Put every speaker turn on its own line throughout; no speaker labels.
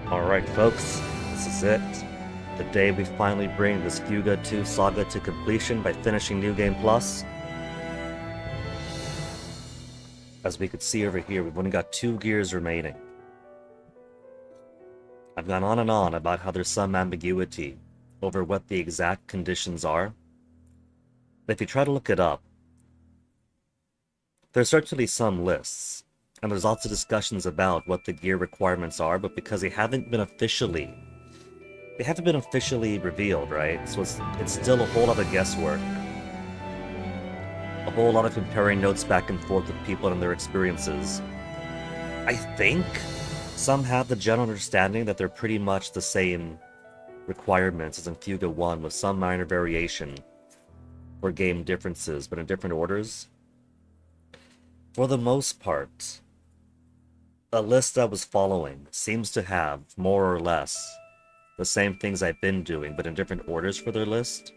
Alright folks, this is it. The day we finally bring this Fuga 2 saga to completion by finishing New Game Plus. As we could see over here, we've only got 2 gears remaining. I've gone on and on about how there's some ambiguity over what the exact conditions are. But if you try to look it up, there's certainly some lists, and there's lots of discussions about what the gear requirements are, but because they haven't been officially revealed, right? So it's still a whole lot of guesswork. A whole lot of comparing notes back and forth with people and their experiences. I think some have the general understanding that they're pretty much the same requirements as in Fuga 1 with some minor variation or game differences, but in different orders. For the most part, a list I was following seems to have more or less the same things I've been doing, but in different orders for their list.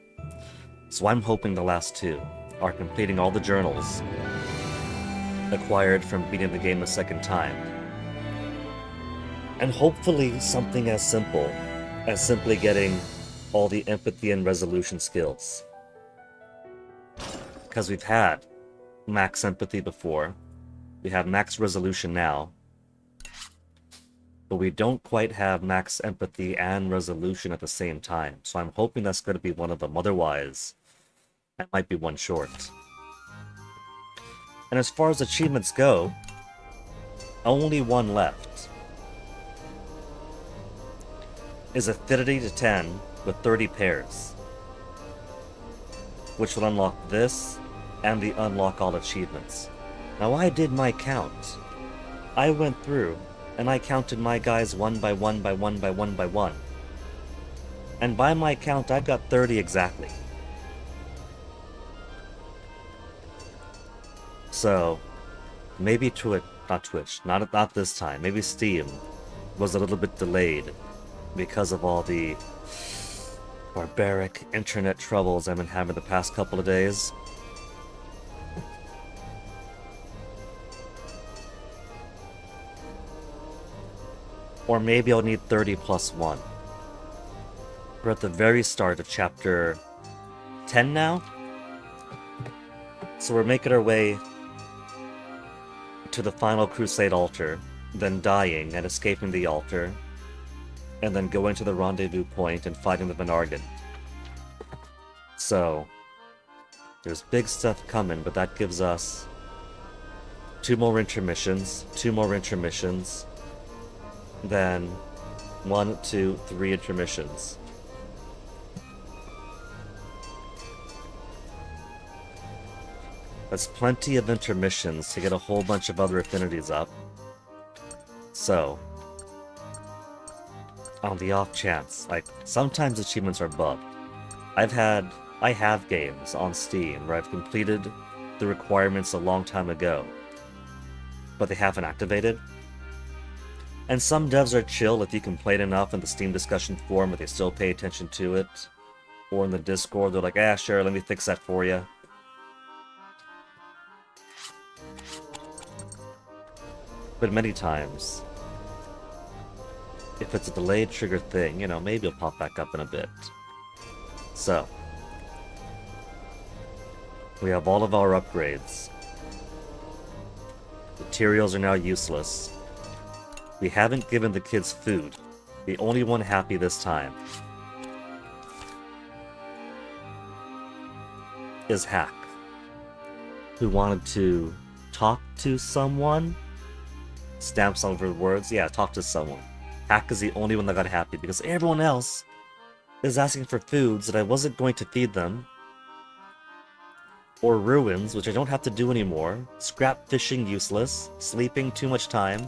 So I'm hoping the last 2 are completing all the journals acquired from beating the game a second time. And hopefully something as simple as simply getting all the empathy and resolution skills. Because we've had max empathy before, we have max resolution now, but we don't quite have max empathy and resolution at the same time, so I'm hoping that's going to be one of them. Otherwise, that might be one short. And as far as achievements go, only one left. Is Affinity to 10 with 30 pairs, which will unlock this and the unlock all achievements. Now I did my count. I went through and I counted my guys one by one by one by one by one. And by my count, I've got 30 exactly. So, maybe not this time, maybe Steam was a little bit delayed because of all the barbaric internet troubles I've been having the past couple of days. Or maybe I'll need 30 plus 1. We're at the very start of chapter 10 now. So we're making our way to the final Crusade altar, then dying and escaping the altar, and then going to the rendezvous point and fighting the Venargan. So, there's big stuff coming, but that gives us 2 more intermissions, then 1, 2, 3 intermissions. That's plenty of intermissions to get a whole bunch of other affinities up. So, on the off chance, like, sometimes achievements are bugged. I have games on Steam where I've completed the requirements a long time ago, but they haven't activated. And some devs are chill if you complain enough in the Steam discussion forum, but they still pay attention to it. Or in the Discord, they're like, ah, sure, let me fix that for you. But many times, if it's a delayed trigger thing, you know, maybe it'll pop back up in a bit. So, We have all of our upgrades. Materials are now useless. We haven't given the kids food. The only one happy this time is Hack, who wanted to talk to someone. Stamps over words. Yeah, talk to someone. Hack is the only one that got happy because everyone else is asking for foods that I wasn't going to feed them. Or ruins, which I don't have to do anymore. Scrap fishing useless. Sleeping too much time.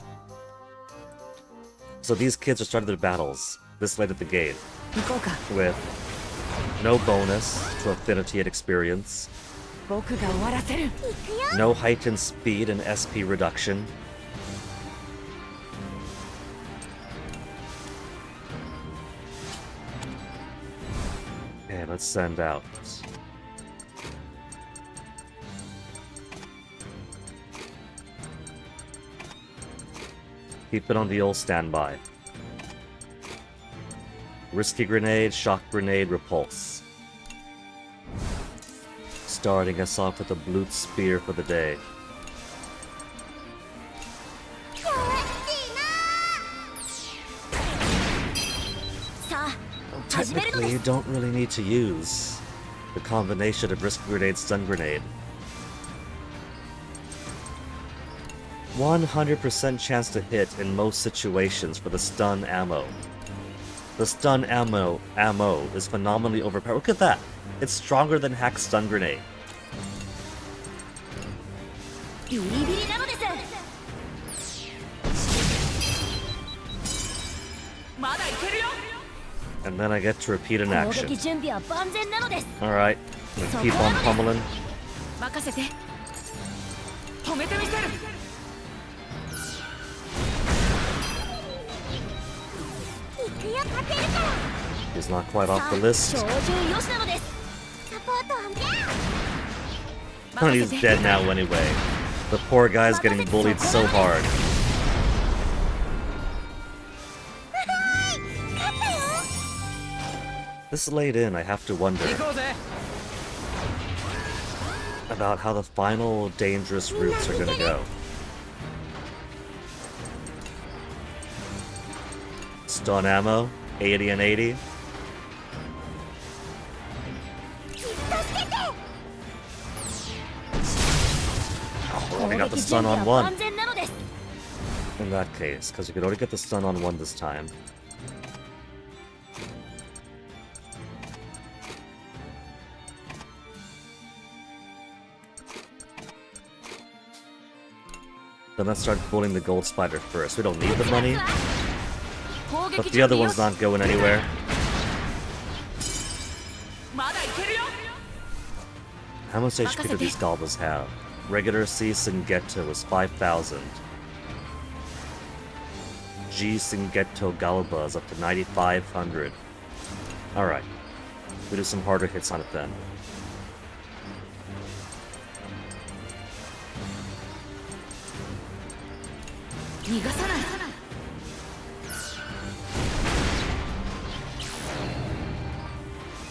So these kids are starting their battles this late at the game. With no bonus to affinity and experience. No heightened speed and SP reduction. Okay, let's send out. Keep it on the old standby. Risky grenade, shock grenade, repulse. Starting us off with a Blut spear for the day. Technically, you don't really need to use the combination of risky grenade, stun grenade. 100% chance to hit in most situations for the stun ammo. The stun ammo is phenomenally overpowered. Look at that! It's stronger than Hack's stun grenade. And then I get to repeat an action. Alright, keep on pummeling. He's not quite off the list. And he's dead now anyway. The poor guy's getting bullied so hard. This late in, I have to wonder about how the final dangerous routes are gonna go. Stun ammo, 80 and 80. Oh, only got the stun on one. In that case, because you could only get the stun on one this time. Then let's start bullying the gold spider first. We don't need the money. But the other one's not going anywhere. How much HP do these goblins have? Regular C Singetto is 5,000. G Singetto Galba is up to 9,500. Alright. We do some harder hits on it then.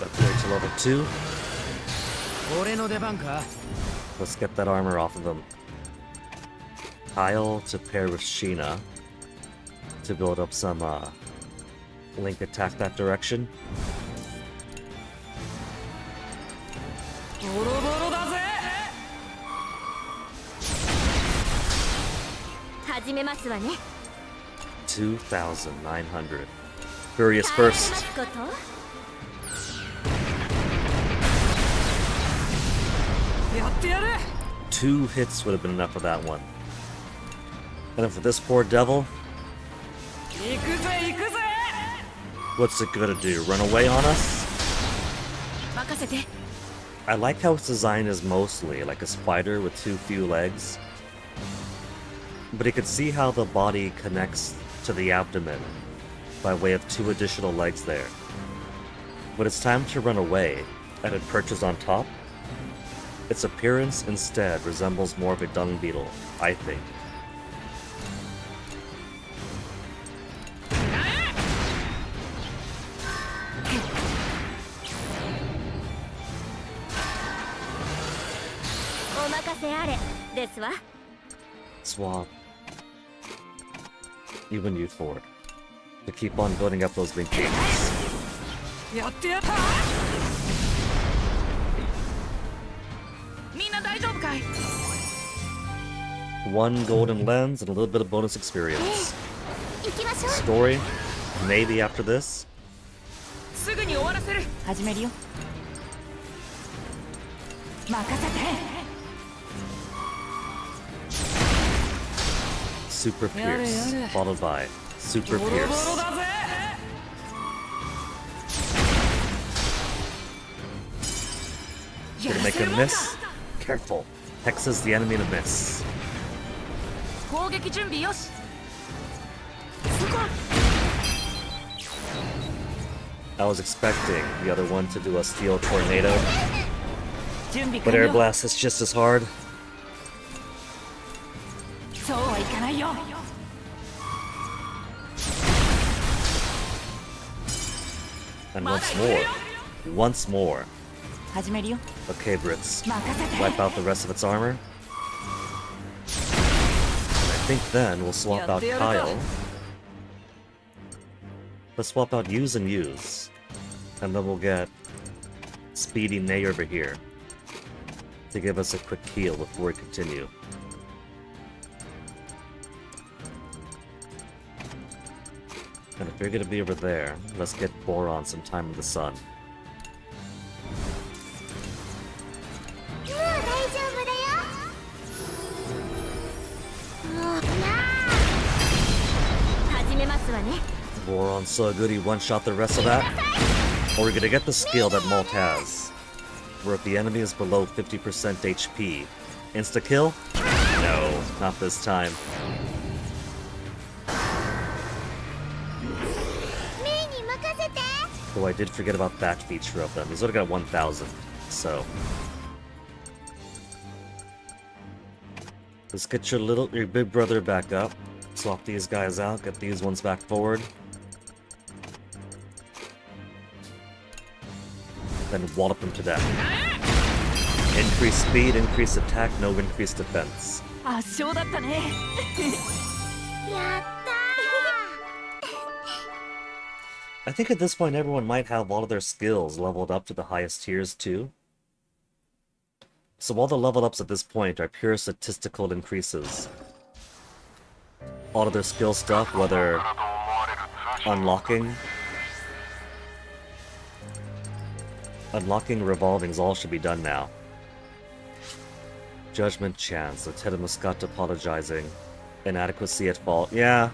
Upgrade to level 2. Let's get that armor off of them. Kyle to pair with Sheena to build up some link attack that direction. $2,900. Furious Burst. 2 hits would have been enough for that one. And then for this poor devil, what's it gonna do? Run away on us? I like how its design is mostly like a spider with too few legs. But you can see how the body connects to the abdomen by way of 2 additional legs there. When it's time to run away and it perches on top, its appearance instead resembles more of a dung beetle, I think. Swap. You and you forward. To keep on building up those link cages. One golden lens and a little bit of bonus experience. Story, maybe after this. Super Pierce, followed by Super Pierce. Gonna make a miss. Careful. Hexes the enemy in a miss. I was expecting the other one to do a steel tornado, but air blast is just as hard. And once more. Okay, Brits, wipe out the rest of its armor. And I think then we'll swap out Kyle. Let's swap out Use and Use. And then we'll get Speedy Nay over here to give us a quick heal before we continue. And if you're gonna be over there, let's get Boron some time in the sun. Boron's so good he one-shot the rest of that. Or we're gonna get the skill that Malt has, where if the enemy is below 50% HP, insta-kill? No, not this time. Though I did forget about that feature of them. He's only got 1,000, so... Let's get your big brother back up. Swap these guys out, get these ones back forward. Then wallop him to death. Increase speed, increase attack, no increased defense. I think at this point everyone might have all of their skills leveled up to the highest tiers too. So all the level ups at this point are pure statistical increases. All of their skill stuff, whether unlocking revolvings, all should be done now. Judgment chance, Lieutenant Muscat apologizing. Inadequacy at fault. Yeah,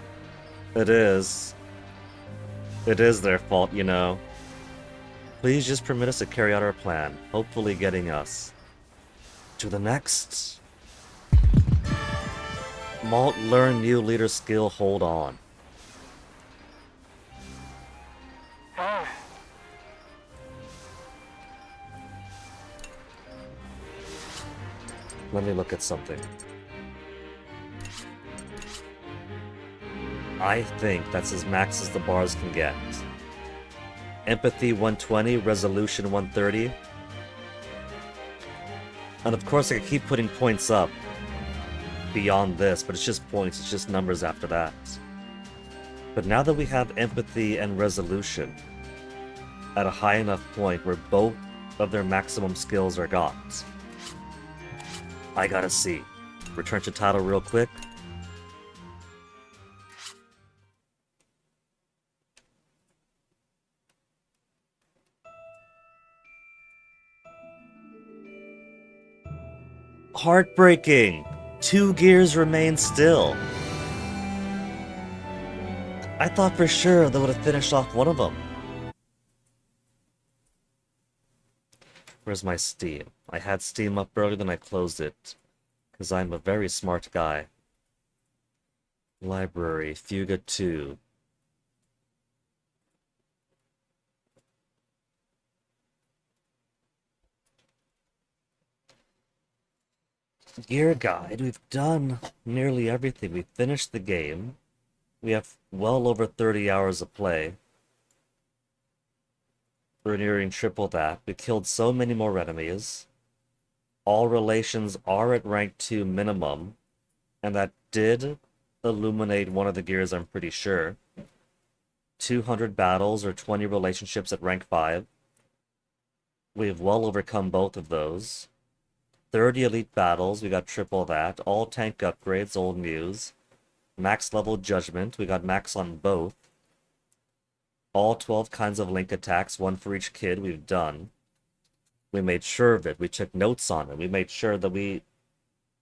it is. It is their fault, you know. Please just permit us to carry out our plan, hopefully getting us to the next. Malt, learn new leader skill, hold on. Let me look at something. I think that's as max as the bars can get. Empathy 120, Resolution 130. And of course I could keep putting points up beyond this, but it's just points, it's just numbers after that. But now that we have Empathy and Resolution at a high enough point where both of their maximum skills are got, I gotta see. Return to title real quick. Heartbreaking! 2 gears remain still. I thought for sure they would have finished off one of them. Where's my Steam? I had Steam up earlier, then I closed it. Because I'm a very smart guy. Library, Fuga 2. Gear guide, we've done nearly everything. We've finished the game. We have well over 30 hours of play. We're nearing triple that. We killed so many more enemies. All relations are at rank 2 minimum, and that did illuminate one of the gears, I'm pretty sure. 200 battles or 20 relationships at rank 5. We've well overcome both of those. 30 elite battles, we got triple that. All tank upgrades, old news. Max level judgment, we got max on both. All 12 kinds of link attacks, one for each kid, we've done. We made sure of it, we took notes on it, we made sure that we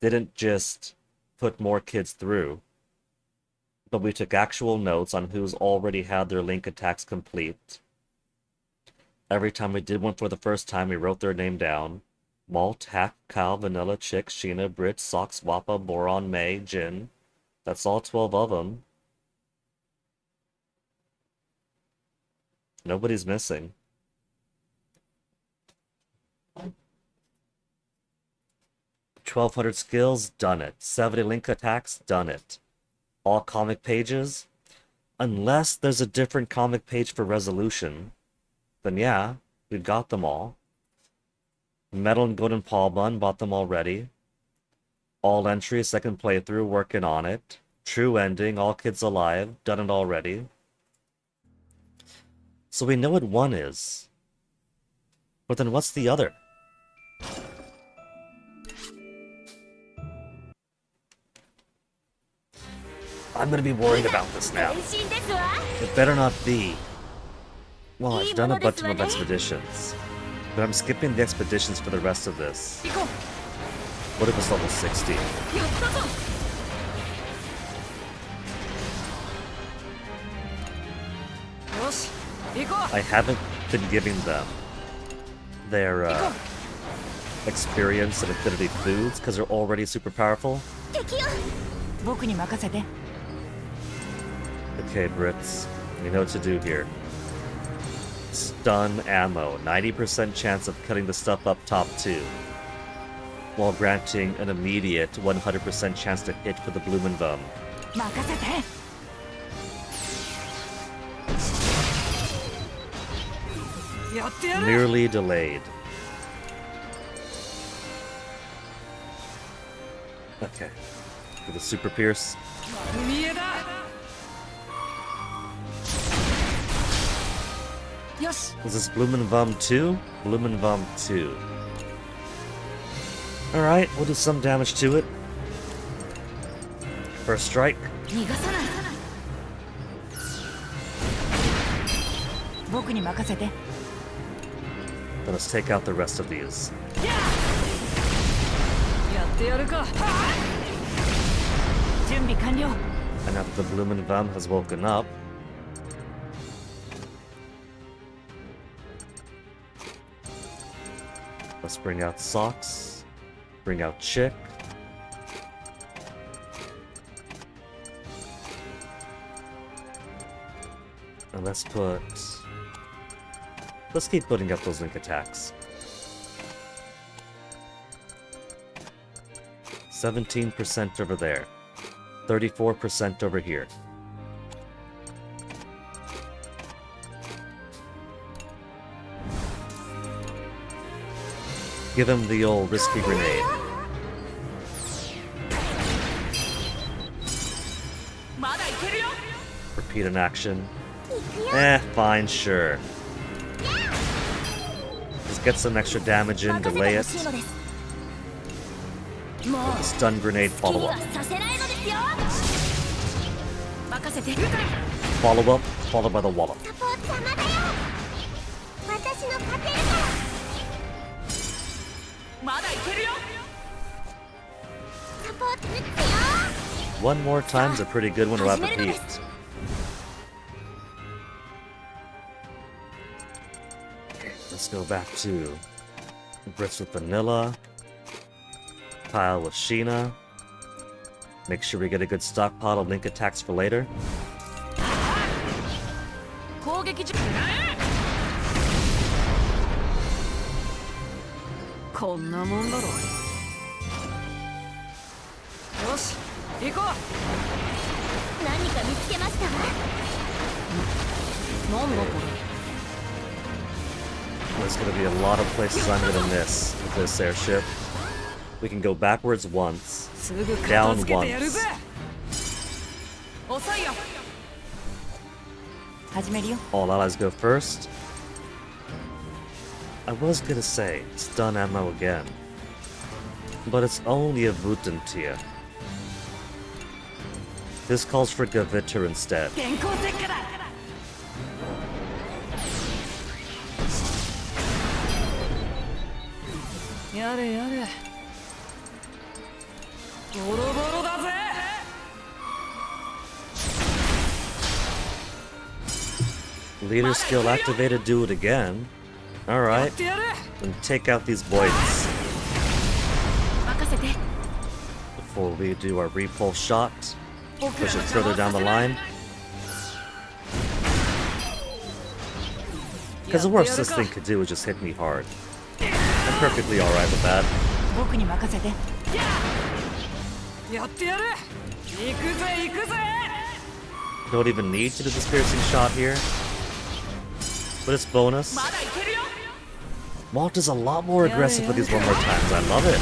didn't just put more kids through, but we took actual notes on who's already had their link attacks complete. Every time we did one for the first time, we wrote their name down. Malt, Hack, Kyle, Vanilla, Chick, Sheena, Brit, Sox, Wappa, Boron, May, Jin. That's all 12 of them. Nobody's missing. $1,200 skills, done it. 70 link attacks, done it. All comic pages? Unless there's a different comic page for resolution, then yeah, we've got them all. Metal and Golden Paul Bun, bought them already. All entries, second playthrough, working on it. True ending, all kids alive, done it already. So we know what one is. But then what's the other? I'm gonna be worried about this now. It better not be. Well, I've done a bunch of expeditions, but I'm skipping the expeditions for the rest of this. What if it's level 60? I haven't been giving them their experience and affinity foods because they're already super powerful. Okay, Brits, we know what to do here. Stun ammo, 90% chance of cutting the stuff up top too, while granting an immediate 100% chance to hit for the Blumenvum. Merely delayed. Okay, for the Super Pierce. Was this Blumenvum 2? Blumenvum 2. Alright, we'll do some damage to it. First strike. Then let's take out the rest of these. And now that the Blumenvum has woken up, let's bring out Socks, bring out Chick. And let's keep putting up those link attacks. 17% over there. 34% over here. Give him the old risky grenade. Repeat an action. Fine, sure. Just get some extra damage in, delay it. With the stun grenade follow up. Follow up, followed by the wallop. One more time's a pretty good one to have repeat. Okay, let's go back to Brits with Vanilla. Kyle with Sheena. Make sure we get a good stockpile of link attacks for later. There's gonna be a lot of places I'm gonna miss with this airship. We can go backwards once, down once. All allies go first. I was gonna say, stun ammo again. But it's only a Wutentia. This calls for Gewitter instead. Leader skill activated, do it again. Alright, then take out these boys. Before we do our repulse shot, push it further down the line. Because the worst this thing could do is just hit me hard. I'm perfectly alright with that. Don't even need to do this piercing shot here. But it's bonus. Malta's a lot more aggressive with these one more times. I love it.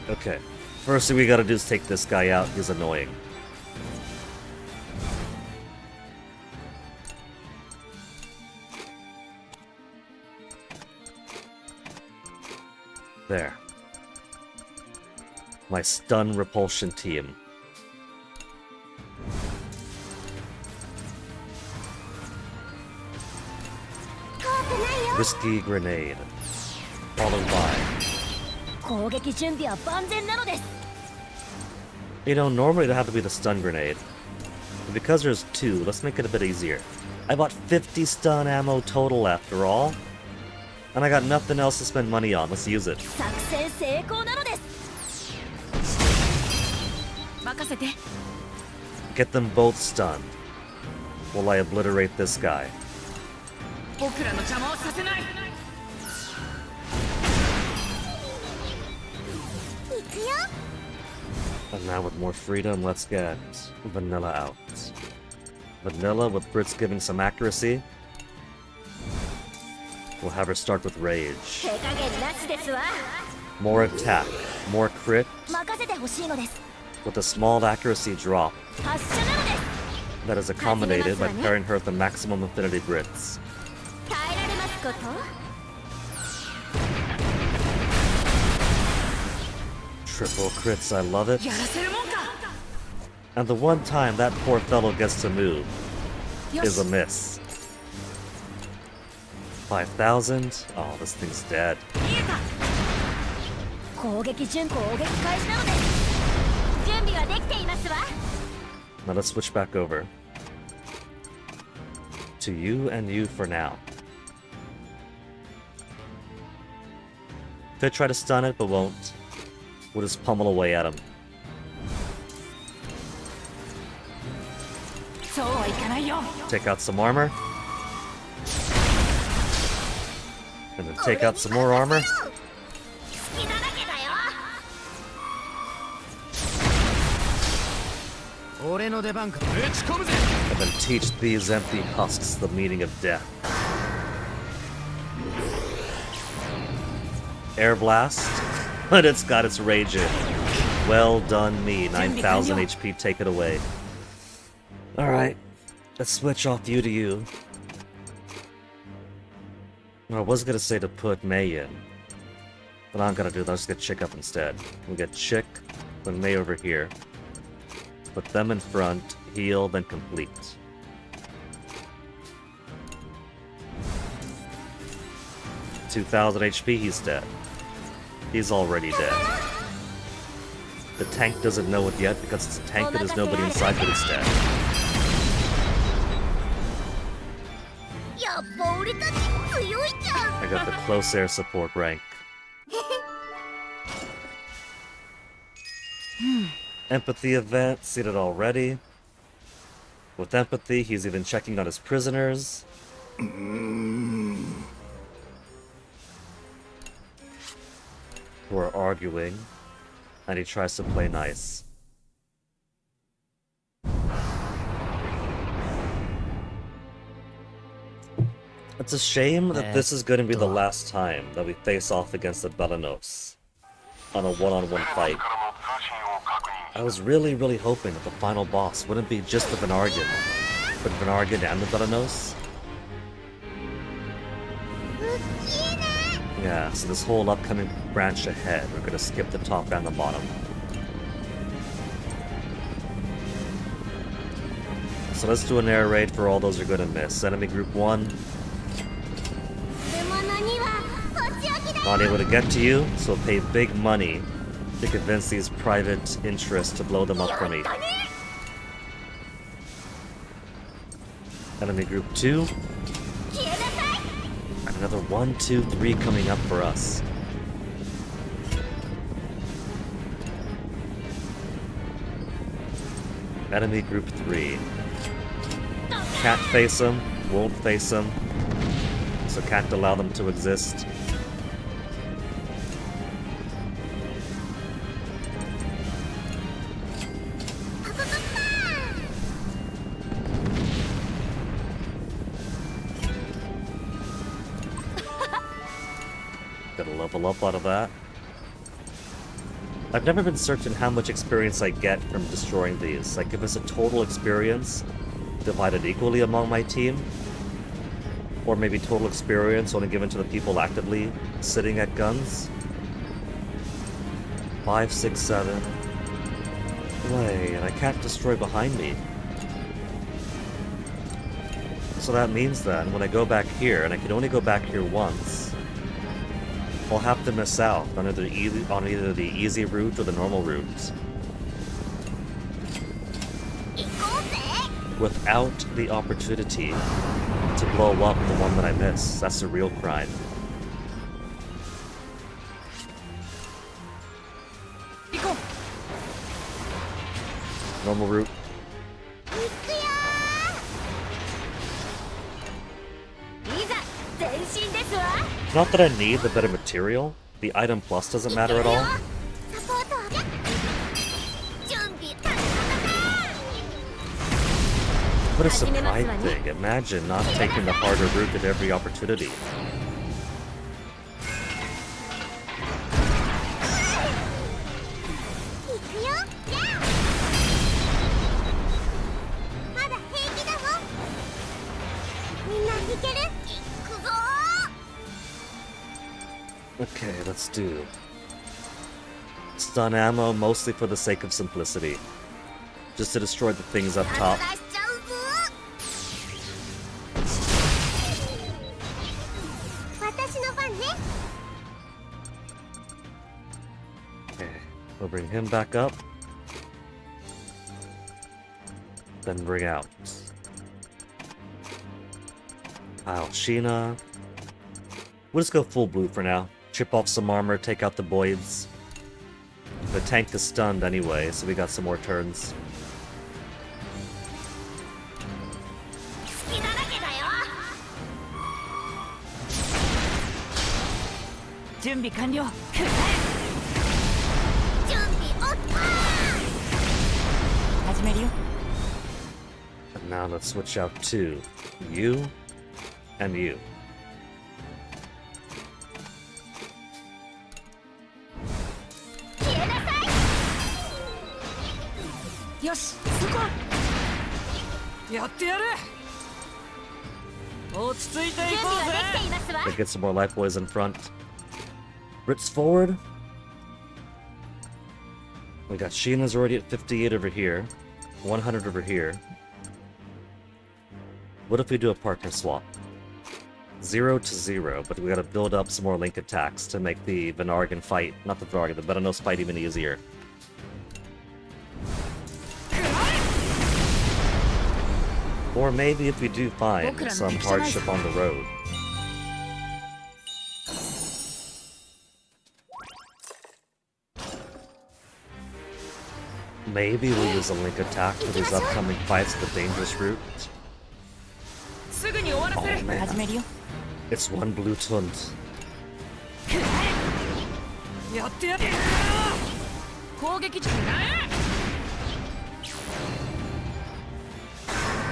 Okay. First thing we gotta do is take this guy out. He's annoying. There. My stun repulsion team. Risky grenade. Followed by. You know, normally it'd have to be the stun grenade. But because there's two, let's make it a bit easier. I bought 50 stun ammo total after all. And I got nothing else to spend money on. Let's use it. Get them both stunned. While I obliterate this guy. And now with more freedom, let's get Vanilla out. Vanilla with Brits giving some accuracy. We'll have her start with Rage. More attack, more crit, with a small accuracy drop. That is accommodated by pairing her with the maximum affinity Brits. Triple crits, I love it. And the one time that poor fellow gets to move is a miss. 5,000? Oh, this thing's dead. Now let's switch back over. To you and you for now. Could try to stun it, but won't. We'll just pummel away at him. Take out some armor. And then take out some more armor. And then teach these empty husks the meaning of death. Air blast. But it's got its rage in. Well done me. 9,000 HP, take it away. Alright. Let's switch off you to you. I was gonna say to put Mei in. But I'm gonna do that. I'll just get Chick up instead. We'll get Chick, put Mei over here. Put them in front, heal, then complete. $2,000 HP, he's dead. He's already dead. The tank doesn't know it yet because it's a tank that there's nobody inside, but it's dead. I got the close air support rank. Empathy event, seen it already. With empathy, he's even checking on his prisoners. Who are arguing, and he tries to play nice. It's a shame that this is going to be the last time that we face off against the Belanos on a one-on-one fight. I was really, really hoping that the final boss wouldn't be just the Venargan, but Venargan and the Belanos. Yeah, so this whole upcoming branch ahead, we're gonna skip the top and the bottom. So let's do an air raid for all those you're gonna miss. Enemy group 1. Not able to get to you, so pay big money to convince these private interests to blow them up for me. Enemy group 2. And another 1, 2, 3 coming up for us. Enemy group 3. Can't face them, won't face them, so can't allow them to exist. Gotta level up out of that. I've never been certain how much experience I get from destroying these. Like, if it's a total experience divided equally among my team, or maybe total experience only given to the people actively sitting at guns. 5, 6, 7. Wait, and I can't destroy behind me. So that means then, when I go back here, and I can only go back here once, I'll have to miss out on either the easy route or the normal route. Without the opportunity to blow up the one that I miss. That's a real crime. Normal route. Not that I need the better material. The item plus doesn't matter at all. What a surprise thing. Imagine not taking the harder route at every opportunity. Okay, let's do stun ammo, mostly for the sake of simplicity. Just to destroy the things up top. Okay, we'll bring him back up. Then bring out Sheena. We'll just go full blue for now. Chip off some armor, take out the Boids. The tank is stunned anyway, so we got some more turns. And now let's switch out to you and you. Let's get some more life boys in front. Brits forward. We got Sheena's already at 58 over here. 100 over here. What if we do a partner swap? 0 to 0, but we gotta build up some more link attacks to make the Venargan fight, not the Venargan, the Belanos fight even easier. Or maybe if we do find some hardship on the road. Maybe we'll use a link attack for these upcoming fights at the dangerous route. Oh man, it's one blue tund.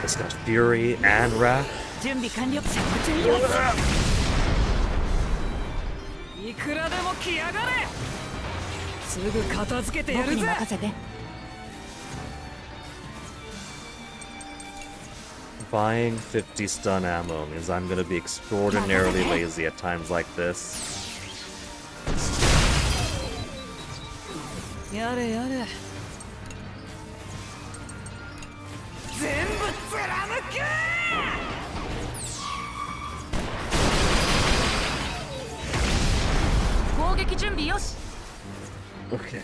It's got Fury and Wrath.
準備完了。着順よ。いくらでも来やがれ。すぐ片付けてやるぜ。僕に任せて。
Buying 50 stun ammo means I'm gonna be extraordinarily lazy at times like this.
やれやれ。全部貫け。攻撃準備よし。
Okay.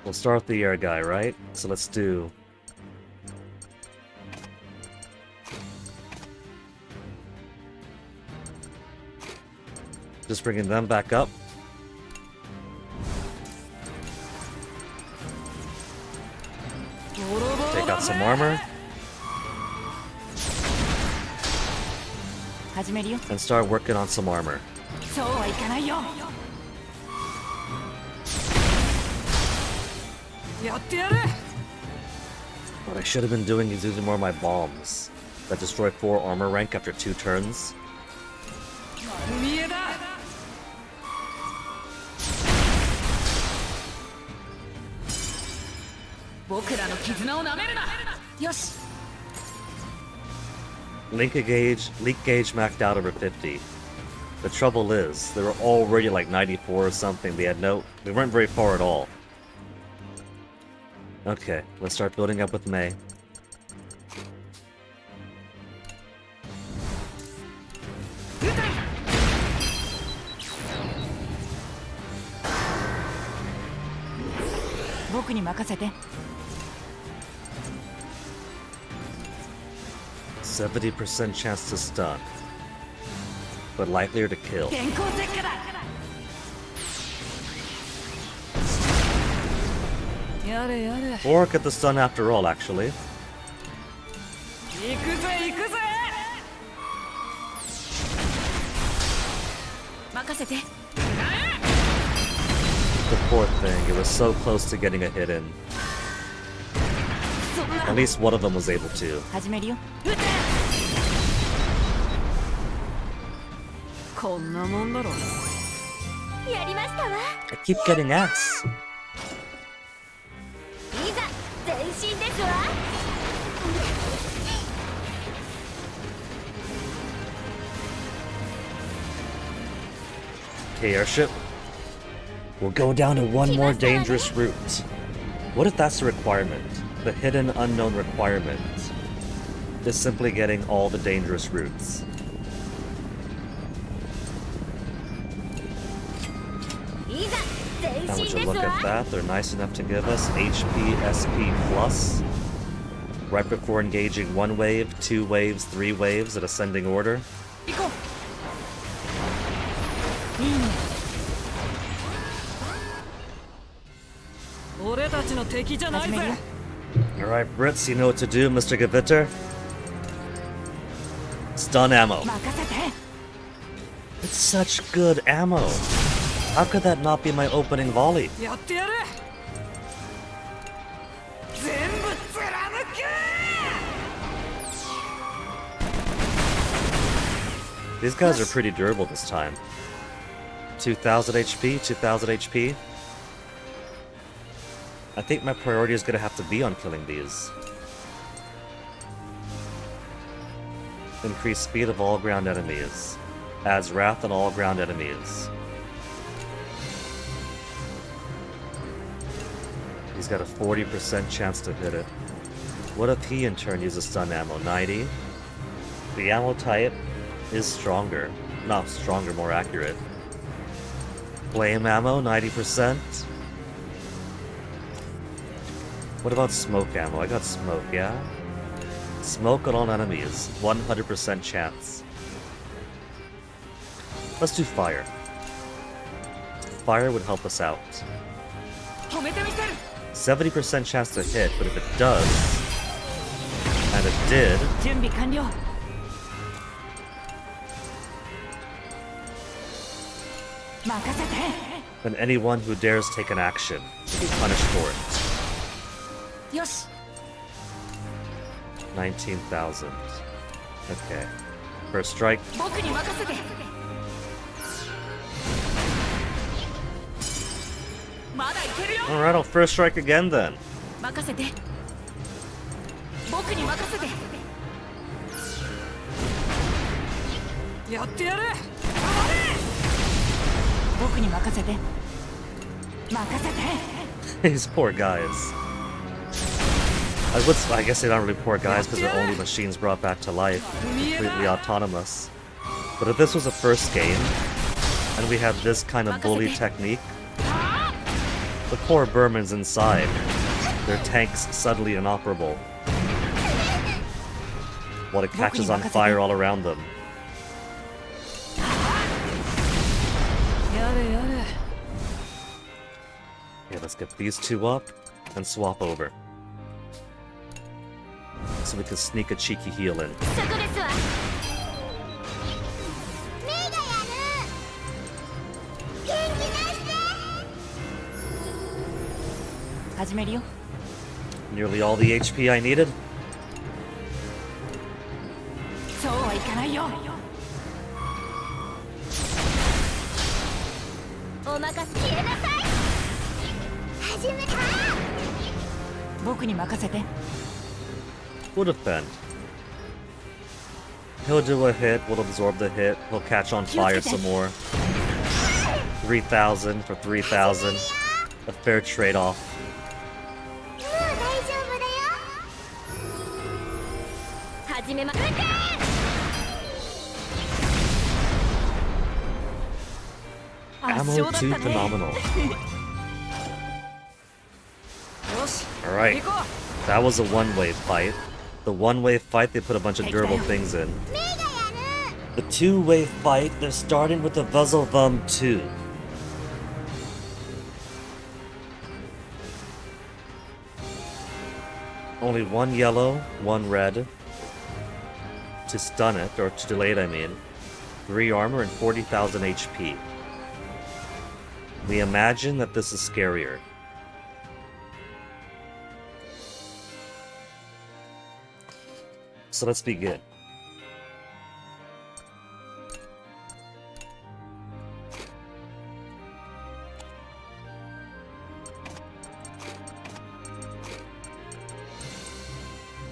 We'll start the air guy, right? So let's do... Just bringing them back up. Take out some armor. And start working on some armor. What I should have been doing is using more of my bombs that destroy 4 armor rank after 2 turns. Leak gauge maxed out over 50. The trouble is, they were already like 94 or something. They weren't very far at all. Okay, let's start building up with Mei.
Makasete.
70% chance to stun, but likelier to kill. Or get the stun after all, actually. The poor thing, it was so close to getting a hit in. At least one of them was able to. I keep getting axe. Okay, airship. We'll go down to one more dangerous route. What if that's the requirement? The hidden unknown requirement is simply getting all the dangerous routes. Now would you look at that? They're nice enough to give us HP, SP plus right before engaging 1 wave, 2 waves, 3 waves at ascending order. Alright, Brits, you know what to do, Mr. Gewitter. Stun ammo. It's such good ammo. How could that not be my opening volley? These guys are pretty durable this time. 2000 HP, 2000 HP. I think my priority is going to have to be on killing these. Increase speed of all ground enemies. Adds wrath on all ground enemies. He's got a 40% chance to hit it. What if he in turn uses stun ammo? 90? The ammo type is stronger. Not stronger, more accurate. Flame ammo, 90%. What about smoke ammo? I got smoke, yeah? Smoke on all enemies, 100% chance. Let's do fire. Fire would help us out. 70% chance to hit, but if it does, and it did, then anyone who dares take an action will be punished for it. 19,000. Okay. First strike.
僕に任せてまだいけるよ
Alright, I'll first strike again then.
任せて僕に任せてやってやる僕に任せて任せて
These poor guys. I guess they're not really poor guys because they're only machines brought back to life, completely autonomous. But if this was a first game, and we had this kind of bully technique, the poor Burmans inside, their tanks suddenly inoperable, while it catches on fire all around them. Okay, let's get these two up and swap over. So we can sneak a cheeky heal in.
そこですわメイがやる元気出して
始めるよ
Nearly all the HP I needed.
そうはいかないよ
お任せ消えなさい始めた
僕に任せて
We'll defend. He'll do a hit, we'll absorb the hit, he'll catch on fire some more. 3,000 for 3,000. A fair trade-off.
もう大丈夫だよ始めま撃て
Ammo too phenomenal.
よし
Alright. That was a one-way fight. The one-way fight, they put a bunch of durable things in.
メイがやる
The two-way fight, they're starting with the Vezelvum 2. Only one yellow, one red. To stun it, or to delay it, I mean. 3 armor and 40,000 HP. We imagine that this is scarier. So let's begin.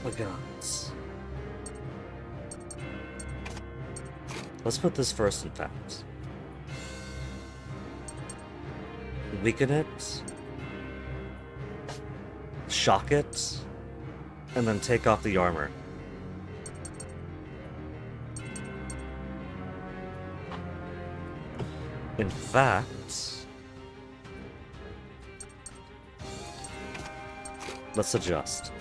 The guns. Let's put this first, in fact. Weaken it. Shock it. And then take off the armor. In fact, let's adjust.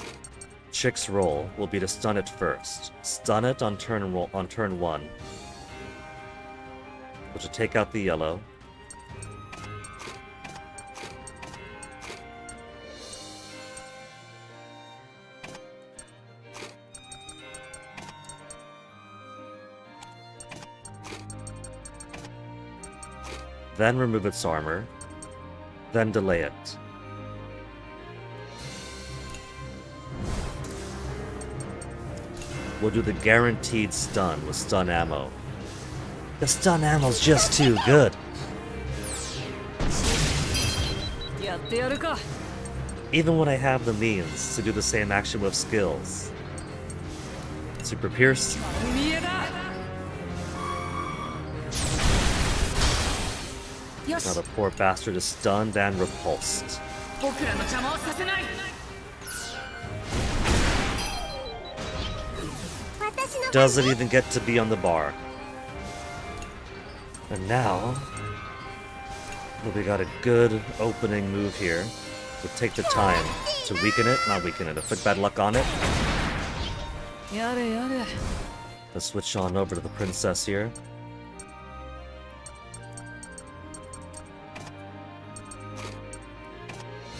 Chick's roll will be to stun it first. Stun it on turn 1, which will take out the yellow. Then remove its armor, then delay it. We'll do the guaranteed stun with stun ammo. The stun ammo's just too good.
やってやるか
Even when I have the means to do the same action with skills. Super Pierce.
見えだよ
Now
し
the poor bastard is stunned and repulsed.
僕らの邪魔をさせない
私の
Doesn't even get to be on the bar. And now, well, we got a good opening move here. We'll take the time to weaken it, not weaken it, inflict bad luck on it.
やれやれ
Let's switch on over to the princess here.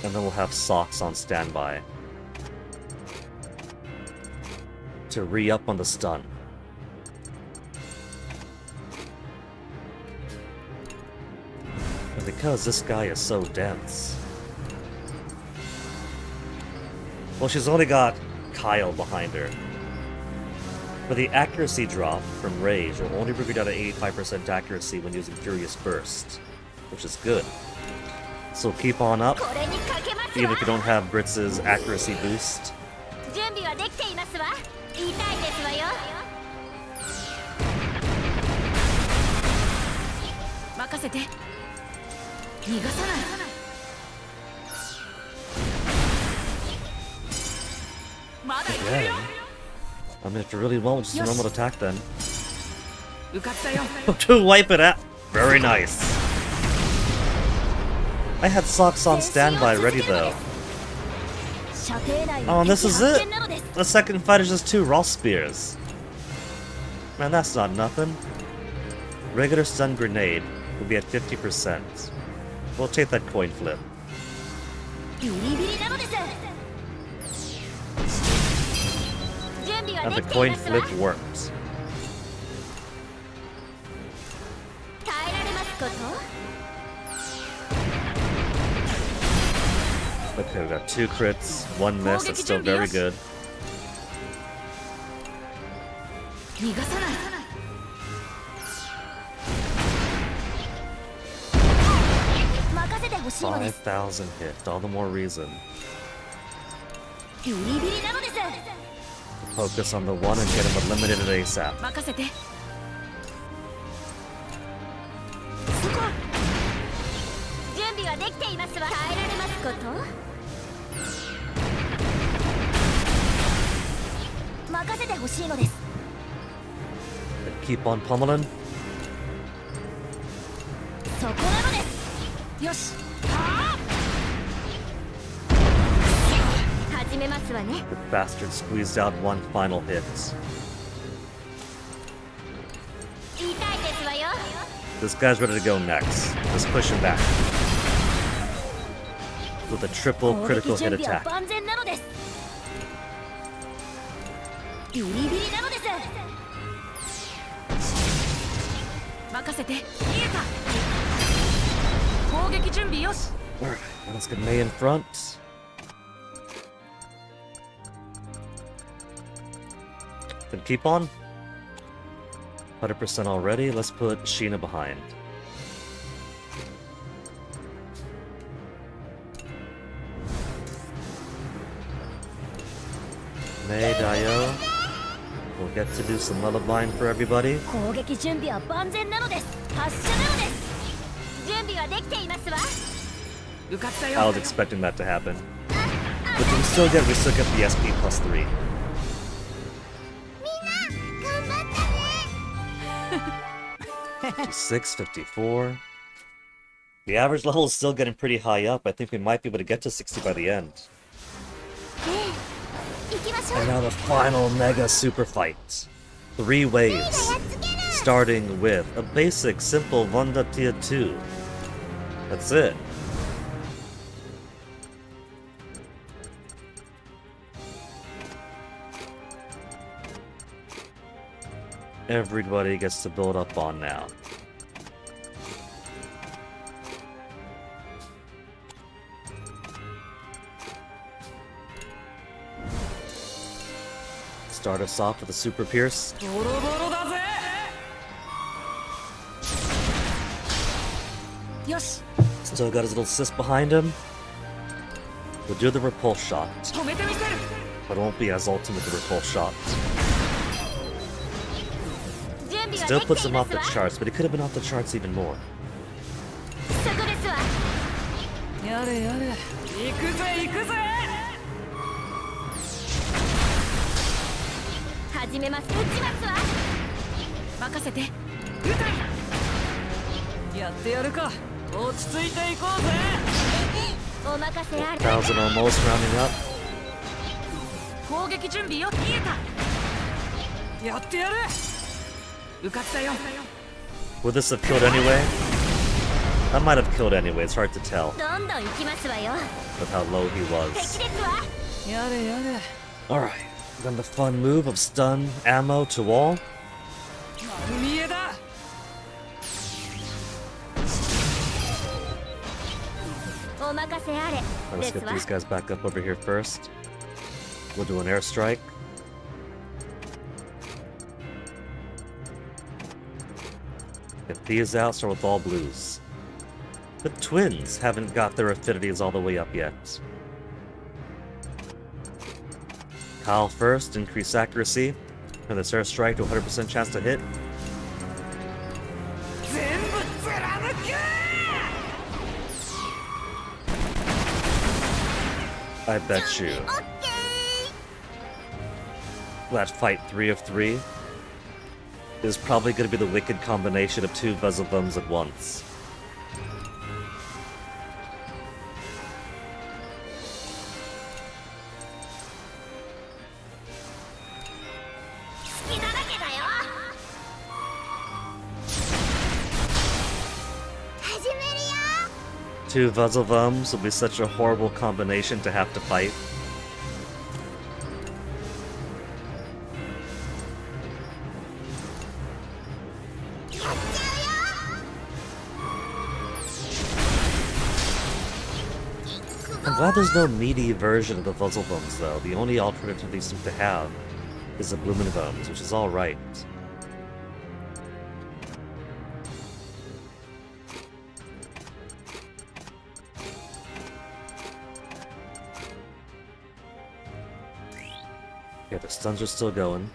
And then we'll have socks on standby to re-up on the stun. And because this guy is so dense, well, she's only got Kyle behind her. But the accuracy drop from Rage will only bring you down to 85% accuracy when using Furious Burst, which is good. So keep on up,
これにかけますわ
even if you don't have Britz's accuracy boost.
準備はできていますわ痛いですわよ
任せて逃がさない まだいけるよ
I mean, if you really want, just a normal attack then.
受かったよ
To wipe it out! Very nice. I had socks on standby ready though.
射程内
Oh,
に
and this is
敵
it!
発見なのです
The second fight is just 2 Raw Spears. Man, that's not nothing. Regular stun grenade will be at 50%. We'll take that coin flip.
ビリビリなのです準備は
And
で
the
きてい
coin
ますわ
flip worked.
耐えられますこと
Okay, we got 2 crits, 1 miss, that's still very good.
逃がさない
任せてほしいのです
5,000 hit, all the more reason.
ビリビリなのです
Focus on the one and get him eliminated ASAP.
任せて
準備はできていますわ耐えられますこと任せてほしいのです
Keep on pummeling.
そこなのです
よし
始めますわね
The bastard squeezed out one final hit.
痛いですわよ
This guy's ready to go next. Let's push him back. With a triple
攻
critical
撃
hit
準備は
attack.
万全なのですビリビリなのです
任せて逃げた攻撃準備よし
Alright, let's get Mei in front. Then keep on. 100% already. Let's put Sheena behind. Mei, Dio. We'll get to do some lullabying for everybody.
攻撃準備は万全なのです発射なのです準備はできていますわ
受かった
I
よ
was expecting that to happen. But we still get the SP plus 3.
頑張ったね
56, 54. The average level is still getting pretty high up. I think we might be able to get to 60 by the end.
行きましょ
And
う
now the final mega super fight. 3 waves. Starting with a basic, simple Wanda tier 2. That's it. Everybody gets to build up on now. Start us off with a super pierce.
ボロボロだぜよし
Still got his little sis behind him. We'll do the repulse shot,
止めてみせる
but it won't be as ultimate the repulse shot.
準備は
Still
できて
puts
い
him
ま
off
す
the
わ
charts, but he could have been off the charts even more.
そこですわ
やれやれ行くぜ行くぜ
始めます撃ちますわ
任せて撃たやってやるか落ち着いていこうぜ
お任せあれ
1000 almost rounding up.
攻撃準備よ逃げたやってやる受かったよ
Would this have killed anyway? That might have killed anyway, it's hard to tell
どんどん行きますわよ
with how low he
敵
was.
ですわ
やれやれ
Alright, then the fun move of stun ammo to wall.
丸見えだ
お任せあれ
Let's
です
get
わ
these guys back up over here first. We'll do an airstrike. Get these out, start with all blues. The twins haven't got their affinities all the way up yet. Kyle first, increase accuracy. And this air strike to 100% chance to hit. I bet you. That fight 3 of 3 is probably going to be the wicked combination of 2 Vezelvums at once. Two Vezelvums will be such a horrible combination to have to fight. I'm glad there's no meaty version of the Vezelvums, though. The only alternative they seem to have is the Blumenvums, which is alright. Yeah, the stuns are still going.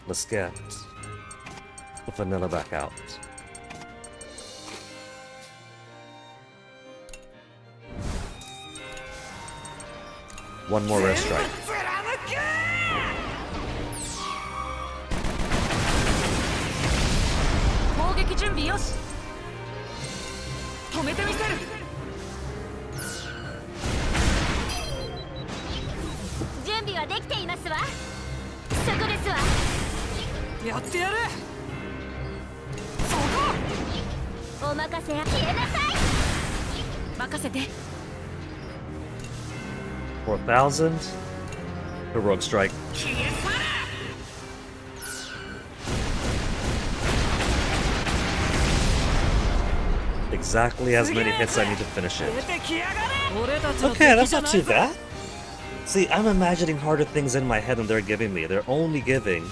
Let's get the vanilla back out. One more rare strike.
攻撃準備よし止めてみせる
準備はできていますわそこですわ
やってやるそこ
お任せや消えなさい
任せて
4,000. Heroic strike. Exactly as many hits I need to finish it. Okay, that's not too bad. See, I'm imagining harder things in my head than they're giving me. They're only giving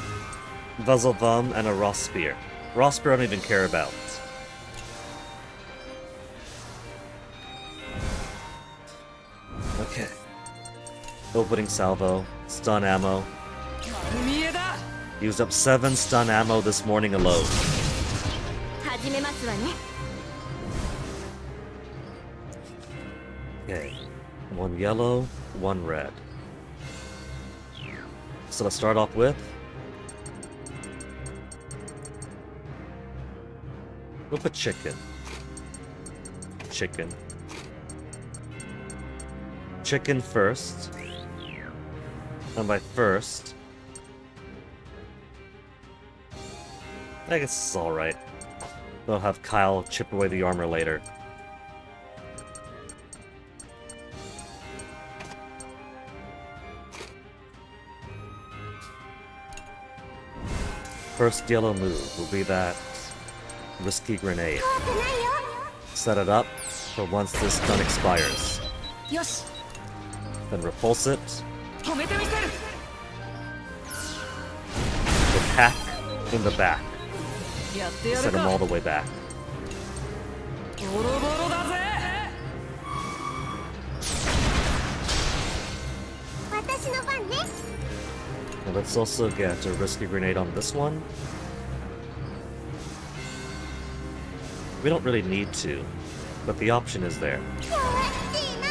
Vezelvum and a Ross Spear. Ross Spear I don't even care about. Okay. Opening salvo, stun ammo. Used up 7 stun ammo this morning alone.
始めますわね
Okay. 1 yellow, 1 red. So let's start off with... we'll put chicken. Chicken. Chicken first. And by first... I guess it's alright. They'll have Kyle chip away the armor later. First yellow move will be that risky grenade. Set it up for once this stun expires.
よし
Then repulse it.
止めてみせる
Attack in the back.
やってやる
Send him
か
all the way back.
ボロボロだぜ
私の番ね
And let's also get a risky grenade on this one. We don't really need to, but the option is there.
弱っていな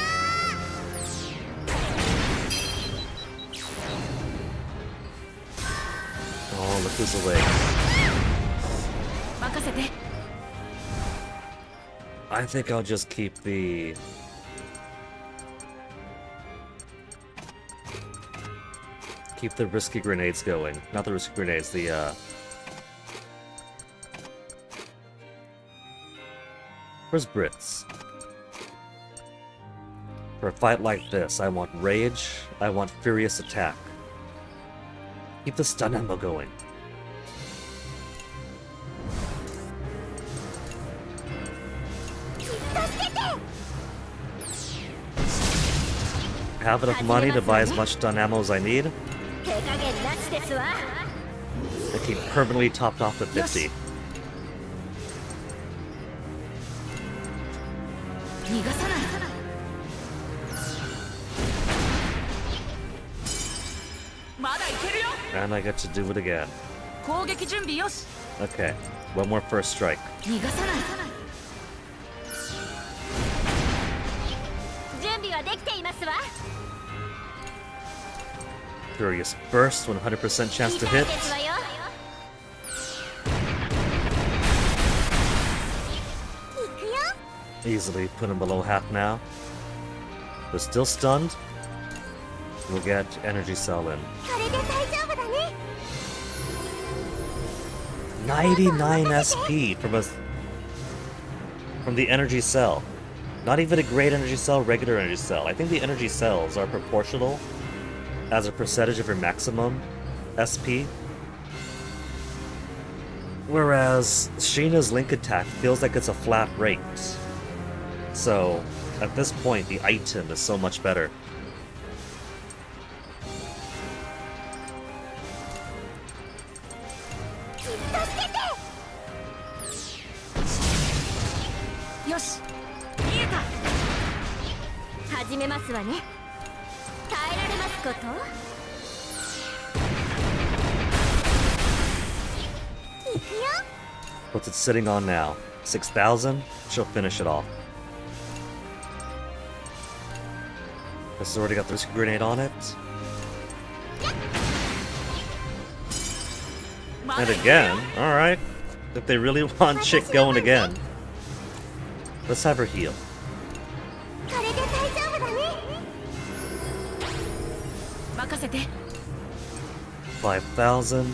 Oh, look who's away.
任せて
I think I'll just keep the... keep the risky grenades going. Not the risky grenades, the, Where's Brits? For a fight like this, I want Rage, I want Furious Attack. Keep the stun ammo going. Have enough money to buy as much stun ammo as I need.
手加減なしですわ
Like he permanently topped off to 50.
逃がさない。 まだいけるよ。
And I get to do it again.
攻撃準備よし。
Okay, one more first strike.
逃がさない。
準備はできていますわ。
Furious Burst, 100% chance to
痛い
hit.
ですわよ。行くよ。
Easily put him below half now. They're still stunned. We'll get Energy Cell in.
これで大丈夫だね。
99 SP from the Energy Cell. Not even a great Energy Cell, regular Energy Cell. I think the Energy Cells are proportional as a percentage of your maximum SP. Whereas Sheena's Link attack feels like it's a flat rate. So, at this point, the item is so much better.
よし。見えた。
始めますわね。耐えられますこと。行くよ。
What's it sitting on now? 6,000? She'll finish it off. This has already got the risk grenade on it. And again, alright. If they really want Chick going again. Let's have her heal.
これで大丈夫だね。
任せて。
5,000.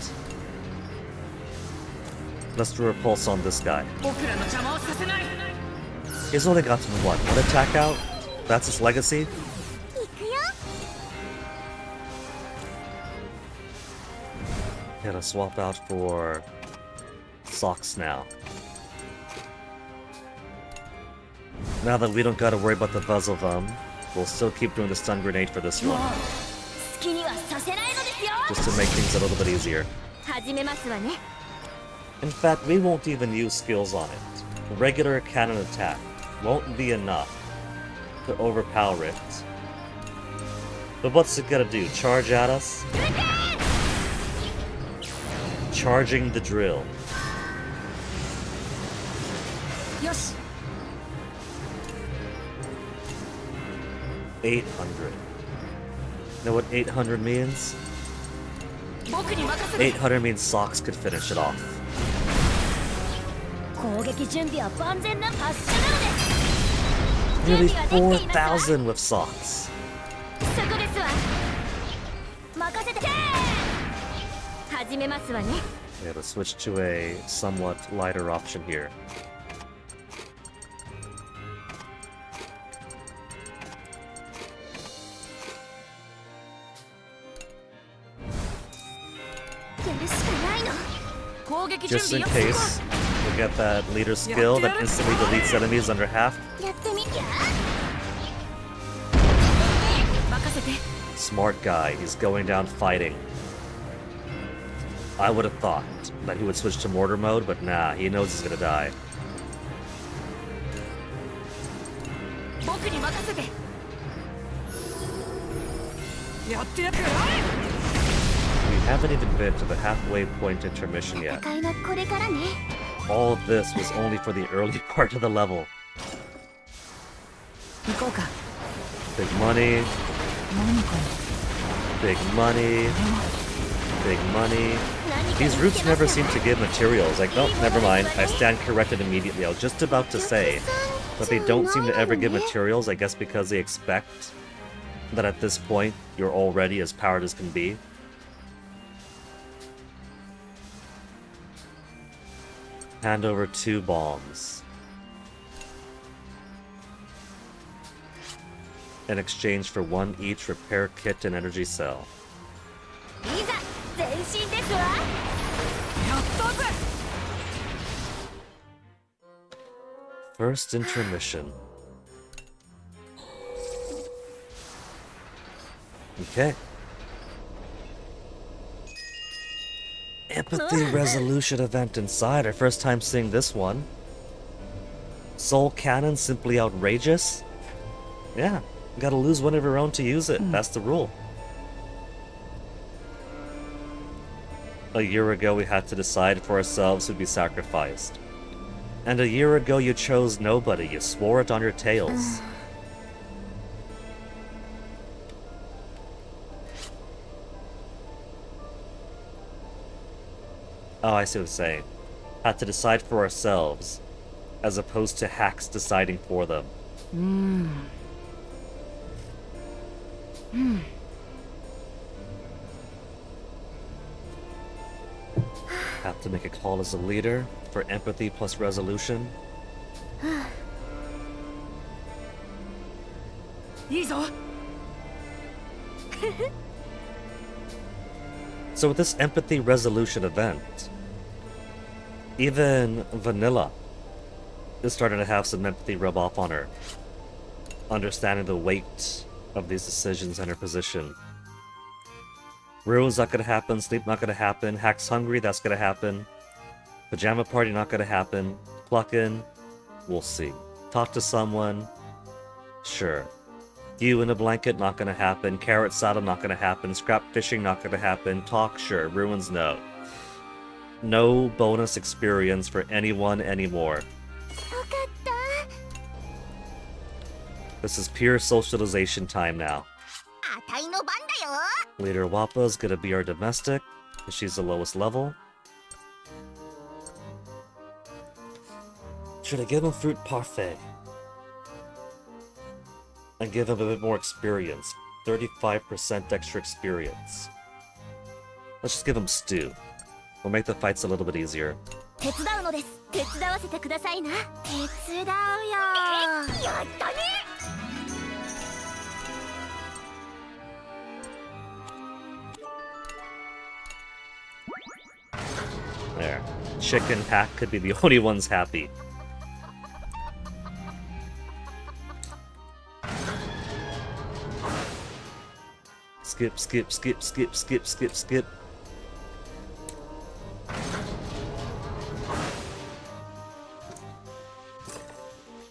Let's do a pulse on this guy.
僕らの邪魔をさせない。
He's only gotten what? One attack out? That's his legacy?
行くよ。
Gotta swap out for socks now. Now that we don't gotta worry about the buzz of them, we'll still keep doing the stun grenade for this
もう
one,
好きにはさせないのですよ。
just to make things a little bit easier.
始めますわね。
In fact, we won't even use skills on it. Regular cannon attack won't be enough to overpower it. But what's it gonna do? Charge at us? Charging the drill.
よし。
800. Know what 800 means?
僕に任せて。
800 means Socks could finish it off.
攻撃準備は万全な発射なのです。
Nearly
準備はできていますわ。
4,000 with Socks.
そこですわ。任せて。始めますわね。
Yeah, let's switch to a somewhat lighter option here. Just in case we get that leader skill that instantly deletes enemies under half.
やってみて。
任せて。
Smart guy, he's going down fighting. I would have thought that he would switch to mortar mode, but nah, he knows he's gonna die.
僕に任せて。やってやる。
We haven't even been to the halfway point intermission yet.
戦いはこれからね。
All of this was only for the early part of the level.
行こうか。
Big money,
何か
big money, big money.
何か
These
見
routes
つけま
never
した
seem to give materials. Like, oh, never mind. I stand corrected immediately. I was just about to say that they don't seem to ever give materials, I guess because they expect that at this point you're already as powered as can be. Hand over 2 bombs. In exchange for 1 each repair kit and energy cell.
いざ前進ですわ。
やったぜ。
First intermission. Okay. Empathy resolution event inside. Our first time seeing this one. Soul Cannon simply outrageous. Yeah, you gotta lose one of your own to use it. That's the rule. A year ago we had to decide for ourselves who'd be sacrificed. And a year ago you chose nobody. You swore it on your tails. Oh, I see what you're saying. Had to decide for ourselves, as opposed to hacks deciding for them. Have to make a call as a leader for empathy plus resolution.
いいぞ
So with this empathy resolution event, even Vanilla is starting to have some empathy rub off on her. Understanding the weight of these decisions and her position. Ruin's not gonna happen, sleep not gonna happen, Hack's hungry, that's gonna happen. Pajama party not gonna happen. Pluck in, we'll see. Talk to someone, sure. You in a blanket, not gonna happen. Carrot saddle, not gonna happen. Scrap fishing, not gonna happen. Talk, sure. Ruins, no. No bonus experience for anyone anymore. This is pure socialization time now.
あたいの番だよ
Leader Wappa's gonna be our domestic, because she's the lowest level. Should I give him fruit parfait? And give him a bit more experience. 35% extra experience. Let's just give him stew. We'll make the fights a little bit easier.
手伝うのです手伝わせてくださいな手伝うよやったね
There. Chicken Hack could be the only ones happy. Skip, skip, skip, skip, skip, skip, skip.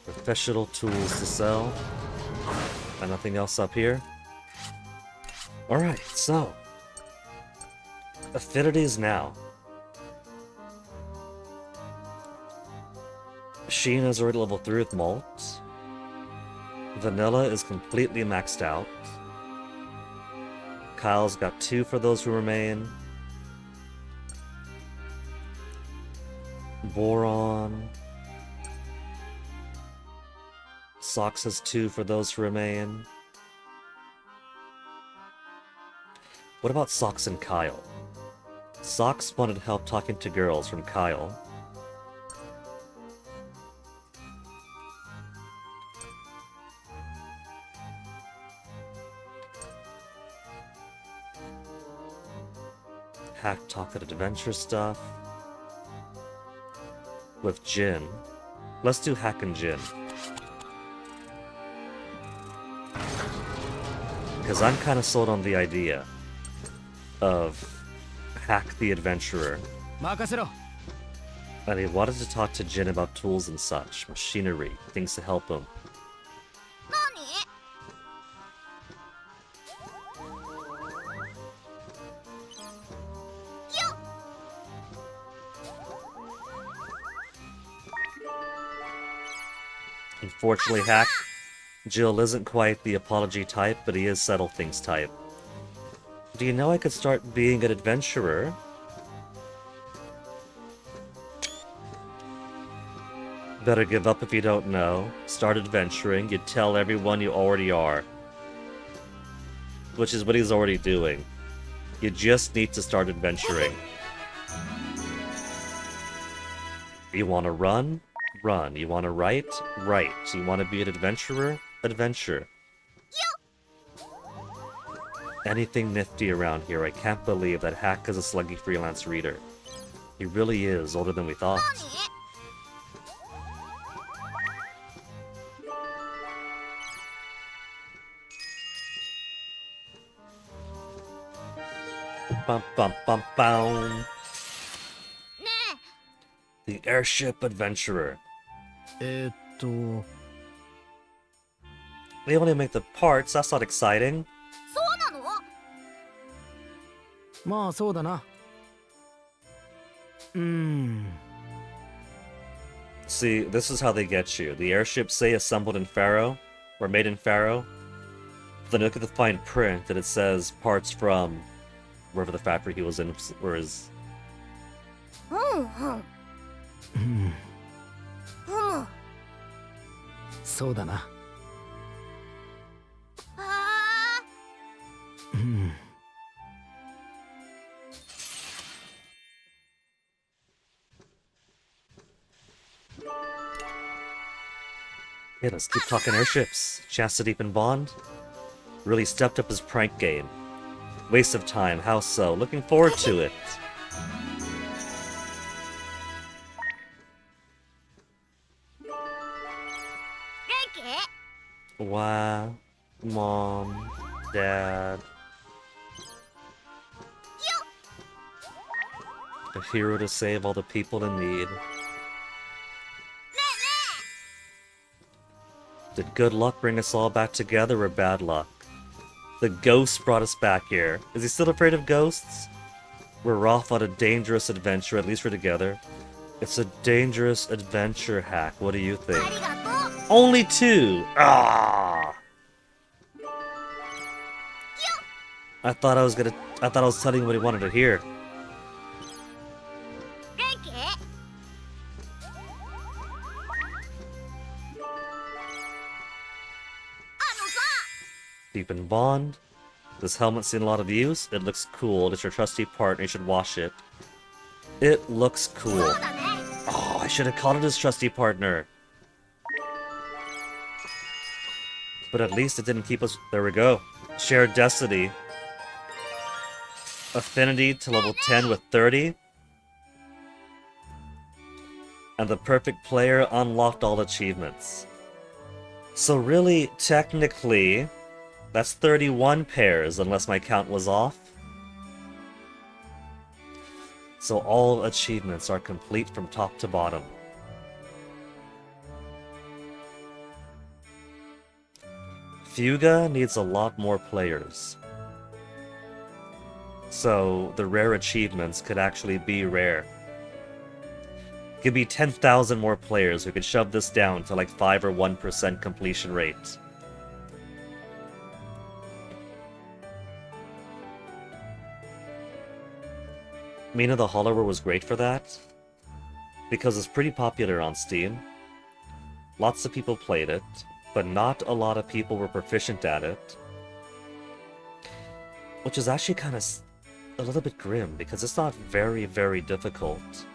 Professional tools to sell. And nothing else up here. Alright, so. Affinities now. Sheena's already level 3 with Malt. Vanilla is completely maxed out. Kyle's got 2 for those who remain. Boron. Sox has 2 for those who remain. What about Sox and Kyle? Sox wanted help talking to girls from Kyle. Hack talk at adventure stuff. With Jin. Let's do Hack and Jin. Because I'm kind of sold on the idea of Hack the Adventurer.
任せろ
And he wanted to talk to Jin about tools and such, machinery, things to help him.
何
Unfortunately, Hack, Jill isn't quite the apology type, but he is settle things type. Do you know I could start being an adventurer? Better give up if you don't know. Start adventuring, you tell everyone you already are. Which is what he's already doing. You just need to start adventuring. You want to run? Run. You want to write? Write. You want to be an adventurer? Adventure. Anything nifty around here. I can't believe that Hack is a sluggy freelance reader. He really is older than we thought.
何
Bum bum bum bum. The airship adventurer.
えーっと
They only make the parts, that's not exciting.
そうなの？
まあそうだな。
See, this is how they get you. The airships say assembled in Faro, or made in Faro. Then you look at the fine print and it says parts from wherever the factory he was in, or his.
そうだな。
あ
Yeah, let's keep talking airships. Chance to deepen bond. Really stepped up his prank game. Waste of time, how so? Looking forward to it. Wow. Mom. Dad. A hero to save all the people in need. Did good luck bring us all back together or bad luck? The ghost brought us back here. Is he still afraid of ghosts? We're off on a dangerous adventure, at least we're together. It's a dangerous adventure hack. What do you think? Only 2! Ah! I thought I was telling him what he wanted to hear. Deepen bond. This helmet's seen a lot of use. It looks cool. It's your trusty partner. You should wash it. It looks cool. Oh, I should have called it his trusty partner. But at least it didn't keep us... There we go. Shared destiny. Affinity to level 10 with 30. And the perfect player unlocked all achievements. So really, technically... That's 31 pairs, unless my count was off. So all achievements are complete from top to bottom. Fuga needs a lot more players. So the rare achievements could actually be rare. Could be 10,000 more players who could shove this down to like 5 or 1% completion rate. Mina the Hollower was great for that, because it's pretty popular on Steam. Lots of people played it, but not a lot of people were proficient at it. Which is actually kind of a little bit grim, because it's not very, very difficult.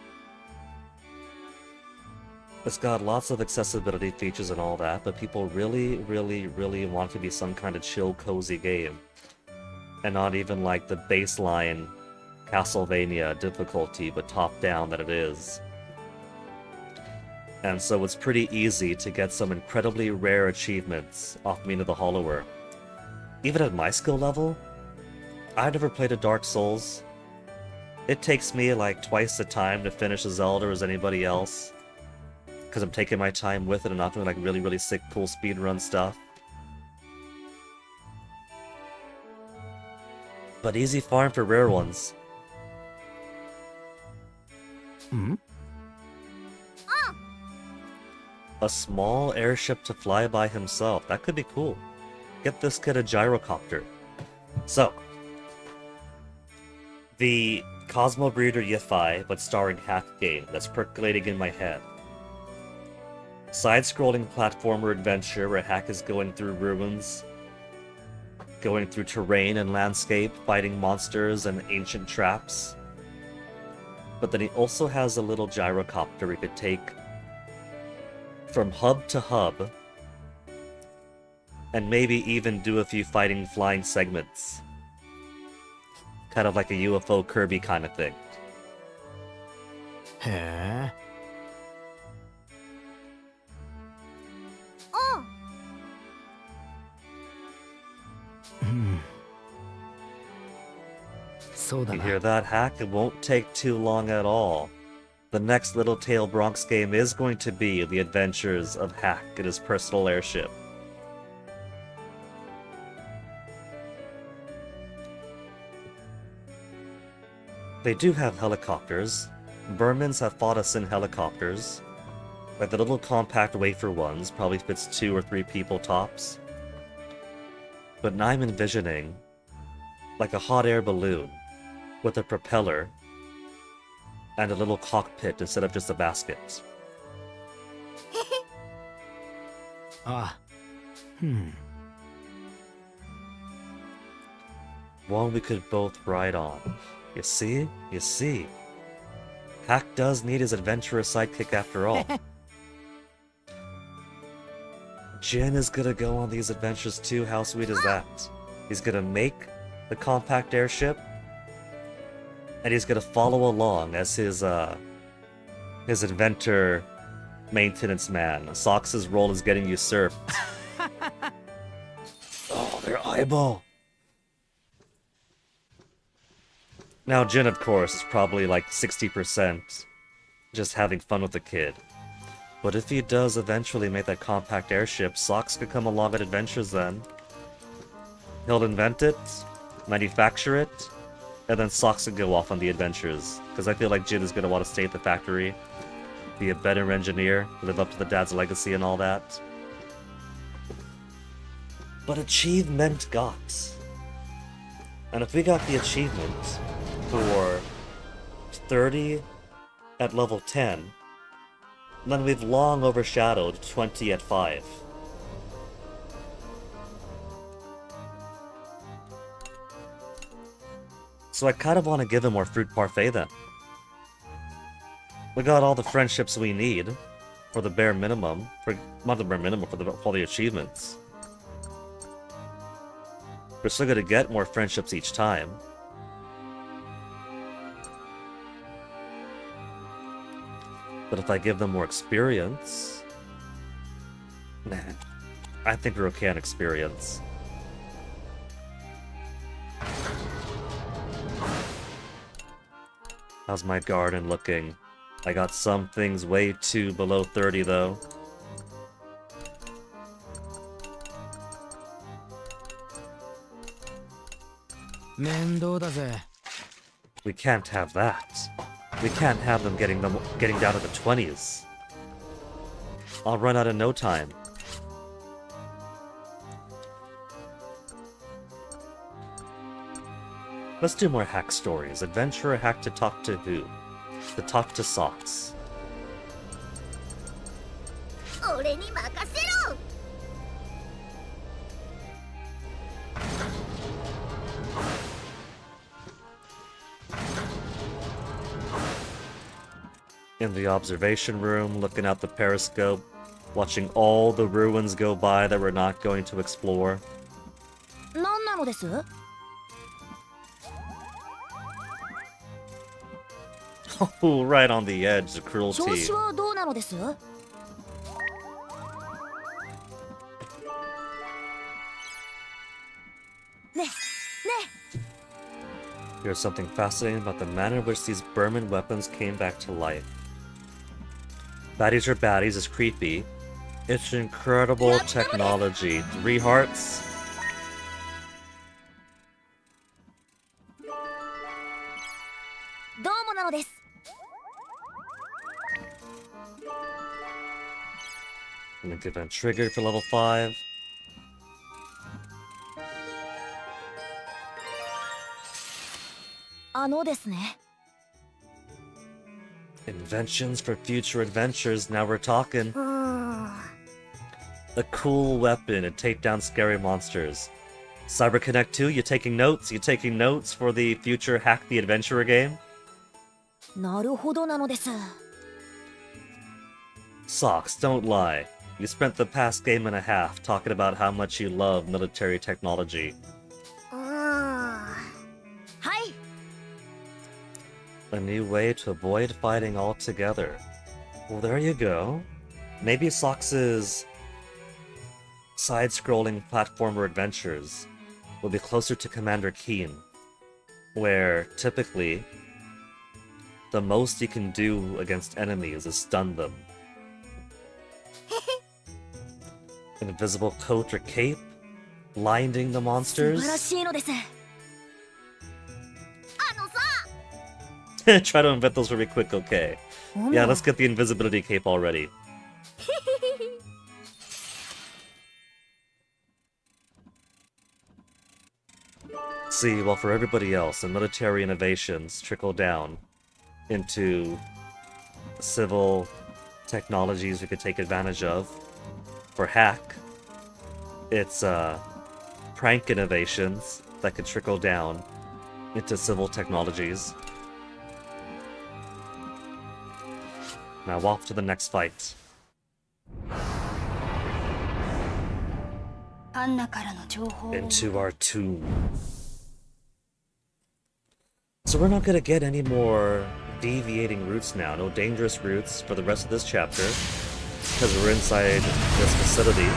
It's got lots of accessibility features and all that, but people really, really, really want it to be some kind of chill, cozy game. And not even like the baseline Castlevania difficulty, but top-down that it is. And so it's pretty easy to get some incredibly rare achievements off Mina the Hollower. Even at my skill level, I've never played a Dark Souls. It takes me like twice the time to finish a Zelda as anybody else, because I'm taking my time with it and not doing like really, really sick, cool speedrun stuff. But easy farm for rare ones. A small airship to fly by himself. That could be cool. Get this kid a gyrocopter. So, the Cosmo Breeder Yifai, but starring hack game that's percolating in my head. Side-scrolling platformer adventure where Hack is going through ruins, going through terrain and landscape, fighting monsters and ancient traps. But then he also has a little gyrocopter he could take from hub to hub, and maybe even do a few fighting flying segments. Kind of like a UFO Kirby kind of thing.
へえ。そうだ
You
な。
hear that, Hack? It won't take too long at all. the next Little Tail Bronx game is going to be the adventures of Hack and his personal airship. They do have helicopters. Burmans have fought us in helicopters. Like the little compact wafer ones, probably fits 2 or 3 people tops. But now I'm envisioning like a hot air balloon with a propeller and a little cockpit instead of just a basket.
Ah.
One we could both ride on. You see? You see. Hack does need his adventurous sidekick after all. Jin is gonna go on these adventures too, how sweet is that? He's gonna make the compact airship, and he's gonna follow along as his inventor maintenance man. Sox' role is getting usurped. Oh, their eyeball! Now Jin, of course, is probably like 60% just having fun with the kid. But if he does eventually make that compact airship, Sox could come along at adventures then. He'll invent it, manufacture it, and then Sox could go off on the adventures. Because I feel like Jin is going to want to stay at the factory, be a better engineer, live up to the dad's legacy and all that. But achievement got. And if we got the achievement for 30 at level 10, then we've long overshadowed 20 at 5. So I kind of want to give him more fruit parfait then. We got all the friendships we need for the bare minimum, not the bare minimum, for all the achievements. We're still gonna get more friendships each time. But if I give them more experience... Nah, I think we're okay on experience. How's my garden looking? I got some things way too below 30 though. We can't have that. We can't have them getting down to the 20s. I'll run out in no time. Let's do more hack stories. Adventurer hack to talk to who? To talk to Sox.
俺に任せろ。
In the observation room, looking out the periscope, watching all the ruins go by that we're not going to explore.
何なのです？
Oh, right on the edge of
調
cruelty.
子はどうなのです？ ね、ね。
Here's something fascinating about the manner in which these Burman weapons came back to life. Baddies are baddies is creepy. It's incredible technology. 3 hearts? I'm gonna give them triggered for level 5. Inventions for future adventures, now we're talking. A cool weapon to take down scary monsters. CyberConnect 2, you taking notes? You taking notes for the future Hack the Adventurer game?
なるほどなのです。
Socks, don't lie. You spent the past game and a half talking about how much you love military technology.
はい。
A new way to avoid fighting altogether. Well, there you go. Maybe Sox's side-scrolling platformer adventures will be closer to Commander Keen, where typically the most you can do against enemies is stun them. An invisible coat or cape? Blinding the
素晴ら
monsters?
しいのです。
Try to invent those really quick, okay. Yeah, let's get the invisibility cape already. See, well, for everybody else, the military innovations trickle down into civil technologies we could take advantage of. For hack, it's prank innovations that could trickle down into civil technologies. Now off to the next fight.
アンナからの情報を
Into our tomb. So we're not gonna get any more deviating routes now. No dangerous routes for the rest of this chapter. Because we're inside this facility.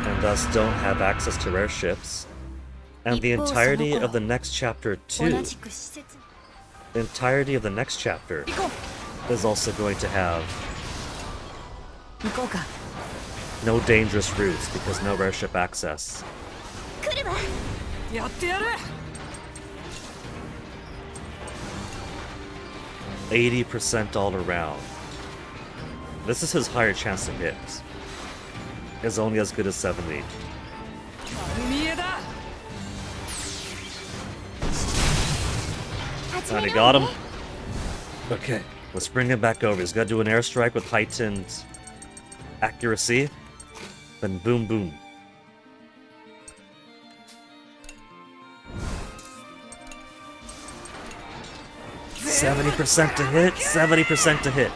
And thus don't have access to rare ships. And the entirety of the next chapter too.
同じく施設
The entirety of the next chapter is also going to have
行こうか。
no dangerous routes because no rare ship access.
来るわ。
やってやる。
80% all around. This is his higher chance to hit. Is only as good as 70.
見えだ。
And he got him. Okay, let's bring him back over. He's got to do an airstrike with heightened accuracy. Then boom boom. %70 to hit, 70% to hit.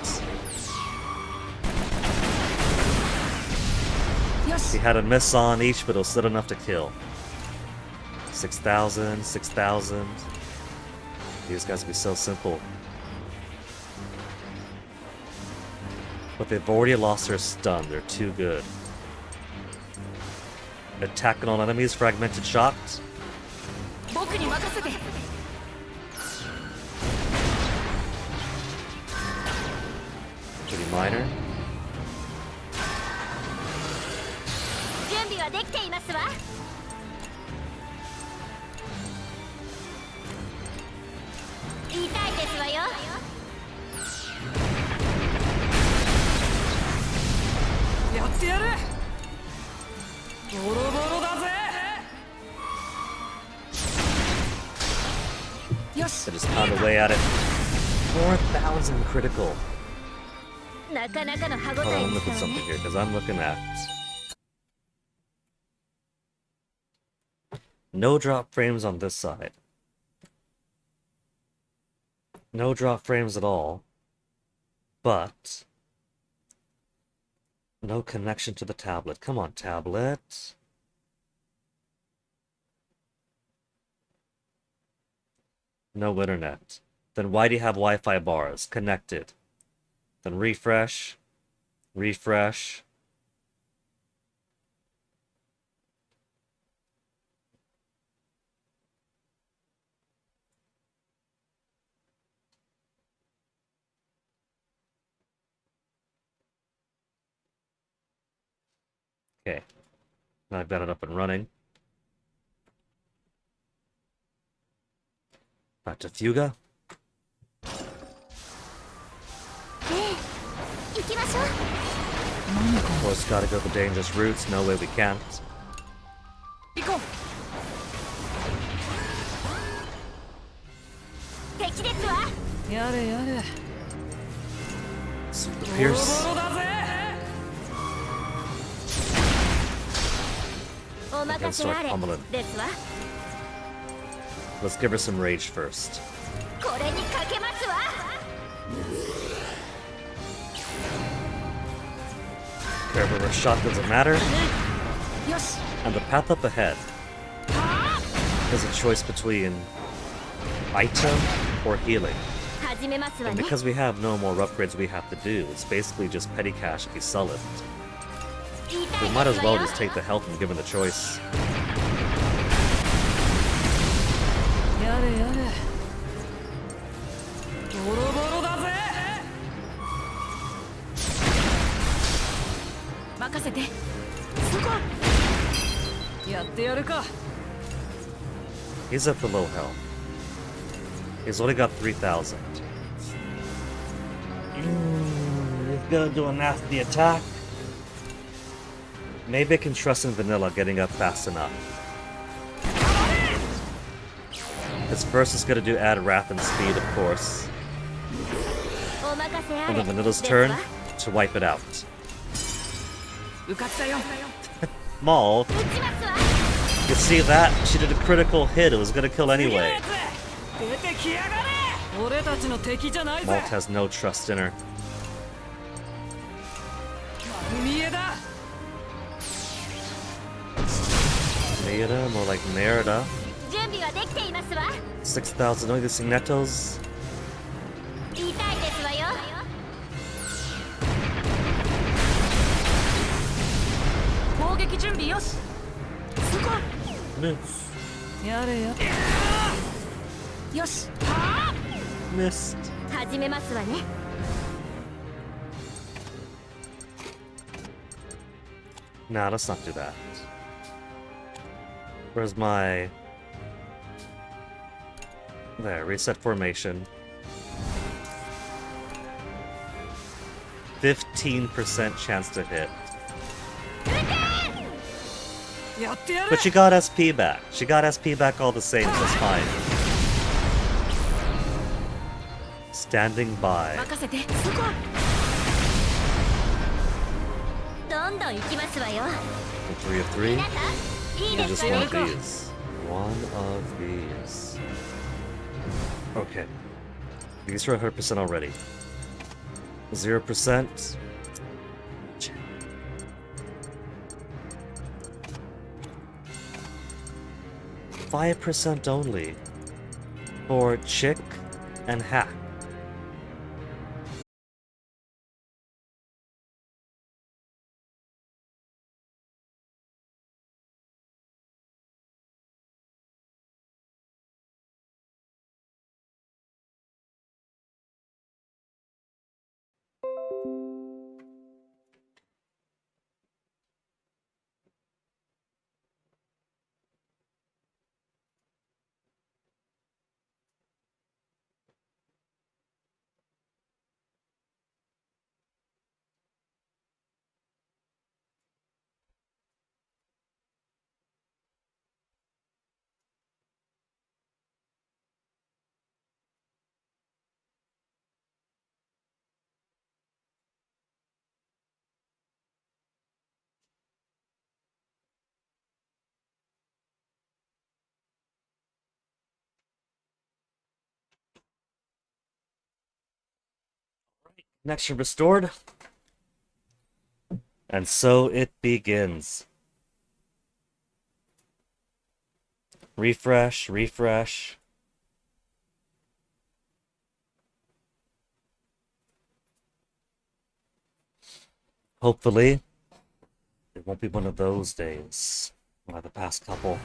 よし
He。had a miss on each, but it was still enough to kill. 6,000, 6,000. These guys would be so simple. But they've already lost their stun. They're too good. Attacking on enemies, fragmented shots.
僕に任せて。
Pretty minor.
準備はできていますわ。痛いですわよ。
やってやる。ボロボロだぜ。よし
They。just pound away at it. 4,000 critical.
なかなかの歯応
Hold on,
え
I'm
で
looking
す
at
わ
something
ね。
here, because I'm looking at... No drop frames on this side. No drop frames at all. But... no connection to the tablet. Come on, tablet. No internet. Then why do you have Wi-Fi bars? Connected. Then refresh. Refresh. Okay. Now I've got it up and running. Back to Fuga.
行きましょう。
Of course, gotta go the dangerous routes. No way we can't.
行こ
敵ですわ。
う。やれやれ。
Super
ボロ
Pierce.
ボロだぜ。
お任せあれ
Start pummeling.
ですわ。
Let's give her some rage first.
これにかけますわ。
Wherever we're shot doesn't matter.
よし。
And the path up ahead is a choice between item or healing.
始めますわ
And
ね。
because we have no more upgrades we have to do, it's basically just petty cash if you sell it.
痛い
We
です
might as
わ
well
よ。
just take the health and given the choice.
やれやれ。ってやるか。
He's at the low health. He's only got 3,000. He's gonna do a nasty attack. Maybe I can trust in Vanilla getting up fast enough. His first is gonna do add wrath and speed, of course.
お任せあ
And
れ
then Vanilla's
です
turn
わ
to wipe it out.
受かったよ。
Maul,
撃ちますわ
you see that? She did a critical hit. It was gonna kill anyway.
出てきやがれ。俺たちの敵じゃないぜ。
Malt has no trust in her.
丸見えだ。
Merida, more like Merida.
準備はできていますわ
6,000 only the Signetos.
痛いですわよ
攻撃準備よし。そこ。
Miss.
やれや。よし。はあ。
Missed.
始めますわね
Nah, let's not do that. Where's my... There, reset formation. 15% chance to hit.
やってやる。
But she got SP back. She got SP back all the same, so it's fine. Standing by.
任せて。そこ。
どんどん行きますわよ
3 of 3.
皆さんいい
And
です
just
よ
one of these. One of these. Okay. These are 100% already. 0%. 5% only for Chick and Hack. Connection restored. And so it begins. Refresh, refresh. Hopefully, it won't be one of those days. Like the past couple.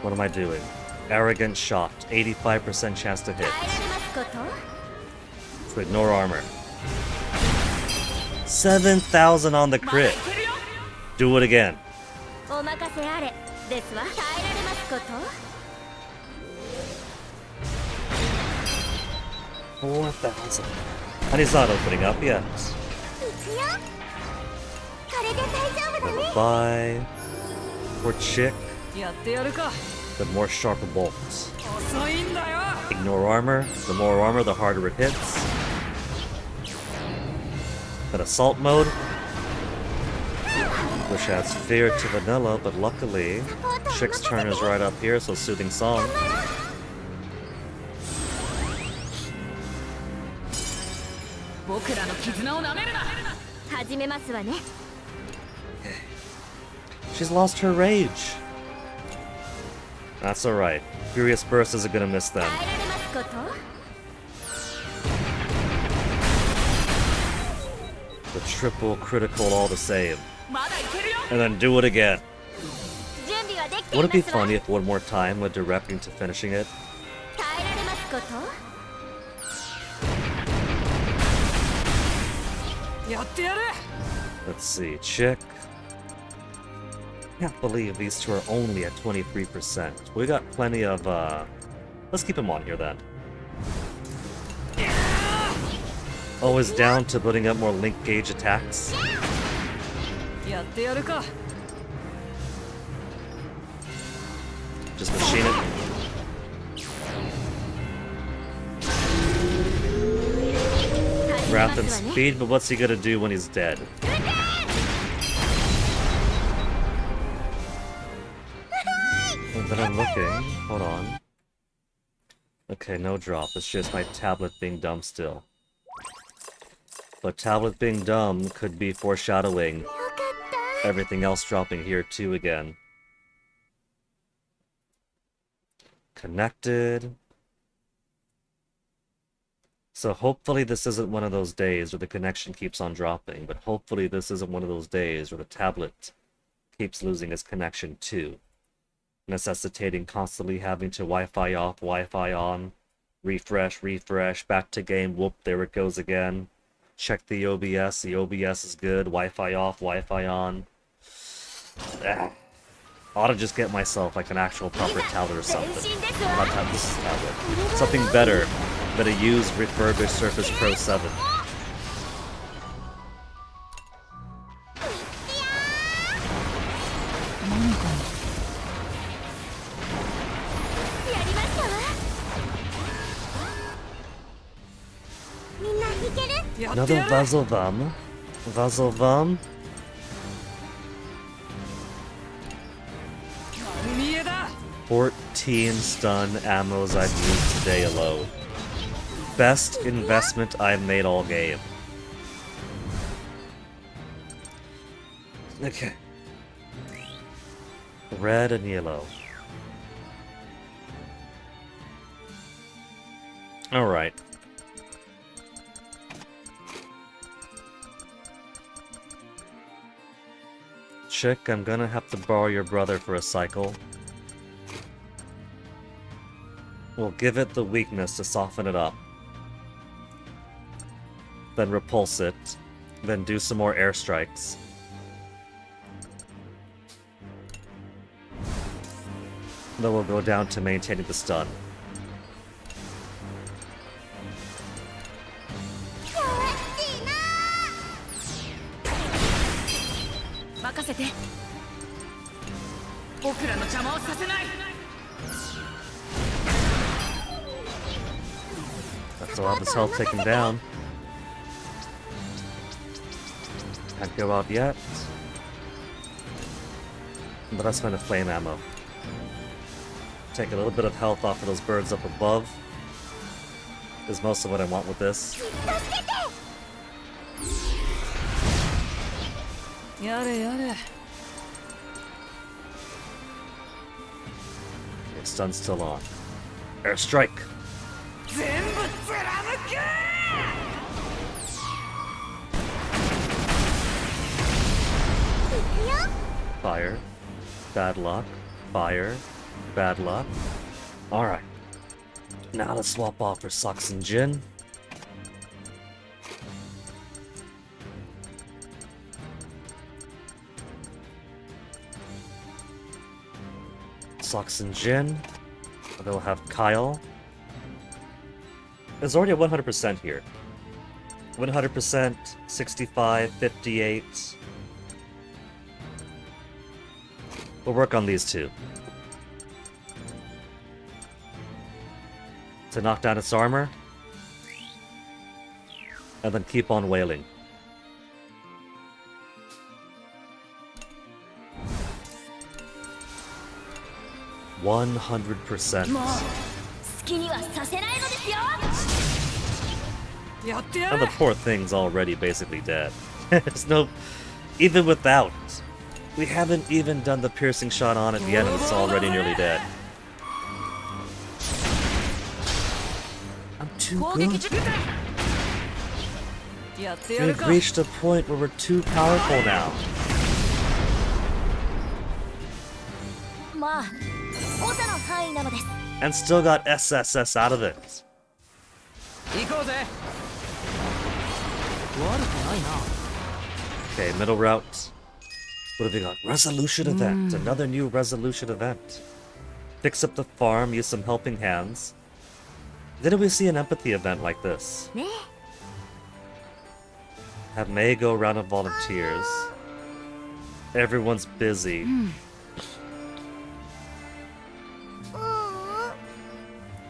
What am I doing? Arrogant shot. 85% chance to
耐え
hit.
られますこと
To ignore armor. 7,000 on the
まだい
crit.
けるよ。
Do it again.
お任せあれですわ耐えられますこと
4,000. And he's not opening up yet.
いくよこれで大丈夫だね
Bye. For Chick,
やってやるか。
the more sharper bolts.
遅いんだよ。
Ignore armor. The more armor, the harder it hits. Then assault mode, which adds fear to Vanilla, but luckily, Chick's turn is right up here, so soothing song.
僕らの絆をなめるな。
始めますわね
She's lost her rage. That's alright. Furious Burst isn't gonna miss them.
耐えられますこと
The triple critical all the same.
まだいけるよ。
And then do it again.
準備はできてい
Would
ま
it be
すわ
funny if one more time went directing to finishing it?
耐えられますこと
やってやる。
Let's see. Chick. Can't believe these two are only at 23%. We got plenty of, let's keep him on here then. Always down to putting up more link gauge attacks.
やってやるか
Just machine it. Wrath and speed, but what's he gonna do when he's dead? And then I'm looking. Hold on. Okay, no drop. It's just my tablet being dumb still. But tablet being dumb could be foreshadowing everything else dropping here too again. Connected. So hopefully this isn't one of those days where the connection keeps on dropping, but hopefully this isn't one of those days where the tablet keeps losing its connection too, necessitating constantly having to Wi-Fi off, Wi-Fi on, refresh, back to game, whoop, there it goes again. Check the OBS is good, Wi-Fi off, Wi-Fi on. Ought to just get myself like an actual proper tablet or something. Not tablet, this is tablet. Something better than a used refurbished Surface Pro 7. Another Vazovam? Vazovam?
見えだ
14 stun ammos I've used today alone. Best investment I've made all game. Okay. Red and yellow. Alright. Chick, I'm gonna have to borrow your brother for a cycle. We'll give it the weakness to soften it up. Then repulse it. Then do some more airstrikes. Then we'll go down to maintaining the stun. That's a lot of his health taken down. Can't go out yet. But I spent a flame ammo. Take a little bit of health off of those birds up above. Is most of what I want with this.
やれやれ
Okay, stun's still on. Airstrike!
全部貫け
Fire. Bad luck. Fire. Bad luck. Alright. Now let's swap off for Socks and Jin. Socks and Jin. They'll have Kyle. There's already a 100% here. 100%, 65, 58. We'll work on these two. To knock down its armor. And then keep on wailing. %100%.
好きにはさせないのですよ
やってや
And
れ
the poor thing's already basically dead. There's no... Even without... We haven't even done the piercing shot on at the end and it's already nearly dead. I'm too
攻撃
good.
準備やってやる
We've
か
reached a point where we're too powerful now.
まあ誤差の範囲なのです
And still got SSS out of it.
行こうぜ
悪くないな。
Okay, middle route. What have we got? Resolution event. Another new resolution event. Fix up the farm, use some helping hands. Didn't we see an empathy event like this?
ね
Have May go around of volunteers. Everyone's busy.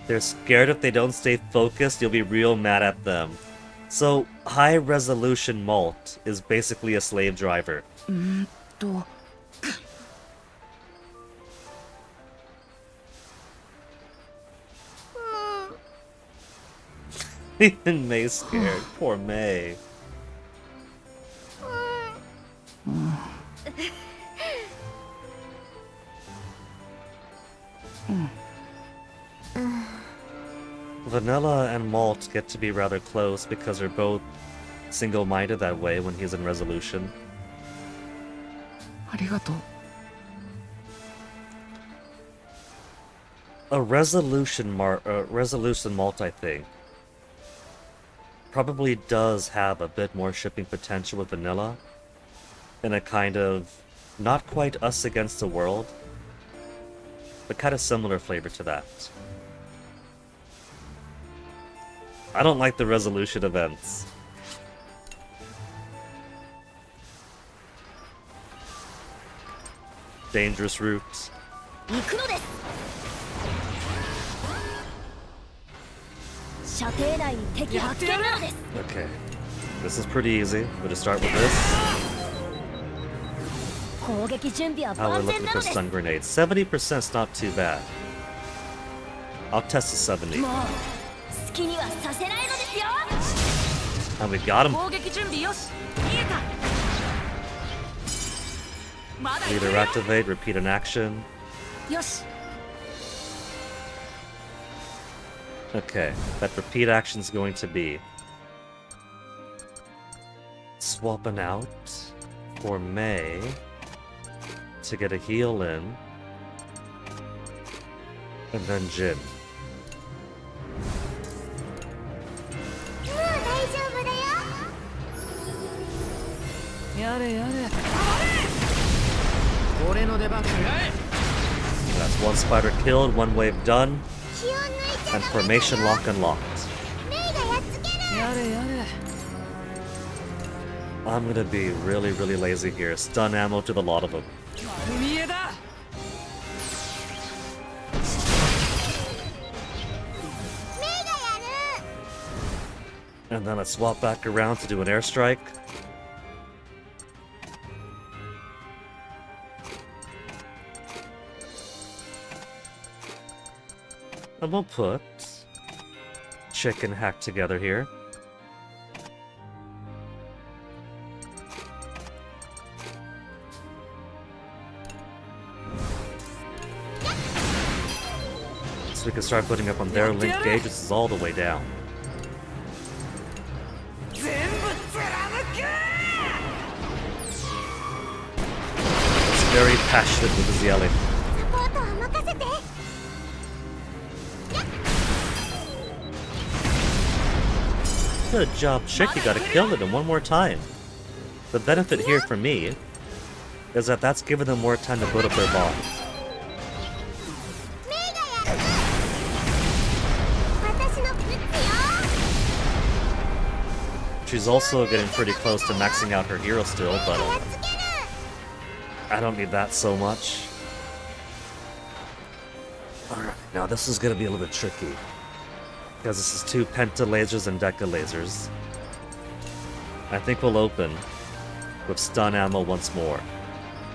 They're scared if they don't stay focused, you'll be real mad at them. So, high resolution malt is basically a slave driver.
と
Even May's scared. Poor May. Vanilla and Malt get to be rather close because they're both single-minded that way when he's in resolution.
ありがとう
A resolution Malt, I think, probably does have a bit more shipping potential with Vanilla, in a kind of not quite us against the world, but kind of similar flavor to that. I don't like the resolution events. Dangerous route.
行くのです射程内に敵発見なのです
Okay. This is pretty easy. We'll just start with this.
攻撃準備は
How are
万
we
全
looking
な
for
のです
stun grenades? 70%'s not too bad. I'll test the 70.
もう好きにはさせないのですよ
And we got him.
攻撃準備よし見えたまだいける
Leader activate, repeat an action.
よし
Okay, that repeat action is going to be swapping out for May to get a heal in, and then Jin.
もう大丈夫だよ
やれやれ
俺の出番くらえ
That's one spider killed, one wave done,
気を抜いちゃ
and
ダメ
formation lock unlocked.
メイがやっつける
やれやれ
I'm gonna be really, really lazy here. Stun ammo to the lot of them.
丸見えだ
And then let's swap back around to do an airstrike. And we'll put chicken hack together here. So we can start putting up on their link gauge. This is all the way down.
全部貫く
It's very passionate with his yelling.
サポートは任せて
Good job, Chick. You gotta kill it in one more time. The benefit here for me is that that's giving them more time to build up their bombs.
メイがやる私のプッチよ
She's also getting pretty close to maxing out her hero still, but
やっつける
I don't need that so much. Alright, now this is gonna be a little bit tricky. Because this is 2 penta lasers and deca lasers. I think we'll open with stun ammo once more.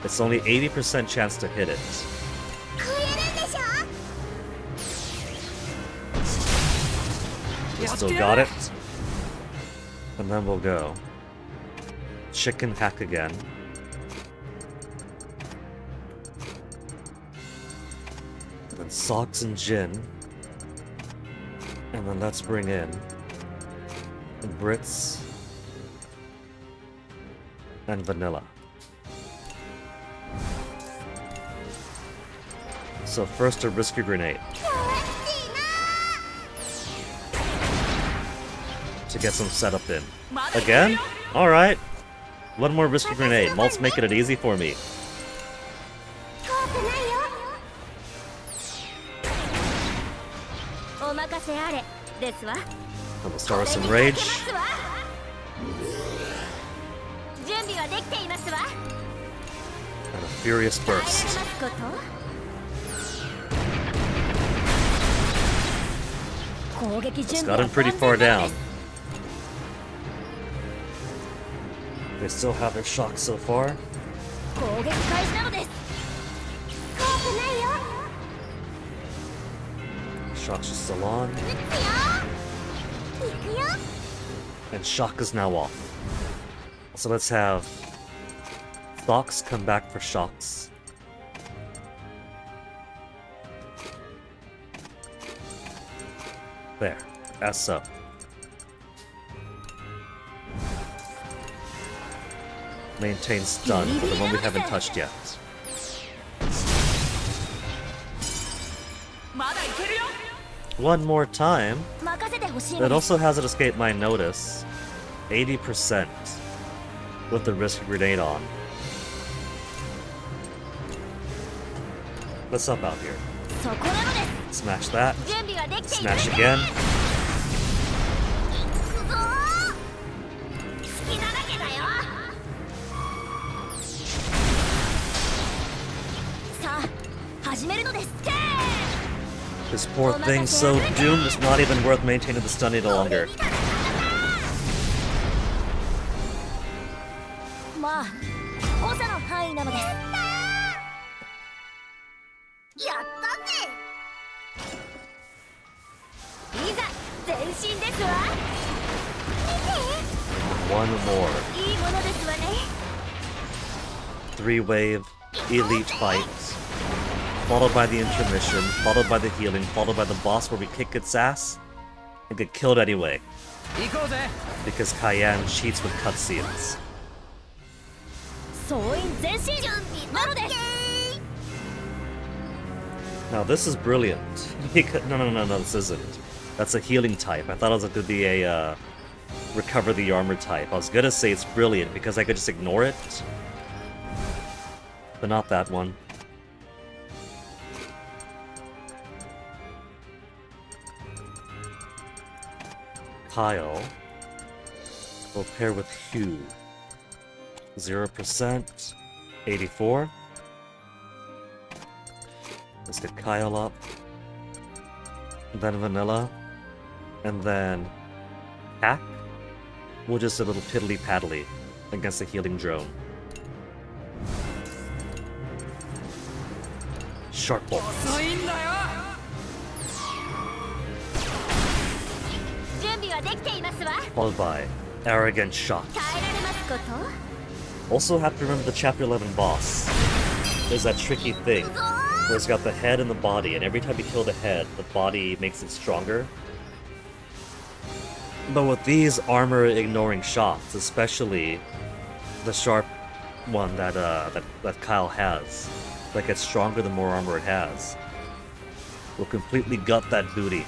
It's only 80% chance to hit it.
超えるんでしょ
We still got it. And then we'll go. Chicken hack again. And then Socks and Gin. And then let's bring in the Brits and Vanilla. So first a risky grenade
気持ちいいな
to get some setup in. Again? Alright. One more risky grenade. Malt's making it easy for me.
怖くないよ。お任せあれですわ。
Double Star with some rage.
準備はできていますわ。
And a furious
耐えられ
burst.
ますこと。攻撃
It's
準備は
gotten pretty
万
far
全なの
down.
です。
They still have their shock so far.
攻撃開始なのです。怖くないよ。
Shock's just still on.
撃つよ。行くよ。
And shock is now off. So let's have Fox come back for shocks. There. As so. Maintain stun for the one we haven't touched yet.
まだいけるよ。
One more time.
任せてほしい
It
のです。
also hasn't escaped my notice. 80% with the risk grenade on. What's up out here?
そこなのです。
Smash that.
準備はできている
Smash again.
行くぞー。好きなだけだよ。さあ始めるのです。
This poor thing's so doomed it's not even worth maintaining the stun any longer.
まあ誤差の範囲なのです。やったぜ。いざ前進ですわ。見
One more.
て、いいものですわね。
3-wave elite fight. Followed by the intermission, followed by the healing, followed by the boss where we kick its ass and get killed anyway.
行こうぜ。
Because Cayenne cheats with cutscenes.
総員前進準備なのです。
Now this is brilliant. No, this isn't. That's a healing type. I thought it was going to be a recover the armor type. I was gonna say it's brilliant because I could just ignore it. But not that one. Kyle will pair with Hugh. 0%. 84. Let's get Kyle up. Then Vanilla. And then Hack. We'll just a little piddly paddly against the healing drone. Sharp bolt.
遅いんだよ。
準備はできていますわ。
Followed by Arrogant Shot.
耐えられますこと。
Also have to remember the Chapter 11 boss. There's that tricky thing where it's got the head and the body, and every time you kill the head, the body makes it stronger. But with these armor-ignoring shots, especially the sharp one that Kyle has, that gets stronger the more armor it has, will completely gut that booty.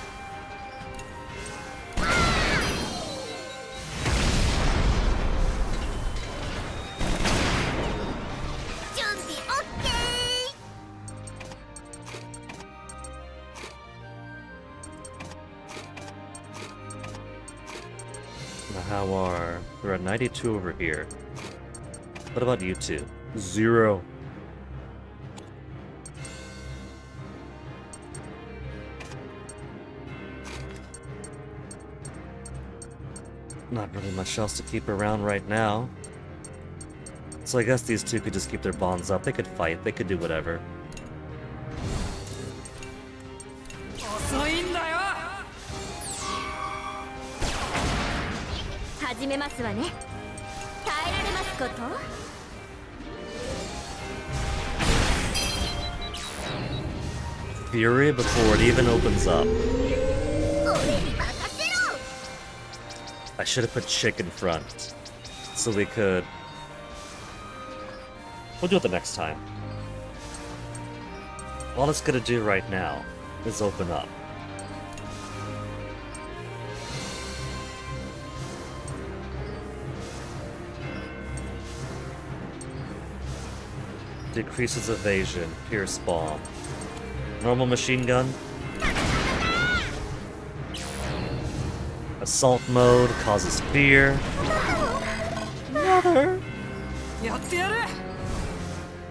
準備 OK。
Now how are... We're at 92 over here. What about you two? 0. Not really much else to keep around right now. So I guess these two could just keep their bonds up. They could fight. They could do whatever.
遅いんだよ。
始めますわね。耐えられますこと。
Fury before it even opens up.
俺に任せろ。
I should have put Chick in front. So we could... We'll do it the next time. All it's gonna do right now is open up. decreases evasion, pierce bomb. Normal machine gun. Assault mode causes fear. Another.
やってやる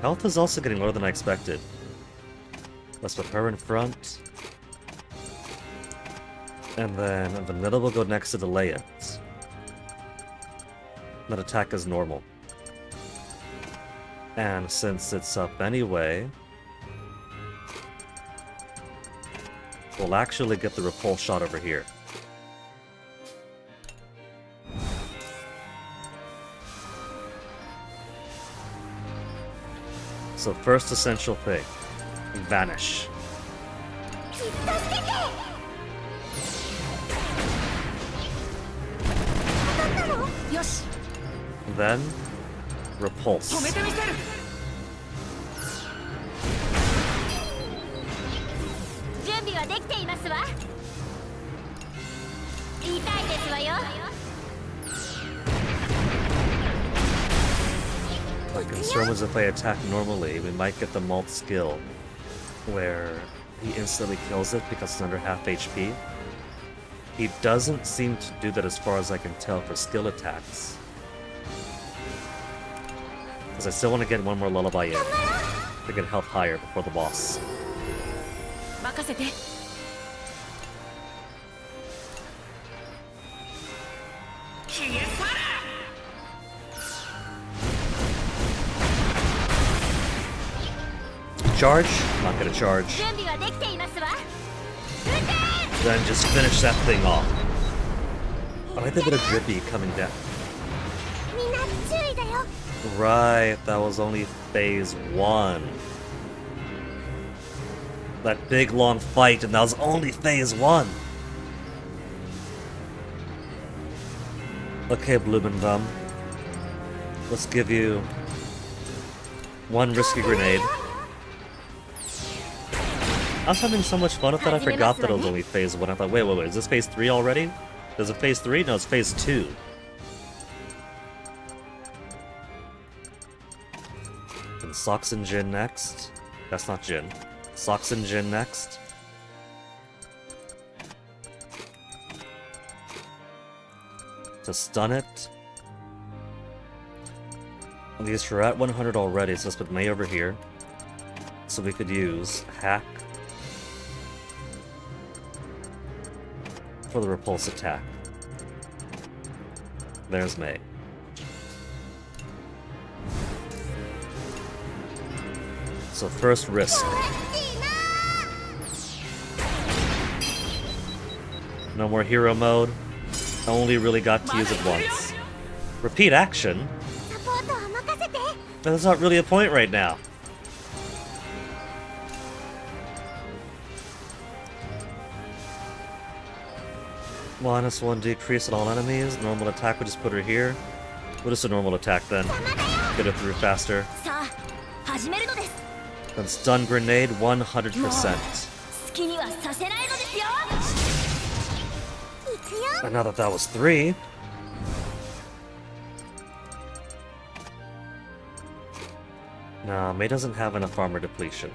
Health is also getting lower than I expected. Let's put her in front. And then Vanilla will go next to delay it. That attack is normal. And since it's up anyway, we'll actually get the repulse shot over here. So first essential thing, vanish.
じっとしてて当たったの
よし
Then, repulse.
止めてみせる
準備はできていますわ痛いですわよ
My concern was if I attack normally, we might get the Malt skill, where he instantly kills it because it's under half HP. He doesn't seem to do that as far as I can tell for skill attacks. Because I still want to get one more lullaby in to get health higher before the boss.
任せて
Charge? Not gonna charge.
準備はできていますわ
Then just finish that thing off. I like the bit of drippy coming down.
みんな注意だよ
Right, that was only phase 1. That big long fight, and that was only phase 1. Okay, Blumenthal. Let's give you one risky grenade. I was having so much fun with that, I forgot that it was only phase 1. I thought, wait, is this phase 3 already? Is it phase 3? No, it's phase 2. And Socks and Jin next. That's not Jin. Socks and Jin next. To stun it. At least we're at 100 already, so let's put Mei over here. So we could use Hack for the repulse attack. There's Mei. So first risk. No more hero mode. Only really got to use it once. Repeat action?
サポートは任せて
That's not really a point right now. -1 decrease on all enemies. Normal attack, we'll just put her here. We'll just a normal attack then. Get her through faster.
さあ始めるのです
Then stun grenade 100%.
好きにはさせないのですよ行くよ
And now that that was 3. Nah, Mei doesn't have enough armor depletion.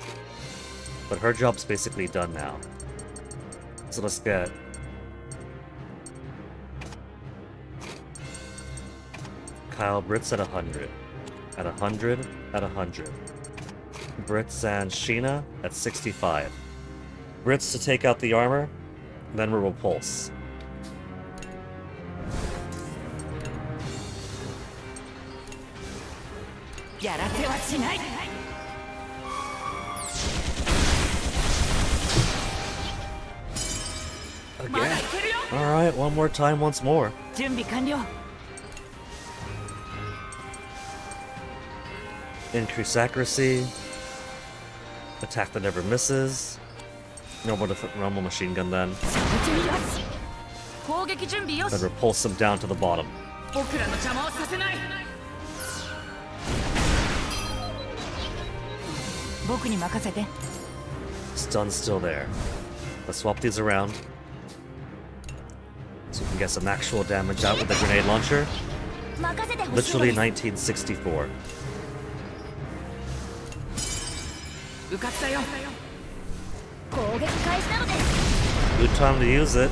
But her job's basically done now. So let's get Kyle Brits at 100. At 100, at 100. Brits and Sheena at 65. Brits to take out the armor, then we'll repulse. Again. Alright, one more time, once more.
準備完了
Increase accuracy. Attack that never misses. Normal machine gun then.
攻撃準備よし
Then repulse them down to the bottom.
僕らの邪魔をさせない僕に任せて
Stun's still there. Let's swap these around. So we can get some actual damage out with the grenade launcher.
任せてほしいの
Literally
です
1964.
うかつだよ。
攻撃開始なのです。
Good time to use it.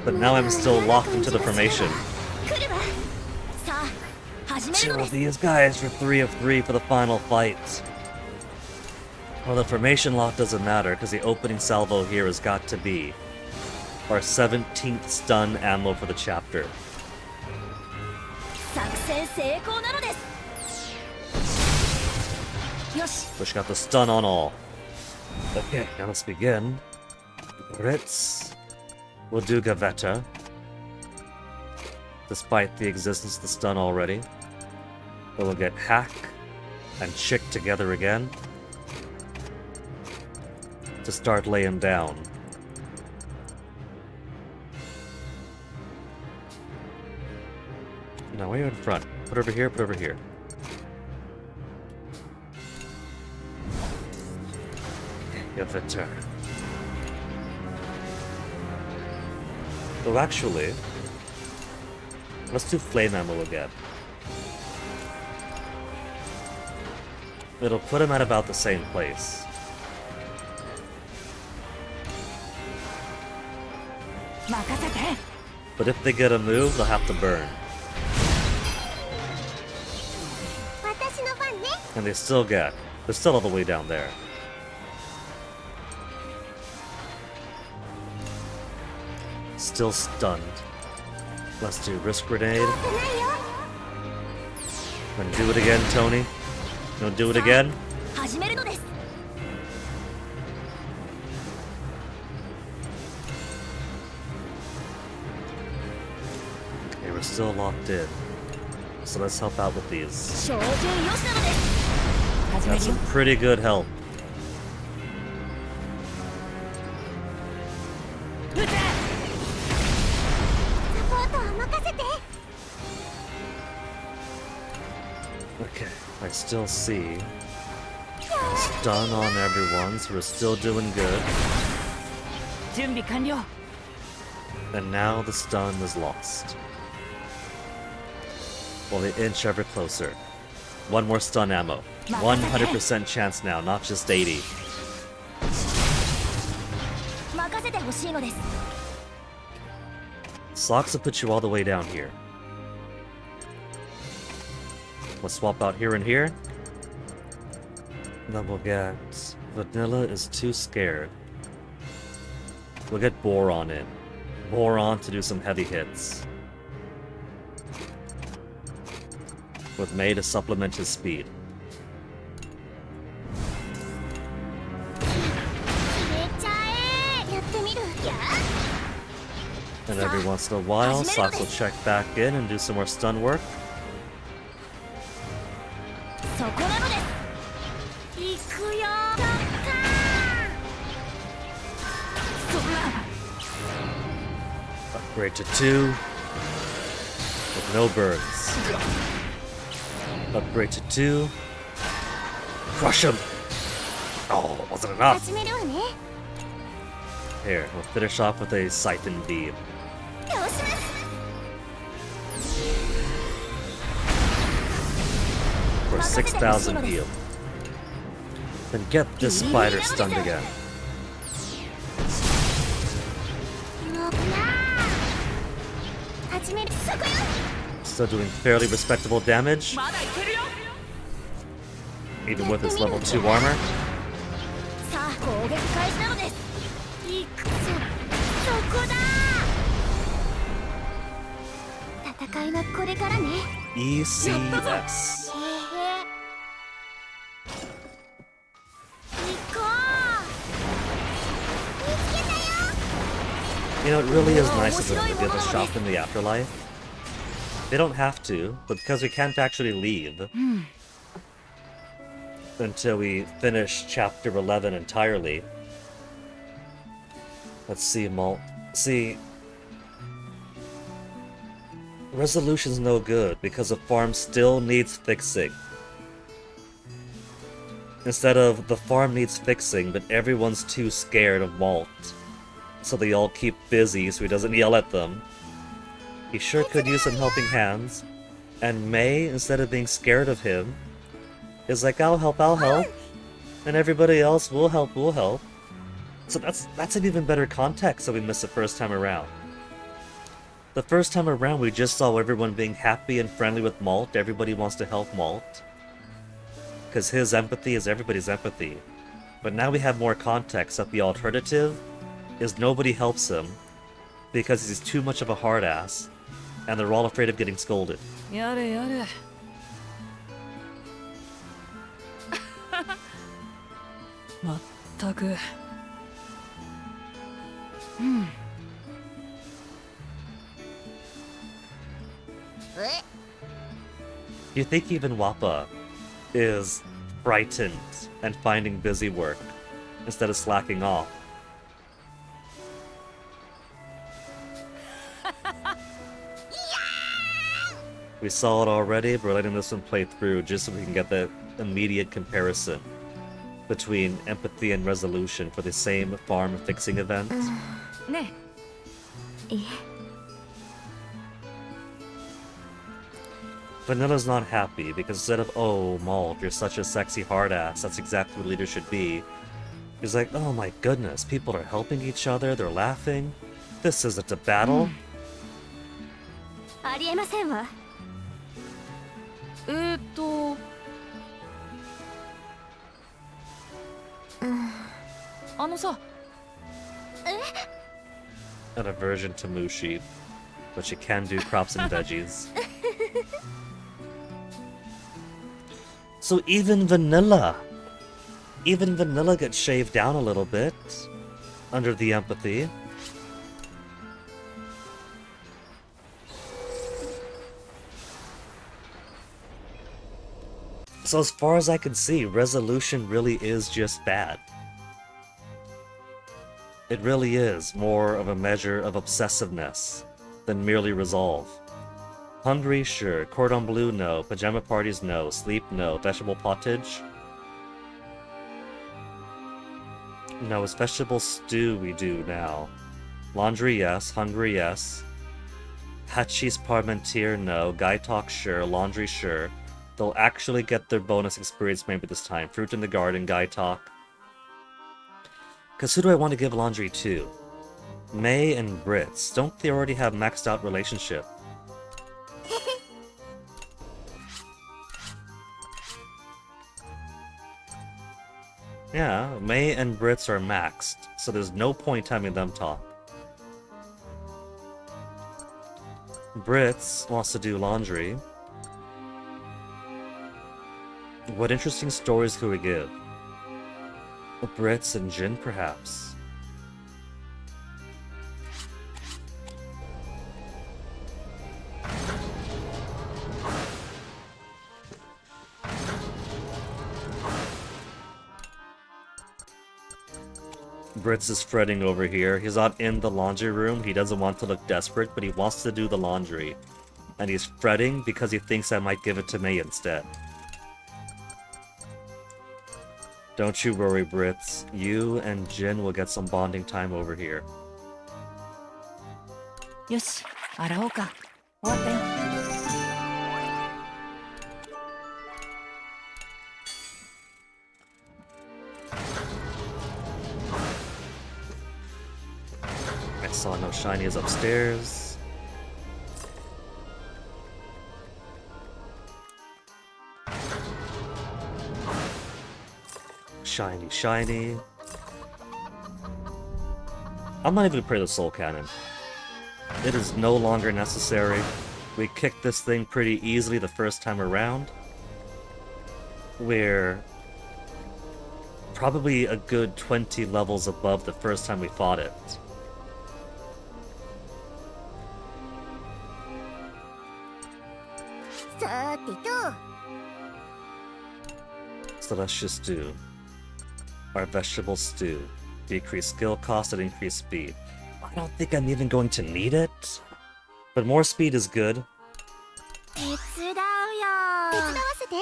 But now I'm still locked into the formation.
来るわ。さあ始める
Two
ので
of
す。
these guys for 3 of 3 for the final fight. Well, the formation lock doesn't matter, because the opening salvo here has got to be our 17th stun ammo for the chapter.
作戦成功なのです。よし。
Which got the stun on all. Okay, now let's begin. Ritz will do Gavetta, despite the existence of the stun already. But we'll get Hack and Chick together again to start laying down. Now, way in front. Put over here, put over here. Gavetta. So actually, let's do flame ammo again. It'll put him at about the same place. But if they get a move, they'll have to burn.
私の番ね。
And they're still all the way down there. Still stunned. Let's do Risk Grenade.
怖くないよ。
And do it again, Tony. No, do it again.
始めるのです。
Okay, we're still locked in. So let's help out with these.
照準よしなのです。始め
Got
るよ
some。pretty good help.
撃て。サポートは任せて。
Okay, I still see stun on everyone, so we're still doing good.
準備完了。
And now the stun is lost. Well, they inch ever closer. One more stun ammo. 100% chance now, not just 80.
任せてほしいのです。
Socks will put you all the way down here. We'll swap out here and here. Then we'll get... Vanilla is too scared. We'll get Boron in. Boron to do some heavy hits. With May to supplement his speed.
決めちゃえ。やってみる。や
And every once in a while, Socks will check back in and do some more stun work.
そこなのです。行くよ。ドッカーン。
Upgrade to 2. With no burns. Upgrade to 2. Crush him! Oh, wasn't enough.
始めるわね。
Here, we'll finish off with a Siphon Beam.
どうします。
For 6,000 heal. Then get this spider stunned again.
始める。そこよ。
Still doing fairly respectable damage,
まだいけるよ。
even with his level 2 armor.
さあ攻撃開始なのです。いくぞ。そこだ。戦いはこれからね。
ECS.
行こう。見つけたよ。
You know, it really is nice of them to give us shop in the afterlife. They don't have to, but because we can't actually leave until we finish chapter 11 entirely. Let's see, Malt. See, resolution's no good because the farm still needs fixing. Instead of the farm needs fixing, but everyone's too scared of Malt. So they all keep busy so he doesn't yell at them. He sure could use some helping hands. And May, instead of being scared of him, is like, I'll help, I'll help. And everybody else will help, So that's an even better context that we missed the first time around. The first time around, we just saw everyone being happy and friendly with Malt. Everybody wants to help Malt. Because his empathy is everybody's empathy. But now we have more context that the alternative is nobody helps him because he's too much of a hard ass, and they're all afraid of getting scolded.
やれやれまったく
You think even Wappa is frightened and finding busy work instead of slacking off? We saw it already, but we're letting this one play through just so we can get the immediate comparison between empathy and resolution for the same farm fixing event.
ね
いえ
Vanilla's not happy because instead of, oh, Malt, you're such a sexy hard ass, that's exactly what a leader should be, he's like, oh my goodness, people are helping each other, they're laughing. This isn't a battle.
ありえませんわ
あのさ
An aversion to Mushi, but she can do crops and veggies. So even Vanilla gets shaved down a little bit under the empathy. So as far as I can see, resolution really is just bad. It really is more of a measure of obsessiveness than merely resolve. Hungry, sure. Cordon bleu, no. Pajama parties, no. Sleep, no. Vegetable pottage? No, it's vegetable stew we do now. Laundry, yes. Hungry, yes. Hachis Parmentier, no. Guy talk, sure. Laundry, sure. They'll actually get their bonus experience maybe this time. Fruit in the garden, Guy talk. Because who do I want to give laundry to? May and Brits. Don't they already have maxed out relationship? Yeah, May and Brits are maxed, so there's no point having them talk. Brits wants to do laundry. What interesting stories could we give? Brits and Jin, perhaps. Brits is fretting over here. He's not in the laundry room. He doesn't want to look desperate, but he wants to do the laundry. And he's fretting because he thinks I might give it to May instead. Don't you worry, Brits. You and Jin will get some bonding time over here.
よし洗おうか終わったよ
I saw no shinies upstairs. Shiny, shiny. I'm not even gonna play the Soul Cannon. It is no longer necessary. We kicked this thing pretty easily the first time around. We're probably a good 20 levels above the first time we fought it. So let's just do our vegetable stew. Decrease skill cost and increase speed. I don't think I'm even going to need it. But more speed is good.
手伝うよ手伝わせて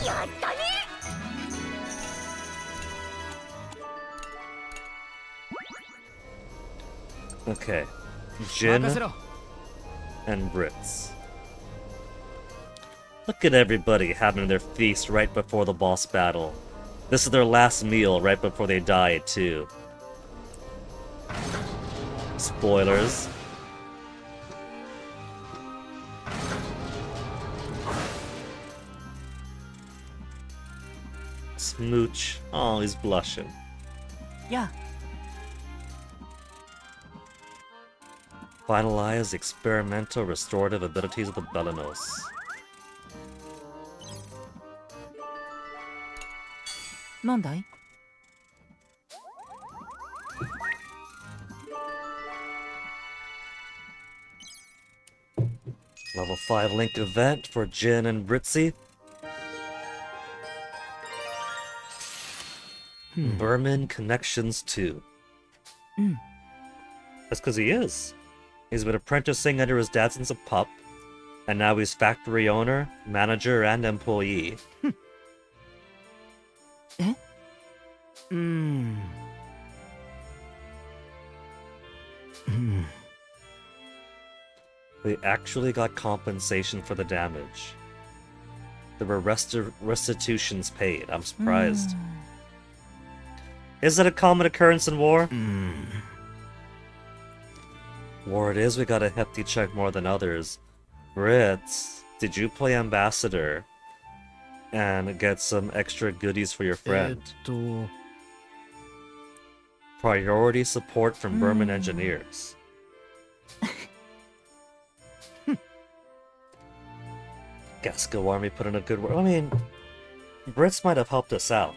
やったね
Okay. Jin
任せろ
and Brits. Look at everybody having their feast right before the boss battle. This is their last meal right before they die, too. Spoilers. Smooch. Oh, he's blushing.
Yeah.
Finalize the experimental restorative abilities of the Belenos.
Nandai?
Level 5 link event for Jin and Britzy. Berman Connections 2. That's because he is. He's been apprenticing under his dad since a pup, and now he's factory owner, manager, and employee.
Eh?
They actually got compensation for the damage. There were restitutions paid. I'm surprised. Is it a common occurrence in war? War it is, we got a hefty check more than others. Brits, did you play ambassador and get some extra goodies for your friend? Priority support from Berman engineers. Gasco Army put in a good word. I mean, Brits might have helped us out.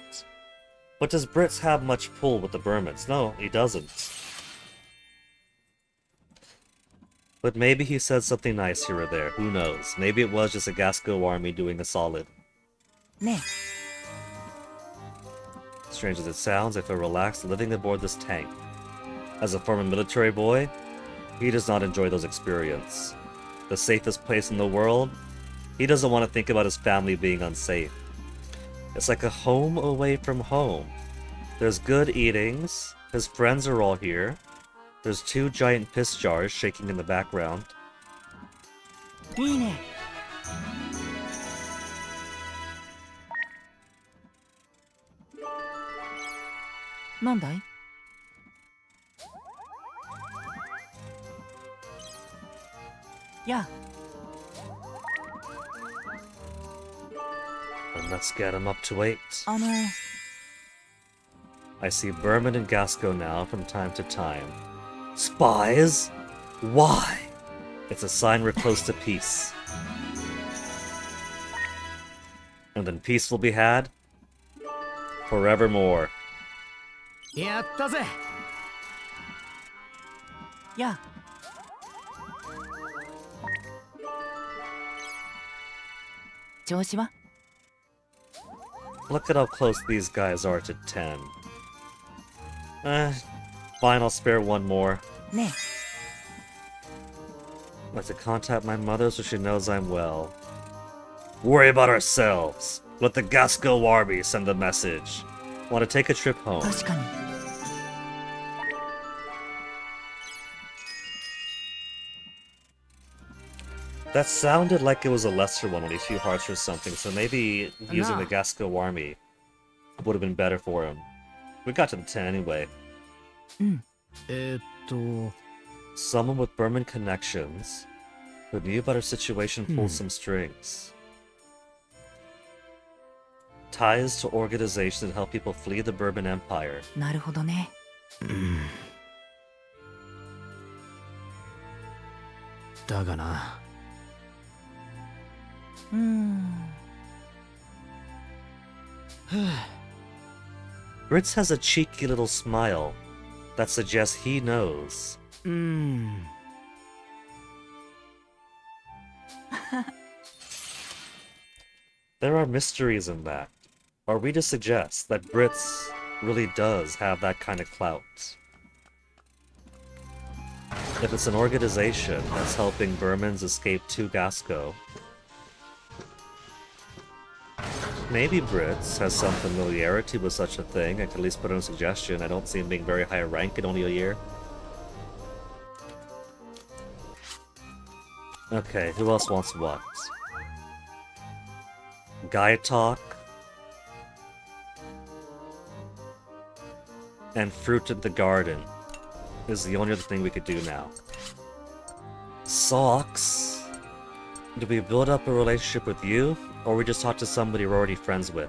But does Brits have much pull with the Burmans? No, he doesn't. But maybe he said something nice here or there. Who knows? Maybe it was just a Gasco Army doing a solid.
Ne.
Strange as it sounds, I feel relaxed living aboard this tank. As a former military boy, he does not enjoy those experiences. The safest place in the world, he doesn't want to think about his family being unsafe. It's like a home away from home. There's good eatings, his friends are all here. There's 2 giant piss jars shaking in the background.
いいね。なんだい? Yeah.
And let's get him up to 8.
あの、
I see Berman and Gasco now from time to time. Spies? Why? It's a sign we're close to peace. And then peace will be had forevermore.
やったぜ。
Yeah. 조시와?
Look at how close these guys are to 10. Fine, I'll spare one more.
네.
I'd like to contact my mother so she knows I'm well. Worry about ourselves. Let the Gasco Army send the message. Want to take a trip home.
確かに。
That sounded like it was a lesser one, only 2 hearts or something, so maybe using the
Nah.
Gasco Army would have been better for him. We got to the 10 anyway.
と
Someone with Burman connections who knew about our situation pulled some strings. Ties to organizations that help people flee the Burman Empire.
なるほどね。
だがな。
Ritz has a cheeky little smile that suggests he knows. There are mysteries in that. Are we to suggest that Brits really does have that kind of clout? If it's an organization that's helping Burmans escape to Gasco, maybe Brits has some familiarity with such a thing. I could at least put in a suggestion. I don't see him being very high rank in only a year. Okay, who else wants what? Guy talk. and fruit in the garden is the only other thing we could do now. Socks. Do we build up a relationship with you, or we just talk to somebody we're already friends with?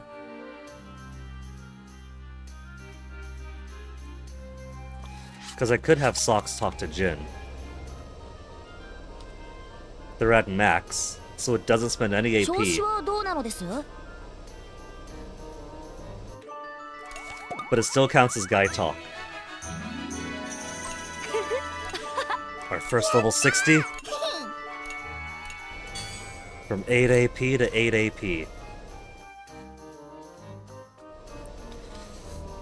Because I could have Socks talk to Jin. They're at max, so it doesn't spend any AP.
調子はどうなのです？
But it still counts as guy talk. Our first level 60? From 8 AP to 8 AP.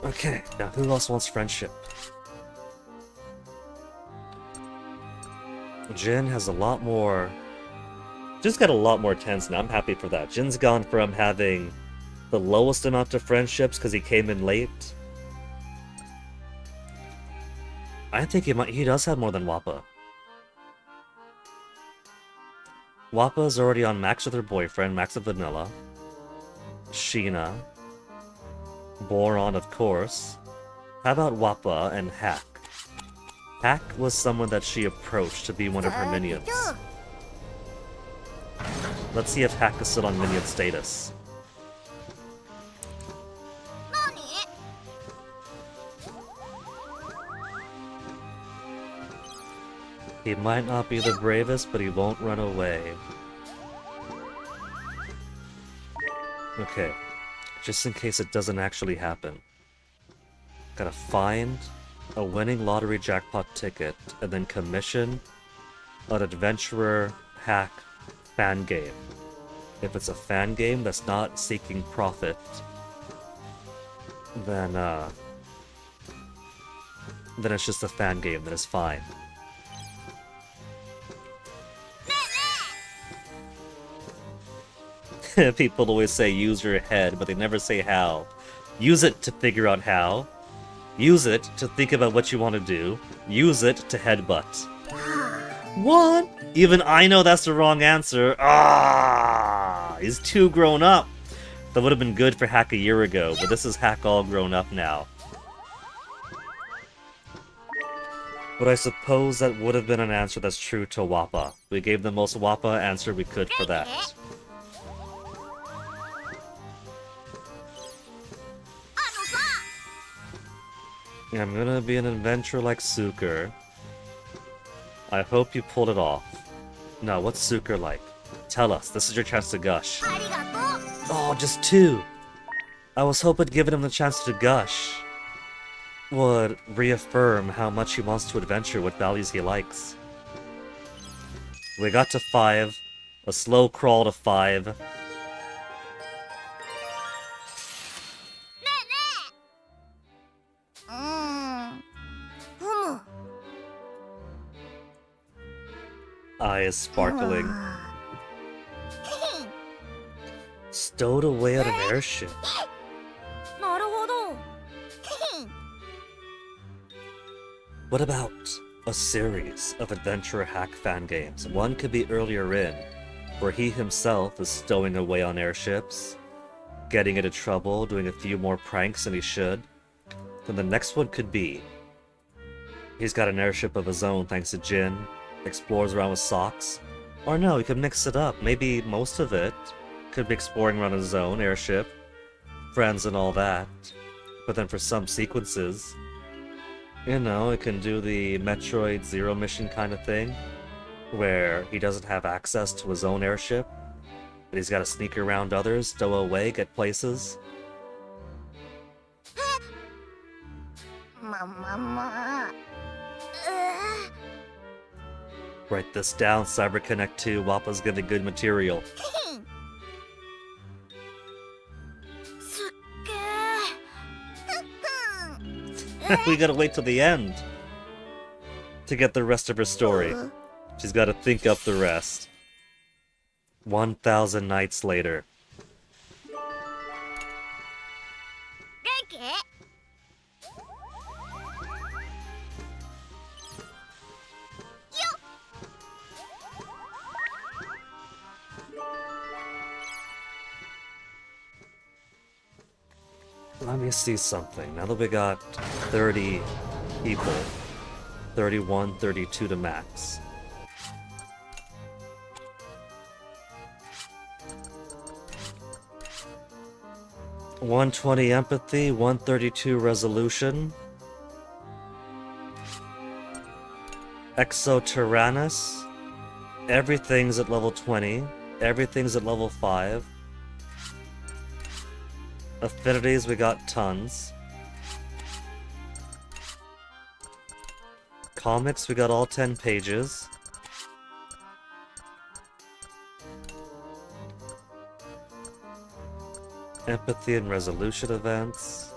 Okay, now who else wants friendship? Jin has a lot more... Jin's got a lot more tens now, I'm happy for that. Jin's gone from having the lowest amount of friendships because he came in late. I think he does have more than Wappa. Wappa's already on max with her boyfriend, max of vanilla. Sheena. Boron, of course. How about Wappa and Hack? Hack was someone that she approached to be one of her minions. Let's see if Hack is still on minion status. He might not be the bravest, but he won't run away. Okay, just in case it doesn't actually happen. Gotta find a winning lottery jackpot ticket, and then commission an adventurer hack fan game. If it's a fan game that's not seeking profit, then it's just a fan game, then it's fine. People always say use your head, but they never say how. Use it to figure out how. Use it to think about what you want to do. Use it to headbutt. What? Even I know that's the wrong answer. Ah, he's too grown up. That would have been good for Hack a year ago, but this is Hack all grown up now. But I suppose that would have been an answer that's true to Wappa. We gave the most Wappa answer we could for that. I'm gonna be an adventurer like Suker. I hope you pulled it off. Now, what's Suker like? Tell us, this is your chance to gush. Oh, just 2! I was hoping giving him the chance to gush would reaffirm how much he wants to adventure, what values he likes. We got to 5, a slow crawl to 5. Eyes sparkling. Stowed away at an airship. What about a series of adventurer hack fan games? One could be earlier in, where he himself is stowing away on airships, getting into trouble, doing a few more pranks than he should. Then the next one could be he's got an airship of his own thanks to Jin, explores around with Socks. Or no, he could mix it up. Maybe most of it could be exploring around his own airship, friends and all that. But then for some sequences, you know, it can do the Metroid Zero mission kind of thing, where he doesn't have access to his own airship, but he's got to sneak around others, stow away, get places. Write this down, CyberConnect 2, Wappa's giving good material. We gotta wait till the end to get the rest of her story. She's gotta think up the rest. 1,000 nights later. Let me see something. Now that we got 30 people, 31, 32 to max. $120 empathy, 132 resolution. Exo-Tyrannus. Everything's at level 20. Everything's at level 5. Affinities, we got tons. Comics, we got all 10 pages. Empathy and resolution events.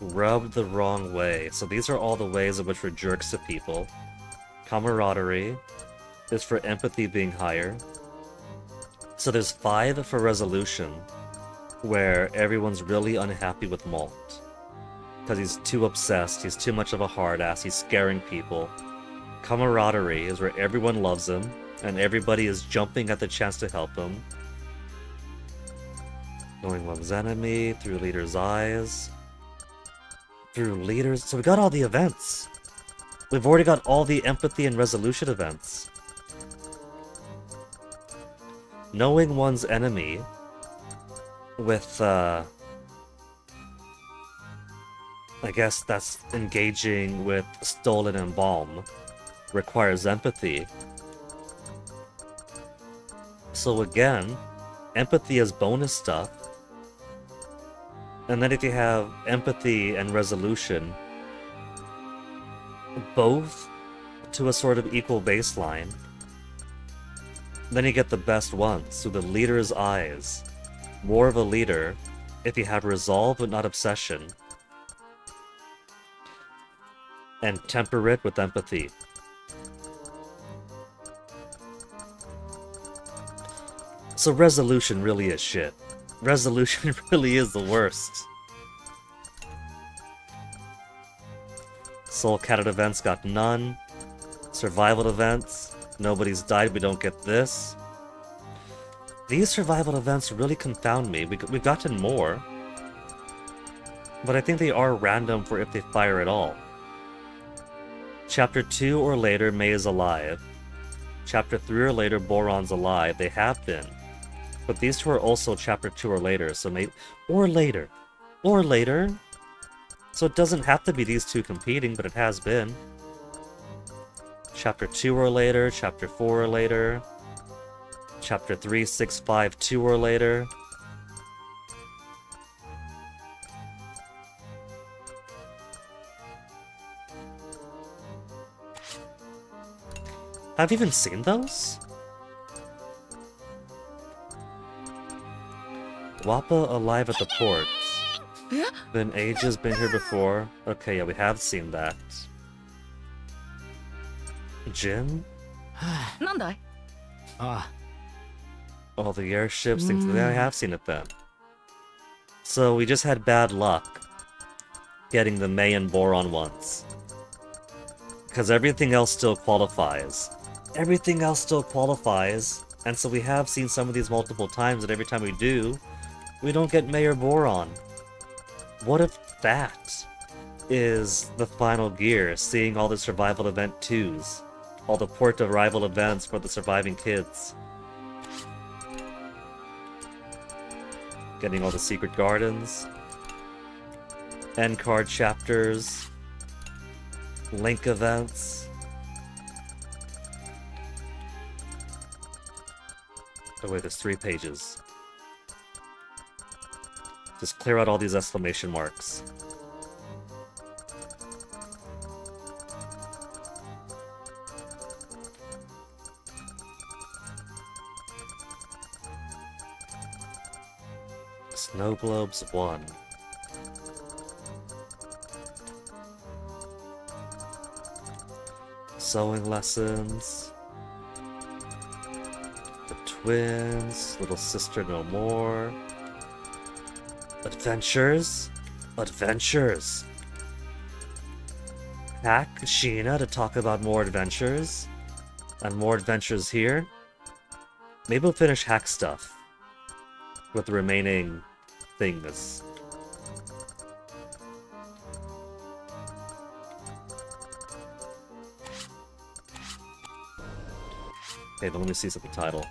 Rubbed the wrong way. So these are all the ways in which we're jerks to people. Camaraderie is for empathy being higher. So there's 5 for resolution, where everyone's really unhappy with Malt. Because he's too obsessed, he's too much of a hard ass, he's scaring people. Camaraderie is where everyone loves him, and everybody is jumping at the chance to help him. Knowing one's enemy, through leader's eyes. Through leaders... So we got all the events! We've already got all the empathy and resolution events. Knowing one's enemy with, I guess that's engaging with Stolen and Balm, requires empathy. So again, empathy is bonus stuff. And then if you have empathy and resolution, both to a sort of equal baseline, then you get the best ones, through the leader's eyes. More of a leader if you have resolve but not obsession. And temperate with empathy. So resolution really is shit. Resolution really is the worst. Soul Catted events got none. Survival events, nobody's died, we don't get this. These survival events really confound me. We've gotten more. But I think they are random for if they fire at all. Chapter 2 or later, May is alive. Chapter 3 or later, Boron's alive. They have been. But these two are also Chapter 2 or later, so maybe... Or later. Or later. So it doesn't have to be these two competing, but it has been. Chapter 2 or later, Chapter 4 or later. Chapter 3, 6, 5, 2 or later. Have you even seen those? Wappa alive at the port. Been ages, been here before. Okay, yeah, we have seen that. Jin?
なんだい
あ
All the airships, things. Yeah, I have seen it then. So we just had bad luck getting the May and Boron ones. Because everything else still qualifies. Everything else still qualifies, and so we have seen some of these multiple times, and every time we do, we don't get May or Boron. What if that is the final gear, seeing all the survival event 2s? All the port arrival events for the surviving kids. Getting all the secret gardens. End card chapters. Link events. Oh wait, there's 3 pages. Just clear out all these exclamation marks. Snow Globes 1. Sewing lessons. The twins. Little sister no more. Adventures? Adventures. Hack Sheena to talk about more adventures. And more adventures here. Maybe we'll finish Hack stuff with the remaining things. Okay, but let me see subtitle.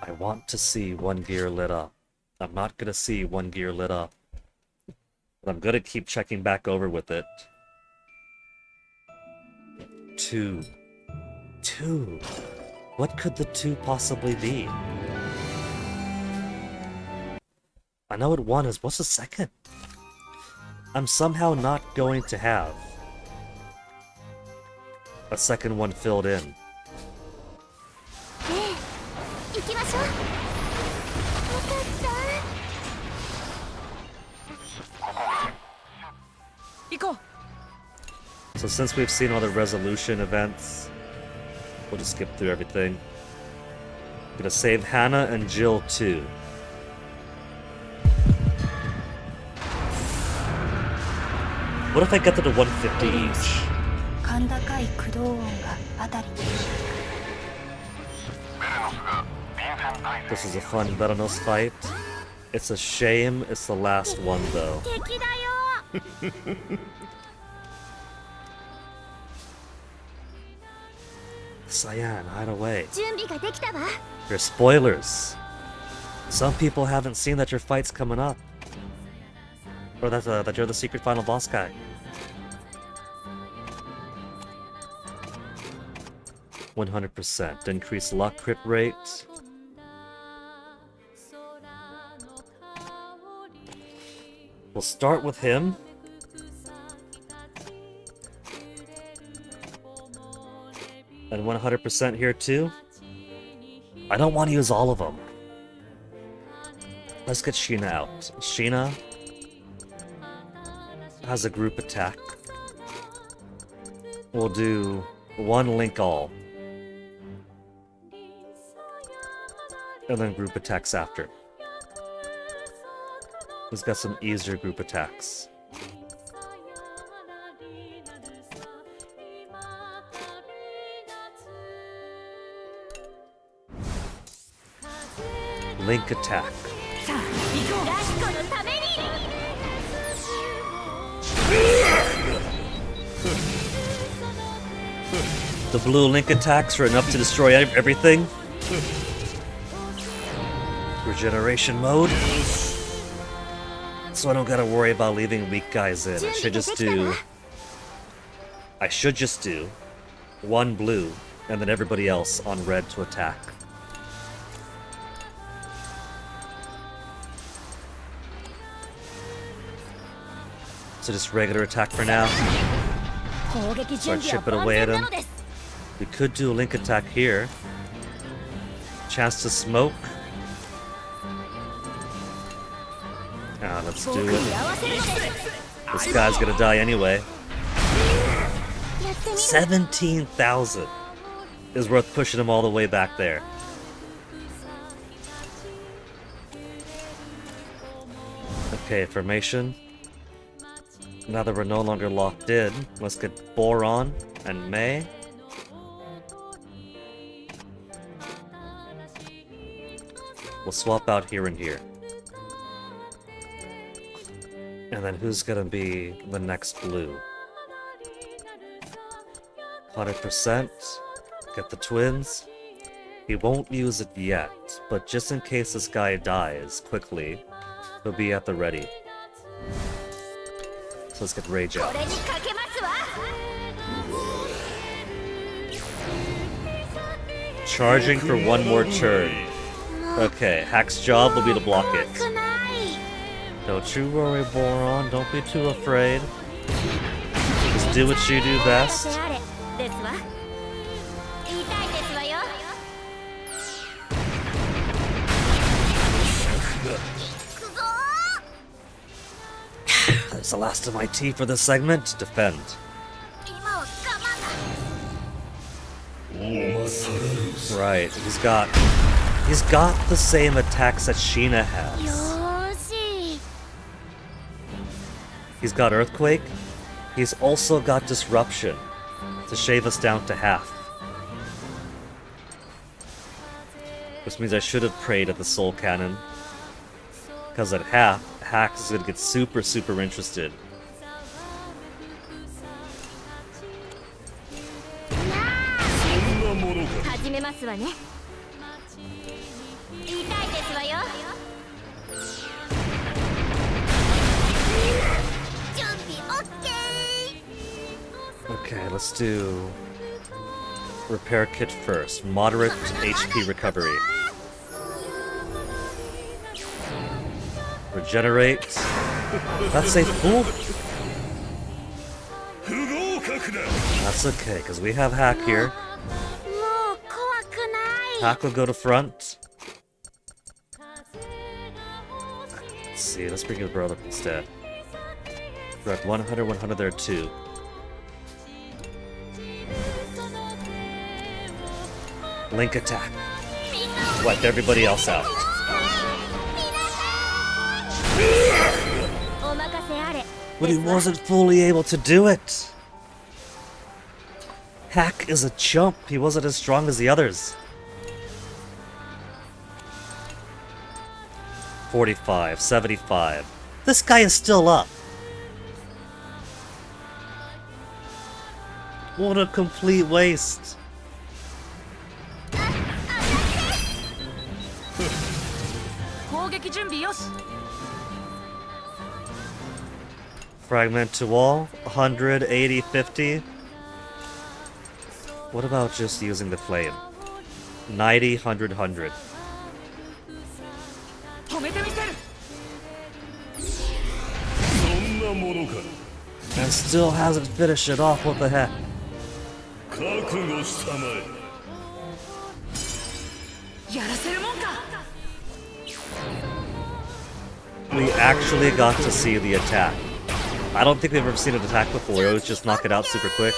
I want to see one gear lit up. I'm not gonna see one gear lit up. But I'm gonna keep checking back over with it. 2. 2. What could the 2 possibly be? I know what 1 is. What's the second? I'm somehow not going to have a second one filled in.
行きましょう。よかった。
行こう。
So since we've seen all the resolution events, we'll just skip through everything. Gonna save Hannah and Jill too. What if I get to the 150 each?
甲高い駆動音があたりに。
This is a fun Veranos fight. It's a shame it's the last one though.
敵だよ。
Cyan, hide away.
準備ができたわ。
You're spoilers. Some people haven't seen that your fight's coming up. Or that you're the secret final boss guy. %. Increase luck crit rate. We'll start with him. And 100% here too. I don't want to use all of them. Let's get Sheena out. Sheena has a group attack. We'll do 1 link all. And then group attacks after. He's got some easier group attacks. Link attack.
さあ行こう。
ラスコのために。
The blue link attacks are enough to destroy everything. Regeneration mode. So I don't gotta worry about leaving weak guys in. I should just do 1 blue and then everybody else on red to attack. So just regular attack for now.
攻撃準
Start
備は
chipping
万
away
全
at
な
him.
のです。
We could do a link attack here. Chance to smoke. Ah, let's do
僕
it.
に合わせるのです。
This guy's gonna die anyway.
やってみる。
17,000 is worth pushing him all the way back there. Okay, formation. Now that we're no longer locked in, let's get Boron and May. We'll swap out here and here. And then who's gonna be the next blue? 100%. Get the twins. He won't use it yet, but just in case this guy dies quickly, he'll be at the ready. So let's get Rage
こ
out.
れにかけますわ。
Charging for 1 more turn. Okay, Hack's job will be to block it.
怖くない。
Don't you worry, Boron. Don't be too afraid. Just do what you do
お
best.
任せあれですわ。痛いですわよ。
That's the last of my tea for this segment. Defend.
今は我慢
Right, he's got the same attacks that Sheena
だ。よ
has.
ーし。
He's got Earthquake. He's also got Disruption to shave us down to half. Which means I should have prayed at the Soul Cannon. Because at half, Hax is gonna get super interested.
始めまますわね。痛いですわよ。準備 OK。
Okay, let's do repair kit first. Moderate HP recovery. Regenerate. That's a fool. That's okay, because we have Hack here.
もう怖くない。
Hack will go to front. Let's see, let's bring his brother up instead. We're at 100, 100 there too. Link attack. Wipe everybody else out.
お任せあれ。
But he wasn't fully able to do it. Hack is a chump. He wasn't as strong as the others. 45, 75. This guy is still up. What a complete waste. Fragment to wall, 100, 80, 50. What about just using the flame? 90, 100, 100. And still hasn't finished it off, what the heck? We actually got to see the attack. I don't think we've ever seen an attack before, it was just knock it out super quick.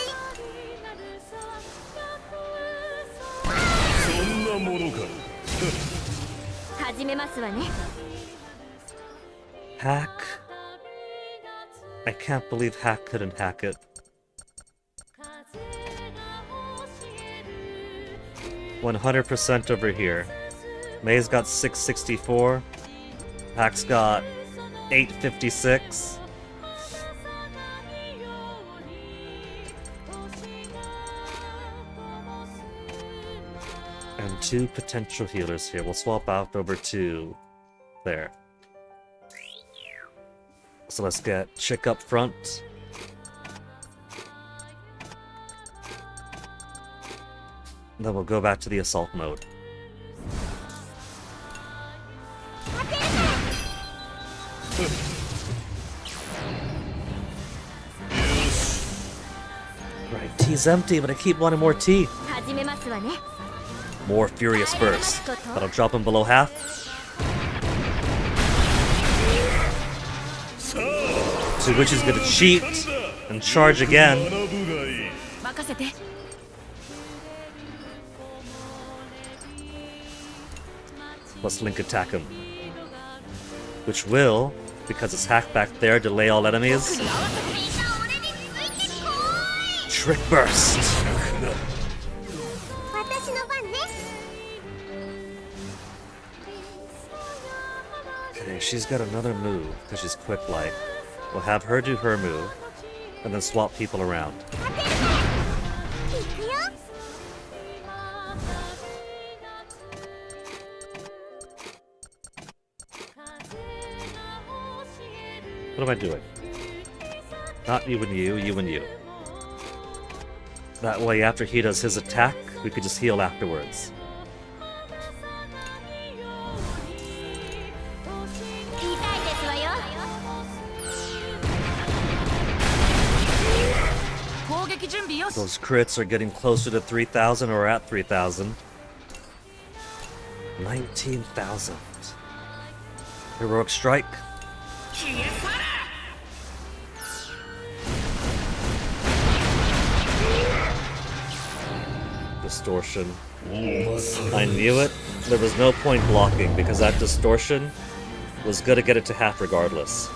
Hack. I can't believe Hack couldn't hack it. 100% over here. May's got 664. Hack's got 856. And 2 potential healers here. We'll swap out over to there. So let's get Chick up front. Then we'll go back to the assault mode. Right, tea's empty, but I keep wanting more tea. More Furious Burst. That'll drop him below half. To which he's gonna cheat and charge again. Let's Link attack him. Which will, because it's Hack back there, delay all enemies. Trick Burst! Okay, she's got another move, because she's quick-like. We'll have her do her move, and then swap people around. What am I doing? Not you and you, you and you. That way, after he does his attack, we could just heal afterwards. Those crits are getting closer to 3,000 or at 3,000. 19,000. Heroic Strike. Distortion. I knew it. There was no point blocking because that distortion was gonna get it to half regardless.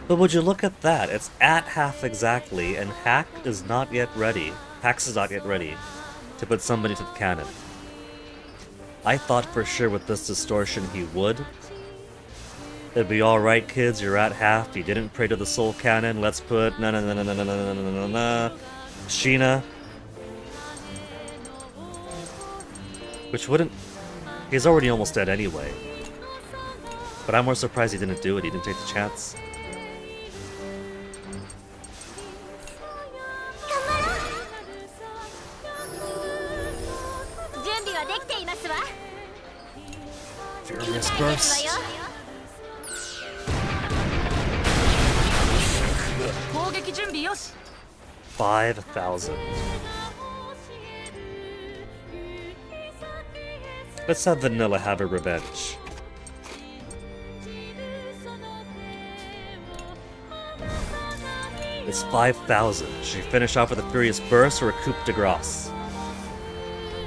But would you look at that? It's at half exactly, and Hack is not yet ready. Hax is not yet ready to put somebody to the cannon. I thought for sure with this distortion he would. It'd be alright, kids, you're at half. You didn't pray to the soul cannon. Let's put Sheena. Which wouldn't... He's already almost dead anyway. But I'm more surprised he didn't do it, he didn't take the chance.
準備はできていますわ。
Furious Burst.
攻撃準備よし。
5,000. Let's have Vanilla have a revenge. It's 5,000. Should she finish off with a Furious Burst or a Coup de Grace?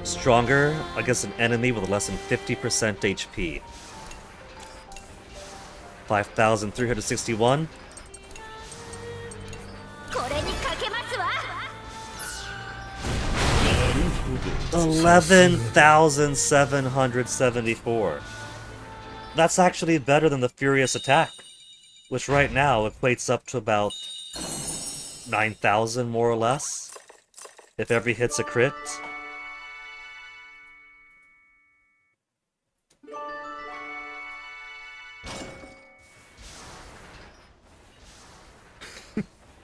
Stronger against an enemy with less than 50% HP. 5,361.
これにかけますわ。
11,774. That's actually better than the Furious Attack, which right now equates up to about 9,000 more or less, if every hit's a crit.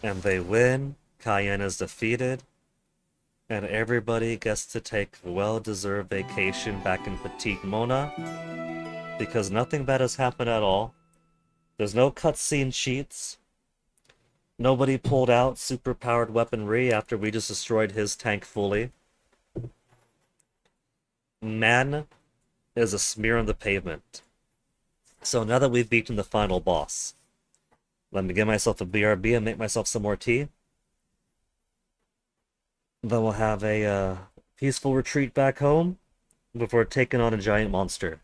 And they win, Cayenne is defeated, and everybody gets to take a well-deserved vacation back in Petite Mona, because nothing bad has happened at all. There's no cutscene cheats. Nobody pulled out super-powered weaponry after we just destroyed his tank fully. Man is a smear on the pavement. So now that we've beaten the final boss, let me get myself a BRB and make myself some more tea. Then we'll have a peaceful retreat back home before taking on a giant monster.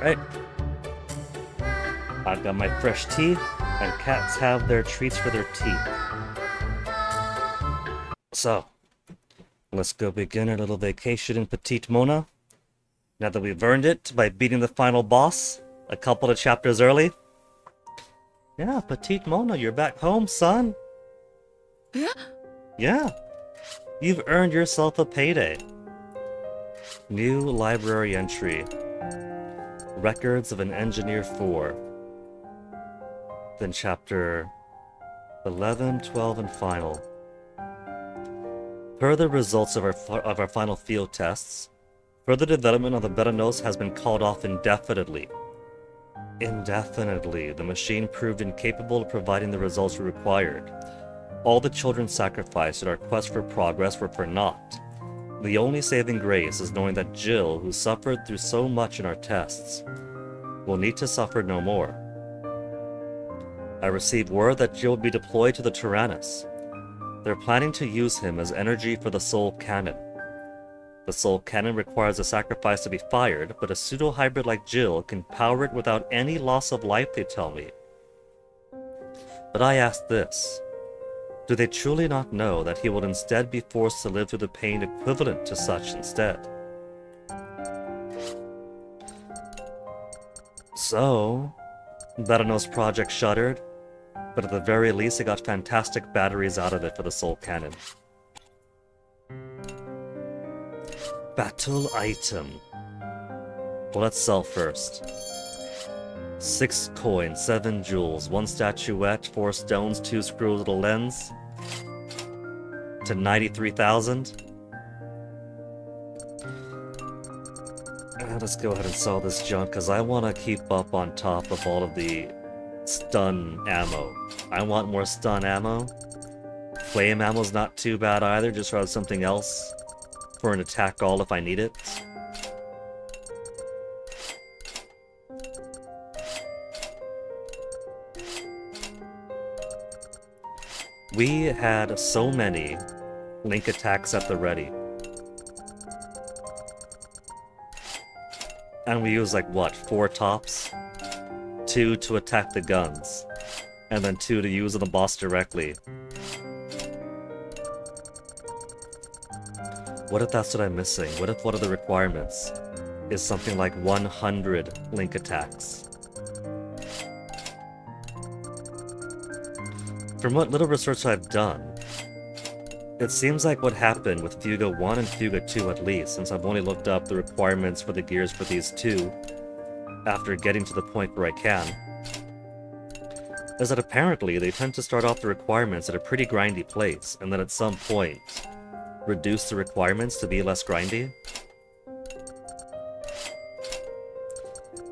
Right. I've got my fresh tea, and cats have their treats for their teeth. So, let's go begin our little vacation in Petite Mona. Now that we've earned it by beating the final boss a couple of chapters early. Yeah, Petite Mona, you're back home, son. Yeah. You've earned yourself a payday. New library entry. Records of an Engineer 4. Then chapter 11, 12, and final. Per the results of our final field tests, further development of the Betanos has been called off indefinitely. Indefinitely, the machine proved incapable of providing the results we required. All the children sacrificed in our quest for progress were for naught. The only saving grace is knowing that Jill, who suffered through so much in our tests, will need to suffer no more. I received word that Jill will be deployed to the Tyrannus. They're planning to use him as energy for the Soul Cannon. The Soul Cannon requires a sacrifice to be fired, but a pseudo-hybrid like Jill can power it without any loss of life, they tell me. But I ask this. Do they truly not know that he will instead be forced to live through the pain equivalent to such instead? So, Betanos project shuttered, but at the very least it got fantastic batteries out of it for the Soul Cannon. Battle item. Well, let's sell first. 6 coins, 7 jewels, 1 statuette, 4 stones, 2 screws with a lens. To 93,000. Let's go ahead and sell this junk, because I want to keep up on top of all of the stun ammo. I want more stun ammo. Flame ammo's not too bad either, just rather something else for an attack all if I need it. We had so many link attacks at the ready. And we used like what, 4 tops? 2 to attack the guns, and then 2 to use on the boss directly. What if that's what I'm missing? What if one of the requirements is something like 100 link attacks? From what little research I've done, it seems like what happened with Fuga 1 and Fuga 2 at least, since I've only looked up the requirements for the gears for these 2 after getting to the point where I can, is that apparently they tend to start off the requirements at a pretty grindy place, and then at some point reduce the requirements to be less grindy.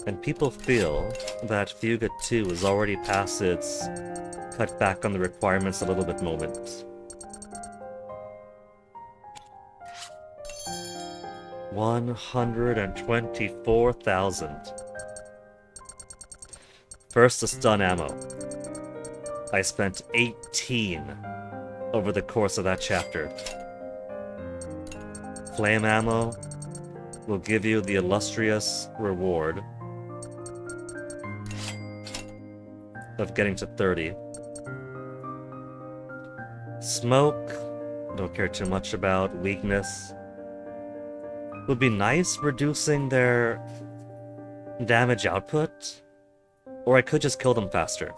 And people feel that Fuga 2 is already past its cut back on the requirements a little bit moment. 124,000. First, the stun ammo. I spent 18 over the course of that chapter. Flame ammo will give you the illustrious reward of getting to 30. Smoke, don't care too much about. Weakness would be nice, reducing their damage output, or I could just kill them faster.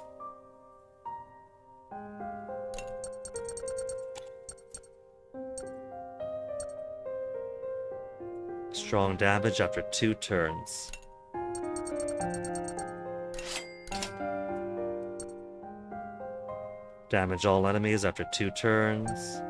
Strong damage after 2 turns. Damage all enemies after 2 turns.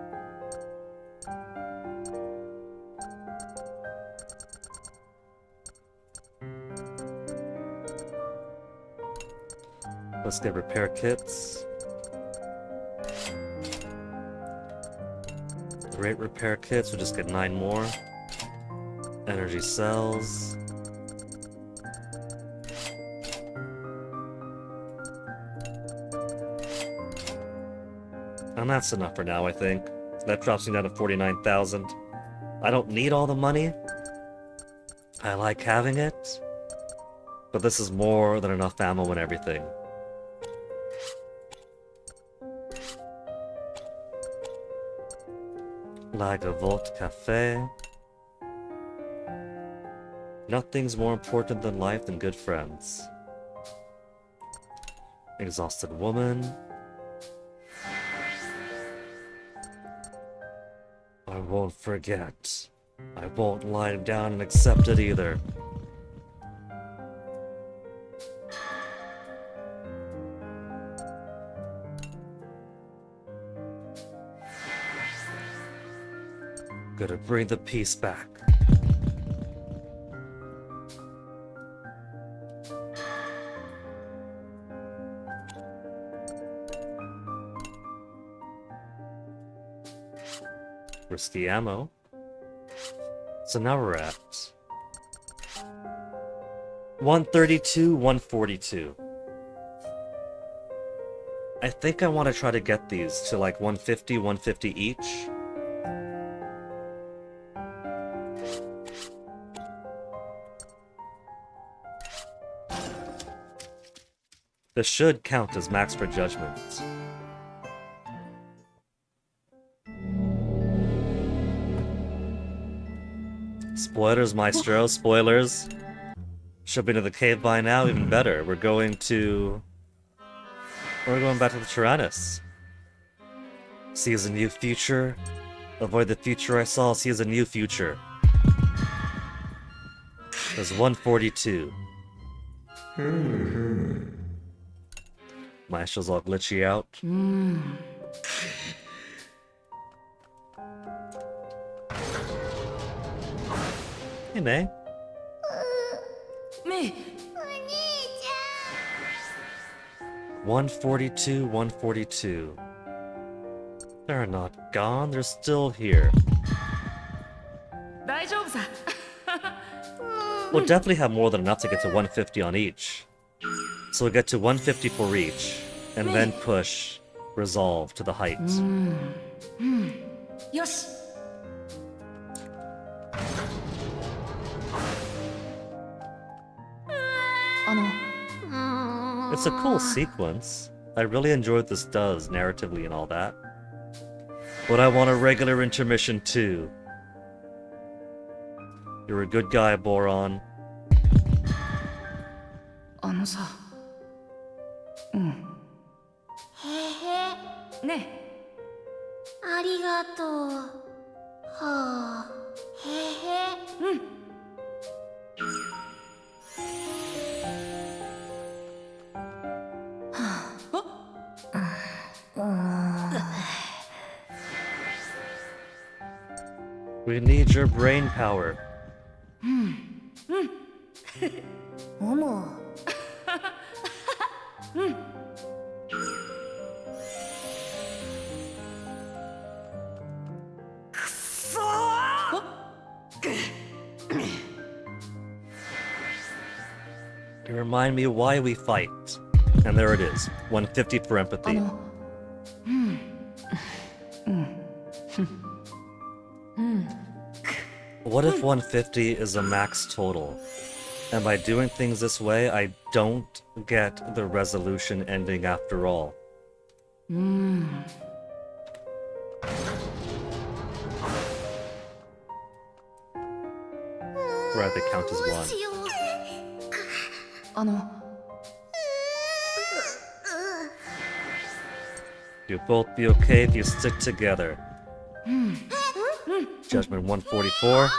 Let's get repair kits. Great repair kits, we'll just get 9 more. Energy cells. And that's enough for now, I think. That drops me down to 49,000. I don't need all the money. I like having it. But this is more than enough ammo and everything. Lagavult Cafe. Nothing's more important than life than good friends. Exhausted woman. I won't forget. I won't lie down and accept it either. Gotta bring the peace back. Risky ammo. So now we're at 132, 142. I think I want to try to get these to like 150, 150 each. This should count as max for judgment. Spoilers, Maestro, spoilers. Should be to the cave by now, even better. We're going back to the Tyrannus. Sees a new future. Avoid the future I saw, sees a new future. There's 142. Maestro's all glitchy out. Hey, May.
Me.
142, 142. They're not gone, they're still here.
大丈夫さ。
We'll definitely have more than enough to get to 150 on each. So we'll get to 150 for each, and then push Resolve to the height.
よし。
It's a cool sequence. I really enjoy what this does, narratively and all that. But I want a regular intermission too. You're a good guy, Boron.
さ。
へへ。
ね
ありがとう。はあ。へへ。
We need your brain power.
もも。
You remind me why we fight. And there it is. 150 for empathy. What if 150 is a max total? And by doing things this way, I don't get the resolution ending after all. Right, the count as 1.
しよう。
You'll both be okay if you stick together. Judgment 144.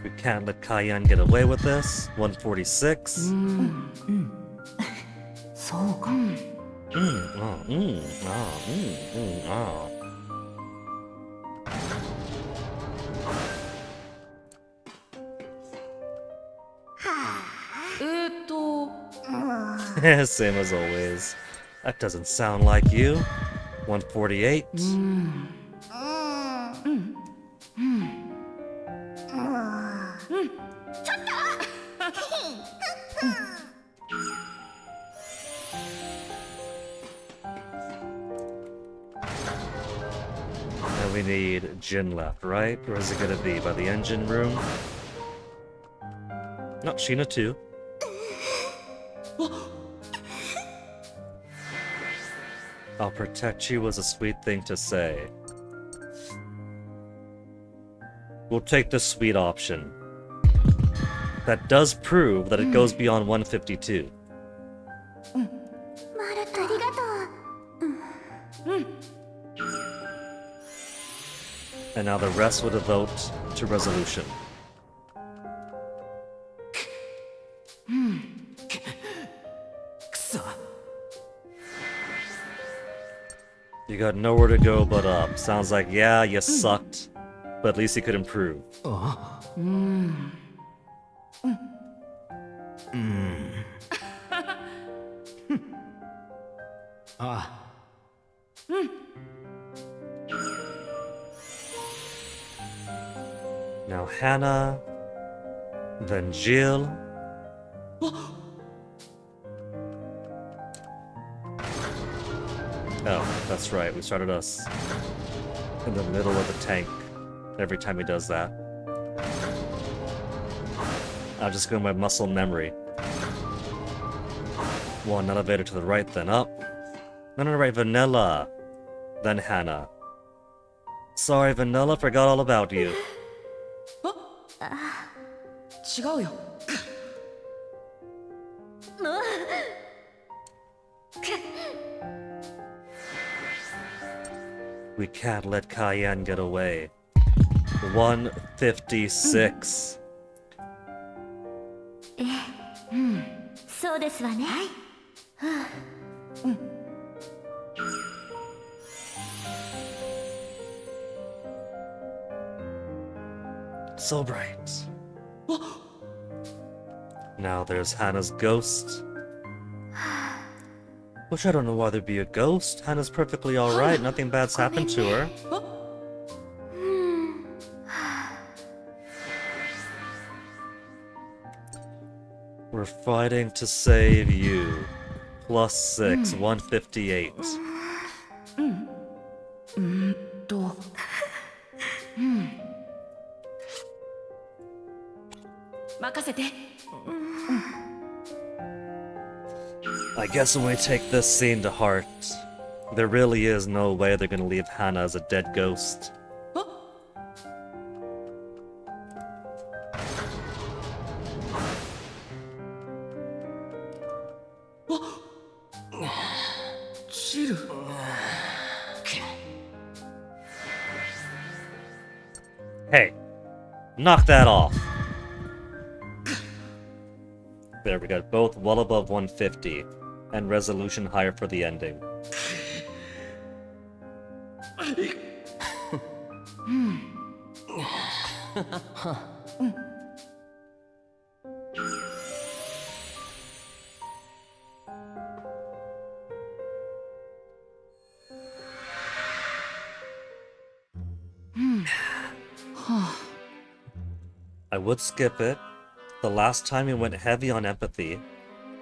We can't let Cayenne get away with this. 146. Same as always. That doesn't sound like you. 148. we need Jin left, right? Where is it gonna be? By the engine room? No, Sheena too. I'll protect you was a sweet thing to say. We'll take the sweet option. That does prove that it goes beyond 152.
マルタありがとう
And now the rest will devote to resolution. You got nowhere to go but up. Sounds like, yeah, you sucked, but at least you could improve. Now Hannah, then Jill. Oh, that's right, we started us in the middle of the tank every time he does that. I'll just go by muscle memory. One elevator to the right, then up. No, right, Vanilla. Then Hannah. Sorry, Vanilla, forgot all about you.
違うよ
We can't let Cayenne get away. 156.
そうですわね
So bright. Now there's Hannah's ghost. Which I don't know why there'd be a ghost. Hannah's perfectly alright, nothing bad's happened to her. We're fighting to save you. +6, 158.
と 任せて
I guess when we take this scene to heart, there really is no way they're gonna leave Hannah as a dead ghost. Hey, knock that off. There, we got both well above 150, and resolution higher for the ending. I would skip it. The last time we went heavy on empathy,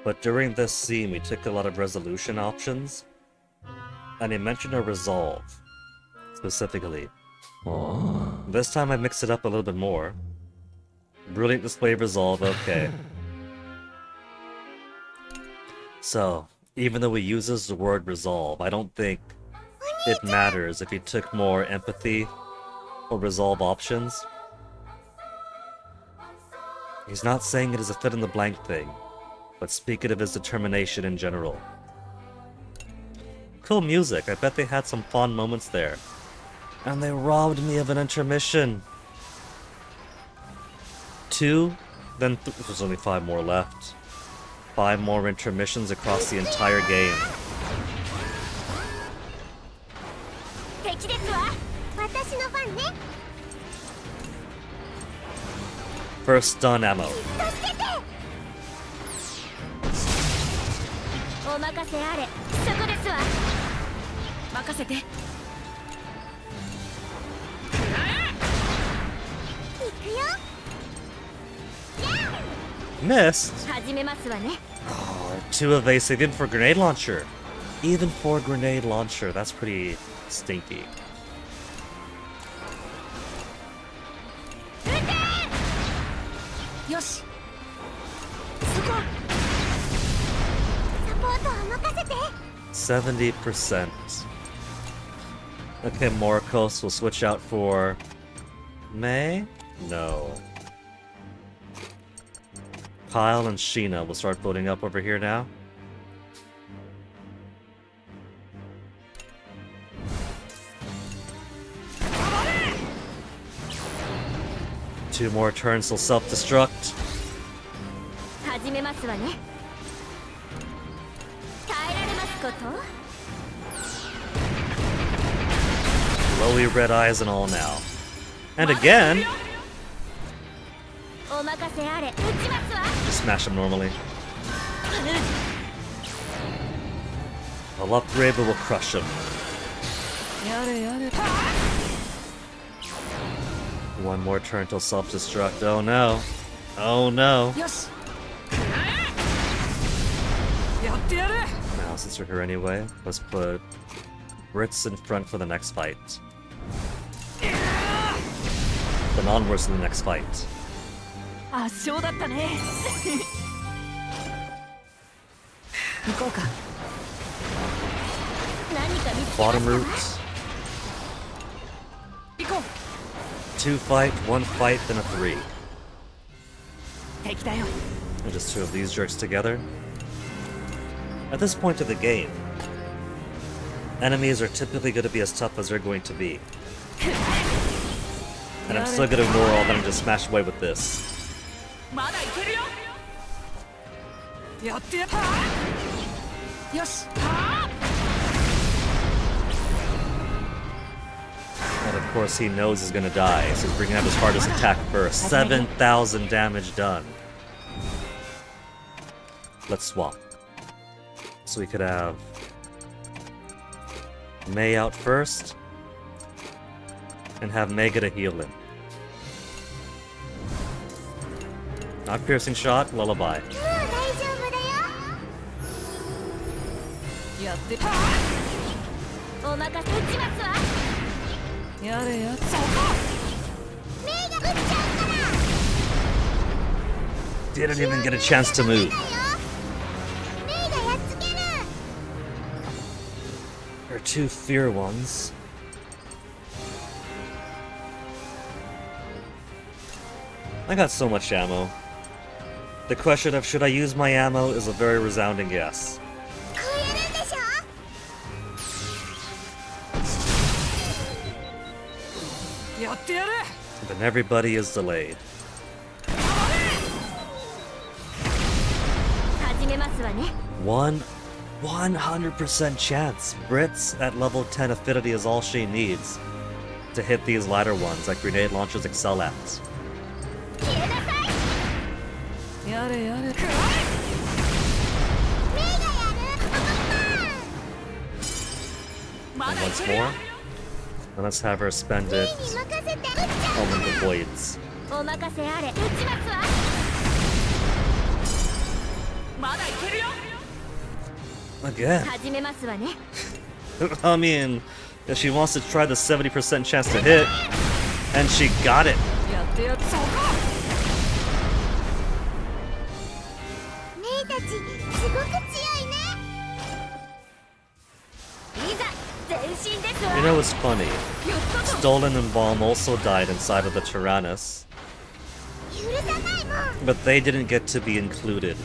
but during this scene we took a lot of resolution options, and he mentioned a resolve, specifically. This time I mixed it up a little bit more. Brilliant display of resolve, okay. So, even though he uses the word resolve, I don't think it matters if he took more empathy or resolve options. He's not saying it is a fill-in-the-blank thing, but speaking of his determination in general. Cool music, I bet they had some fond moments there. And they robbed me of an intermission! 2, then there's only 5 more left. 5 more intermissions across the entire game.
敵ですわ私の番ね
First stun ammo.
助けてお任せあれそこですわ
任せて
行くよ
Missed?
始めますわね
Too evasive even for grenade launcher. Even for grenade launcher, that's pretty stinky.
よし。そこ。
サポートは任せて。
70%. Okay, Morikos will switch out for May? No. Kyle and Sheena will start voting up over here now. Two more turns till self-destruct.
始めますわね。耐えられますこと。
Glowy red eyes and all now. And again!
お任せあれ。撃ちますわ。
Just smash him normally. I'll upgrade, but we'll crush him.
やれやれ。
One more turn till self-destruct. Oh no. Oh no.
よし。やってやる。
Now, since we're here anyway, let's put Brits in front for the next fight. Then onwards to the next fight.
圧勝だったね。行こうか。
何か見つけま
Bottom
したわ。
route.
行こう。
Two fight, one fight, then a three.
敵だよ。
And just two of these jerks together. At this point of the game, enemies are typically going to be as tough as they're going to be. And I'm still going to ignore all that and just smash away with this.
まだいけるよ。やってやった。よし。
And of course he knows he's gonna die, so he's bringing out his hardest attack first. 7,000 damage done. Let's swap. So we could have May out first, and have May get a heal in. Not piercing shot, lullaby.
もう大丈夫だよ。
やって。
お任せ。撃ちますわ。
やれや。そこ。
メイが撃っちゃうから。
Didn't even get a chance to move.
メイがやっつける。
There are two fear ones. I got so much ammo. The question of should I use my ammo is a very resounding yes.
こうやるんでしょ。
やってやる。
Then everybody is delayed.
始めますわね。
100% chance. Brits at level 10 affinity is all she needs to hit these lighter ones that grenade launchers excel at.
消えなさい。
やれやれ。
メイがやる。
ま
And
だい
once
けるよ。
more. And let's have her spend
メイ
it
に任せて。撃っちゃ
on the voids.
う。お任せあれ。撃ちますわ。
まだいけるよ。
Again.
始めますわね。
I mean, if she wants to try the 70% chance to hit, and she got it.
やってやる。そこ。
メイたちすごく強いね。いざ前進ですわ。
You know what's funny?
やったぞ。
Stolen and Bomb also died inside of the Tyrannus,
許さないもん。
but they didn't get to be included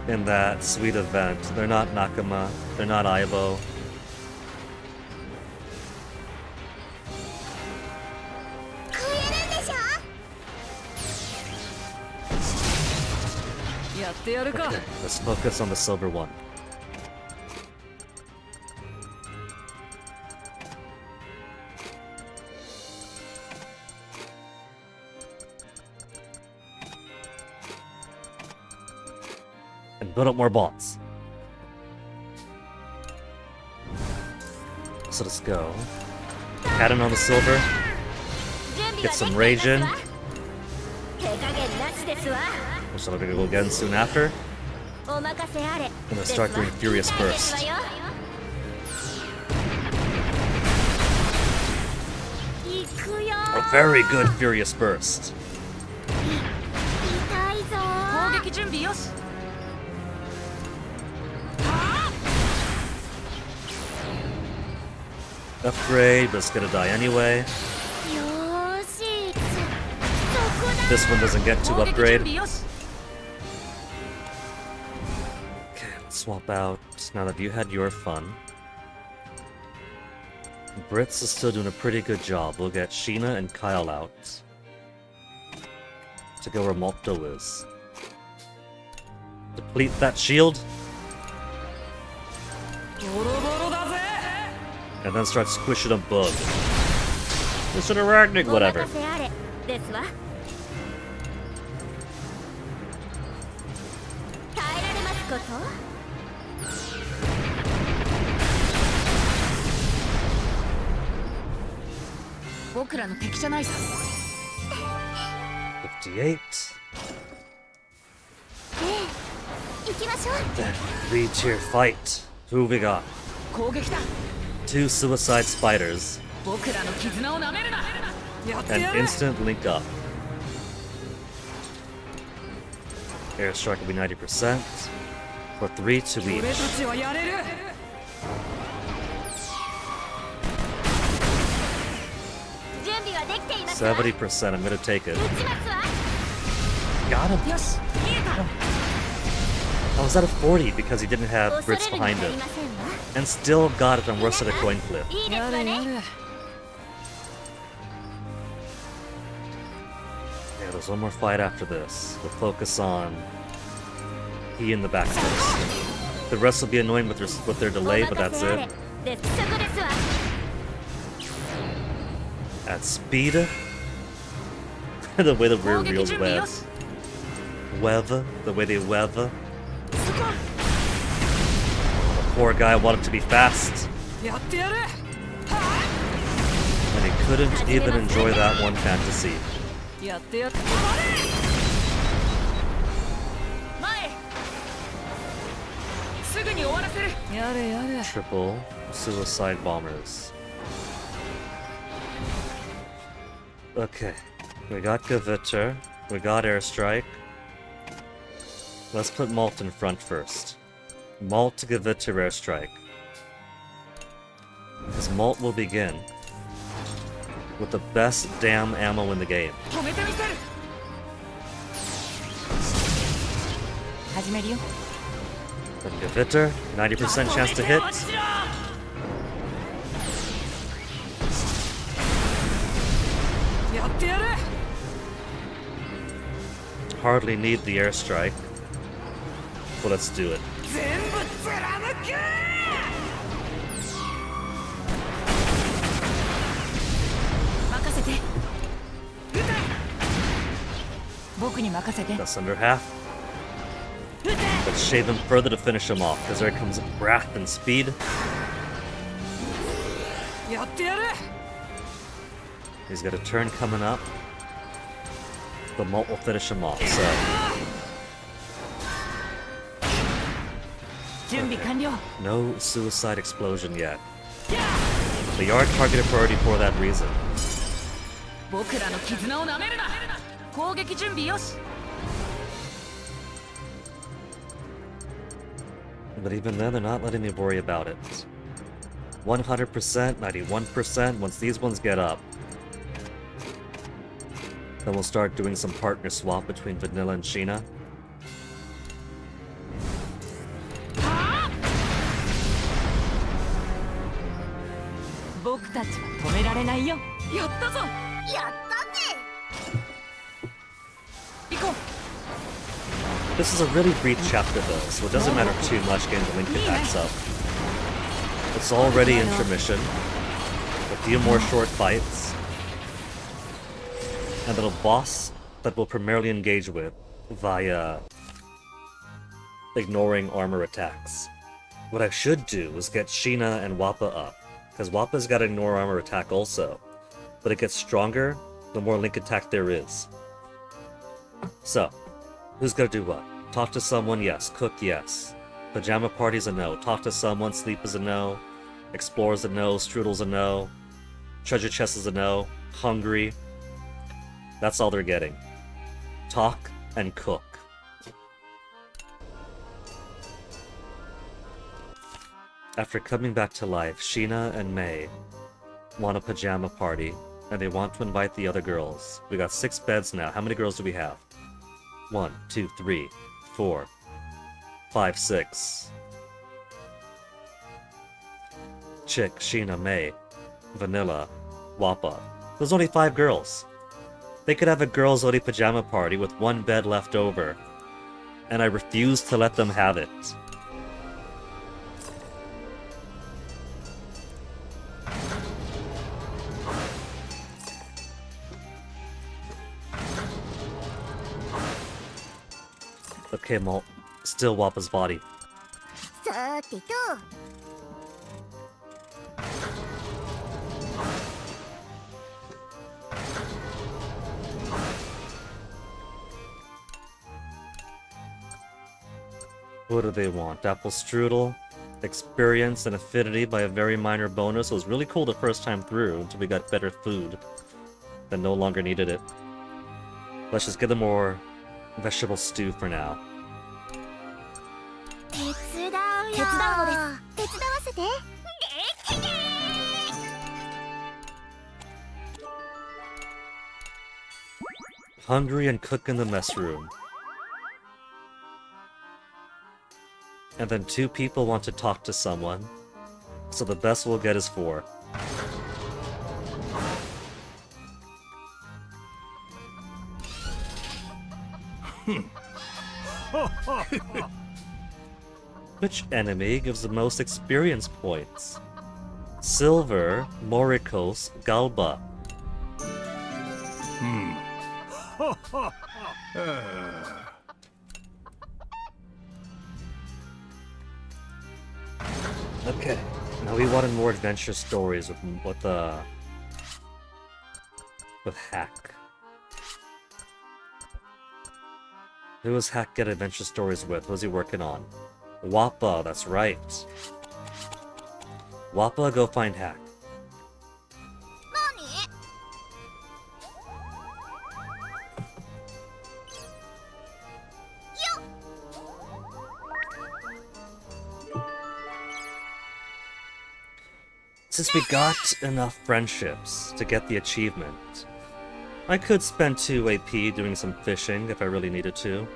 in that sweet event. They're not Nakama, they're not Aibo.
こうやるんでしょ。
やってやるか。
Okay, let's focus on the silver one. And build up more bots. So let's go. Cannon on the silver.
準備
Get
は
some
で
rage
きてい
in.
ますわ。手加減なしですわ。
So we're gonna go again soon after.
お任せあれ。
And then start doing Furious
痛いです
Burst.
わよ。行くよ。
A very good Furious Burst.
痛
upgrade, but it's gonna die anyway.
よーしそこだ
This one doesn't get to
攻撃準
upgrade.
備よし
Okay, let's swap out now that you had your fun. Brits is still doing a pretty good job. We'll get Sheena and Kyle out to go where Molto is. Deplete that shield,
ボロボロだぜ
and then start squishing a bug. It's an arachnic,
お
whatever.
任せあれですわ耐えられますこと
僕らの敵じゃないさ
58.
行きましょう
Then three-tier fight. Who we got?
攻撃だ
Two suicide spiders
僕らの絆をなめるなやって
and
やる
instant link up. Airstrike will be 90% for 3 to
俺
each.
たちはやれる
準備はできていますわ
70%. I'm gonna take it.
撃ちますわ
Got him.
よし見えた
I was at a 40 because he didn't have
恐れ
Brits
るに
behind
足り
him.
ませんわ
And still got it on worse than a coin flip.
いいです
や
わね
れやれ
Yeah, there's one more fight after this. We'll focus on he in the back first. The rest will be annoying with their
お
delay, but
任
that's
せあれ
it.
ですそこですわ
At speed, the way the rear
攻撃
wheels
準備よ
web,
し
wev, the way they wev.
そこ
Poor guy wanted to be fast,
やってやる
and he couldn't even enjoy that one fantasy.
やってやって前すぐに終わらせるやれやれ
Triple suicide bombers. Okay, we got Gewitter, we got Airstrike. Let's put Malt in front first. Malt to Gewitter Airstrike. Because Malt will begin with the best damn ammo in the game.
止めてみせる始めるよ
Then Gewitter, 90% chance to hit.
やってやる
Hardly need the airstrike. But let's do it.
全部貫け任せて撃て僕に任せて
That's under half.
撃て
Let's shave him further to finish him off, because there comes breath and speed.
やってやる
He's got a turn coming up. The Malt will finish him off, so
準備完了
no suicide explosion yet. They are targeted priority for that reason.
僕らの絆をなめるな攻撃準備よし
But even then, they're not letting me worry about it. 100%, 91%, once these ones get up, then we'll start doing some partner swap between Vanilla and Sheena.
僕たちは止められないよやったぞ
やったぜ
行こ
This is a really brief chapter though, so it doesn't matter too much getting the link attacks up. It's already intermission. A few more short fights. And then a boss that we'll primarily engage with via ignoring armor attacks. What I should do is get Sheena and Wappa up, because Wappa's got ignore armor attack also, but it gets stronger the more link attack there is. So, who's gonna do what? Talk to someone, yes. Cook, yes. Pajama party's a no. Talk to someone, sleep is a no. Explore's a no. Strudel's a no. Treasure chest is a no. Hungry. That's all they're getting. Talk and cook. After coming back to life, Sheena and May want a pajama party, and they want to invite the other girls. We got 6 beds now. How many girls do we have? 1, 2, 3, 4, 5, 6. Chick, Sheena, May, Vanilla, Wappa. There's only 5 girls. They could have a girls-only pajama party with 1 bed left over. And I refuse to let them have it. Okay, Malt. Still Wappa's body.
さてと
What do they want? Apple strudel? Experience and affinity by a very minor bonus. It was really cool the first time through until we got better food that no longer needed it. Let's just get them more vegetable stew for now.
手伝うよ手伝うのです手伝わせて
Hungry and cook in the mess room. And then 2 people want to talk to someone. So the best we'll get is 4. Which enemy gives the most experience points? Silver, Morikos, Galba. Okay, now we wanted more adventure stories with Hack. Who does Hack get adventure stories with? Who's he working on? Wappa, that's right. Wappa, go find Hack.
何
Since we got enough friendships to get the achievement, I could spend 2 AP doing some fishing if I really needed to.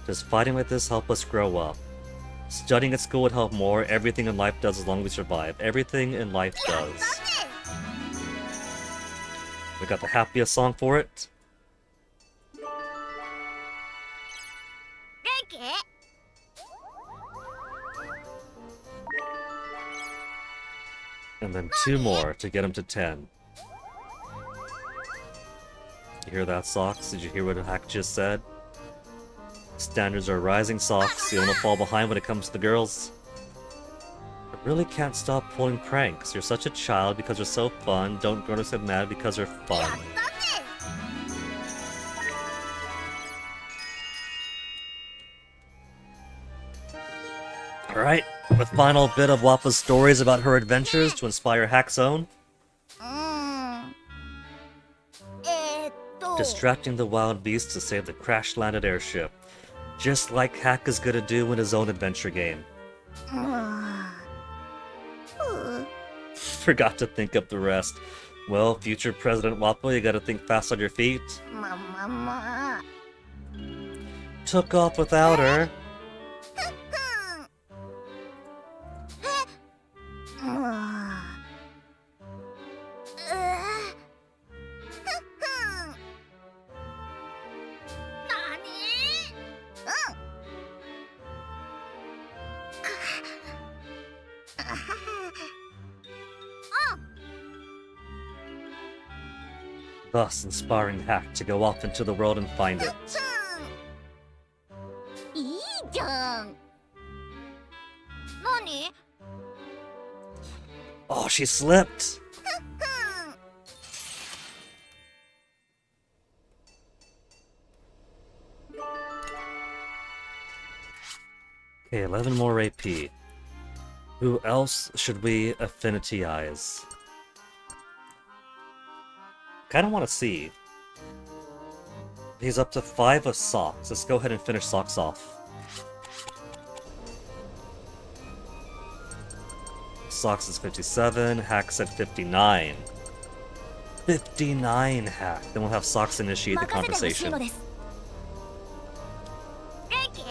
Does fighting like this help us grow up? Studying at school would help more. Everything in life does as long as we survive. Everything in life does. We got the happiest song for it.
元気
And then 2 more to get him to 10. You hear that, Socks? Did you hear what Hack just said? Standards are rising, Socks. You don't want to fall behind when it comes to the girls. I really can't stop pulling pranks. You're such a child because you're so fun. Don't grown-ups get mad because you're fun.
だって
Alright, the final bit of Wappa's stories about her adventures to inspire Hack's own.
うーん
Distracting the wild beast to save the crash-landed airship. Just like Hack is gonna do in his own adventure game.
うー
Forgot to think up the rest. Well, future President Wappa, you gotta think fast on your feet.
ままま
Took off without her.
うーん何
Thus inspiring Hack to go off into the world and find it.
いいじゃん何
Oh, she slipped! Okay, 11 more AP. Who else should we affinityize? Kinda wanna see. He's up to 5 of Socks. Let's go ahead and finish Socks off. Socks is 57, Hack said 59. 59 Hack. Then we'll have Socks initiate the
任せてほしい
conversation.
のです。レキ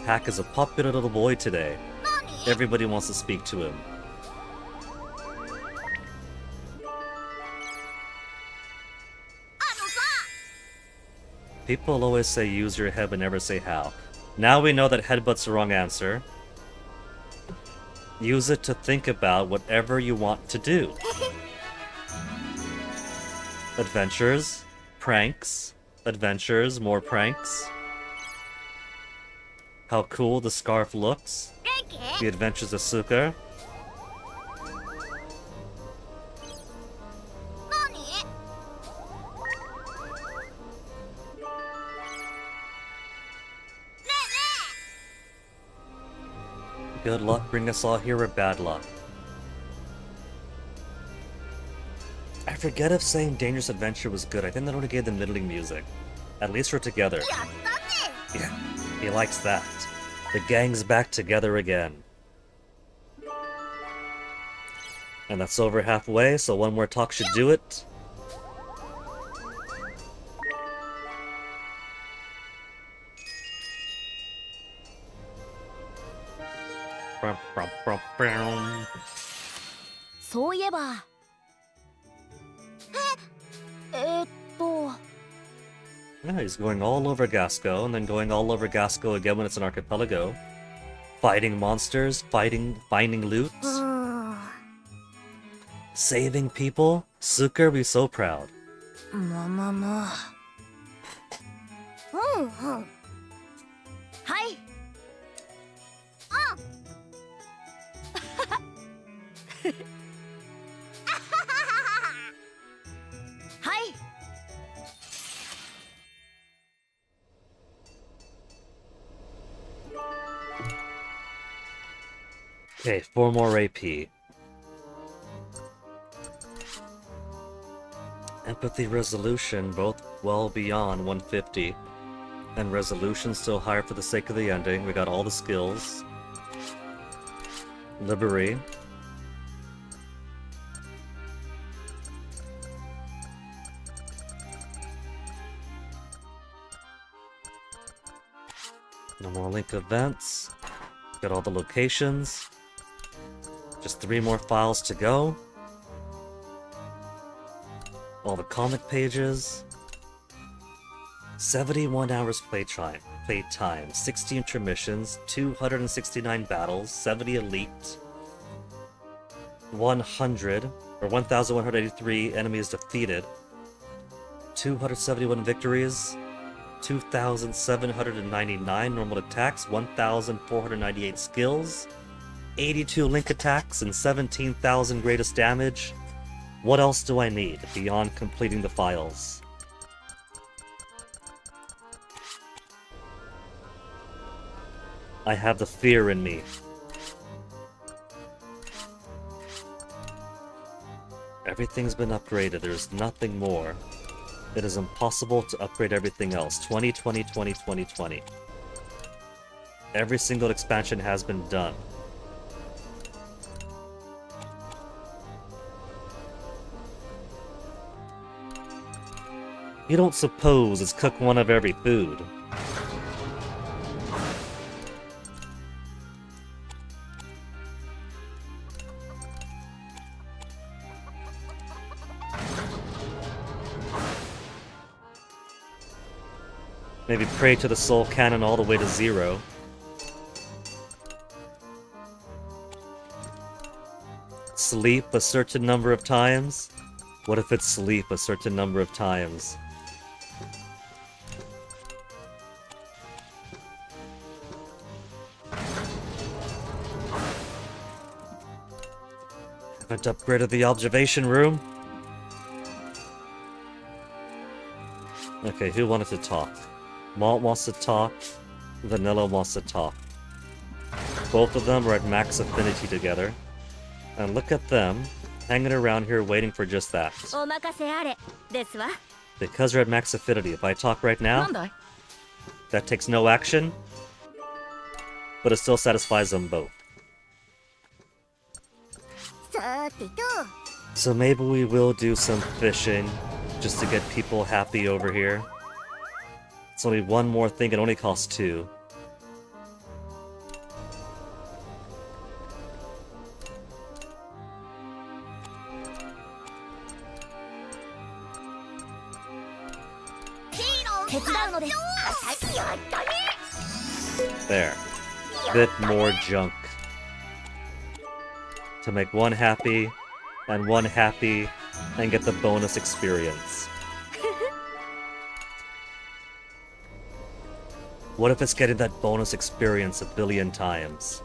Hack is a popular little boy today.
何
Everybody wants to speak to him.
あのさ
People always say use your head but never say how. Now we know that headbutt's the wrong answer. Use it to think about whatever you want to do. Adventures, pranks, adventures, more pranks. How cool the scarf looks.
レキ
The adventures of Suka.
何
Good luck bring us all here or bad luck. I forget if saying Dangerous Adventure was good. I think that only gave them middling music. At least we're together.
やったぜ
Yeah, he likes that. The gang's back together again. And that's over halfway, so one more talk should do it. Brum, brum, brum, brum.
そういえばと
Yeah, he's going all over Gasco, and then going all over Gasco again when it's an archipelago. Fighting monsters, finding loot,
うーん
saving people. Suker be so proud.
まあまあまあうんうんはいはい
Okay, 4 more AP. Empathy resolution, both well beyond 150. And resolution still higher for the sake of the ending. We got all the skills. Liberty. No more link events. Got all the locations. Just 3 more files to go. All the comic pages. 71 hours playtime, 60 intermissions, 269 battles, 70 elite, 100 or 1,183 enemies defeated, 271 victories, 2,799 normal attacks, 1,498 skills, 82 link attacks, and 17,000 greatest damage. What else do I need beyond completing the files? I have the fear in me. Everything's been upgraded, there's nothing more. It is impossible to upgrade everything else. 2020, 2020, 20. Every single expansion has been done. You don't suppose it's cook one of every food. Maybe pray to the soul cannon all the way to 0. Sleep a certain number of times? What if it's sleep a certain number of times? Haven't upgraded the observation room? Okay, who wanted to talk? Malt wants to talk. Vanilla wants to talk. Both of them are at max affinity together. And look at them, hanging around here waiting for just that.
お任せあれですわ
Because they're at max affinity, if I talk right
な
now,
んだい
that takes no action. but it still satisfies them both.
さてと
So maybe we will do some fishing just to get people happy over here. It's only one more thing, it only costs 2. There. Bit more junk. To make one happy, and one happy, and get the bonus experience. What if it's getting that bonus experience a billion times?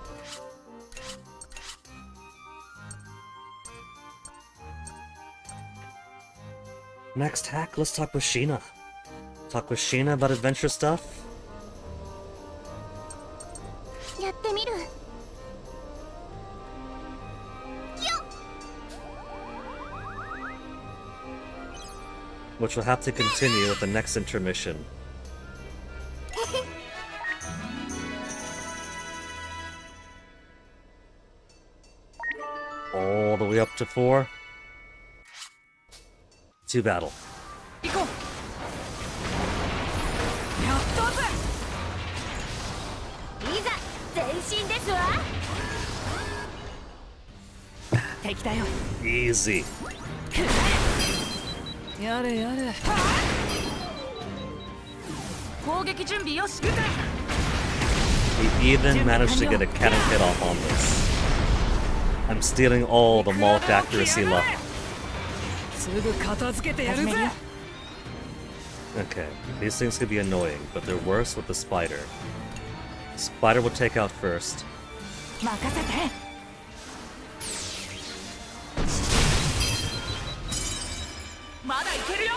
Next hack, let's talk with Sheena. Talk with Sheena about adventure stuff?
やってみる
Which will have to continue with the next intermission. All the way up to 4. 2 battle.
行こう。やったぜ。
いざ前進ですわ
敵だよ。
Easy.
やれやれ。攻撃準備よし。
We even managed to get a cannon hit off on this. I'm stealing all the Malk accuracy luck.
すぐ片付けてやるぜ。
Okay, these things could be annoying, but they're worse with the spider. Spider will take out first.
任せて。まだいけるよ。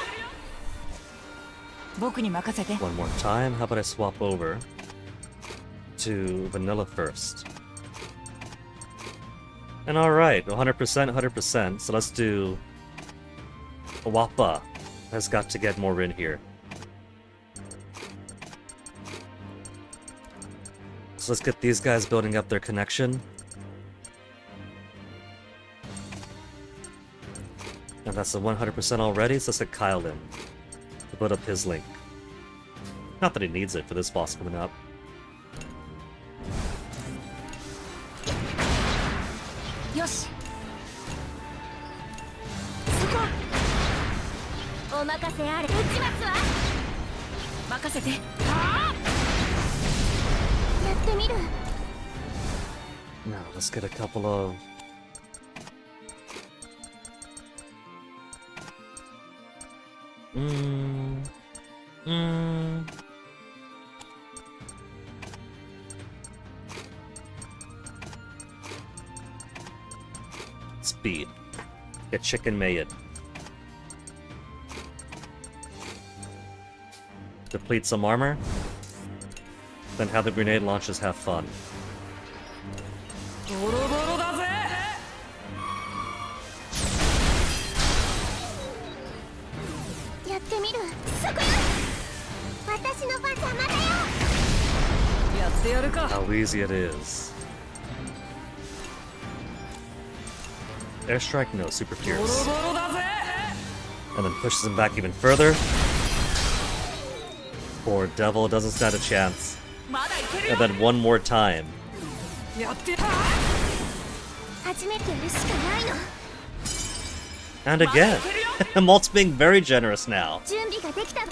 僕に任せて。
One more time, how about I swap over to vanilla first? And alright, 100%, 100%, so let's do Wappa. Has got to get more in here. So let's get these guys building up their connection. And that's the 100% already, so let's get Kyle in to build up his link. Not that he needs it for this boss coming up.
よしそこお任せあれ撃ちますわ
任せて。
やってみる
Now, let's get a couple of... Speed. Get chicken made. Deplete some armor. Then have the grenade launches have fun.
ボロボロだぜ。
やってみるそこよ私の番様だよ
やってやるか。
How easy it is. Airstrike? No, super
ボロ
fierce.
ボロだぜ。
And then pushes him back even further. Poor devil doesn't stand a chance.
まだいける
And
よ。
then one more time.
やって。
初めてやるしかないの
And again. Malt's being very generous now.
準備ができた褒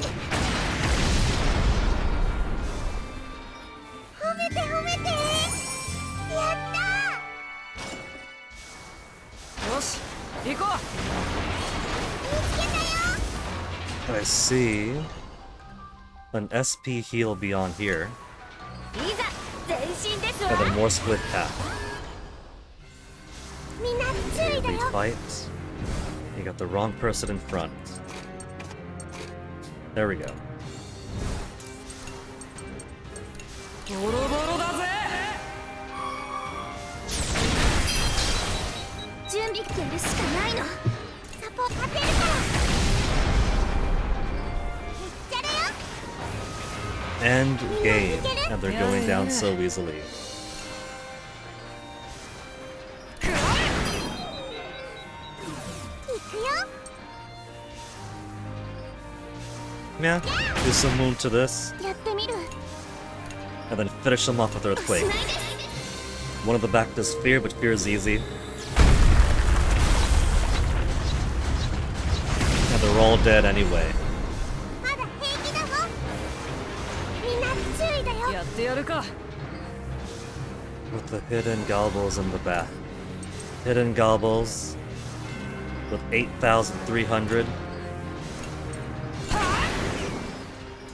めて褒めてやった
よし、行こ
見つけたよ
I see an SP heal beyond here.
いざ前進ですわ
And then more split path.
みんな注意だ
We
よ
fight. You got the wrong person in front. There we go.
う。ボロボロだぜ。
準備ってやるしかないのサポート当てるからいっちゃだよ
End game. And they're going down so easily. Yeah, do some moon to this,
やってみる
and then finish them off with Earthquake.
しないで
One of the back does Fear, but Fear is easy. And they're all dead anyway.
まだ平気だぞみんな注意だよ
やってやるか
With the hidden gobbles in the back. Hidden gobbles with 8,300.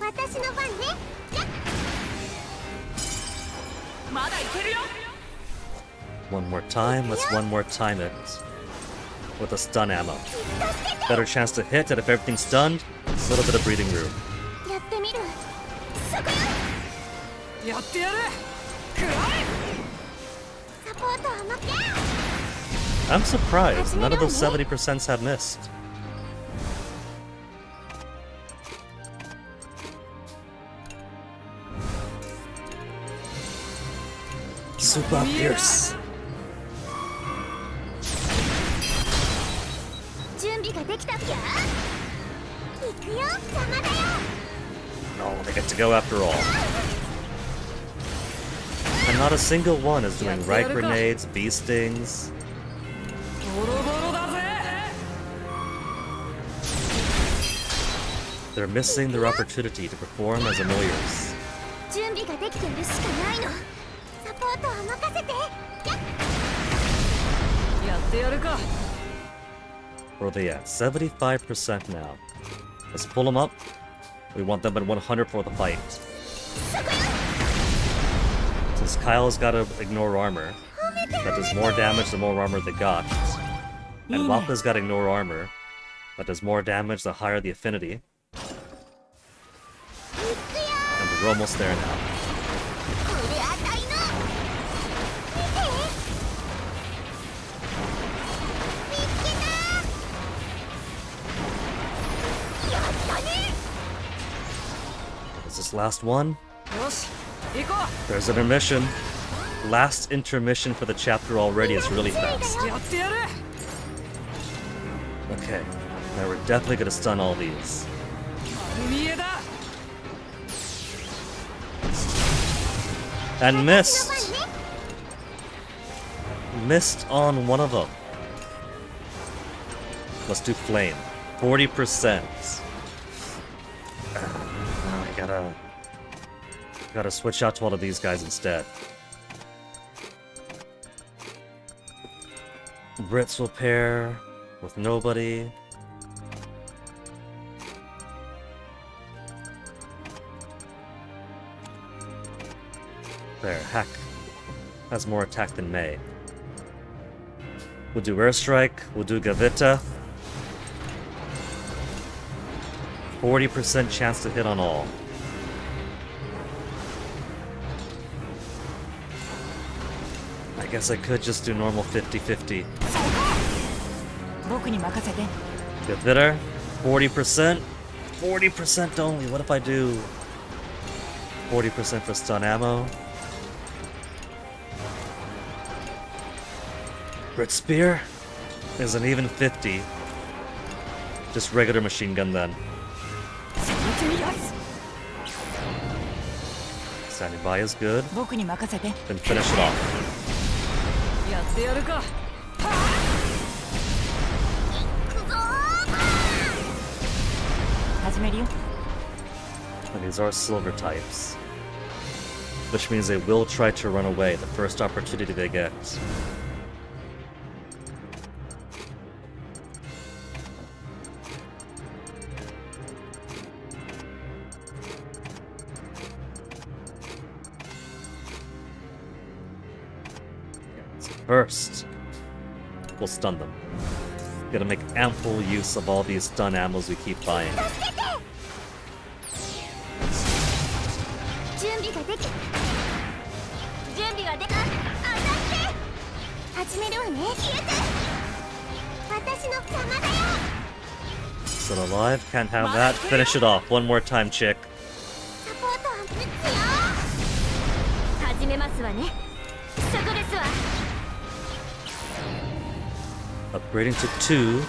私の番ねやっ
まだいけるよ
One more time, let's one more time it. With a stun ammo. Better chance to hit, and if everything's stunned, a little bit of breathing room.
やってみるそこよ
やってやるくらえ
サポートは負け
I'm surprised none of those 70% have missed. Super Pierce.
準備ができたっきゃ行くよ邪魔だよ
Oh, they get to go after all. And not a single one is doing right grenades, bee stings.
ボロボロだぜ
They're missing their opportunity to perform as annoyers.
準備ができてるしかないのサポートは任せてやっ
やってやるか
Where are they at? 75% now. Let's pull them up. We want them at 100 for the fight.
そこよ
Since Kyle's gotta ignore armor, that does more damage the more armor they got. And Wappa's gotta ignore armor, that does more damage the higher the affinity.
行くよ
And we're almost there now.
これあたいの見て見つけたやったね
Is this last one?
よし行こ
There's an intermission. Last intermission for the chapter already is really fast.
うやってやる
Okay, now we're definitely gonna stun all these.
丸見えだ
And
の
missed!
番ね
Missed on one of them. Let's do flame. 40%. I gotta switch out to one of these guys instead. Brits will pair with nobody. There, Hack has more attack than May. We'll do Airstrike, we'll do Gavita. 40% chance to hit on all. I guess I could just do normal 50-50.
僕に任せて
Gavita, 40%? 40% only, what if I do 40% for stun ammo? Brit Spear is an even 50. Just regular machine gun then.
行ってみやす
Standing by is good.
僕に任せて
Then finish it off.
やってやるか
行くぞ
始めるよ
And these are silver types. Which means they will try to run away the first opportunity they get. First, we'll stun them. Gotta make ample use of all these stun ammos we keep buying.
準備ができ準備ができ当たって始めるわね消えて私の邪魔だよ
Still alive, can't have that. Finish it off. One more time, chick.
サポートは打つよ始めますわねそこですわ
Upgrading to 2.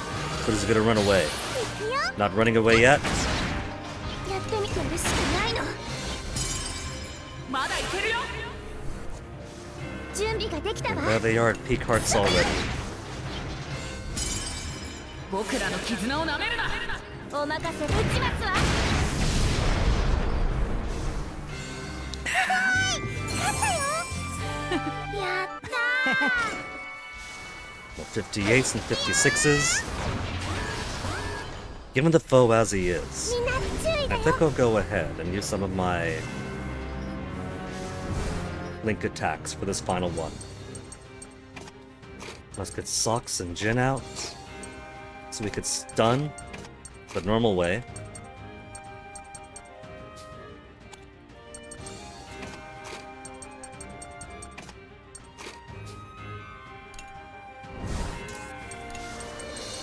But he's gonna run away.
行くよ
Not running away yet.
やってみてるしかないの
まだいけるよ
準備ができた
And
わ
there they are at peak hearts already.
僕らの絆をなめるな
お任せ撃ちますわはい勝ったよやったー
58s and 56s. Given the foe as he is,
みんな注意だ
I
よ
think I'll go ahead and use some of my link attacks for this final one. Let's get Socks and Jin out, so we could stun the normal way.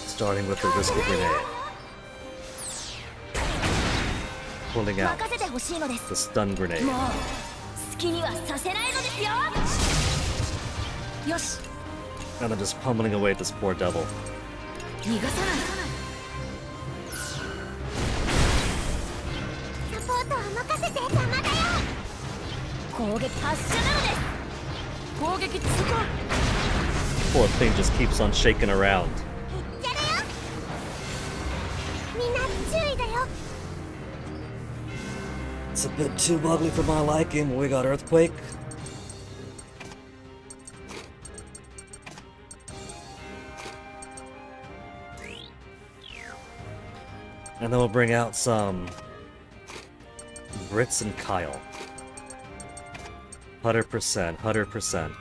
Starting with the risky grenade. Pulling out
任せてほしいのです
the stun grenade.
もう好きにはさせないのですよよし
And then just pummeling away this poor devil.
逃がさない
サポートは任せて邪魔だよ攻撃発射なのです
攻撃そこ
Poor thing just keeps on shaking around.
いっちゃだよみんな注意だよ
It's a bit too ugly for my liking when we got Earthquake. And then we'll bring out some Brits and Kyle. 100%, 100%.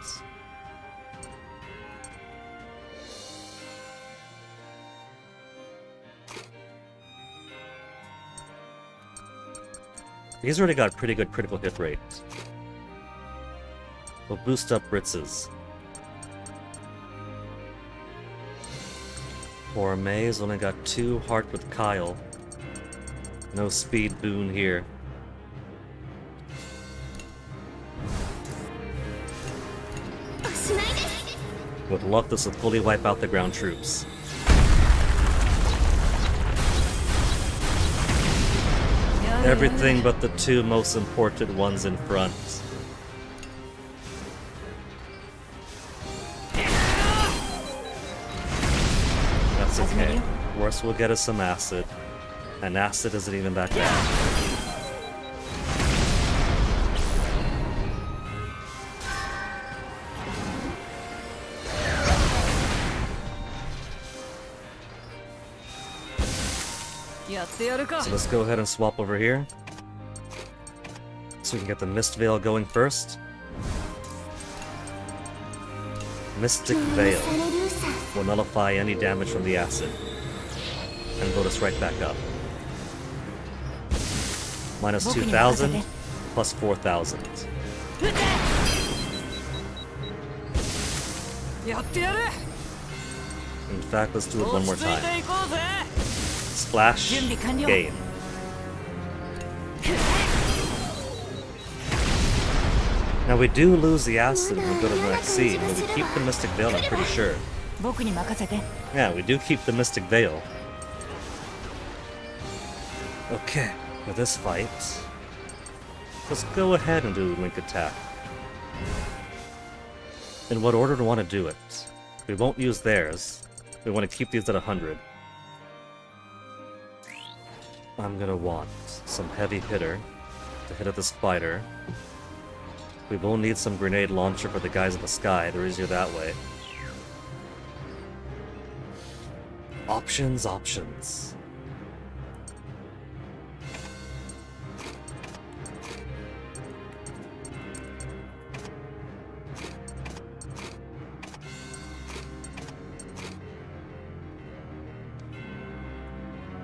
He's already got pretty good critical hit rate. We'll boost up Britz's. Poor May's only got 2 heart with Kyle. No speed boon here. With luck, this will fully wipe out the ground troops. Everything but the 2 most important ones in front. That's okay. Worst will get us some acid. And acid isn't even that bad. So let's go ahead and swap over here. So we can get the Mist Veil going first. Mystic Veil will nullify any damage from the acid and build us right back up. Minus 2,000, plus 4,000. In fact, let's do it one more time. Splash, gain. Now we do lose the acid when we go to the next scene, but we keep the Mystic Veil, I'm pretty sure.
僕に任せて
Yeah, we do keep the Mystic Veil. Okay, for this fight, let's go ahead and do Link Attack. In what order do we want to do it? We won't use theirs. We want to keep these at 100. I'm gonna want some heavy hitter to hit at the spider. We will need some grenade launcher for the guys in the sky. They're easier that way. Options, options.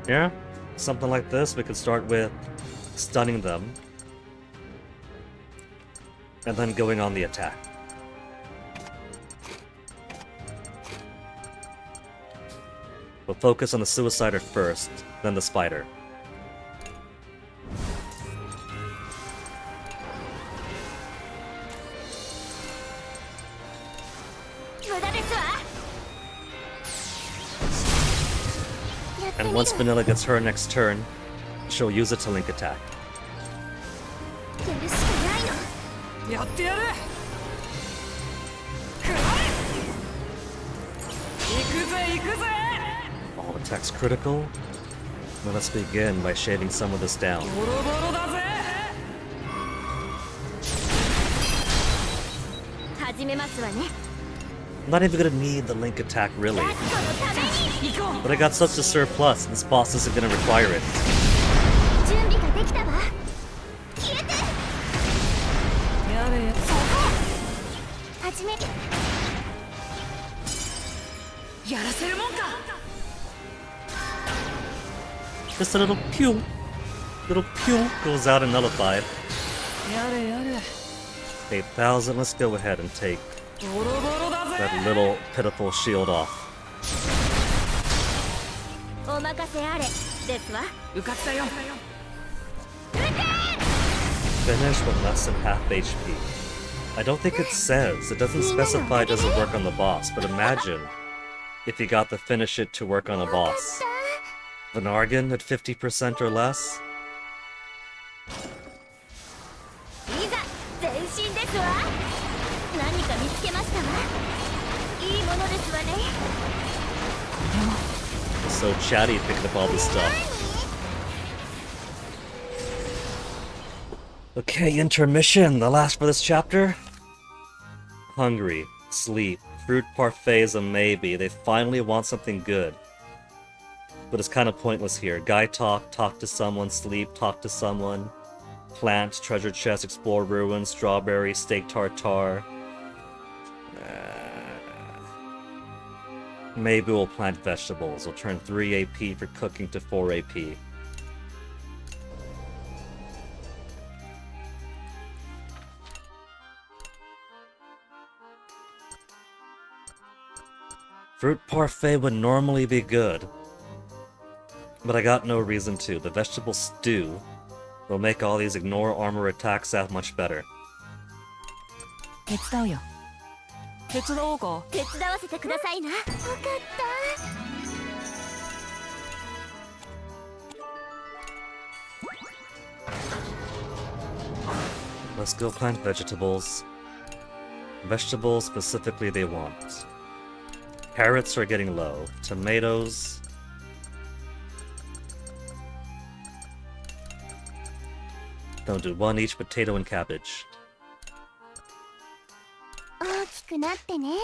Yeah, something like this. We could start with stunning them and then going on the attack. We'll focus on the Suicider first, then the Spider. And once Vanilla gets her next turn, she'll use it to link attack.
やるしかないの。
やってやる。くらえ。行くぜ行くぜ。
All attacks critical? Well, let's begin by shaving some of this down.
ボロボロだぜ。
始めますわね。
I'm not even gonna need the link attack really.
ラストのために。
行こう。
But I got such a surplus, this boss isn't gonna require it.
準備ができたわ。消えて。
やれや。
そこ。始め。
やらせるもんか。
Just a little pew goes out and nullified.
やれやれ。
8,000, let's go ahead and take
ボロボロだぜ。
that little pitiful shield off.
お任せあれですわ。
受かったよ。
Finish with less than half HP. I don't think it says, it doesn't specify it doesn't work on the boss, but imagine if you got the finish it to work on a boss. Vanargan at 50% or less?
いざ前進ですわ。何か見つけましたわ。いいものですわね。
So chatty picking up all this stuff. Okay, intermission, the last for this chapter. Hungry, sleep, fruit parfaits a maybe. They finally want something good. But it's kind of pointless here. Guy talk to someone, sleep, talk to someone. Plant, treasure chest, explore ruins, strawberry, steak tartare. Maybe we'll plant vegetables. We'll turn 3 AP for cooking to 4 AP. Fruit parfait would normally be good, but I got no reason to. The vegetable stew will make all these ignore armor attacks that much better.
手伝うよ。手伝おうか。
手伝わせてくださいな。わかった。
Let's go plant vegetables. Vegetables specifically they want. Carrots are getting low. Tomatoes. Don't do one each potato and cabbage.
大きくなってね。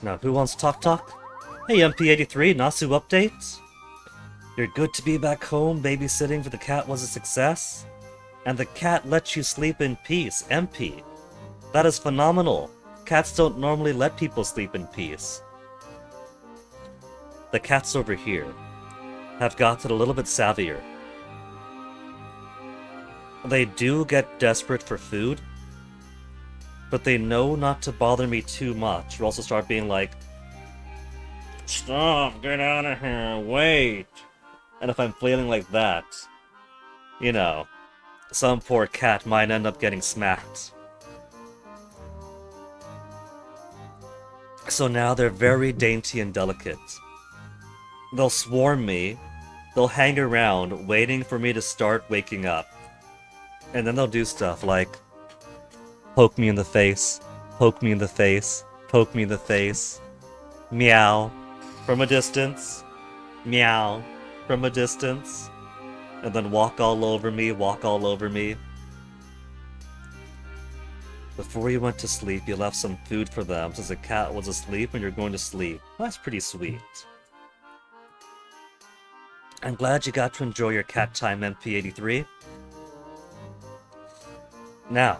Now, who wants Talk? Hey, MP83, Nasu update? You're good to be back home, babysitting for the cat was a success? And the cat lets you sleep in peace, MP. That is phenomenal. Cats don't normally let people sleep in peace. The cats over here have gotten a little bit savvier. They do get desperate for food, but they know not to bother me too much, or else they'll start being like, "Stop, get out of here, wait." And if I'm flailing like that, you know, some poor cat might end up getting smacked. So now they're very dainty and delicate. They'll swarm me, they'll hang around waiting for me to start waking up. And then they'll do stuff like poke me in the face, poke me in the face, poke me in the face, meow from a distance, meow from a distance, and then walk all over me, walk all over me. Before you went to sleep, you left some food for them since the cat was asleep and you're going to sleep. That's pretty sweet. I'm glad you got to enjoy your cat time, MP83. Now,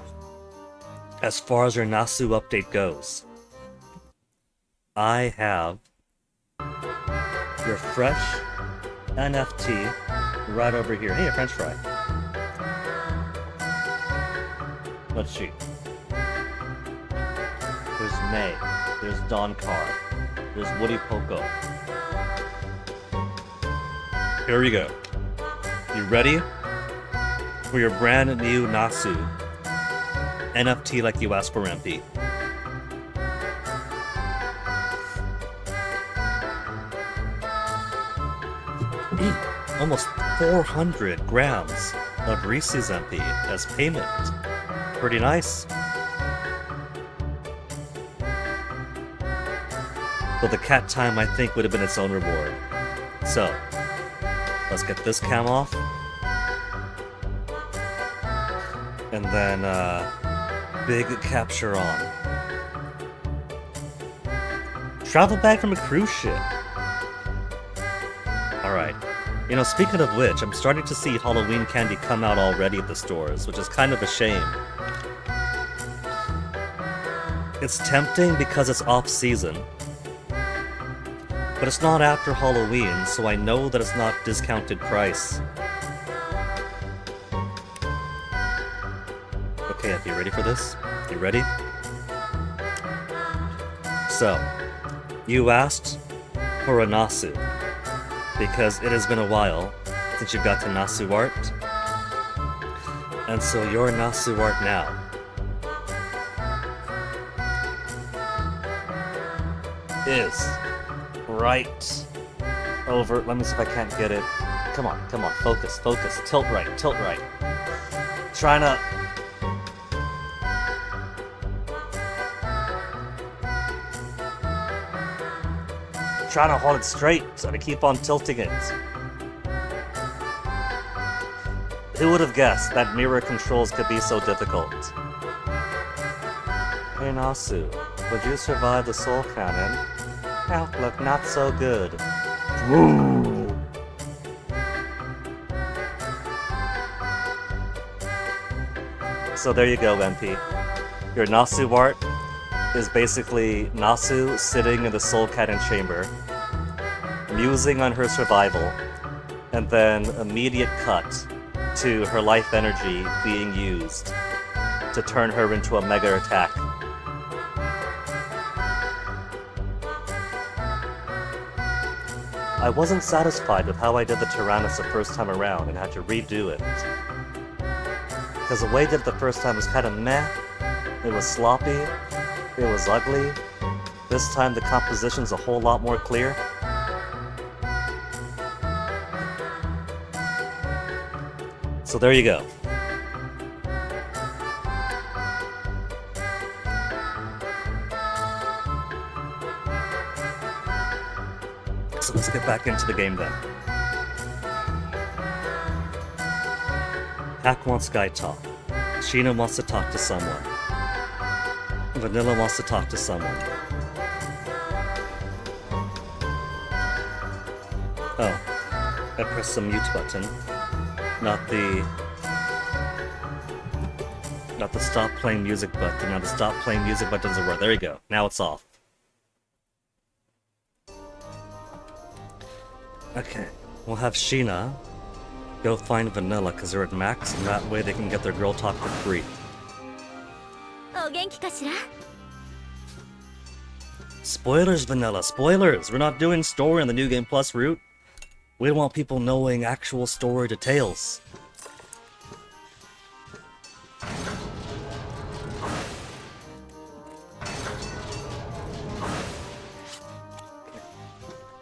as far as your Nasu update goes, I have your fresh NFT right over here. Hey, a french fry. Let's see. There's May. There's Don Carr. There's Woody Poco. Here we go. You ready for your brand new Nasu NFT like you asked for, MP? Almost 400 grams of Reese's MP as payment. Pretty nice. But the cat time, I think, would have been its own reward. So, let's get this cam off. And then, big capture on. Travel bag from a cruise ship. Alright. You know, speaking of which, I'm starting to see Halloween candy come out already at the stores, which is kind of a shame. It's tempting because it's off-season. But it's not after Halloween, so I know that it's not discounted price. Okay, Epi, you ready for this? You ready? So, you asked for a Nasu, because it has been a while since you've got to Nasu art. And so your Nasu art now is right over. Let me see if I can't get it. Come on, focus, tilt right. Trying to. Trying to hold it straight, so to keep on tilting it. Who would have guessed that mirror controls could be so difficult? Hey Nasu, would you survive the soul cannon? Outlook not so good. Woo! So there you go, MP. Your Nasu art is basically Nasu sitting in the soul cannon chamber, musing on her survival, and then immediate cut to her life energy being used to turn her into a mega attack. I wasn't satisfied with how I did the Tyrannus the first time around and had to redo it. Because the way I did it the first time was kind of meh, it was sloppy, it was ugly. This time the composition's a whole lot more clear. So there you go. So let's get back into the game then. Hack wants guy talk. Sheena wants to talk to someone. Vanilla wants to talk to someone. Oh, I pressed the mute button. Not the stop playing music button. Now the stop playing music button doesn't work. There you go. Now it's off. Okay, we'll have Sheena go find Vanilla because they're at max, and that way they can get their girl talk for free.
お元気かしら?
Spoilers, Vanilla, spoilers! We're not doing story on the New Game Plus route. We don't want people knowing actual story details.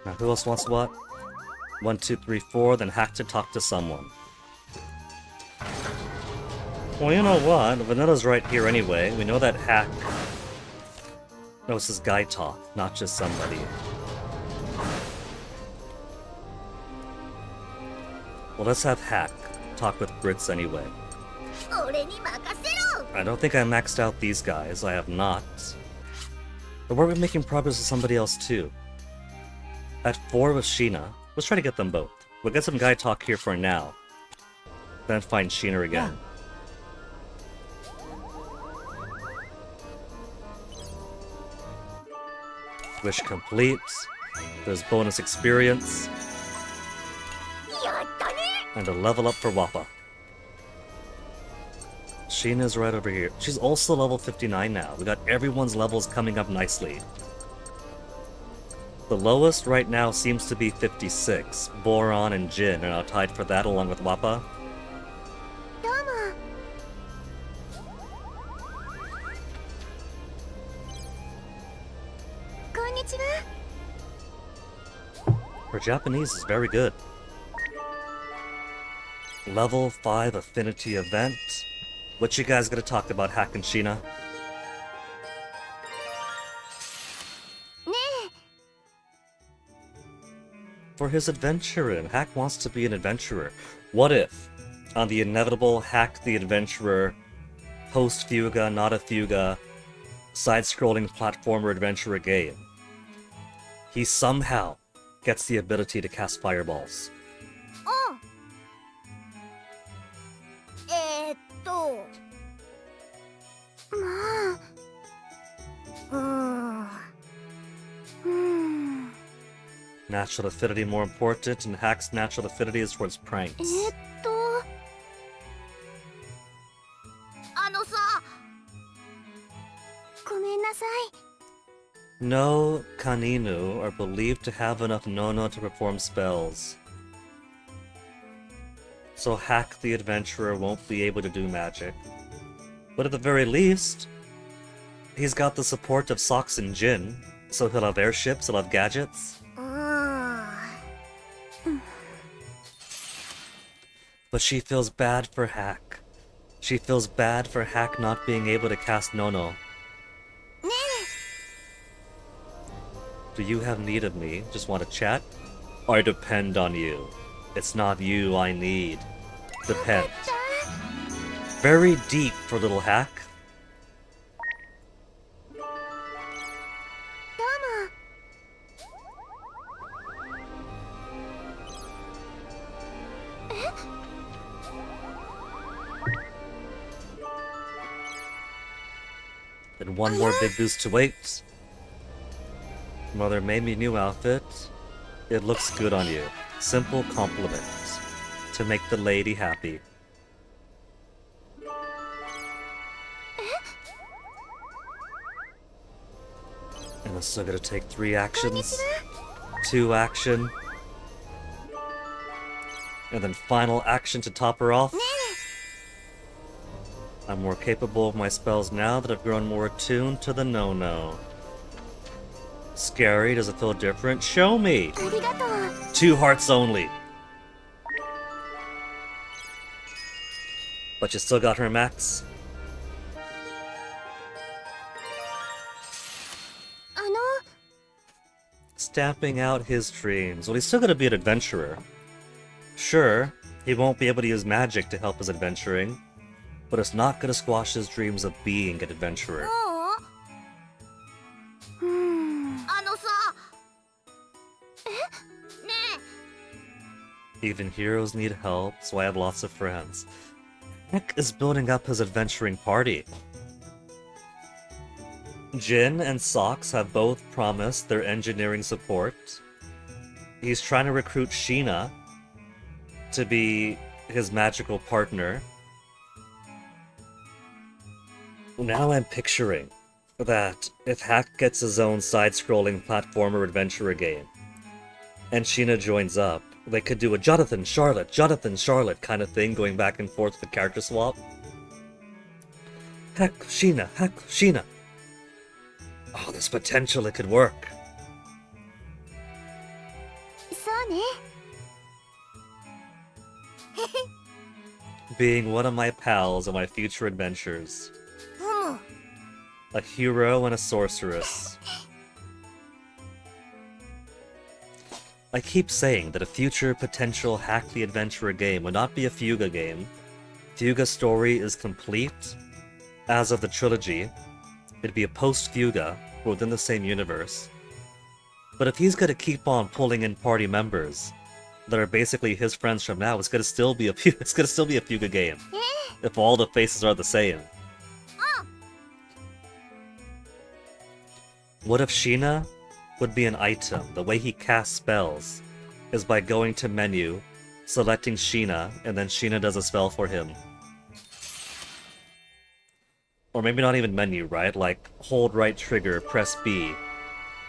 Now who else wants what? 1, 2, 3, 4, then hack to talk to someone. Well, you know what? Vanilla's right here anyway. We know that hack knows his guy talk, not just somebody. Well, let's have Hack talk with Brits anyway.
俺に任せろ!
I don't think I maxed out these guys. I have not. But we're making progress with somebody else too. At 4 with Sheena. Let's try to get them both. We'll get some guy talk here for now. Then find Sheena again. Wish complete. There's bonus experience.
やったね!
And a level up for Wappa. Sheena's right over here. She's also level 59 now. We got everyone's levels coming up nicely. The lowest right now seems to be 56. Boron and Jin are now tied for that along with Wappa.
どうも. Konnichiwa.
Her Japanese is very good. Level 5 affinity event. What you guys gonna talk about, Hack and Sheena?
ね
For his adventuring, Hack wants to be an adventurer. What if, on the inevitable Hack the Adventurer, post-Fuga, not a Fuga, side-scrolling platformer adventurer game, he somehow gets the ability to cast fireballs?
えまあ
Natural affinity more important, and Hack's natural affinity is towards pranks.
あのさごめんなさい
No Kaninu are believed to have enough Nono to perform spells. So Hack the Adventurer won't be able to do magic. But at the very least, he's got the support of Socks and Jin, so he'll have airships, he'll have gadgets.
うーん
But she feels bad for Hack. She feels bad for Hack not being able to cast Nono.
ね
Do you have need of me? Just want to chat? I depend on you. It's not you I need. Depend.
え
Very deep for little Hack.
どうも
Then one more big boost to wait. Mother made me new outfit. It looks good on you. Simple compliment. To make the lady happy. And I'm still gonna take 3 actions. 2 action. And then final action to top her off. I'm more capable of my spells now that I've grown more attuned to the no-no. Scary? Does it feel different? Show me!
ありがとう
2 hearts only. But you still got her max.
あの
Stamping out his dreams. Well, he's still gonna be an adventurer. Sure, he won't be able to use magic to help his adventuring, but it's not gonna squash his dreams of being an adventurer.
うーんあのさえね
Even heroes need help, so I have lots of friends. Heck is building up his adventuring party. Jin and Socks have both promised their engineering support. He's trying to recruit Sheena to be his magical partner. Now I'm picturing that if Hack gets his own side-scrolling platformer adventurer game, and Sheena joins up, they could do a Jonathan, Charlotte kind of thing, going back and forth with character swap. Hack, Sheena, Hack, Sheena. Oh, there's potential it could work.
そうね
Being one of my pals in my future adventures.
うむ
A hero and a sorceress. I keep saying that a future potential Hack the Adventurer game would not be a Fuga game. Fuga's story is complete. As of the trilogy, it'd be a post-Fuga within the same universe. But if he's gonna keep on pulling in party members that are basically his friends from now, it's gonna still be a Fuga game. If all the faces are the same. What if Sheena would be an item? The way he casts spells is by going to menu, selecting Sheena, and then Sheena does a spell for him. Or maybe not even menu, right? Like, hold right trigger, press B,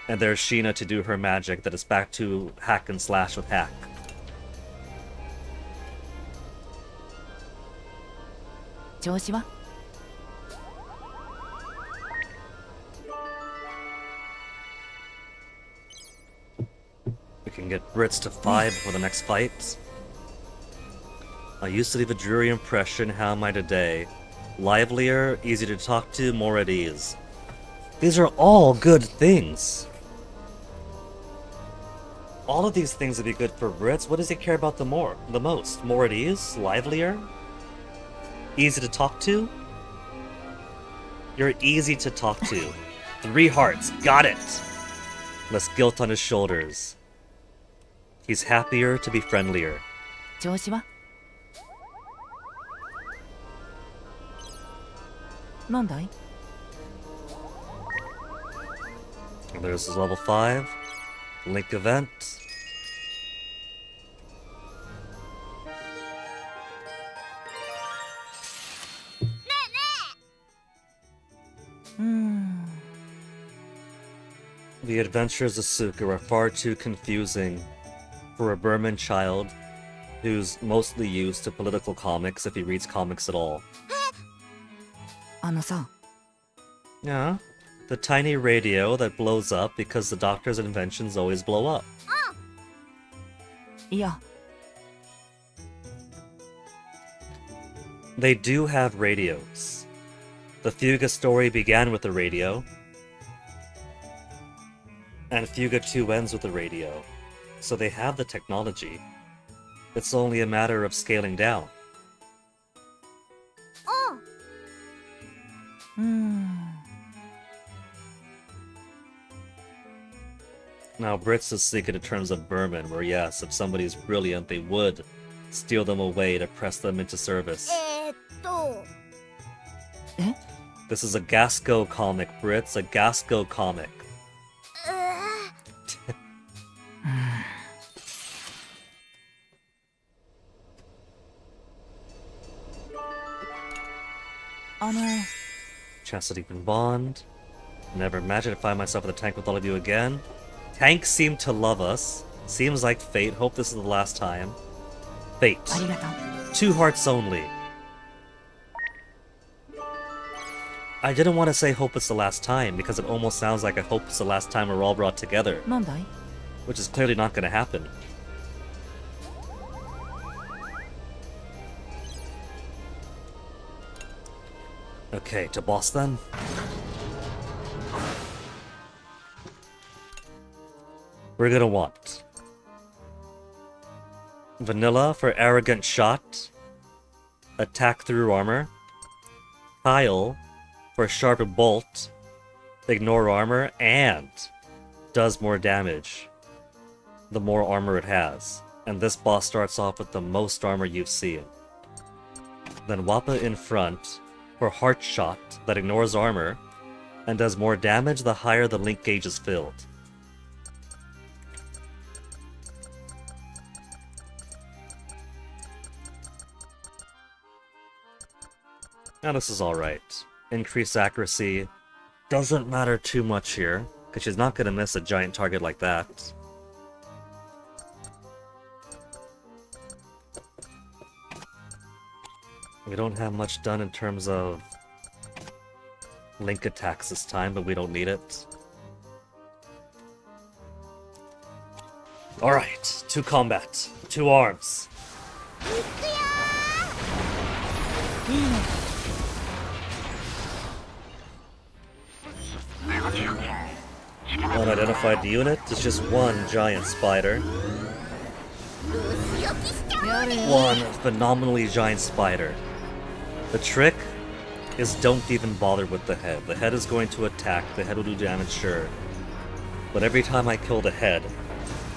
and there's Sheena to do her magic that is back to hack and slash with Hack.
調子は
We can get Brits to 5 for the next fight. I used to leave a dreary impression, how am I today? Livelier, easy to talk to, more at ease. These are all good things. All of these things would be good for Brits. What does he care about the most? More at ease? Livelier? Easy to talk to? You're easy to talk to. 3 hearts, got it! Less guilt on his shoulders. He's happier to be friendlier.
調子はなんだい
And there's his level 5. Link event. The adventures of Suka are far too confusing for a Burman child who's mostly used to political comics if he reads comics at all.
あのさ
Yeah, the tiny radio that blows up because the doctor's inventions always blow up.
いや
They do have radios. The Fuga story began with a radio, and Fuga 2 ends with a radio. So they have the technology. It's only a matter of scaling down.
うん
Now, Brits is thinking in terms of Burman, where yes, if somebody's brilliant, they would steal them away to press them into service.
え
This is a Gasco comic, Brits, a Gasco comic.
あの
Chastity and Bond. Never imagined I'd find myself in the tank with all of you again. Tanks seem to love us. Seems like fate. Hope this is the last time. Fate.
ありがとう
2 hearts only. I didn't want to say hope it's the last time because it almost sounds like I hope it's the last time we're all brought together,
なんだい
which is clearly not going to happen. Okay, to boss then. We're gonna want Vanilla for arrogant shot, attack through armor, Kyle for sharp bolt, ignore armor, and does more damage the more armor it has. And this boss starts off with the most armor you've seen. Then Wappa in front for heart shot that ignores armor and does more damage the higher the link gauge is filled. Now this is alright. Increased accuracy doesn't matter too much here, because she's not going to miss a giant target like that. We don't have much done in terms of link attacks this time, but we don't need it. Alright, to combat. 2 arms. Unidentified unit is just one giant spider. One phenomenally giant spider. The trick is don't even bother with the head. The head is going to attack, the head will do damage, sure. But every time I kill the head,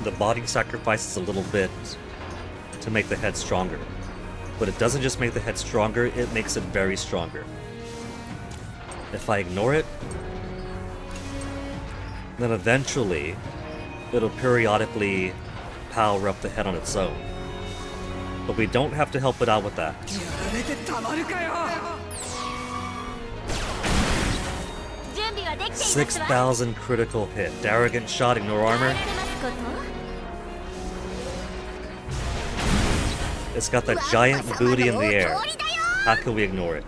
the body sacrifices a little bit to make the head stronger. But it doesn't just make the head stronger, it makes it very stronger. If I ignore it, then eventually it'll periodically power up the head on its own. But we don't have to help it out with that.
準備はできていますわ
6,000 critical hit. Arrogant shot, ignore armor.
やられますこと
It's got that giant booty in the air. How can we ignore it?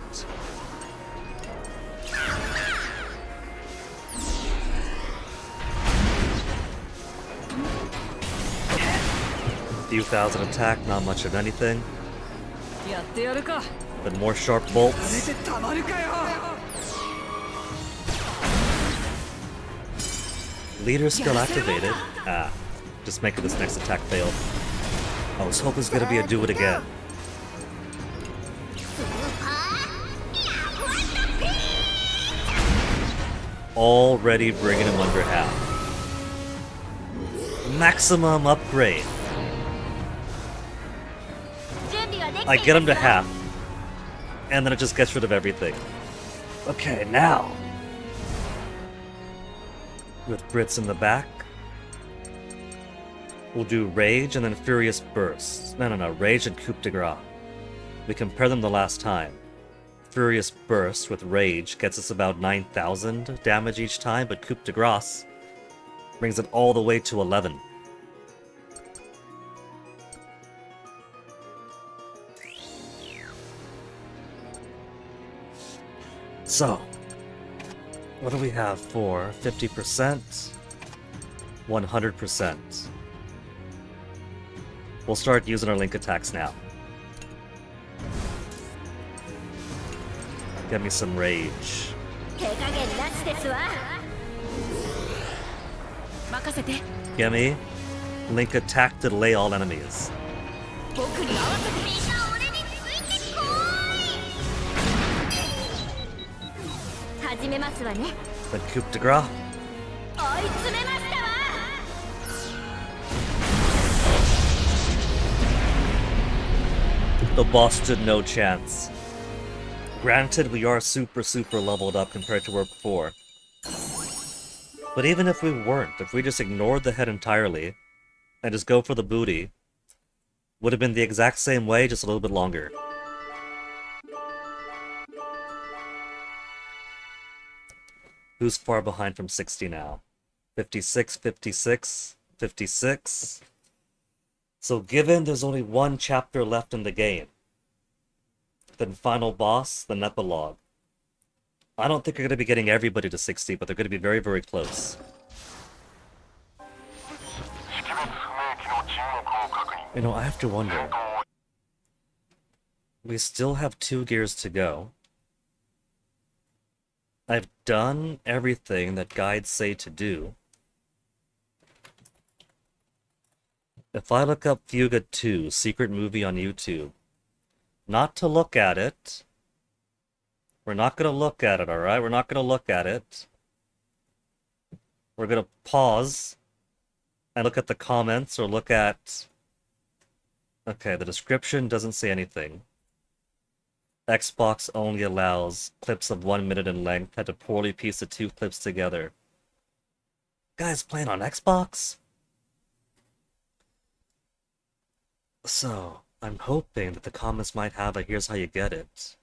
Few thousand attack, not much of anything.
やってやるか。
But more sharp bolts.
たまるかよ。
Leader skill activated. Ah, just making this next attack fail. I was hoping it's gonna be a do it again. Already bringing him under half. Maximum upgrade. I get him to half, and then it just gets rid of everything. Okay, now. With Brits in the back, we'll do Rage and then Furious Burst. No, Rage and Coup de Grace. We compared them the last time. Furious Burst with Rage gets us about 9,000 damage each time, but Coup de Grace brings it all the way to 11. So, what do we have for 50%? 100%. We'll start using our link attacks now. Get me some rage.
任せて。
Get me? Link attack to delay all enemies.
僕に合わせて。
みんな俺についてこーい。始めますわね。
Then Coup de Grace.
追い詰めましたわ。
The boss stood no chance. Granted, we are super leveled up compared to where before. But even if we weren't, if we just ignored the head entirely, and just go for the booty, would have been the exact same way, just a little bit longer. Who's far behind from 60 now? 56, 56, 56. So given there's only one chapter left in the game, then final boss, then epilogue. I don't think you're going to be getting everybody to 60, but they're going to be very close. You know, I have to wonder. We still have 2 gears to go. I've done everything that guides say to do. If I look up Fuga 2, secret movie on YouTube, not to look at it. We're not going to look at it, alright? We're not going to look at it. We're going to pause and look at the comments or look at... Okay, the description doesn't say anything. Xbox only allows clips of 1 minute in length. Had to poorly piece the 2 clips together. Guys playing on Xbox? So, I'm hoping that the comments might have a here's how you get it.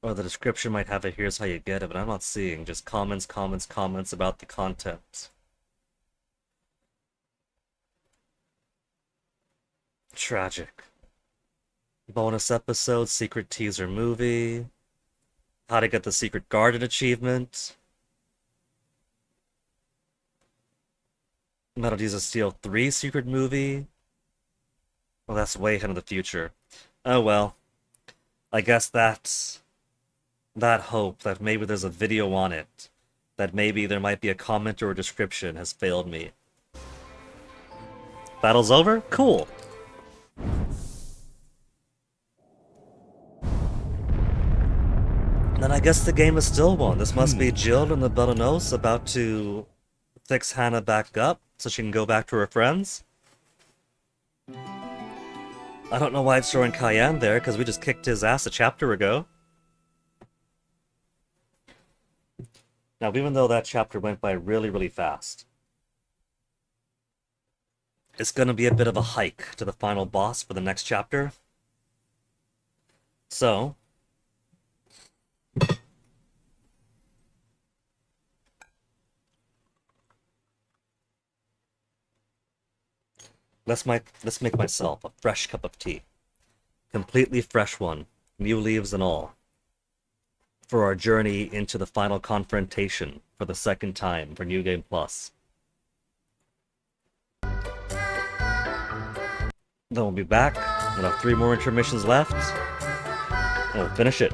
Or the description might have a here's how you get it, but I'm not seeing just comments about the content. Tragic. Bonus episode, secret teaser movie. How to get the secret garden achievement. Metal Gear Steel 3 secret movie. Well, that's way ahead of the future. Oh well. I guess that's... that hope that maybe there's a video on it. That maybe there might be a comment or a description has failed me. Battle's over? Cool. Then I guess the game is still won. This must be Jill and the Belanos about to fix Hannah back up so she can go back to her friends. I don't know why it's throwing Cayenne there, because we just kicked his ass a chapter ago. Now, even though that chapter went by really fast, it's going to be a bit of a hike to the final boss for the next chapter. So... Let's make myself a fresh cup of tea. Completely fresh one, new leaves and all. For our journey into the final confrontation for the second time for New Game Plus. Then we'll be back We'll have 3 more intermissions left, and we'll finish it.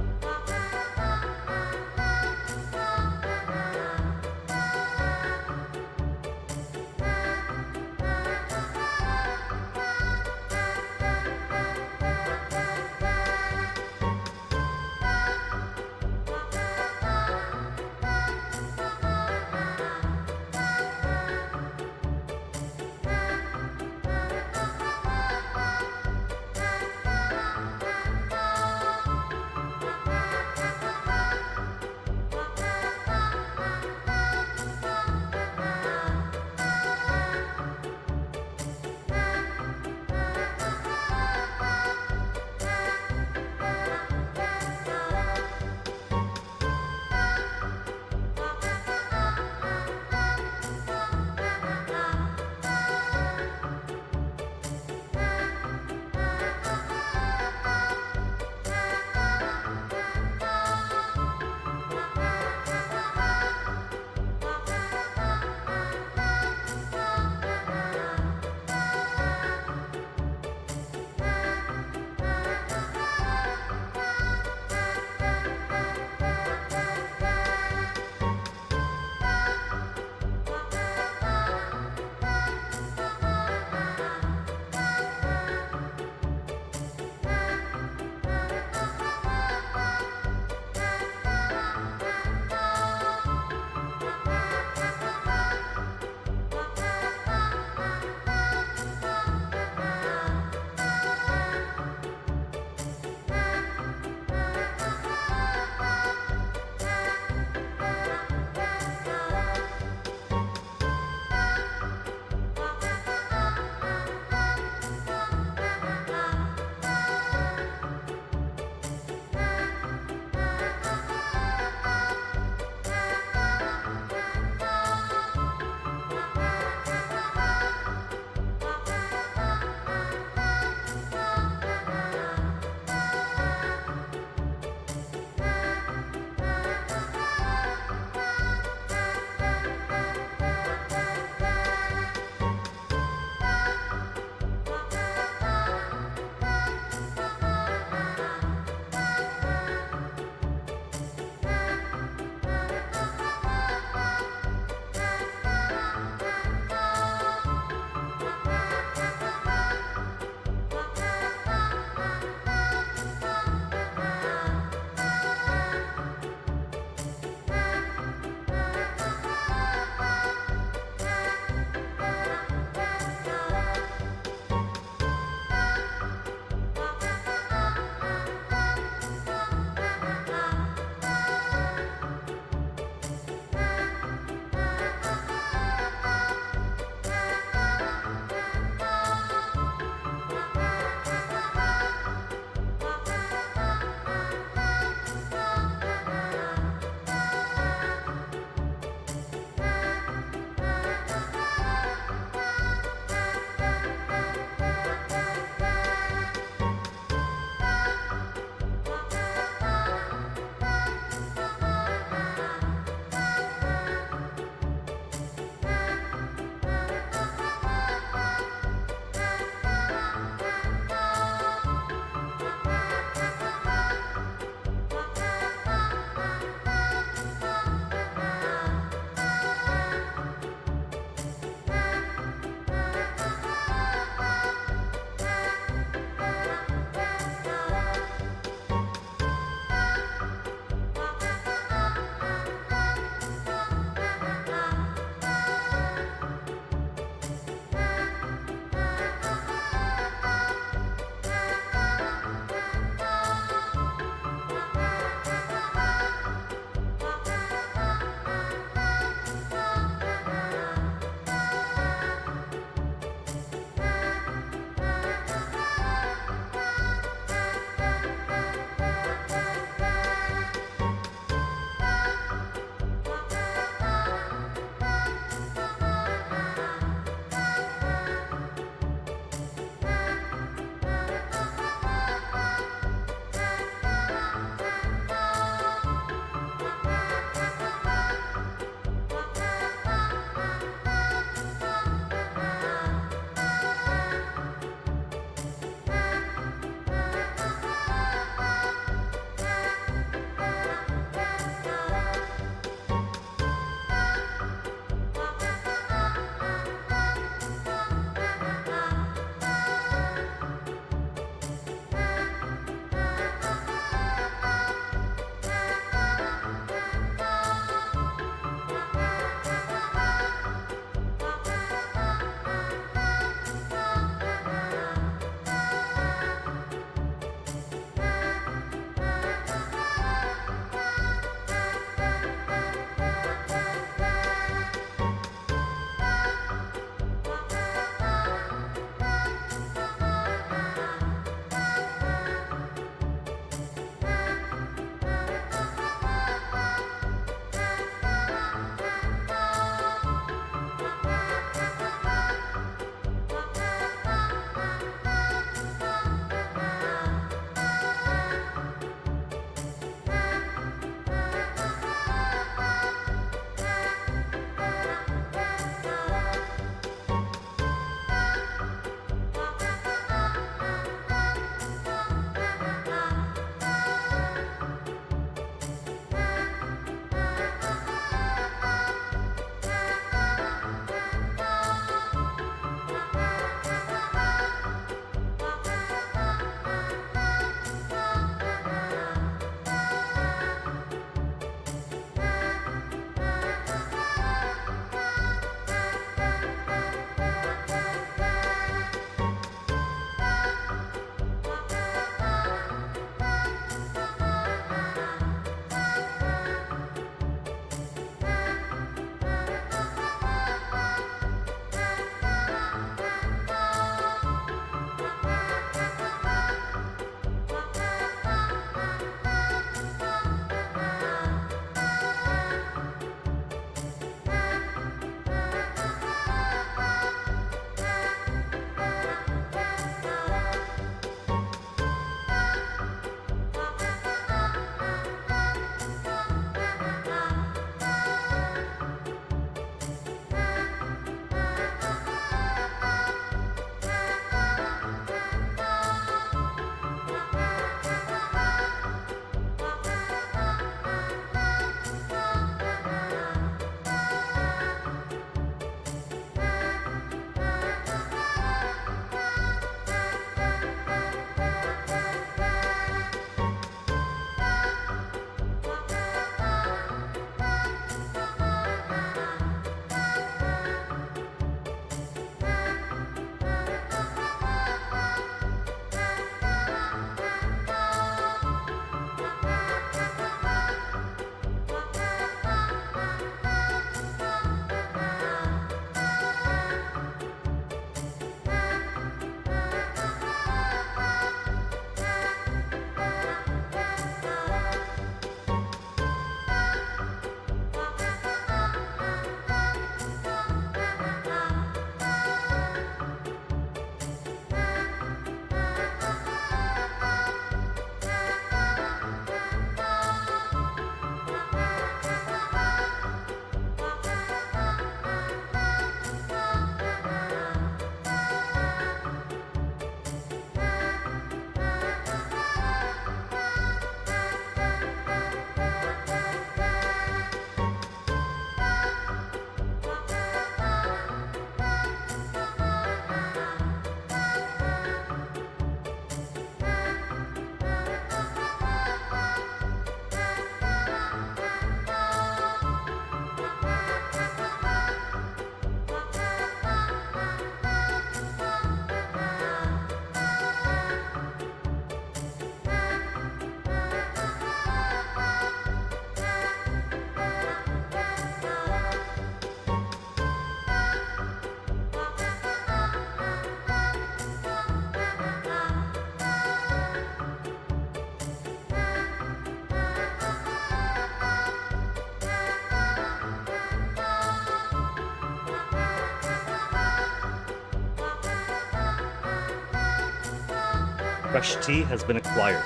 Fresh tea has been acquired.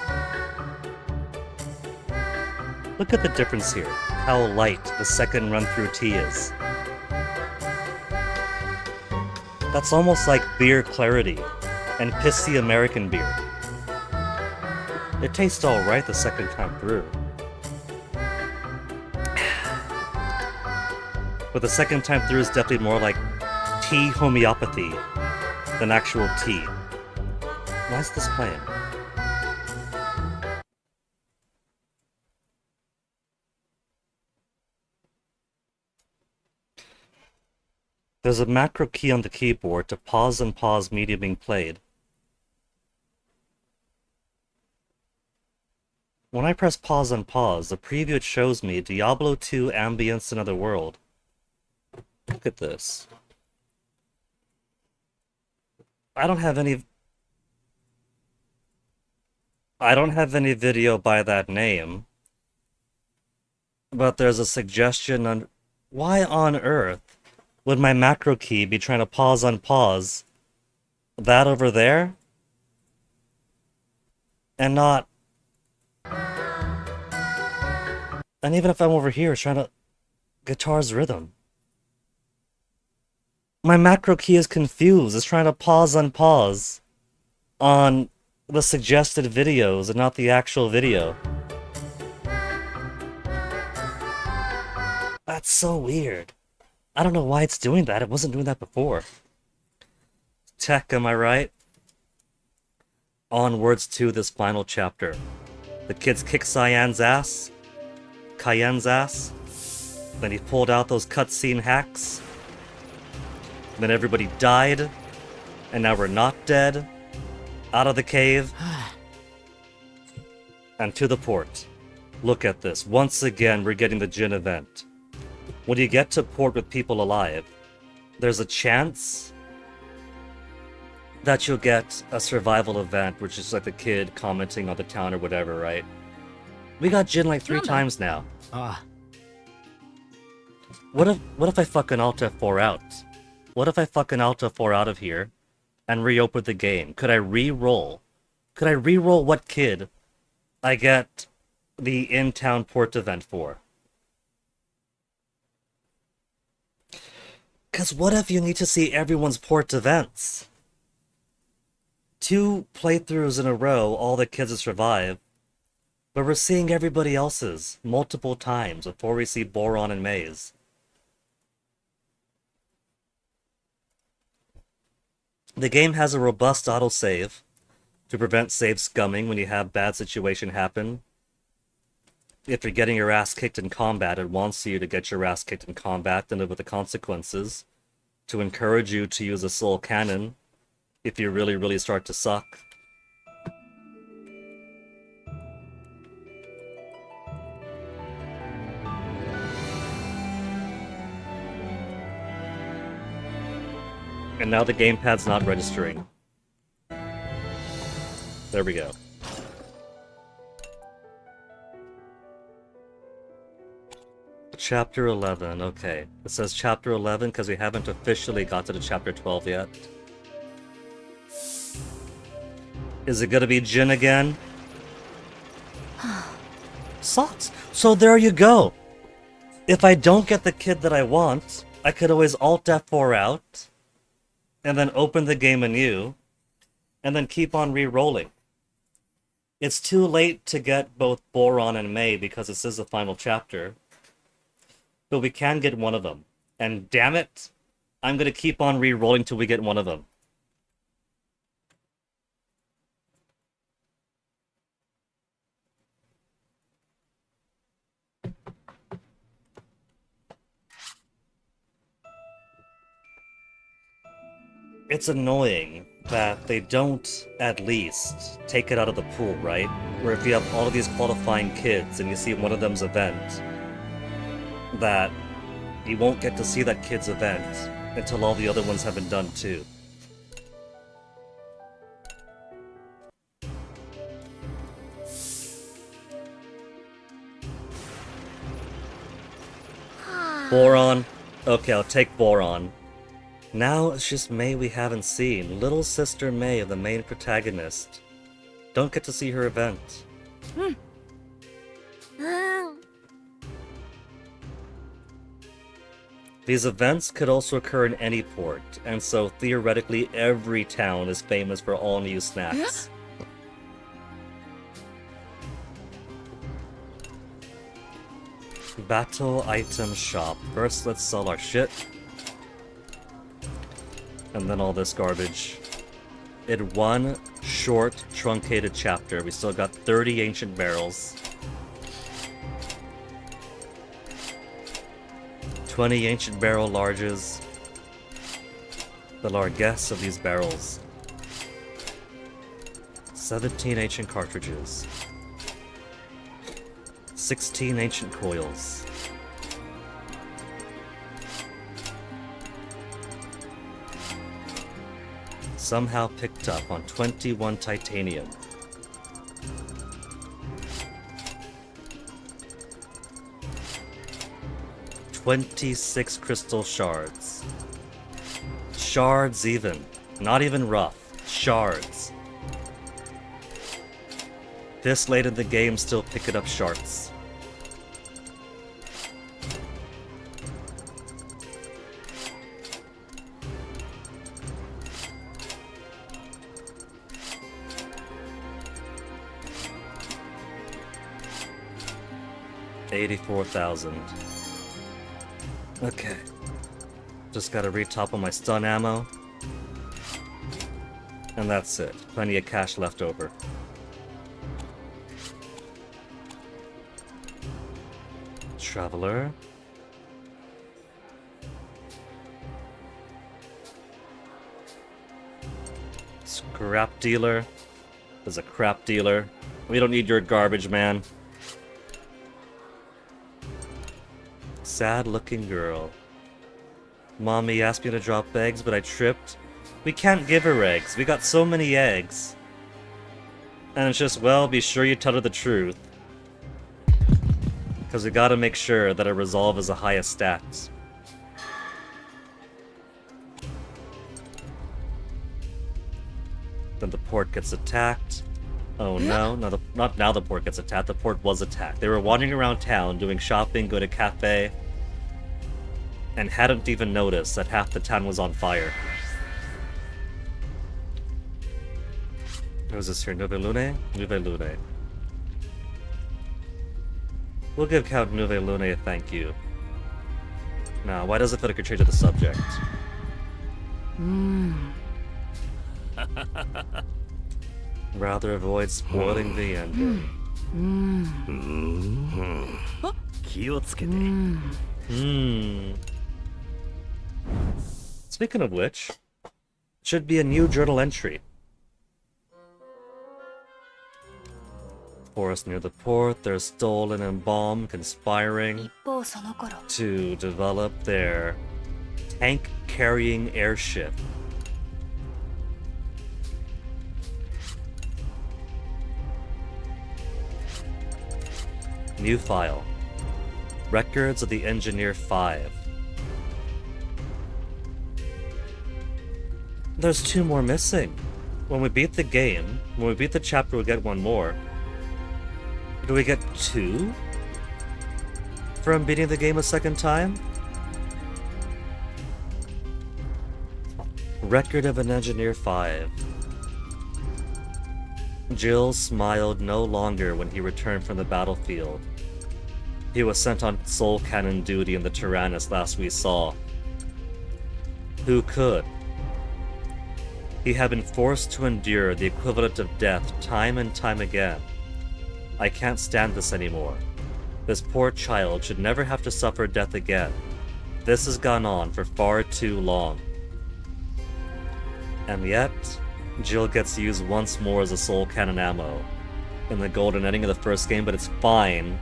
Look at the difference here. How light the second run-through tea is. That's almost like beer clarity and pissy American beer. It tastes alright the second time through. But the second time through is definitely more like tea homeopathy than actual tea. Why is this playing? There's a macro key on the keyboard to pause and pause media being played. When I press pause and pause, the preview it shows me Diablo 2 Ambience Another World. Look at this. I don't have any video by that name. But there's a suggestion on why on earth would my macro key be trying to pause unpause that over there? And not... And even if I'm over here trying to... Guitar's rhythm. My macro key is confused. It's trying to pause unpause on the suggested videos and not the actual video. That's so weird. I don't know why it's doing that. It wasn't doing that before. Tech, am I right? Onwards to this final chapter. The kids kick Cayenne's ass. Then he pulled out those cutscene hacks. Then everybody died. And now we're not dead. Out of the cave. And to the port. Look at this. Once again, we're getting the Jin event. When you get to port with people alive, there's a chance that you'll get a survival event, which is like the kid commenting on the town or whatever, right? We got Jin like 3 times now. What if I fucking Alt F4 out? What if I fucking Alt F4 out of here and reopen the game? Could I re-roll? Could I re-roll what kid I get the in-town port event for? Because what if you need to see everyone's port events? 2 playthroughs in a row, all the kids have survived, but we're seeing everybody else's multiple times before we see Boron and Maze. The game has a robust autosave to prevent save scumming when you have bad situation happen. If you're getting your ass kicked in combat, it wants you to get your ass kicked in combat and live with the consequences, to encourage you to use a soul cannon if you really start to suck. And now the gamepad's not registering. There we go. Chapter 11, okay. It says Chapter 11 because we haven't officially got to the Chapter 12 yet. Is it gonna be Jin again? Sucks. So there you go. If I don't get the kid that I want, I could always Alt F4 out, and then open the game anew, and then keep on re-rolling. It's too late to get both Boron and May because this is the final chapter. But we can get one of them. And damn it, I'm gonna keep on re-rolling till we get one of them. It's annoying that they don't at least take it out of the pool, right? Where if you have all of these qualifying kids and you see one of them's event, that you won't get to see that kid's event until all the other ones have been done too. Boron. Okay, I'll take Boron. Now it's just May we haven't seen. Little sister May, the main protagonist. don't get to see her event.
うん。
These events could also occur in any port, and so theoretically every town is famous for all new snacks. Battle item shop. First, let's sell our shit. And then all this garbage. In one short, truncated chapter, we still got 30 ancient barrels. 20 ancient barrel larges. The largesse of these barrels. 17 ancient cartridges. 16 ancient coils. Somehow picked up on 21 titanium. $26 crystal shards. Shards even. Not even rough. Shards. This late in the game, still picking up shards. $84,000. Okay. Just gotta retop on my stun ammo. And that's it. Plenty of cash left over. Traveler. Scrap dealer. There's a crap dealer. We don't need your garbage, man. Sad looking girl. Mommy asked me to drop eggs, but I tripped. We can't give her eggs. We got so many eggs. And it's just, well, be sure you tell her the truth. Because we gotta make sure that our resolve is the highest stats. Then the port gets attacked. Oh no, not now the port gets attacked. The port was attacked. They were wandering around town, doing shopping, going to cafe, and hadn't even noticed that half the town was on fire. What was this here? Nueve Lune? Nueve Lune. We'll give Count Nueve Lune a thank you. Now, why does it feel like you're changing the subject? Rather avoid spoiling the ending. Speaking of which, should be a new journal entry. Forest near the port, they're stolen and bombed, conspiring
一方その頃
to develop their tank-carrying airship. New file. Records of the Engineer 5. There's 2 more missing. When we beat the game, when we beat the chapter, we'll get 1 more. Do we get 2? From beating the game a second time? Record of an Engineer 5. Jill smiled no longer when he returned from the battlefield. He was sent on soul cannon duty in the Tyrannus last we saw. Who could? He had been forced to endure the equivalent of death time and time again. I can't stand this anymore. This poor child should never have to suffer death again. This has gone on for far too long. And yet, Jill gets used once more as a soul cannon ammo in the golden ending of the first game, but it's fine.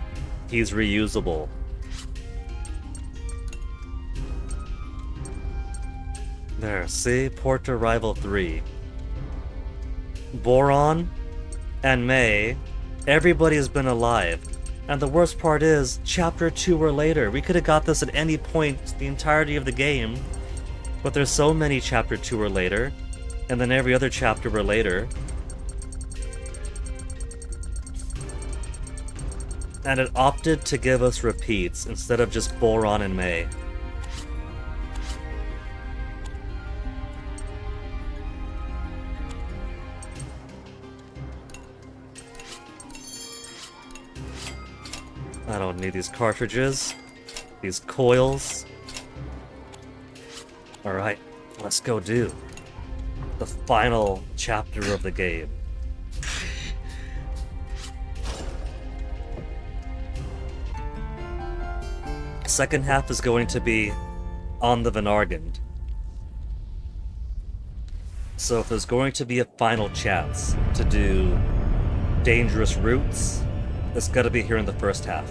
He's reusable. There, see? Port Arrival 3. Boron and May, everybody's been alive. And the worst part is, Chapter 2 or later. We could have got this at any point the entirety of the game. But there's so many Chapter 2 or later. And then every other chapter or later. And it opted to give us repeats instead of just Boron and May. I don't need these cartridges. These coils. Alright, let's go do the final chapter of the game. Second half is going to be on the Vanargand. So if there's going to be a final chance to do dangerous routes, it's gotta be here in the first half.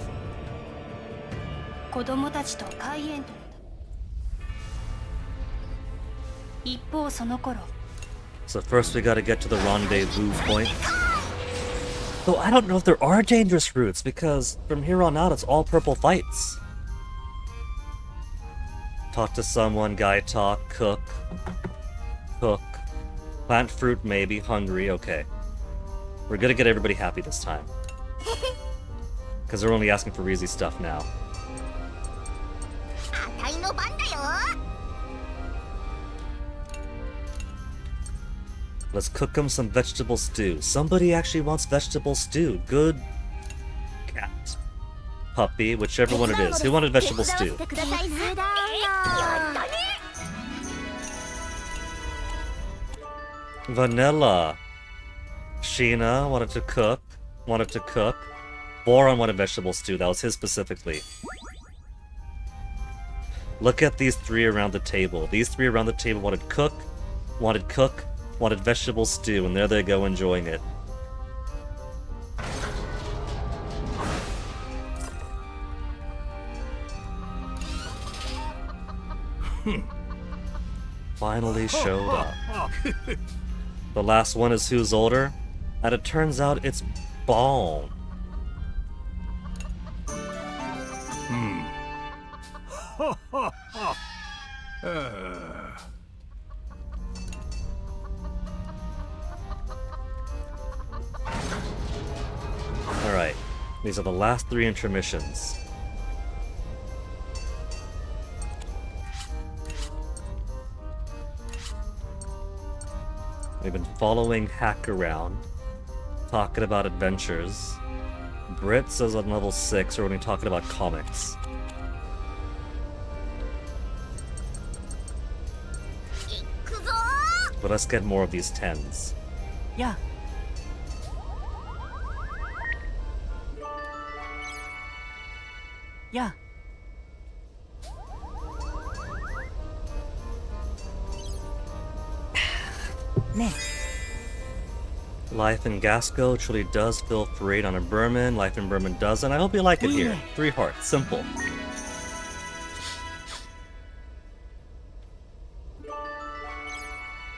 子供たちと海援と一方その頃
So first we gotta get to the rendezvous point. Though I don't know if there are dangerous routes, because from here on out it's all purple fights. Talk to someone, guy talk, cook. Cook. Plant fruit maybe, hungry, okay. We're gonna get everybody happy this time. Because they're only asking for easy stuff now.
あたいの番だよ
Let's cook them some vegetable stew. Somebody actually wants vegetable stew. Good cat. Puppy, whichever one it is. Who wanted vegetable stew?
手伝いするだよ
Vanilla. Sheena wanted to cook. Boron wanted vegetable stew. That was his specifically. Look at these three around the table. These three around the table wanted cook, wanted vegetable stew, and there they go enjoying it. Finally showed up. The last one is who's older, and it turns out it's Bone. Alright, these are the last three intermissions. We've been following Hack around, talking about adventures. Brit says on level 6 we're only talking about comics.
行くぞ
But let's get more of these 10s.
ややね
Life in Gasco truly does feel frayed on a Berman. Life in Berman doesn't. I hope you like it here. 3 hearts. Simple.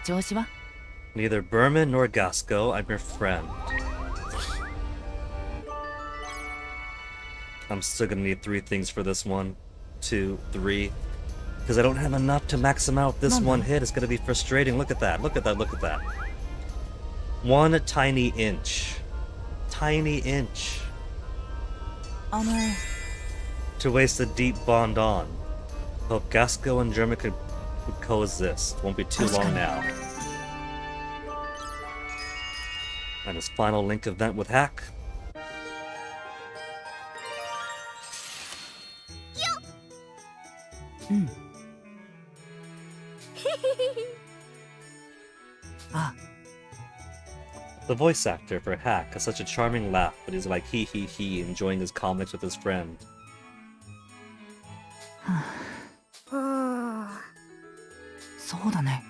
調子は
Neither Berman nor Gasco. I'm your friend. I'm still gonna need 3 things for this one. 2, 3. Because I don't have enough to max them out this one hit. It's gonna be frustrating. Look at that. Look at that. Look at that. 1 tiny inch. Tiny inch.
あの
To waste a deep bond on. Hope Gasco and German could coexist. Won't be too long now. And his final link event with Hack. The voice actor for Hack has such a charming laugh, but he's like he, enjoying his comics with his friend.
そうだね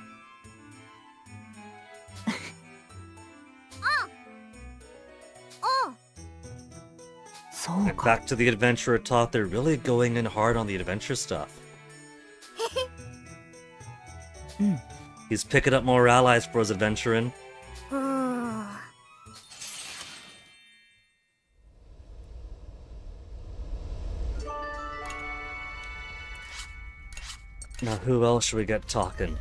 そう
And
か
back to the adventurer talk, they're really going in hard on the adventure stuff. He's picking up more allies for his adventuring. Now who else should we get talking?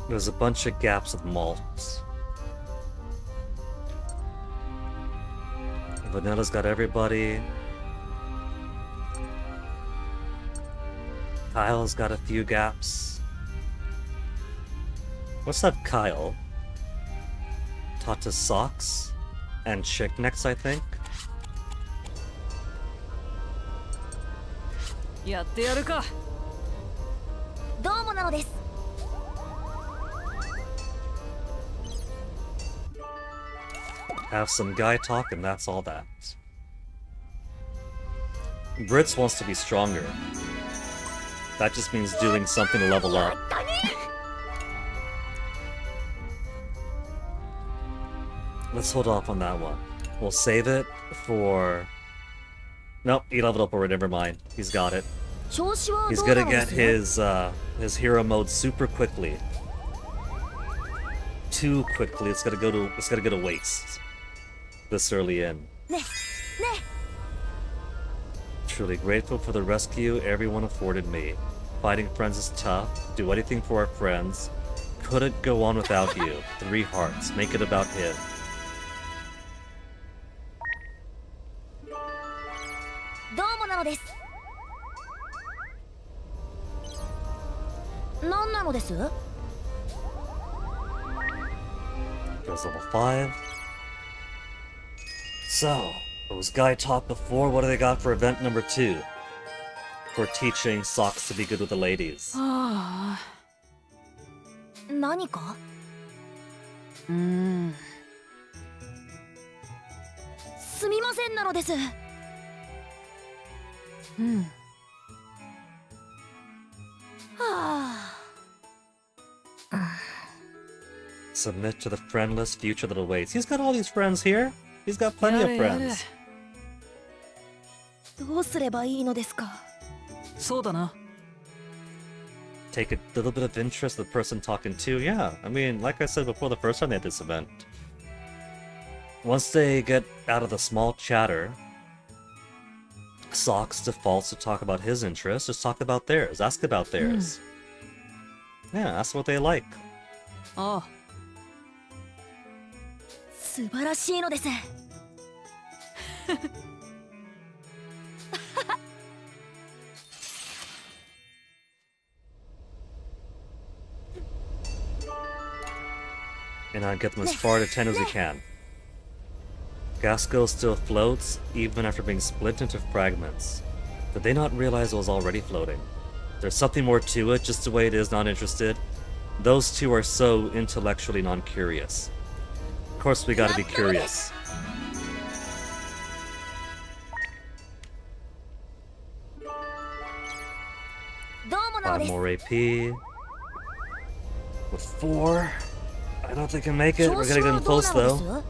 There's a bunch of gaps of malts. Vanilla's got everybody. Kyle's got a few gaps. What's that Kyle? Tata Socks and Chick Necks, I think.
やってやるか。
どうもなのです。
Have some guy talk and that's all that. Brits wants to be stronger. That just means doing something to level up. Let's hold off on that one. We'll save it for... Nope, he leveled up already, never mind. He's got it.
調子は
He's
どうな
gonna
ので
get
す？
his hero mode super quickly. Too quickly, it's gonna go to waste. This early in.
ね、ね。
Truly grateful for the rescue everyone afforded me. Fighting friends is tough. Do anything for our friends. Couldn't go on without you. 3 hearts. Make it about him.
どうもなのです。何なのです？
Goes level 5. So, it was Guy talk before. What do they got for event number 2? For teaching Socks to be good with the ladies.
ああ。
何か？すみませんなのです。はあ。
Submit to the friendless future that awaits. He's got all these friends here. He's got plenty of
やれやれ。
friends.
どうすればいいのですか？
そうだな。
Take a little bit of interest in the person talking to. Yeah, I mean, like I said before, the first time they had this event. Once they get out of the small chatter, Socks defaults to talk about his interests. Just talk about theirs. Ask about theirs. Yeah, ask what they like.
ああ。
素晴らしいのです。
And I get them as far to 10 as we can. Gasco still floats, even after being split into fragments. Did they not realize it was already floating? There's something more to it, just the way it is, not interested. Those two are so intellectually non-curious. Of course we gotta be curious. Five more AP. With 4. I don't think I can make it. We're gonna get in close though.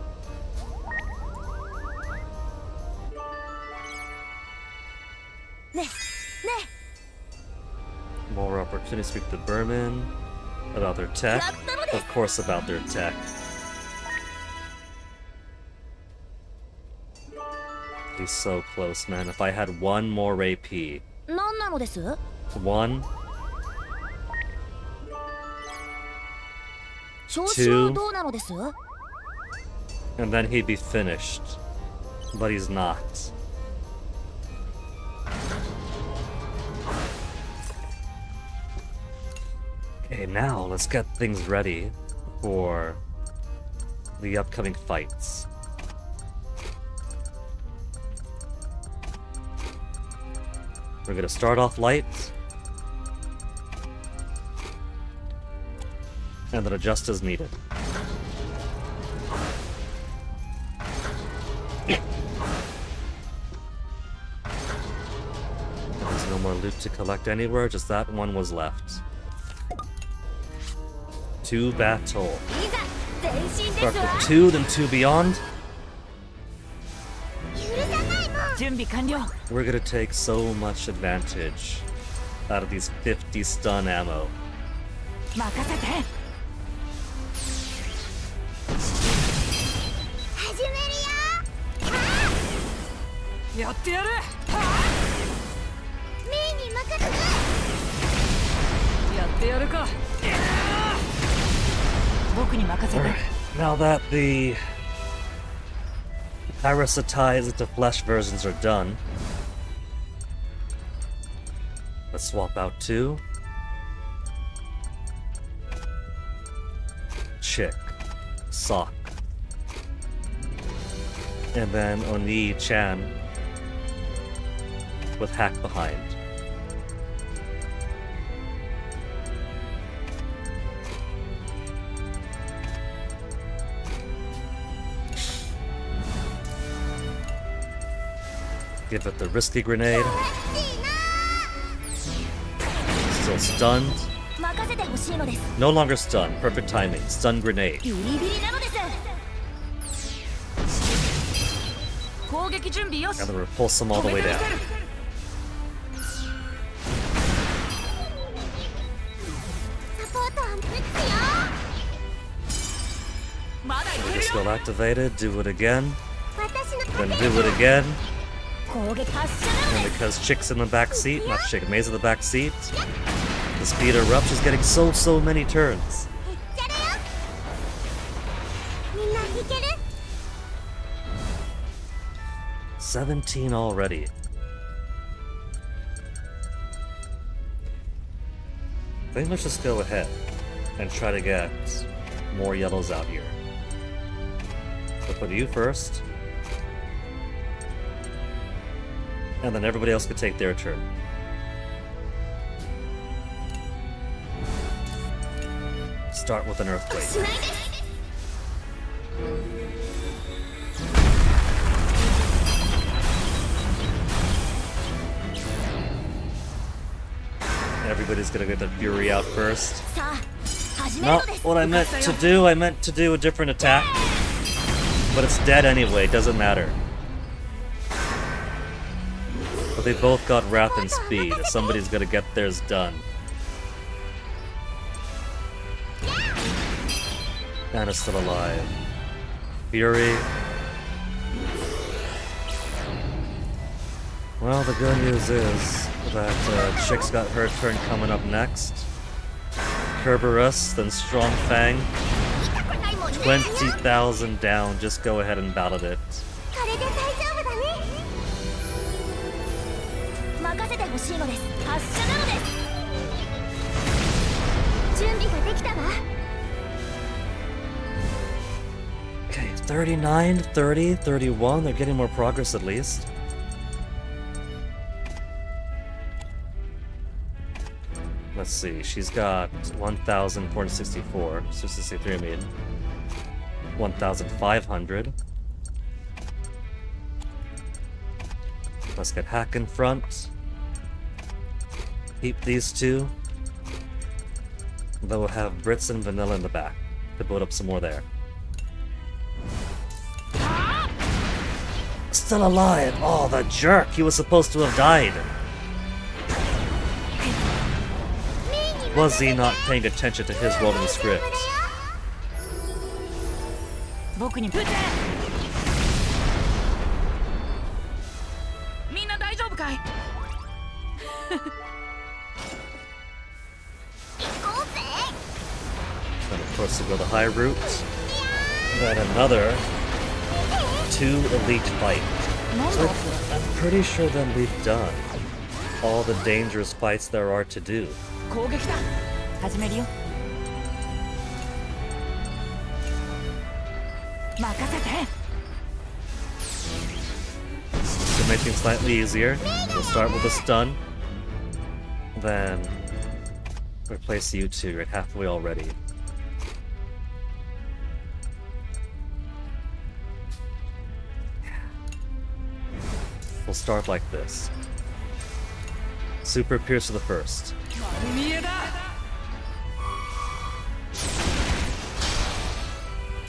More opportunity to speak to Berman about their tech. Of course, about their tech. He's so close, man. If I had 1 more AP.
何なのです？
1,
調子はどうなのです？
and then he'd be finished. But he's not. Okay, now let's get things ready for the upcoming fights. We're gonna start off light, and then adjust as needed. There's no more loot to collect anywhere, just that one was left. To battle.
いざ前進で
Start
すわ。
with 2, then 2 beyond.
許さないもん。
準備完了。
We're gonna take so much advantage out of these 50 stun ammo.
任せて。
始めるよ。
やってやる。
メイに任せて。
やってやるか。僕に任せて。
Now that the parasitized into flesh versions are done. Let's swap out two. Chick. Sock. And then Oni-chan with hack behind. Give it the risky grenade. Still stunned.
任せてほしいのです。
No longer stunned. Perfect timing. Stun grenade.
ビリビリなのです。
攻撃準備よし。
And then repulse them all the way down.
サポートを打つよ。
まだいける
Skill
よ。
activated. Do it again.
私の
Then do it again.
攻撃発射なの
And
です。
because Chick's in the back seat, not Chick, Maze in the back seat, the speed her up, she's getting so many turns.
いっちゃるよ。みんないける。
17 already. I think let's just go ahead and try to get more yellows out here. We'll put you first. And then everybody else could take their turn. Start with an earthquake.
しないです。
Everybody's gonna get the fury out first.
さあ、始めるの
Not
です。
what I meant to do. I meant to do a different attack. But it's dead anyway, doesn't matter. But they both got wrath and speed. Somebody's gonna get theirs done. Anna's still alive. Fury. Well, the good news is that Chick's got her turn coming up next. Kerberos, then Strong Fang.
痛くないもんね。
20,000 down. Just go ahead and battle it.
これで大丈夫だね。任せてほしいのです。発射なのです。準備ができたわ。
Okay, 39, 30, 31. They're getting more progress at least. Let's see. She's got 1,464. 663, I mean. 1,500. Let's get Hack in front. Keep these two. Then we'll have Brits and Vanilla in the back to build up some more there. Still alive! Oh, the jerk! He was supposed to have died! Was he not paying attention to his role in the script?
僕に撃て。みんな大丈夫かい？
And of course, we'll go the high route. Then another 2 elite fight.
なん
So
だ？
I'm pretty sure then we've done all the dangerous fights there are to do.
攻撃だ。始めるよ。任せて。
To make things slightly easier, we'll start with a stun. Then replace you two. You're at halfway already. We'll start like this. Super Pierce to the first.
丸見えだ。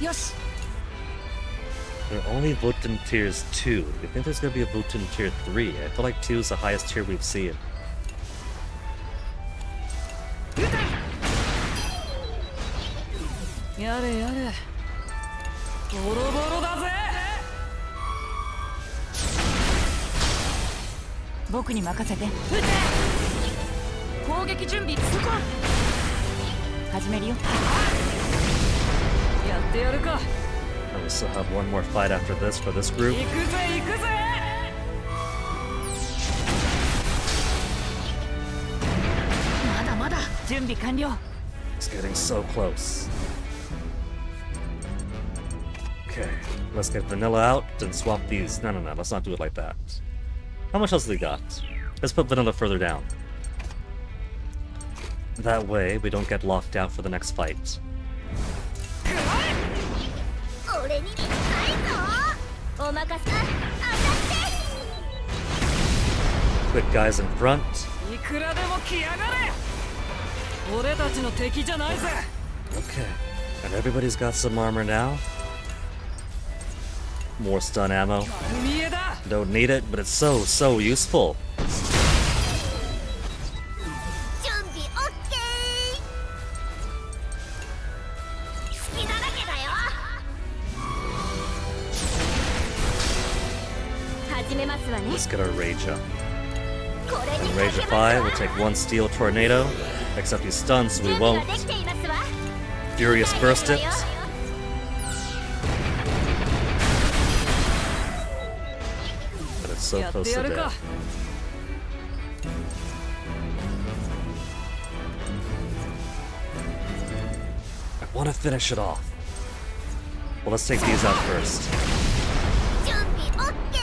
よし。
They're only booked in tiers 2. Do you think there's gonna be a booked in tier 3? I feel like 2 is the highest tier we've seen.
やれやれ。ボロボロだぜ。僕に任せて。撃て。攻撃準備。そこ。始めるよ。やってやるか。
And we still have one more fight after this for this group.
行くぜ行くぜ。まだまだ準備完了。
It's getting so close. Okay, let's get Vanilla out and swap these. No, let's not do it like that. How much else have we got? Let's put Vanilla further down. That way, we don't get locked out for the next fight.
俺にないぞ。お任せ。当たって。
Quick guys in front.
いくらでも来やがれ。俺たちの敵じゃないぜ。
Okay, and everybody's got some armor now. More stun ammo.
見えだ。
Don't need it, but it's so useful.
準備 OK。好きなだけだよ。始めますわね。
Let's get our rage up.
これに
Rage
か
of
けます
5,
わ
we'll take one steel tornado. Except he's stunned, so we
準備
won't.
ができていますわ。
Furious burst it. But it's so
やっ
close
て
to
やる
dead.
か。
I want to finish it off. Well, let's take these out first.
準備 OK。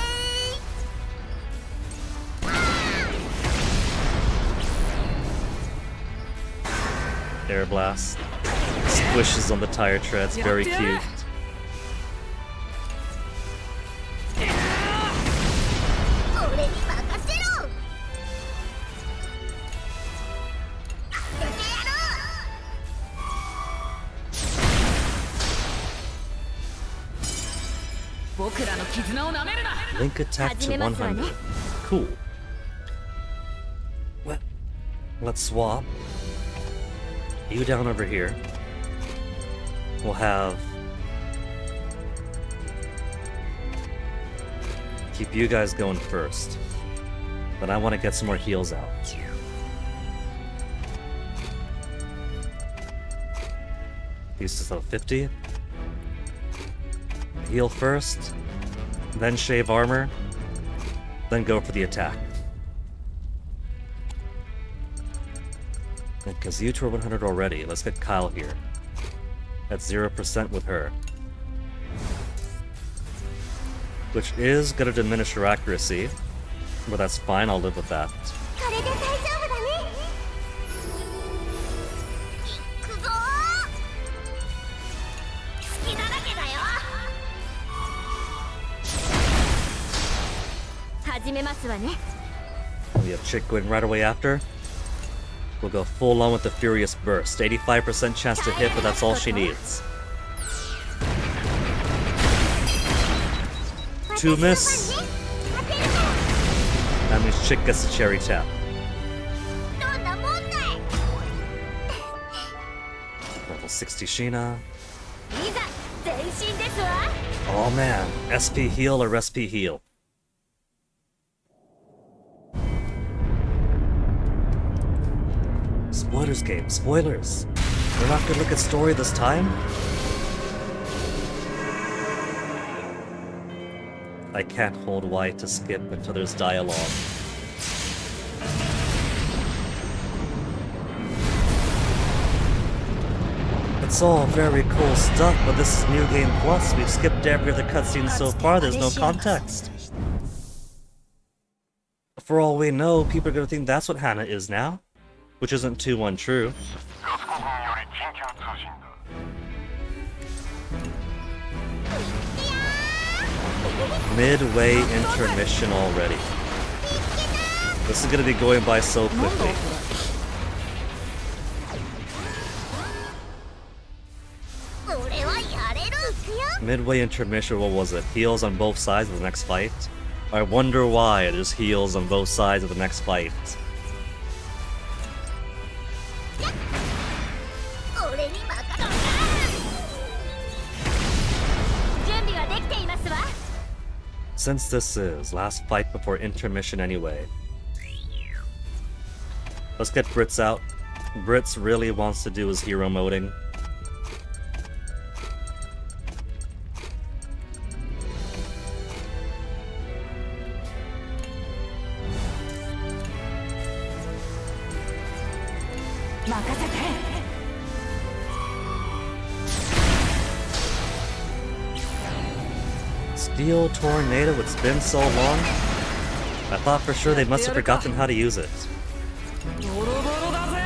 Air blast. Squishes on the tire treads, very cute.
俺に任せろ。当ててやろう。
僕らの絆をなめるな。
Link attack to 100. Cool. Let's swap. You down over here. We'll have... Keep you guys going first. But I want to get some more heals out. These is 50. Heal first, then shave armor, then go for the attack. And Kazuto are 100 already. Let's get Kyle here. At 0% with her. Which is gonna diminish her accuracy. But that's fine, I'll live with that.
これで大丈夫だね。行くぞ。好きなだけだよ。始めますわね。
We have Chick going right away after. We'll go full on with the Furious Burst. 85% chance to hit, but that's all she needs. 2 miss.
私の番ね。当てるから。
That means Chick gets the cherry tap.
どんなもんだい。
Level 60 Sheena.
いざ前進ですわ。
Oh man, SP heal or SP heal. Spoilers game, spoilers. We're not gonna look at story this time? I can't hold Y to skip until there's dialogue. It's all very cool stuff, but this is New Game Plus. We've skipped every other cutscene so far, there's no context. For all we know, people are gonna think that's what Hana is now. Which isn't too untrue. Midway intermission already. This is gonna be going by so quickly. Midway intermission, what was it? Heals on both sides of the next fight? I wonder why there's heals on both sides of the next fight. Since this is last fight before intermission anyway, let's get Brits out. Brits really wants to do his hero moding.
任せて。
Steel Tornado, it's been so long. I thought for sure they must have forgotten how to use it.
ボロボロだぜ。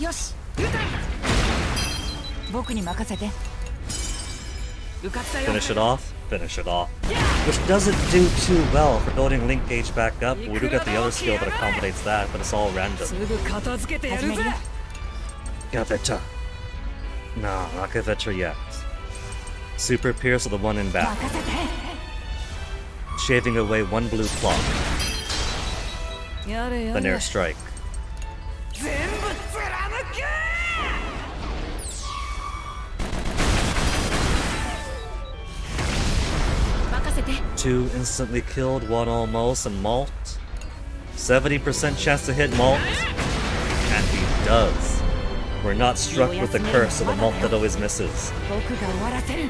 よし、撃て。僕に任せて。受かったよ。
Finish it off? Finish it off. Which doesn't do too well for building link gauge back up. We do get the other skill that accommodates that, but it's all random.
すぐ片付けてやるぜ。
Gaveta. No, not Gaveta yet. Super Pierce or the one in back.
任せて。
Shaving away one blue clock.
やれや
Then
れ。
air strike.
全部貫け。 任せて。
Two instantly killed, one almost, and Malt. 70% chance to hit Malt. And he does. We're not struck with the curse of the Malt that always misses.
僕が終わらせる。やら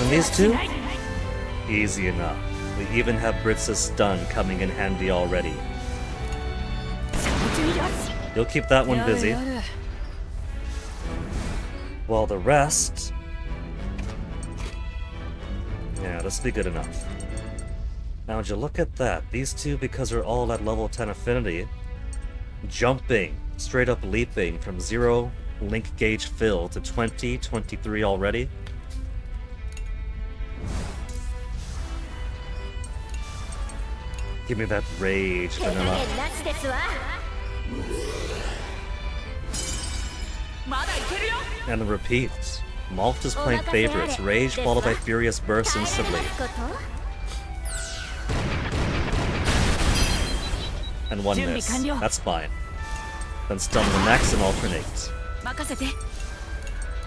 And
せは
these
し
two?
ない。
Easy enough. We even have Britz's stun coming in handy already.
その次よし。
You'll keep that one
やれ
busy.
やれ。
While the rest... Yeah, this will be good enough. Now, would you look at that? These two, because they're all at level 10 affinity, jumping, straight up leaping from 0 link gauge fill to 20, 23 already. Give me that rage,
手加減
Vanilla.
なしですわ。
まだいけるよ。
And the repeats. Malt is playing favorites. Rage followed by Furious Burst
耐えられ
instantly.
ますこと？
And one
Jimmy,
miss.
can you-
That's fine. Then stun the next and alternate.
任せて。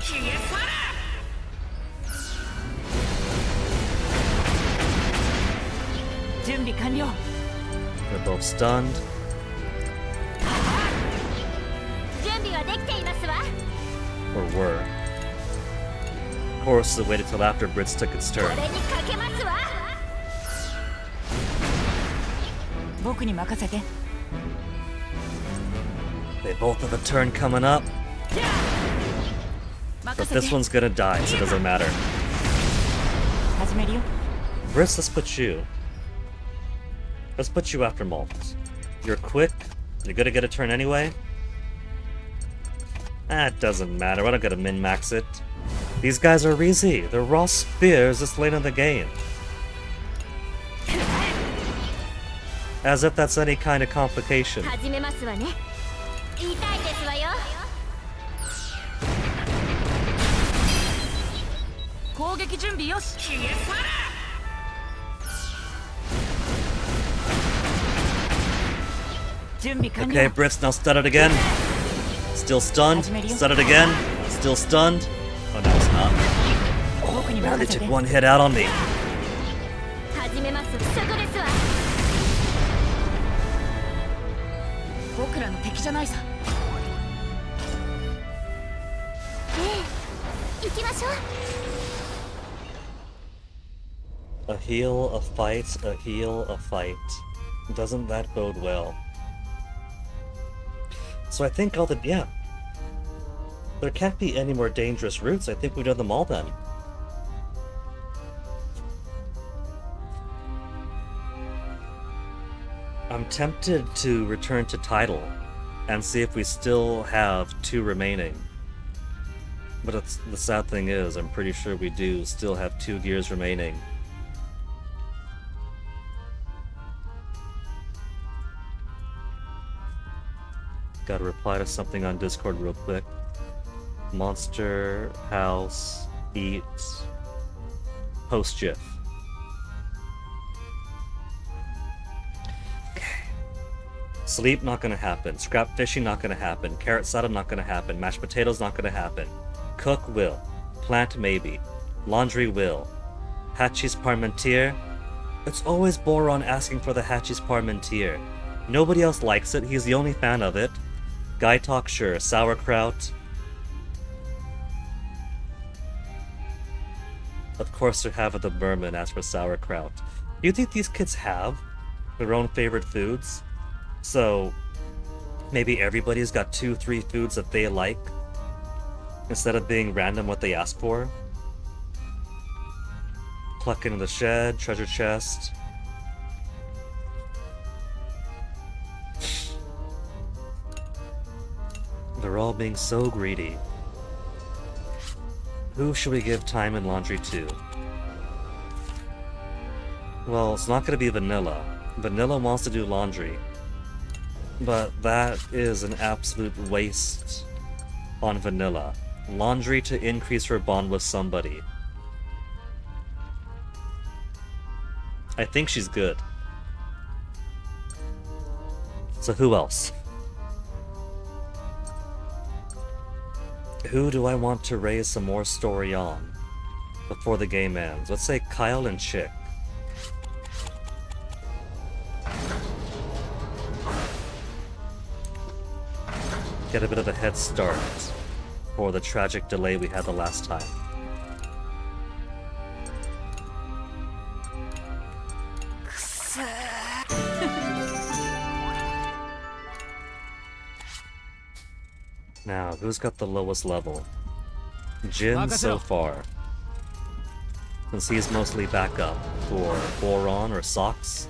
消え去れ。準備完了。
They're both stunned.
準備はできていますわ。
Or were. Of course, they waited till after Brits took its
こ
turn.
れにかけますわ。
僕に任せて。
They both have a turn coming up,
任
but
せ
this
て。
one's gonna die, so it doesn't matter.
始めるよ。
Brits, let's put you. Let's put you after Malt. You're quick. You're gonna get a turn anyway. It doesn't matter. I don't gotta min-max it. These guys are easy. They're raw spears this late in the game. As if that's any kind of complication.
始めますわね。痛いですわよ。
攻撃準備よし。消え去れ。 準備完了。
Okay, Brits, now stun it again. Still stunned. Stun it again. Still stunned. Oh, no, it's not.
僕に
Now
任
they
せて
took。one hit out on me.
始めます。すぐですわ。
僕らの敵じゃないさ。
行きましょう。
A heal, a fight, a heal, a fight. Doesn't that bode well? So I think all the... yeah. There can't be any more dangerous routes. I think we've done them all then. I'm tempted to return to title and see if we still have 2 remaining. But the sad thing is, I'm pretty sure we do still have 2 gears remaining. Gotta reply to something on Discord real quick. Monster, house, eat, post GIF. Okay. Sleep, not gonna happen. Scrap fishing, not gonna happen. Carrot salad, not gonna happen. Mashed potatoes, not gonna happen. Cook, will. Plant, maybe. Laundry, will. Hatchie's Parmentier. It's always Boron asking for the Hatchie's Parmentier. Nobody else likes it, he's the only fan of it. Guy talk, sure. Sauerkraut. Of course they're having the Merman ask for sauerkraut. Do you think these kids have their own favorite foods? So maybe everybody's got 2-3 foods that they like instead of being random what they ask for. Pluck into the shed, treasure chest. They're all being so greedy. Who should we give time and laundry to? Well, it's not gonna be Vanilla. Vanilla wants to do laundry. But that is an absolute waste on Vanilla. Laundry to increase her bond with somebody. I think she's good. So who else? Who do I want to raise some more story on before the game ends? Let's say Kyle and Chick. Get a bit of a head start for the tragic delay we had the last time. Now, who's got the lowest level? Jin so far. Since he's mostly backup for Boron or Socks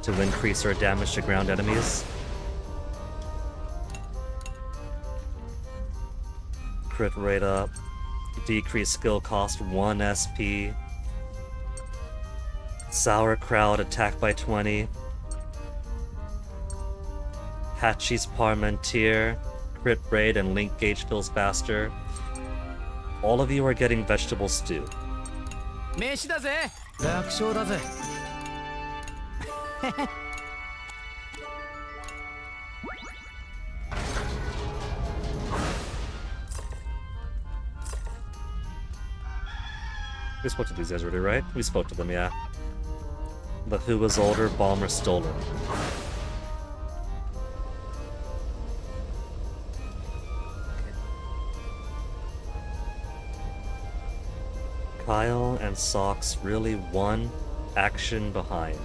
to increase her damage to ground enemies. Crit rate up. Decrease skill cost 1 SP. Sauerkraut attack by 20. Hachi's Parmentier. Crit rate and link gauge fills faster. All of you are getting vegetable stew.
飯だぜ。楽勝だぜ。
We spoke to these guys already, right? We spoke to them, yeah. But who was older, bomb, or stolen? Kyle and Socks really one action behind.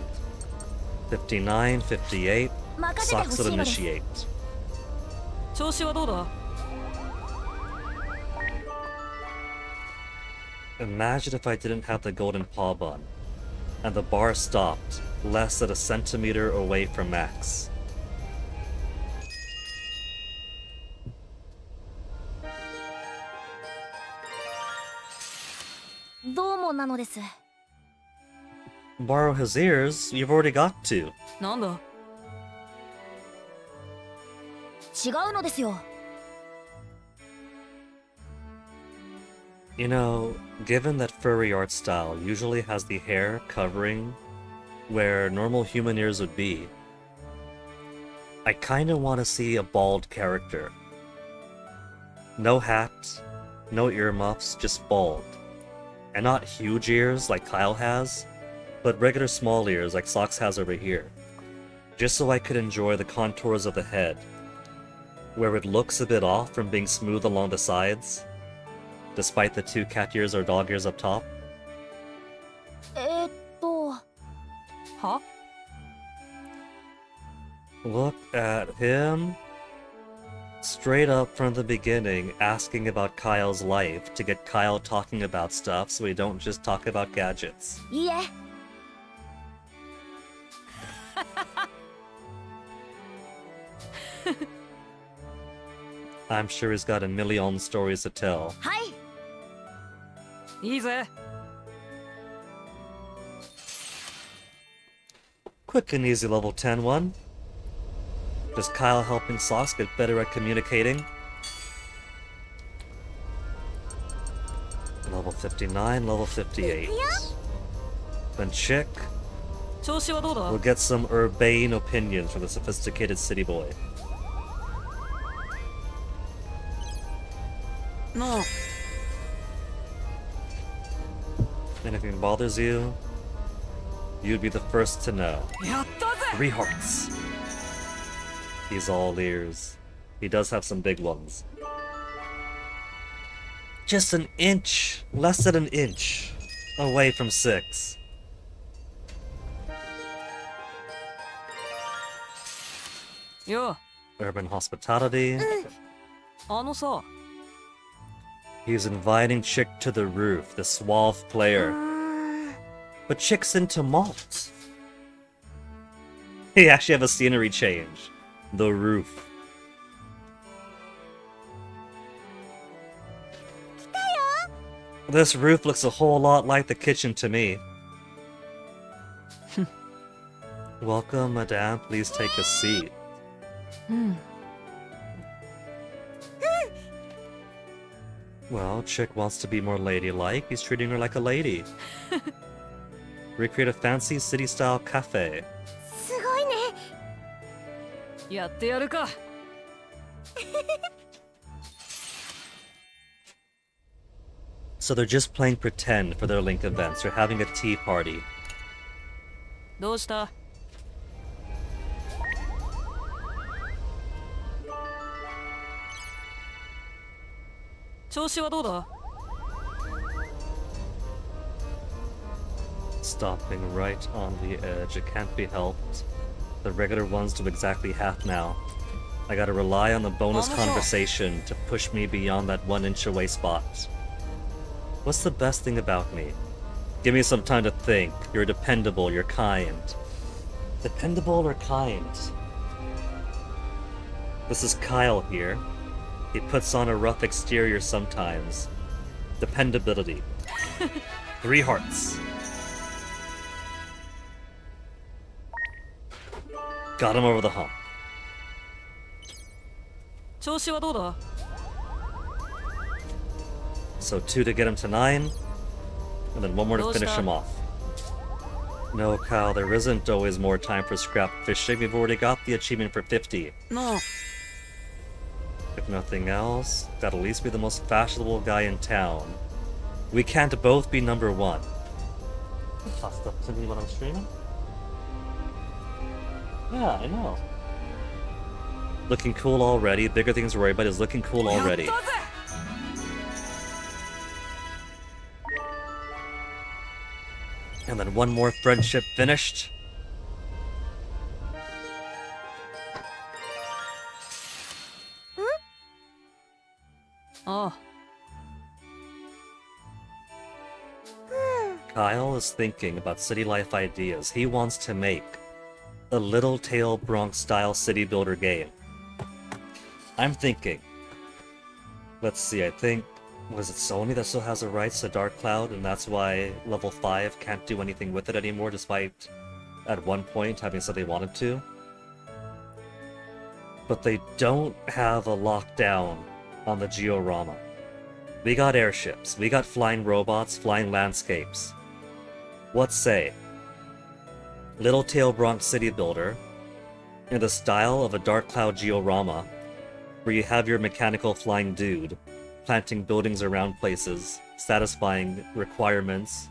59, 58. Socks will initiate.
調子はどうだ？
Imagine if I didn't have the golden paw bun, and the bar stopped less than a centimeter away from max.
どうもなのです。
Borrow his ears? You've already got to.
なんだ？
違うのですよ。
You know, given that furry art style usually has the hair covering where normal human ears would be, I kinda want to see a bald character. No hat, no earmuffs, just bald. And not huge ears like Kyle has, but regular small ears like Socks has over here. Just so I could enjoy the contours of the head, where it looks a bit off from being smooth along the sides, despite the 2 cat ears or dog ears up top.
は？
Look at him. Straight up from the beginning, asking about Kyle's life to get Kyle talking about stuff so we don't just talk about gadgets.
いいえ。
I'm sure he's got a million stories to tell.
はい。
いいぜ。
Quick and easy level 10 one. Just Kyle helping Socks get better at communicating. Level 59, level 58. Then Chick
調子はどうだ？
will get some urbane opinions from the sophisticated city boy.
なあ。
Anything bothers you, you'd be the first to know.
やったぜ。
3 hearts. He's all ears. He does have some big ones. Just an inch, less than an inch, away from 6.
よ
Urban hospitality.
あのさ
He's inviting Chick to the roof, the suave player. But Chick's into malt. They actually have a scenery change. The roof. This roof looks a whole lot like the kitchen to me. Welcome, madame. Please take a seat. Well, Chick wants to be more ladylike. He's treating her like a lady. Recreate a fancy city-style cafe.
すごいね。
やってやるか
So they're just playing pretend for their Link events. They're having a tea party.
どうした調子はどうだ
Stopping right on the edge. It can't be helped. The regular ones do exactly half now. I gotta rely on the bonus conversation to push me beyond that 1 inch away spot. What's the best thing about me? Give me some time to think. You're dependable, you're kind. Dependable or kind? This is Kyle here. He puts on a rough exterior sometimes. Dependability. 3 hearts. Got him over the hump.
調子はどうだ
So 2 to get him to 9, and then 1 more to finish him off. No, Kyle, there isn't always more time for scrap fishing. We've already got the achievement for 50.
なあ
If nothing else, gotta at least be the most fashionable guy in town. We can't both be number 1. Tossed up to me when I'm streaming? Yeah, I know. Looking cool already. Bigger things to worry about is looking cool already.
やったぜ
And then 1 more friendship finished.
Oh,
Kyle is thinking about city life ideas. He wants to make a Little Tail Bronx style city builder game. I'm thinking, let's see, I think, was it Sony that still has the rights to Dark Cloud, and that's why level 5 can't do anything with it anymore, despite at one point having said they wanted to? But they don't have a lockdown on the Georama. We got airships, we got flying robots, flying landscapes. What say? Little Tail Bronx City Builder, in the style of a Dark Cloud Georama, where you have your mechanical flying dude, planting buildings around places, satisfying requirements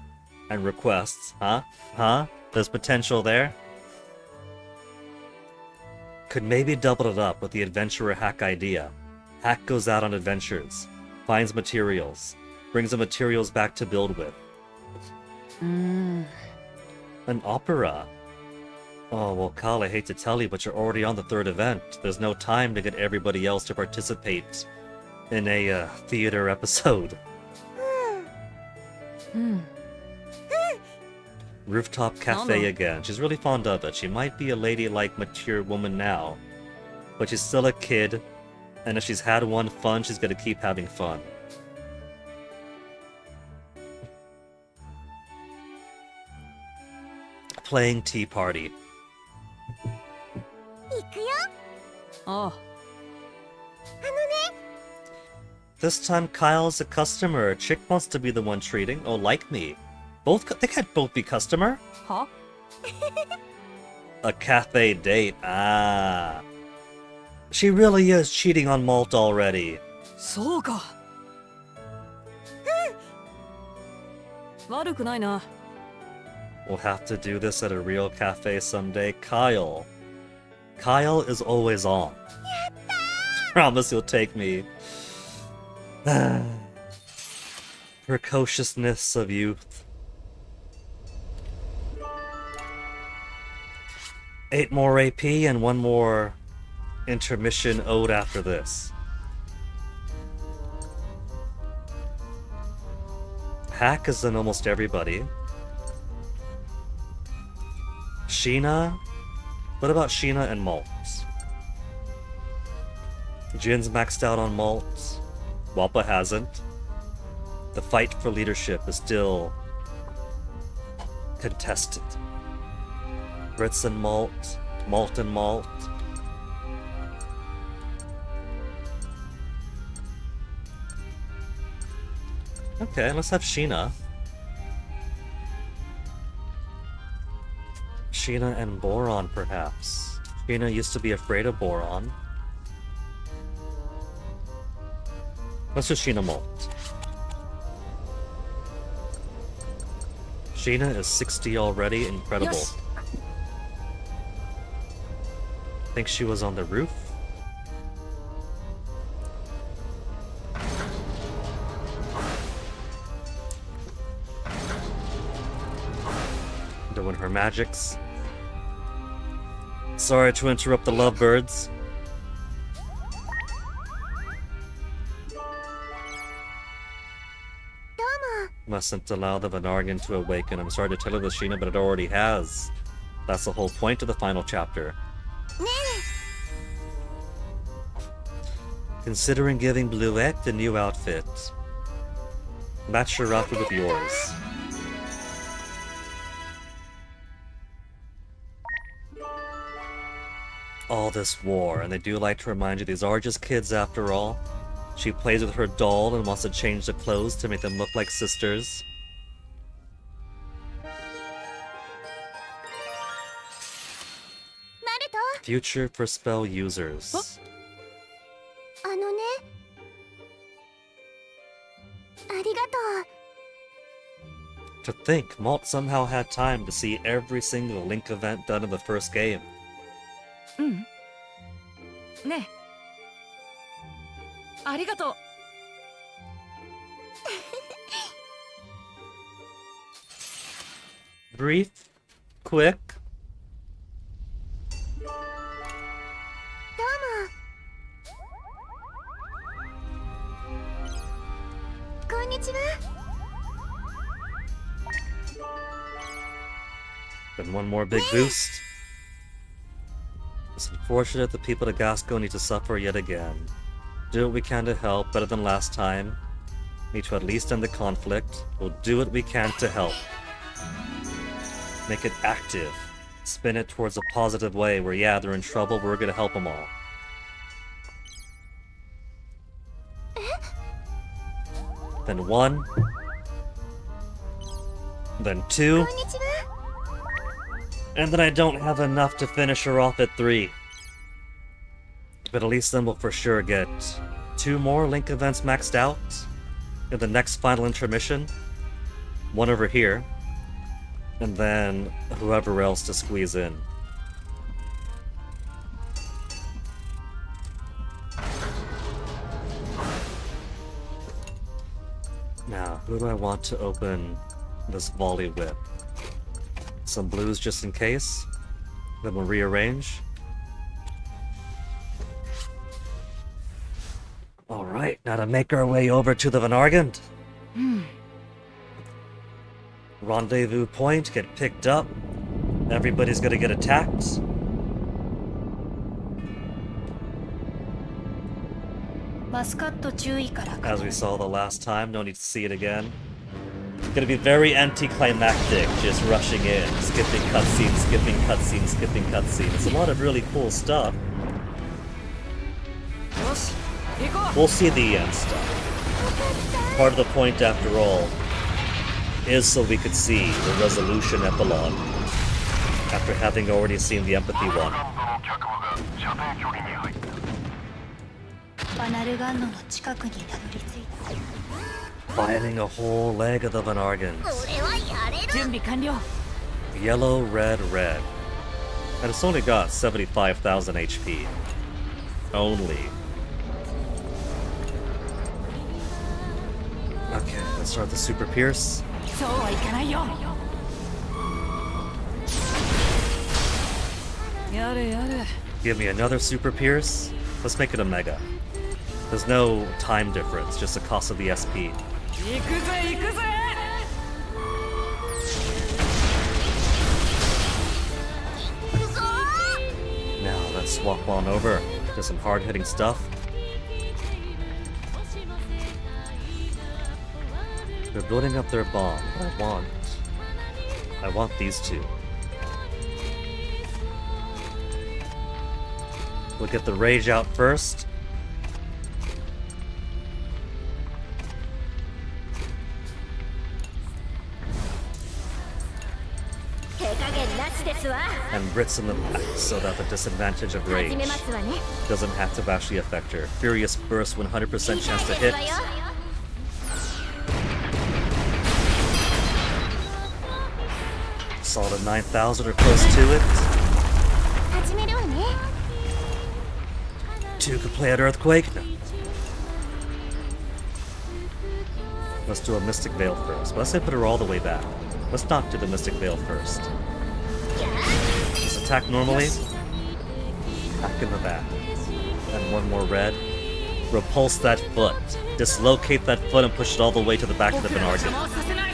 and requests. Huh? Huh? There's potential there? Could maybe double it up with the adventurer hack idea. Hack goes out on adventures, finds materials, brings the materials back to build with. An opera? Oh, well, Kyle, I hate to tell you, but you're already on the 3rd event. There's no time to get everybody else to participate in a theater episode. Rooftop cafe again. She's really fond of it. She might be a ladylike, mature woman now, but she's still a kid, and if she's had one fun, she's gonna keep having fun. Playing tea party.
行くよ。
ああ
This time Kyle's a customer. Chick wants to be the one treating. Oh, like me. They can't both be customer.
は
A cafe date. Ah. She really is cheating on Malt already.
そうか悪くないな
We'll have to do this at a real cafe someday. Kyle. Kyle is always on. Promise you'll take me. Precociousness of youth. 8 more AP and 1 more intermission ode after this. Hack is in almost everybody. Sheena? What about Sheena and Malt? Jin's maxed out on Malt. Wappa hasn't. The fight for leadership is still contested. Ritz and Malt. Malt and Malt. Okay, let's have Sheena. Sheena and Boron, perhaps. Sheena used to be afraid of Boron. Let's do Sheena Malt. Sheena is 60 already, incredible.
Yes.
Think she was on the roof? Doing her magics. Sorry to interrupt the lovebirds. Mustn't allow the Vanargan to awaken. I'm sorry to tell you this, Sheena, but it already has. That's the whole point of the final chapter. Considering giving Bluette a new outfit. Match your outfit with yours. All this war, and they do like to remind you these are just kids after all. She plays with her doll and wants to change the clothes to make them look like sisters. Future for spell users. To think, Malt somehow had time to see every single Link event done in the first game.
ねえありがとう
Brief, quick. Then one more big boost. It's unfortunate the people of Gasco need to suffer yet again. Do what we can to help, better than last time. Need to at least end the conflict. We'll do what we can to help. Make it active. Spin it towards a positive way where, yeah, they're in trouble, we're gonna help them all. Then 1. Then 2. And then I don't have enough to finish her off at 3. But at least then we'll for sure get 2 more Link events maxed out in the next final intermission. 1 over here. And then whoever else to squeeze in. Now, who do I want to open this volley with? Some blues just in case. Then we'll rearrange. Alright, now to make our way over to the Vanargand. Rendezvous point, get picked up. Everybody's gonna get attacked. As we saw the last time, no need to see it again. It's gonna be very anticlimactic, just rushing in, skipping cutscene, skipping cutscene, skipping cutscene. It's a lot of really cool stuff. We'll see the end stuff. Part of the point, after all, is so we could see the resolution epilogue, after having already seen the empathy one. Finding a whole leg of the Vanargans.
準備完了
Yellow, red, red. And it's only got 75,000 HP. Only. Okay, let's start the Super Pierce.
そうはいかないよやれやれ
Give me another Super Pierce. Let's make it a Mega. There's no time difference, just the cost of the SP.
行くぜ行くぜ。
くそー。
Now let's swap on over to some hard-hitting stuff. They're building up their bomb. I want these two. We'll get the rage out first. And Brits in the back so that the disadvantage of rage doesn't have to actually affect her. Furious Burst, 100% chance to hit. Solid 9,000 or close to it.
始めるわね。
Two could play at Earthquake. No. Let's do a Mystic Veil first. But let's say put her all the way back. Let's not do the Mystic Veil first. Just attack normally. Back in the back. And one more red. Repulse that foot. Dislocate that foot and push it all the way to the back of the
僕らを
Bernardian.
邪魔をさせない。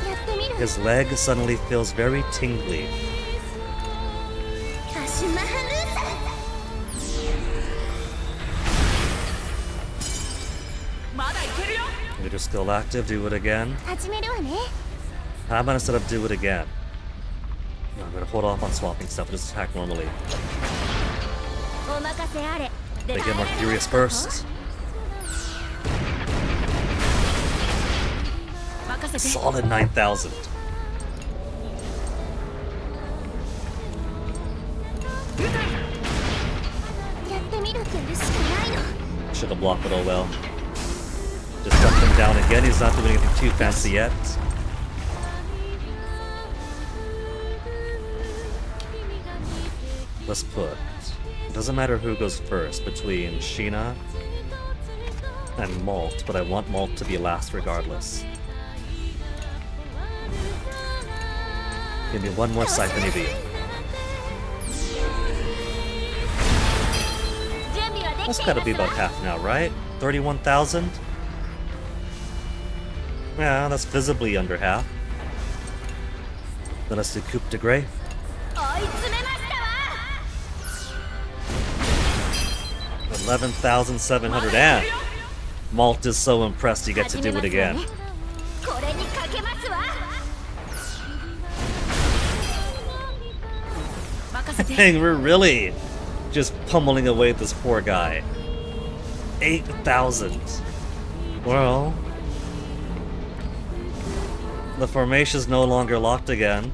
やってみる。
His leg suddenly feels very tingly.
アシュマハルーサ。
まだいけるよ。
Meter still active, do it again.
始めるわね。
How about instead of do it again? No, I'm gonna hold off on swapping stuff and just attack normally.
お任せあれ。
They get more Furious Burst.
任せて。
Solid 9,000.
やってみるってやるしかないの。
Should have blocked it all well. Just dumped him down again. He's not doing anything too fancy yet. Let's put. It doesn't matter who goes first between Sheena and Malt, but I want Malt to be last regardless. Give me one more Siphon EV.
準備はでき
That's
てい
gotta
ます
be
わ
about half now, right? 31,000? Yeah, that's visibly under half. Then let's do Coupe de Grey.
追い詰めましたわ。
11,700 and Malt is so impressed he gets to do it again.
これにかけますわ。
任せて。
Dang, we're really just pummeling away at this poor guy. 8,000. Well, the formation's no longer locked again.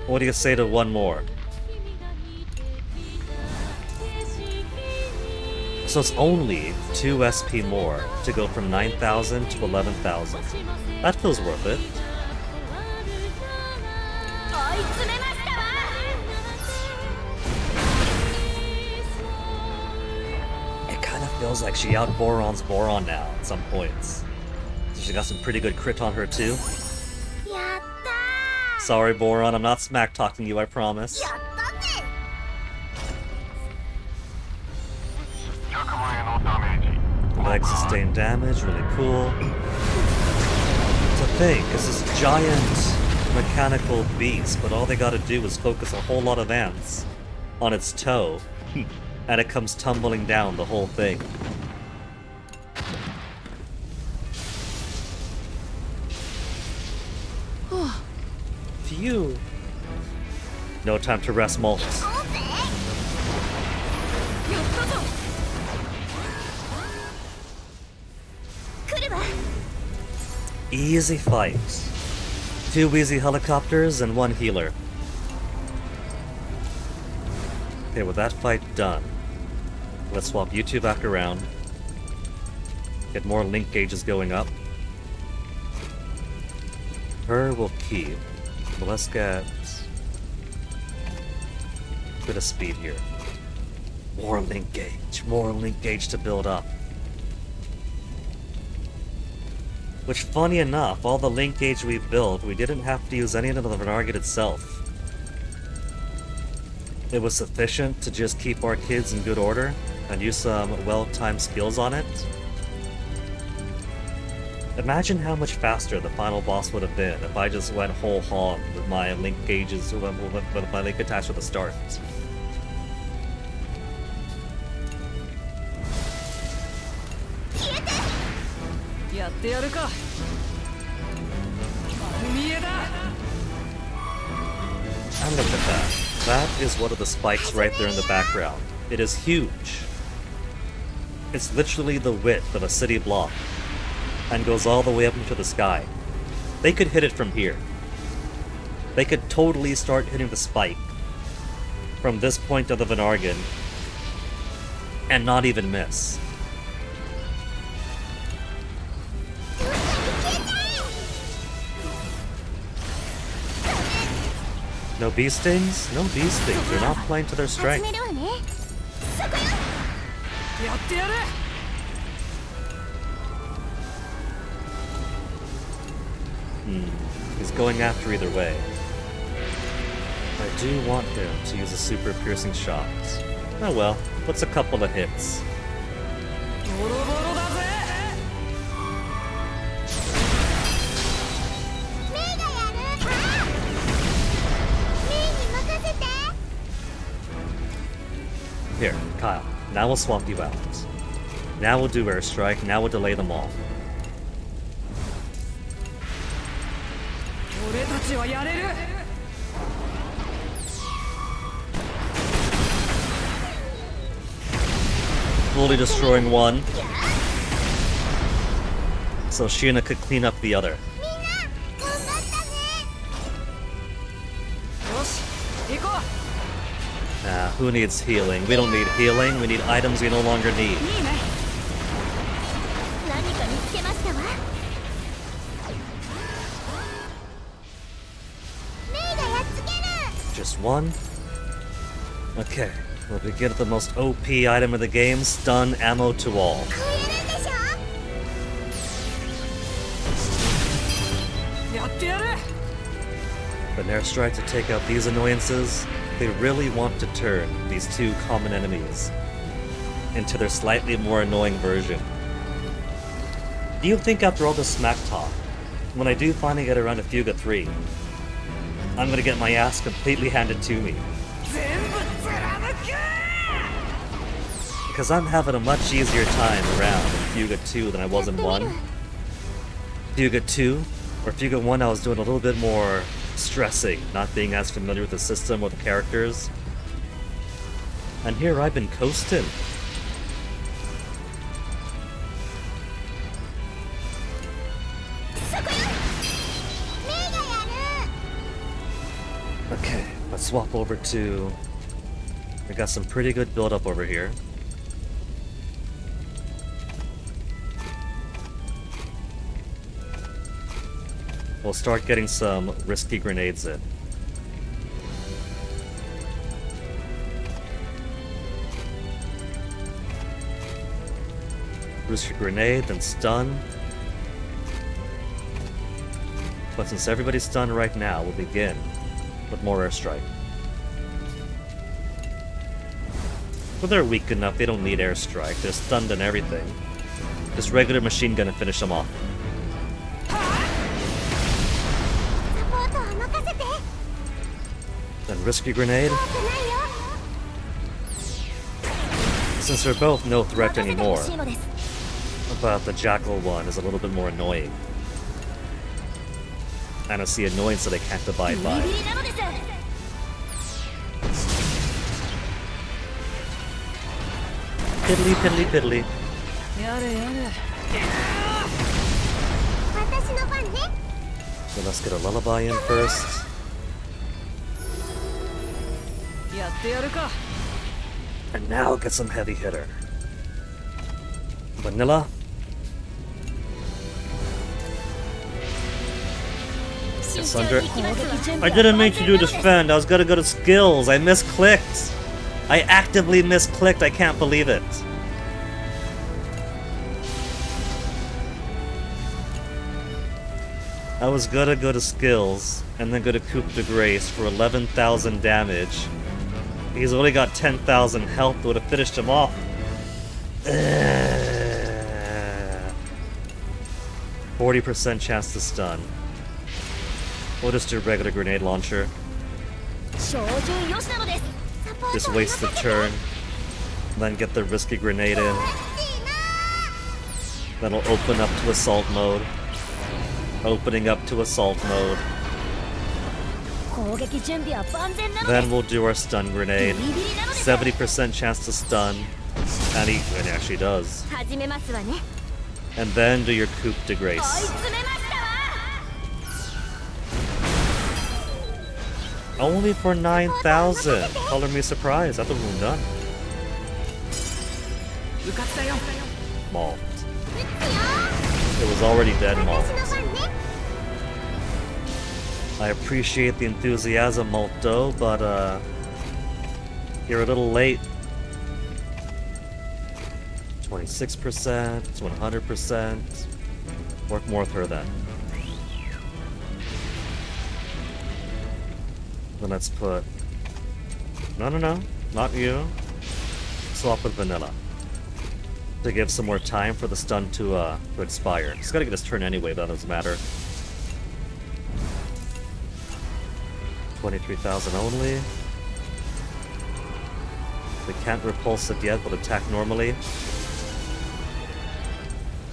What do you say to one more? So it's only 2 SP more to go from 9,000 to 11,000. That feels worth it.
追い詰めましたわ。
It kind of feels like she out Boron's Boron now at some points. She got some pretty good crit on her too.
やった
Sorry, Boron, I'm not smack talking you, I promise.
ー。やったぜ。
Leg sustained damage, really cool. To think, it's this giant mechanical beast, but all they gotta do is focus a whole lot of ants on its toe, and it comes tumbling down the whole thing. Phew. No time to rest, Malt.
行こうぜ。
やったぞ。
来るわ。
Easy fight. 2 easy helicopters and 1 healer. Okay, with that fight done, let's swap you two back around. Get more link gauges going up. Her will keep, but let's get a bit of speed here. More link gauge to build up. Which, funny enough, all the link gauge we built, we didn't have to use any of the Venarget itself. It was sufficient to just keep our kids in good order and use some well-timed skills on it. Imagine how much faster the final boss would have been if I just went whole hog with my link gauges, with my link attached at the start.
やってやるか。丸見えだ。
And look at that. That is one of the spikes right there in the background. It is huge. It's literally the width of a city block and goes all the way up into the sky. They could hit it from here. They could totally start hitting the spike from this point of the Venargen and not even miss. No bee stings? No bee stings. They're not playing to their strength.
始めるわね。そこよ。
やってやる。
He's going after either way. I do want him to use a super piercing shot. Oh well, what's a couple of hits?
ボロボロだぜ。
メイがやる。ああ。メイに任せて。
Here, Kyle. Now we'll swap you out. Now we'll do airstrike. Now we'll delay them all.
俺たちはやれる。
Fully destroying one, so Sheena could clean up the other.
みんな頑張ったね。
よし、行こ
Who needs healing? We don't need healing. We need items we no longer need.
う。いいね。
何か見つけましたわ。メイがやっつける。
Just one? Okay, we'll begin with the most OP item of the game, stun ammo to all.
超えるんでしょ。
やってやる。
An airstrike to take out these annoyances. They really want to turn these two common enemies into their slightly more annoying version. Do you think after all this smack talk, when I do finally get around to Fuga 3, I'm gonna get my ass completely handed to me?
全部貫く。
Because I'm having a much easier time around in Fuga 2 than I was in 1. Fuga 2, or Fuga 1 I was doing a little bit more stressing, not being as familiar with the system or the characters. And here I've been coasting. Okay, let's swap over to... We got some pretty good build-up over here. We'll start getting some risky grenades in. Risky grenade, then stun. But since everybody's stunned right now, we'll begin with more airstrike. But they're weak enough, they don't need airstrike. They're stunned and everything. Just regular machine gun to finish them off.
サポートは任せて。
Then risky grenade.
怖くないよ。
Since they're both no threat
任せて
anymore,
ほしいのです。
but the Jackal one is a little bit more annoying. And it's the annoyance that I can't abide
ビ
by.
リビリなのです。
Piddly piddly piddly.
やれやれ。
私の番ね。
So let's get a lullaby in first.
やってやるか。
And now get some heavy hitter. Vanilla. It's under. I didn't mean to do defend. I was gonna go to skills. I misclicked. I actively misclicked. I can't believe it. I was gonna go to skills, and then go to coup de grace for 11,000 damage. He's only got 10,000 health, would have finished him off. 40% chance to stun. We'll just do regular grenade launcher.
照準よしなのです。サポート
Just
を
waste the
任せて
turn, then get the risky grenade in.
欲しいな
That'll open up to assault mode. Opening up to assault mode.
攻撃準備は万全なので
Then
す。
we'll do our stun grenade.
ビリビリなのです。
70% chance to stun. And he actually does.
始めますわね。
And then do your coup de
追い
grace.
詰めましたわ。
Only for 9,000. Color me surprised. I thought we were done.
受かったよ
Mauled.
撃つよ
It was already dead
私
mauled.
の番ね。
I appreciate the enthusiasm, Malto, but you're a little late. 26%, 100%. Work more with her then. Then let's put... No, not you. Swap with Vanilla. To give some more time for the stun to expire. He's gotta get his turn anyway, that doesn't matter. 23,000 only. We can't repulse it yet, but attack normally.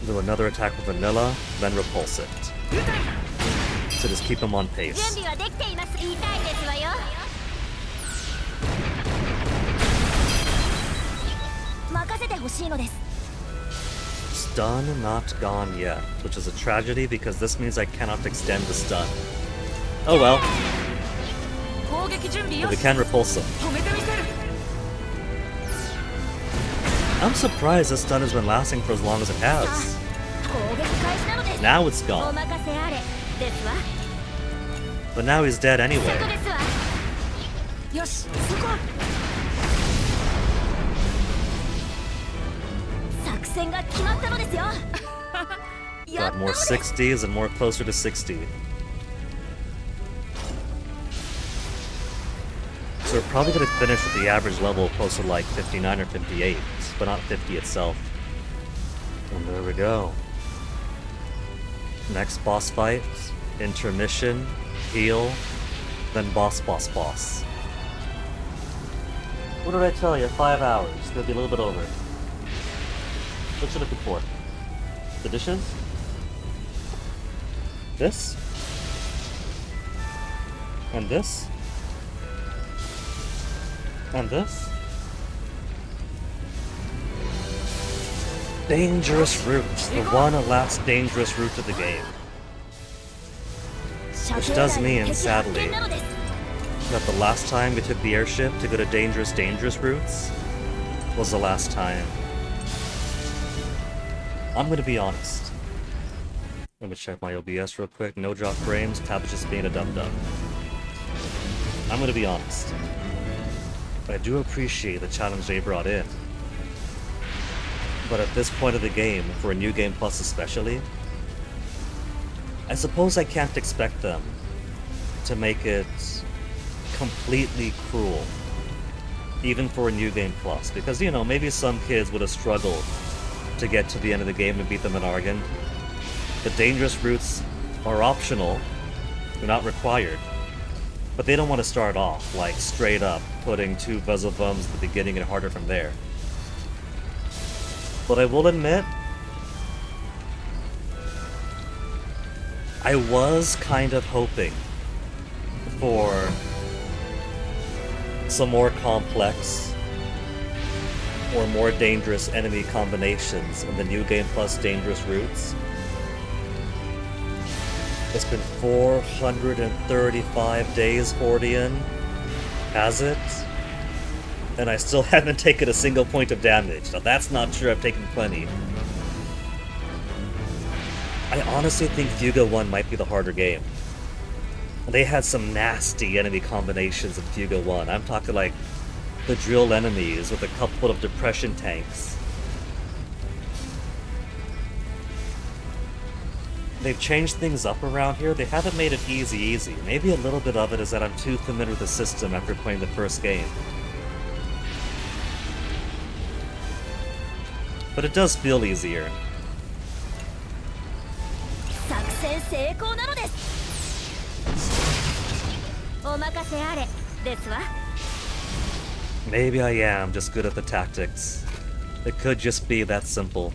Do another attack with Vanilla, then repulse it. So just keep him on
準
pace.
備はできています。言いたいですわよ。任せてほしいのです。
Stun not gone yet, which is a tragedy because this means I cannot extend the stun. Oh well,
攻撃準備よ
but we
し
can repulse him.
止めてみせる
I'm surprised this stun has been lasting for as long as it
さあ
has.
攻撃開始なのです。
Now it's
お
gone,
任せあれですわ。
but now he's dead
そ
anyway.
こですわ。
よしそこ
作戦が決まったのですよ。やっ
Got
たの
more
です。
60s and more closer to 60. So we're probably going to finish with the average level closer to like 59 or 58, but not 50 itself. And there we go. Next boss fight, intermission, heal, then boss. What did I tell you? 5 hours. It's going to be a little bit over. What you looking for? The dishes? This? And this? And this? Dangerous route. The one last dangerous route of the game. Which does mean, sadly, that the last time we took the airship to go to dangerous routes was the last time. I'm gonna be honest. Let me check my OBS real quick. No drop frames. Tab's just being a dum-dum. I'm gonna be honest. I do appreciate the challenge they brought in. But at this point of the game, for a new game plus especially, I suppose I can't expect them to make it completely cruel. Even for a new game plus. Because, you know, maybe some kids would have struggled to get to the end of the game and beat them in Argon. The dangerous routes are optional. They're not required. But they don't want to start off, like, straight up, putting 2 Vezel Bums at the beginning and harder from there. But I will admit, I was kind of hoping for some more complex or more dangerous enemy combinations in the New Game Plus dangerous routes. It's been 435 days, Hordian. Has it? And I still haven't taken a single point of damage. Now that's not true, I've taken plenty. I honestly think Fuga 1 might be the harder game. They had some nasty enemy combinations in Fuga 1. I'm talking like the drill enemies with a couple of depression tanks. they've changed things up around here. They haven't made it easy. Maybe a little bit of it is that I'm too familiar with the system after playing the first game. But it does feel easier.
作戦成功なのです。お任せあれですわ。
Maybe I am just good at the tactics. It could just be that simple.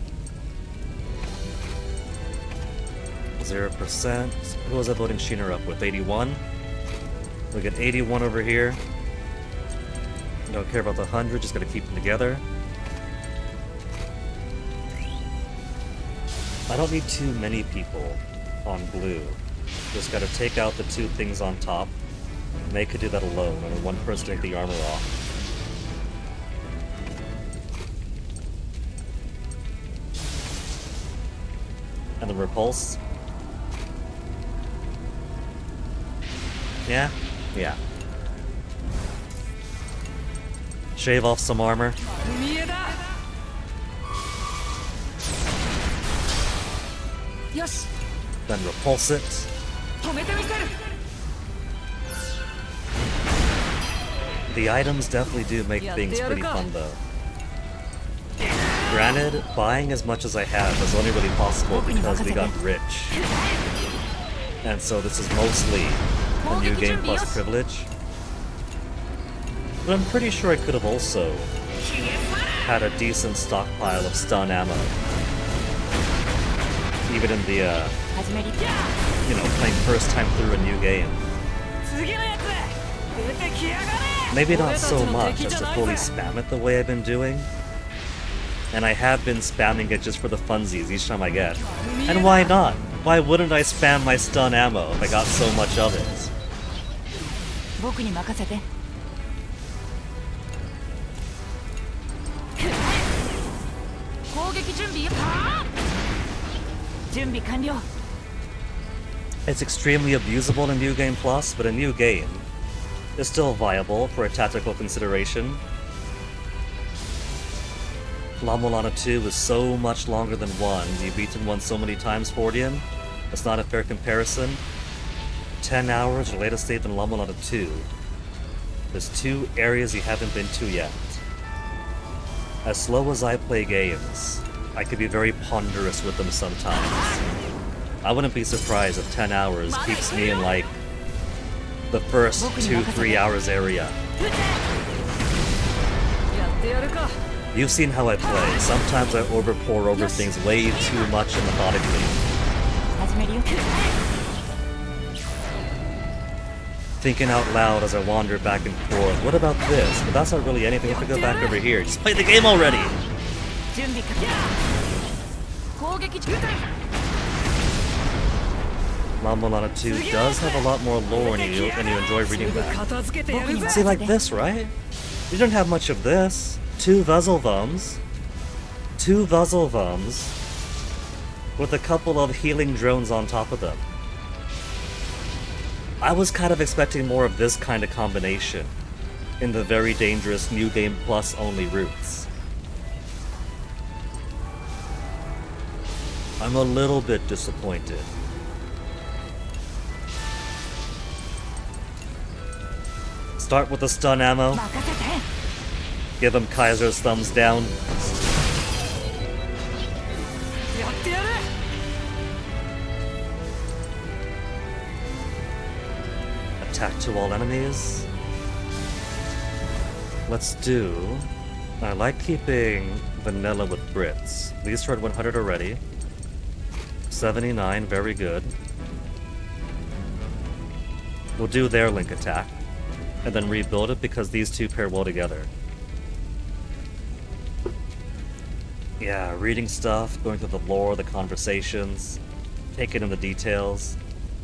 0%. Who was I voting Sheener up with? 81? We get 81 over here. Don't care about the 100, just gotta keep them together. I don't need too many people on blue. Just gotta take out the two things on top. And they could do that alone, and then one person take the armor off. And the repulse. Yeah? Yeah. Shave off some armor.
見えだ。
よし
Then repulse it.
止めてみせる。
The items definitely do make things pretty fun though. Granted, buying as much as I have was only really possible because we got rich. And so this is mostly a new game plus privilege. But I'm pretty sure I could have also had a decent stockpile of stun ammo. Even in the, you know, playing first time through a new game.
次のやつ出てきやがれ。
Maybe not so much as to fully spam it the way I've been doing. And I have been spamming it just for the funsies each time I get. And why not? Why wouldn't I spam my stun ammo if I got so much of it?
僕に任せて。攻撃準備よ。準備完了。
It's extremely abusable in New Game Plus, but a new game is still viable for a tactical consideration. La Mulana 2 is so much longer than 1. You've beaten 1 so many times, Fordian. It's not a fair comparison. 10 hours or later state than La Mulana 2. There's 2 areas you haven't been to yet. As slow as I play games, I could be very ponderous with them sometimes. I wouldn't be surprised if 10 hours keeps me in like the first 2-3 hours area.
やってやるか。
You've seen how I play. Sometimes I overpour over things way too much and methodically.
始めるよ。
Thinking out loud as I wander back and forth. What about this? But that's not really anything. I have to go back over here. Just play the game already!
準備完了。攻撃中。
La Mulana 2 does have a lot more lore and you enjoy reading that.
片付けてやるぜ。
See, like this, right? You don't have much of this. 2 Vezelvums. 2 Vezelvums. With a couple of healing drones on top of them. I was kind of expecting more of this kind of combination in the very dangerous New Game Plus only routes. I'm a little bit disappointed. Start with the stun ammo.
任せて。
Give him Kaiser's thumbs down.
やってやる。
Attack to all enemies. Let's do... I like keeping vanilla with Brits. These are at 100 already. 79, very good. We'll do their link attack. And then rebuild it because these two pair well together. Yeah, reading stuff, going through the lore, the conversations, taking in the details,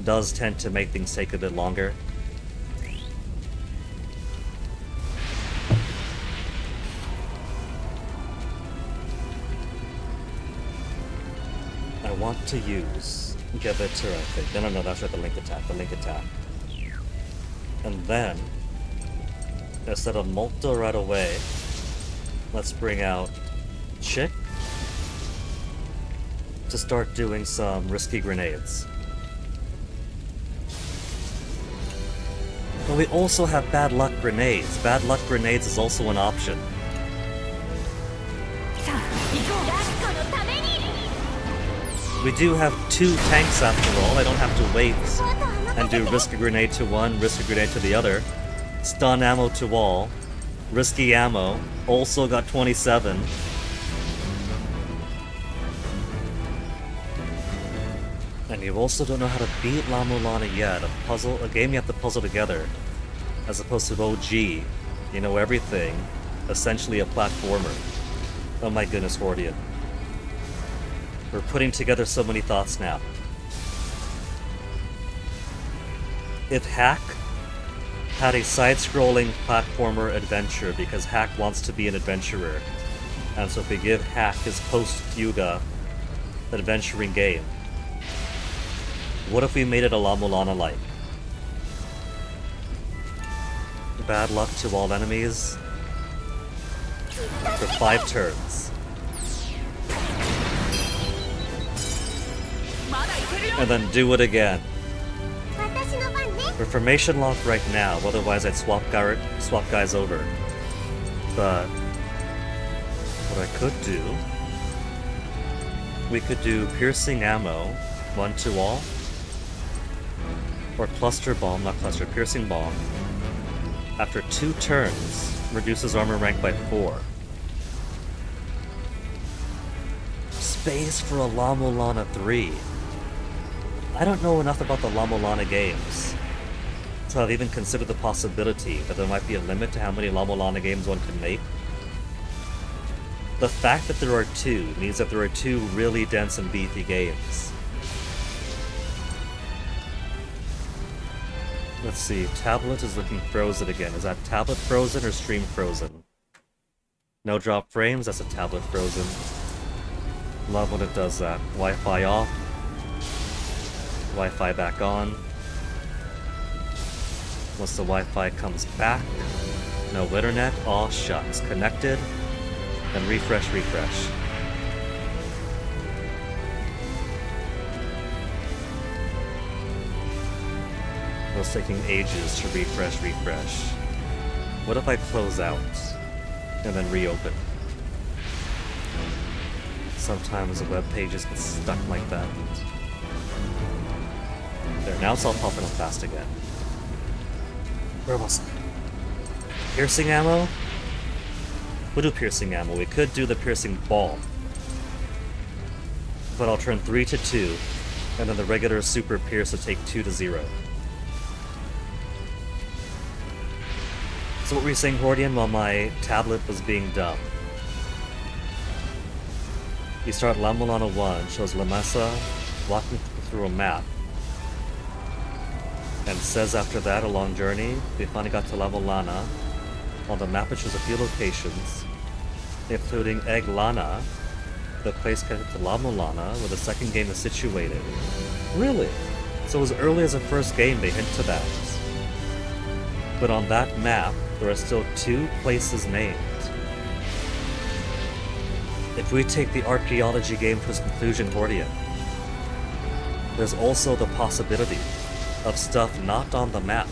does tend to make things take a bit longer. I want to use give it to, I think. No, that's right, the link attack. And then, instead of Molto right away, let's bring out Chick. to start doing some risky grenades. But we also have bad luck grenades. Bad luck grenades is also an option.
さあ行こう。
ラストのために
We do have 2 tanks after all. I don't have to wait
あとは任
and
せ
do
て
risk a grenade to one, risk a grenade to the other. Stun ammo to all. Risky ammo. Also got 27. And you also don't know how to beat La Mulana yet. A game you have to puzzle together. As opposed to OG. You know everything. Essentially a platformer. Oh my goodness, Hordian. We're putting together so many thoughts now. If Hack had a side-scrolling platformer adventure because Hack wants to be an adventurer, and so if we give Hack his post-Fuga adventuring game, what if we made it a La Mulana-like? Bad luck to all enemies for 5 turns.
まだいけるよ
And then do it again.
私の番ね
We're formation locked right now, otherwise I'd swap guys over. But what I could do, we could do piercing ammo, 1 to all, or cluster bomb, not cluster, piercing bomb. After 2 turns, reduces armor rank by 4. Space for a La Mulana 3. I don't know enough about the La Mulana games, so I've even considered the possibility that there might be a limit to how many La Mulana games one can make. The fact that there are 2 means that there are 2 really dense and beefy games. Let's see, tablet is looking frozen again. Is that tablet frozen or stream frozen? No drop frames, that's a tablet frozen. Love when it does that. Wi-Fi off. Wi-Fi back on. Once the Wi-Fi comes back, no internet, all shucks. Connected, then refresh. It was taking ages to refresh. What if I close out and then reopen? Sometimes the web pages get stuck like that. There, now it's all popping up fast again. Where was I? Piercing ammo? We'll do piercing ammo. We could do the piercing ball. But I'll turn 3 to 2, and then the regular super pierce to take 2 to 0. So what were you saying, Hordian, while my tablet was being dumb? You start La Mulana 1, shows Lamessa walking through a map. And says after that, a long journey, we finally got to La Mulana. On the map it shows a few locations, including Egg Lana, the place connected to La Mulana, where the second game is situated. Really? So as early as the first game they hint to that. But on that map, there are still 2 places named. If we take the archaeology game to its conclusion, Hordian, there's also the possibility of stuff not on the map.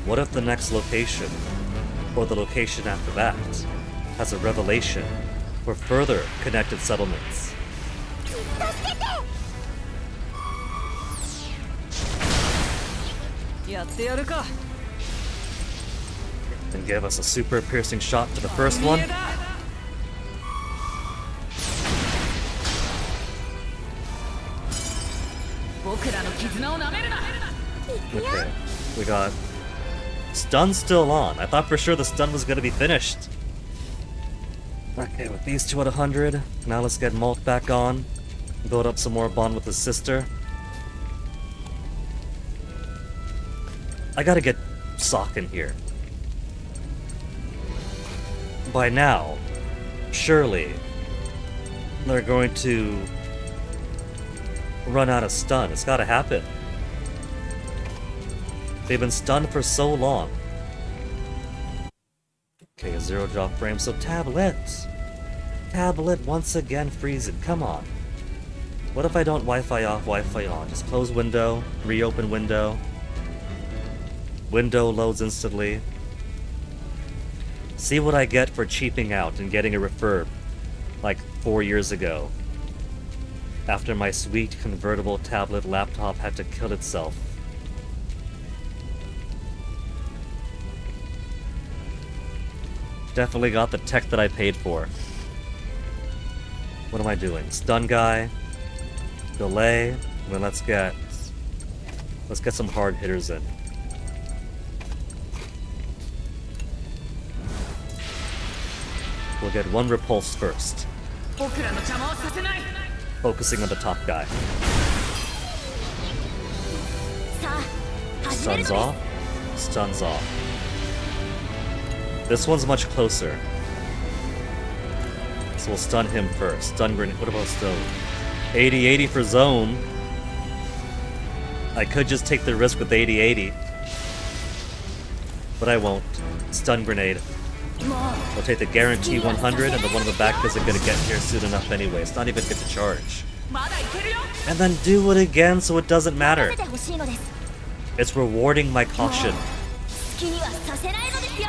What if the next location, or the location after that, has a revelation for further connected settlements?
やってやるか。
And give us a super piercing shot to the first one.
見えだ。
僕らの絆をなめるな
Okay, we got stun still on. I thought for sure the stun was gonna be finished. Okay, with these 2 at 100, now let's get Malt back on, build up some more bond with his sister. I gotta get Sock in here. By now, surely, they're going to run out of stun. It's gotta happen. They've been stunned for so long. Okay, a 0 drop frame, so tablet. Tablet once again freezing. Come on. What if I don't Wi-Fi off, Wi-Fi on? Just close window, reopen window. Window loads instantly. See what I get for cheaping out and getting a refurb like 4 years ago. After my sweet convertible tablet laptop had to kill itself. Definitely got the tech that I paid for. What am I doing? Stun guy. Delay. And then let's get some hard hitters in. We'll get one repulse first.
僕らの邪魔をさせない。
Focusing on the top guy.
さあ始める
Stuns
の
off. Stuns off. This one's much closer. So we'll stun him first. Stun grenade. What about stone? 80-80 for zone. I could just take the risk with 80-80. But I won't. Stun grenade.
ですもう
We'll take the guarantee 100 and the one in the back isn't gonna get here soon enough anyway. It's not even get to charge.
まだいけるよ。
And then do it again so it doesn't
任
matter.
せてほしいのです
It's rewarding my caution.
好きにはさせないのですよ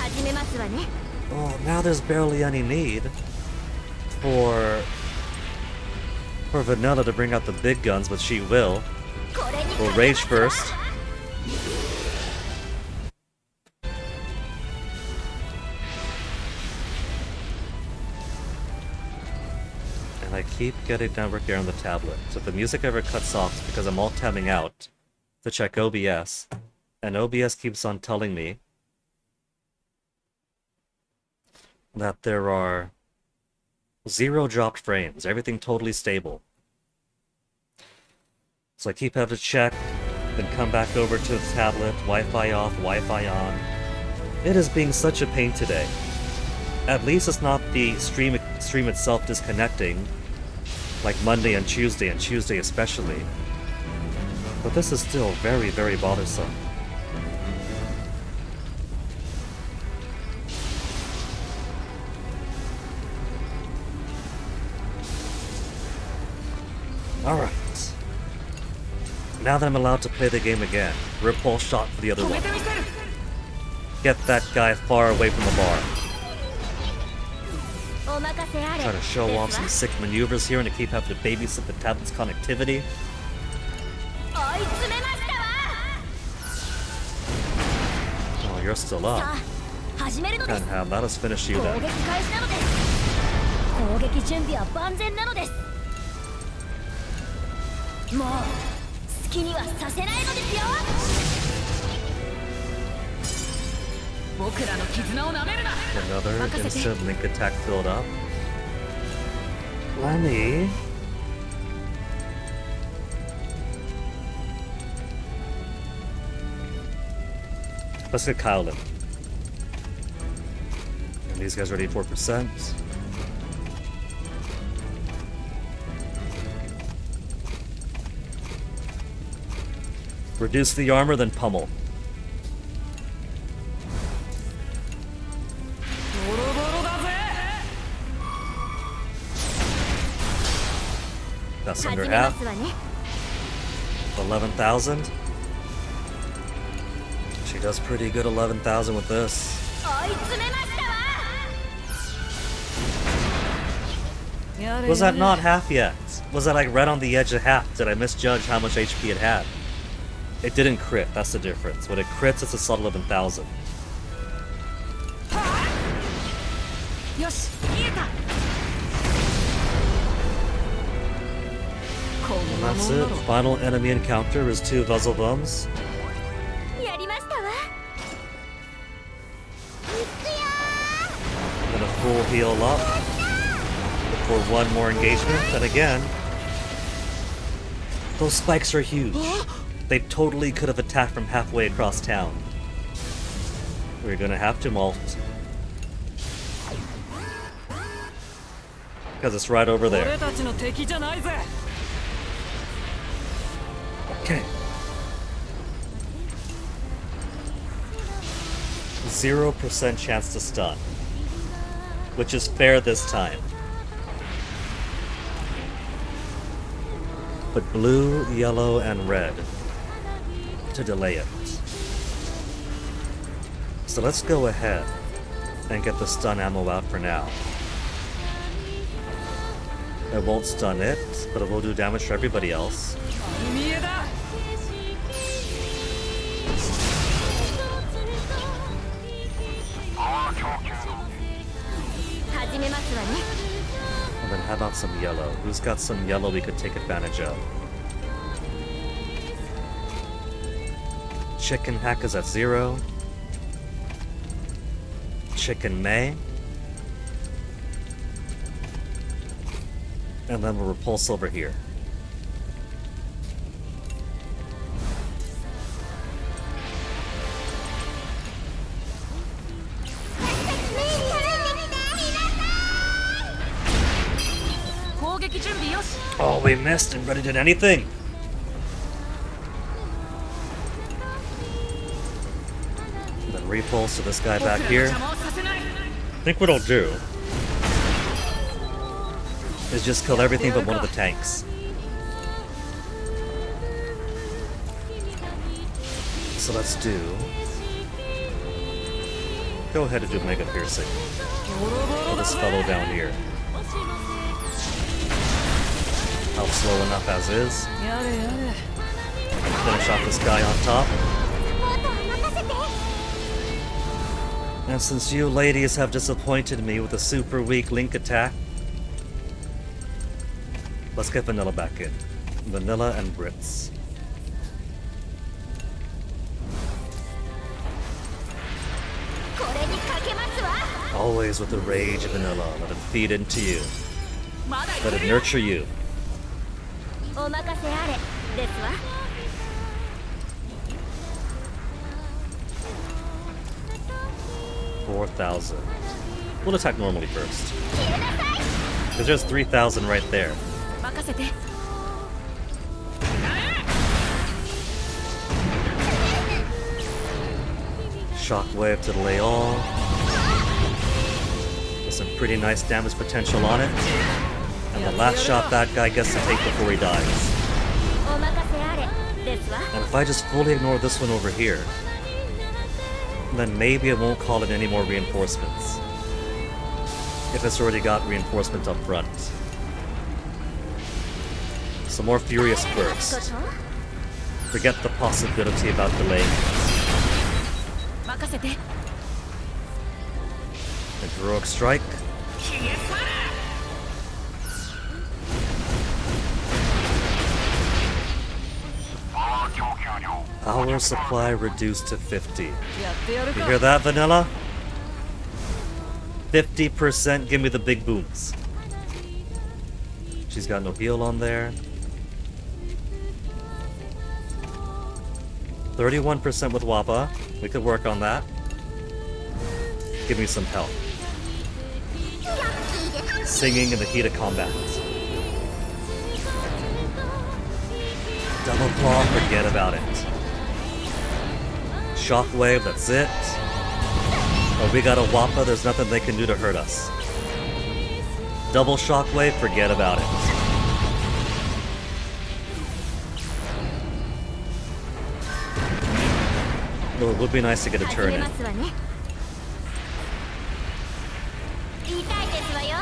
始めますわね
Oh, now there's barely any need for Vanilla to bring out the big guns, but she will.
これに
We'll
かけ
rage
ますわ
first. And I keep getting downward gear on the tablet. So if the music ever cuts off, it's because I'm alt-tabbing out to check OBS. And OBS keeps on telling me that there are 0 dropped frames, everything totally stable. So I keep having to check, then come back over to the tablet, Wi-Fi off, Wi-Fi on. It is being such a pain today. At least it's not the stream itself disconnecting, like Monday and Tuesday especially. But this is still very, very bothersome. Alright. Now that I'm allowed to play the game again, repulse shot for the other
止
one.
めてみせる。
Get that guy far away from the bar.
お任せあれ
Trying to show off some sick maneuvers here and to keep having to babysit the tablet's connectivity.
追い詰めましたわ
Oh, you're still up.
さあ始めるのです
Can't have that. Let's finish you
攻
then.
撃開始なのです攻撃準備は万全なのですもう好きにはさせないのですよ
僕らの絆をなめるな。
Another
任せて
instant link attack filled up. Lenny. Let's get Kyle in. And these guys are at 84%. Reduce the armor, then pummel.
ボロボロだぜ。
That's
始
under
めま
half.
すわね
11,000. She does pretty good 11,000 with this.
追い詰めましたわ
やれ
Was
や
that
れ
not half yet? Was that like right on the edge of half? Did I misjudge how much HP it had? It didn't crit, that's the difference. When it crits, it's a solid 11,000.
よし、見えた。こん
And
なも
that's
んだ
it.
ろ。
Final enemy encounter is 2 Guzzle Bums.
やりましたわ行くよ
Then a full heal up. For one more engagement. Then again, those spikes are huge. They totally could have attacked from halfway across town. We're gonna have to molt. Because it's right over
俺
there.
たちの敵じゃないぜ。
Okay. 0% chance to stun. which is fair this time. But blue, yellow, and red to delay it. So let's go ahead and get the stun ammo out for now. It won't stun it, but it will do damage to everybody else.
見えだ
始めますわね
And then how about some yellow? Who's got some yellow we could take advantage of? Chicken Hack is at 0. Chicken May. And then we'll repulse over here. Oh, we missed and Ready did anything! And then repulse to this guy back here. I think what I'll do is just kill everything but one of the tanks. So let's do... Go ahead and do Mega Piercing. Kill this fellow down here. Help slow enough as is.
やれやれ
Finish off this guy on top.
もっと任せて
And since you ladies have disappointed me with a super weak link attack, let's get Vanilla back in. Vanilla and Brits. Always with the rage of Vanilla. Let it feed into you. Let it nurture you.
お任せあれですわ
4,000. We'll attack normally first. Because there's 3,000 right there.
任せて
Shockwave to delay all. With some pretty nice damage potential on it. And the last shot that guy gets to take before he dies.
お任せあれですわ
And if I just fully ignore this one over here, then maybe it won't call in any more reinforcements. If it's already got reinforcement up front. Some more Furious Burst. Forget the possibility about delaying it.
任せて
A Heroic Strike. Power supply reduced to 50.
やってやる
You
か
hear that, Vanilla? 50%, give me the big booms. She's got no heal on there. 31% with Wappa. We could work on that. Give me some help. Singing in the heat of combat. Double Claw, forget about it. Shockwave, that's it. Oh, we got a Wappa, there's nothing they can do to hurt us. Double Shockwave, forget about it. Well, it would be nice to get a
始
turn
め
in.
ますわね痛いですわよ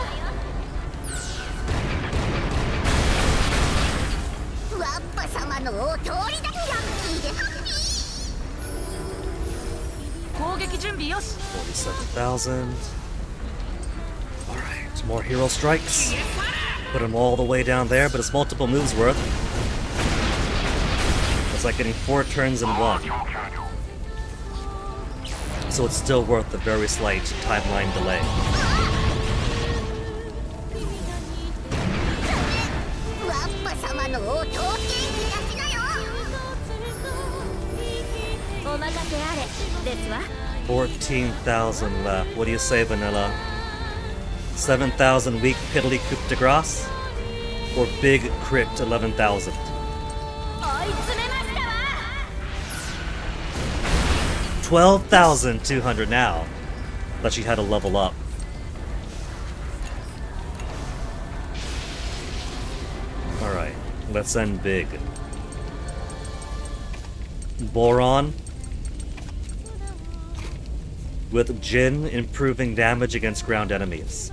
ワッパ様のお通りだラッキーでハッピー
攻撃準備よし
47,000. Alright, more hero strikes. Put him all the way down there, but it's multiple moves worth. It's like getting 4 turns in one. So it's still worth the very slight timeline delay.
ワッパ様のお通り元気出しなよお任せあれですわ
14,000 left. What do you say, Vanilla? 7,000 weak piddly coup de grace? Or big crit 11,000?
追い詰めましたわ
12,200 now that she had to level up. Alright, let's end big. Boron. With Jin improving damage against ground enemies.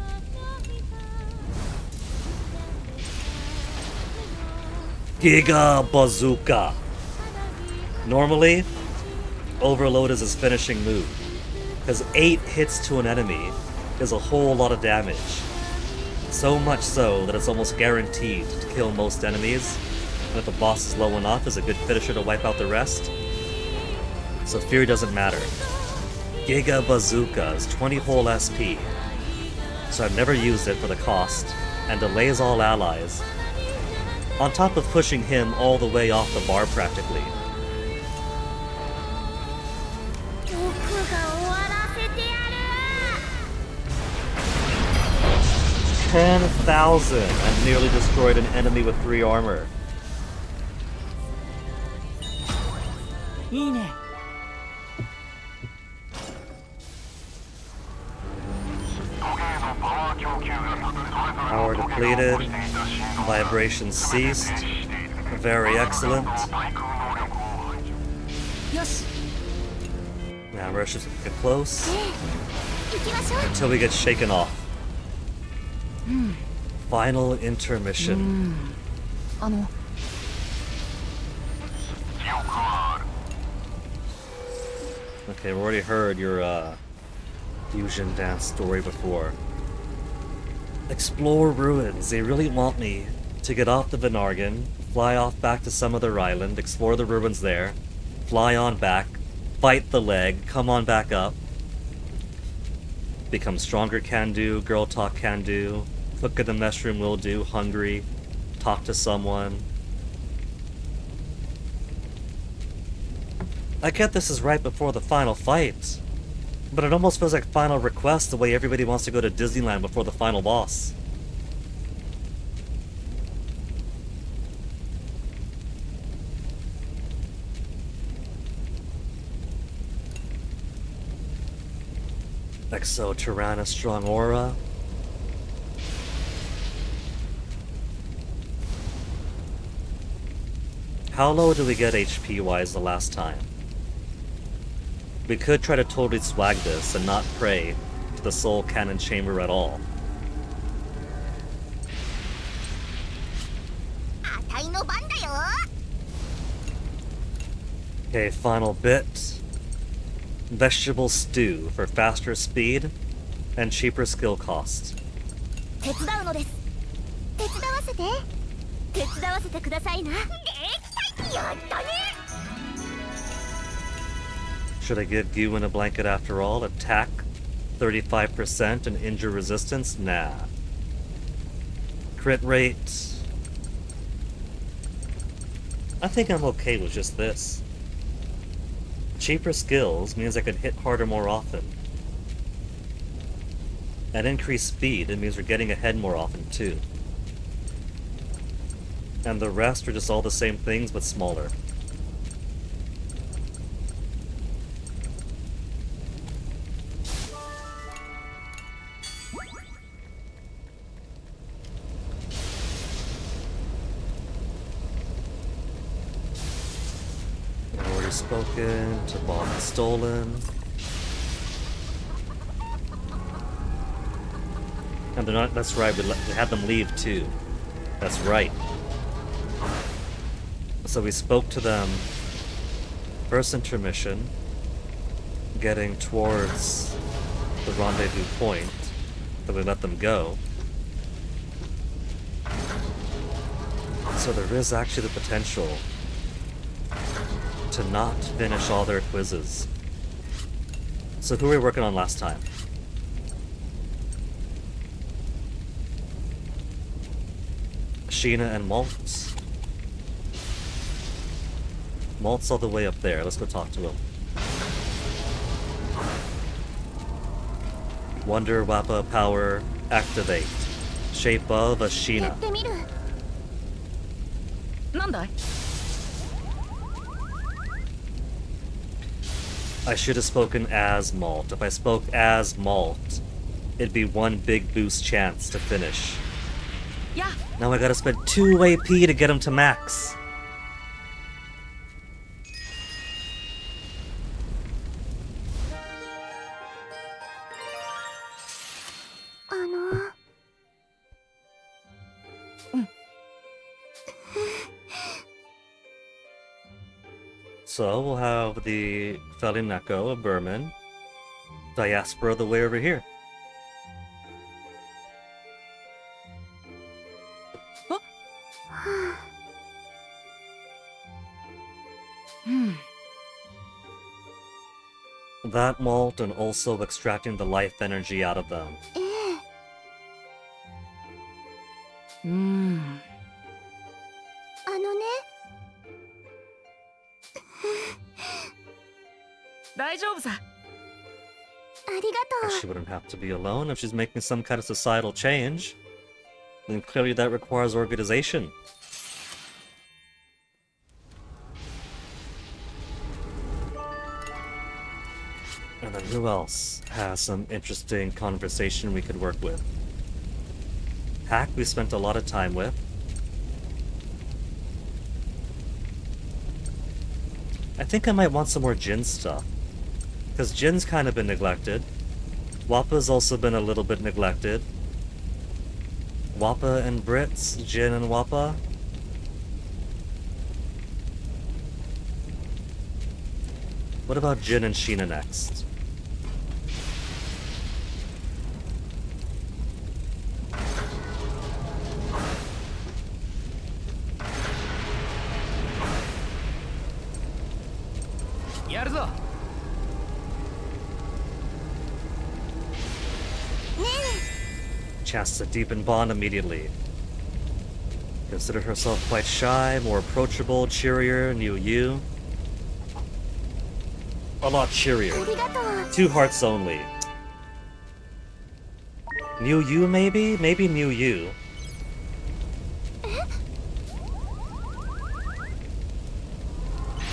Giga Bazooka. Normally, Overload is his finishing move, because 8 hits to an enemy is a whole lot of damage. So much so that it's almost guaranteed to kill most enemies, and if the boss is low enough, is a good finisher to wipe out the rest. So Fury doesn't matter. Giga Bazooka is 20 whole SP, so I've never used it for the cost, and delays all allies, on top of pushing him all the way off the bar practically. 10,000 and nearly destroyed an enemy with 3 armor.
いいね。
Power depleted, vibration ceased, very excellent.
よし。
Now we're just get close
行きましょう。
until we get shaken off. Final intermission.
あの
Okay, we already heard your fusion dance story before. Explore ruins. They really want me to get off the Venargan, fly off back to some other island, explore the ruins there, fly on back, fight the leg, come on back up, become stronger can do, girl talk can do, Fuga the mushroom will do, hungry, talk to someone. I get this is right before the final fight, but it almost feels like Final Request the way everybody wants to go to Disneyland before the final boss. Exo Tyranna strong aura. How low did we get HP wise the last time? We could try to totally swag this and not pray to the Soul Cannon Chamber at all.
あたいの番だよ。
Okay, final bit. Vegetable stew for faster speed and cheaper skill cost.
手伝うのです。手伝わせて。手伝わせてくださいな。できた。やったね。
Should I give Gwen a blanket after all? Attack 35% and injure resistance? Nah. Crit rate. I think I'm okay with just this. Cheaper skills means I can hit harder more often. At increased speed, it means we're getting ahead more often too. And the rest are just all the same things but smaller. Already spoken, to bomb stolen. And they're not, that's right, we had them leave too. That's right. So we spoke to them first intermission, getting towards the rendezvous point, then we let them go. So there is actually the potential to not finish all their quizzes. So who were we working on last time? Sheena and Malt. Malt's all the way up there. Let's go talk to him. Wonder Wappa power activate. Shape of a
や
Sheena.
ってみる。
なんだい
I should have spoken as Malt. If I spoke as Malt, it'd be one big boost chance to finish.
Yeah.
Now I gotta spend 2 AP to get him to max. So we'll have the Felineko of Berman, Diaspora the way over here. That malt and also extracting the life energy out of them.
大丈夫さ。
ありがと
She wouldn't have to be alone if she's making some kind of societal change. Then clearly that requires organization. And then who else has some interesting conversation we could work with? Hack we spent a lot of time with. I think I might want some more Jin stuff. Because Jin's kind of been neglected. Wappa's also been a little bit neglected. Wappa and Brits, Jin and Wappa. What about Jin and Sheena next?
Yarzo.
Chance to deepen bond immediately. Considered herself quite shy, more approachable, cheerier, knew you. A lot cheerier.
う。ありがとう。
2 hearts only. Knew you maybe? Maybe knew you.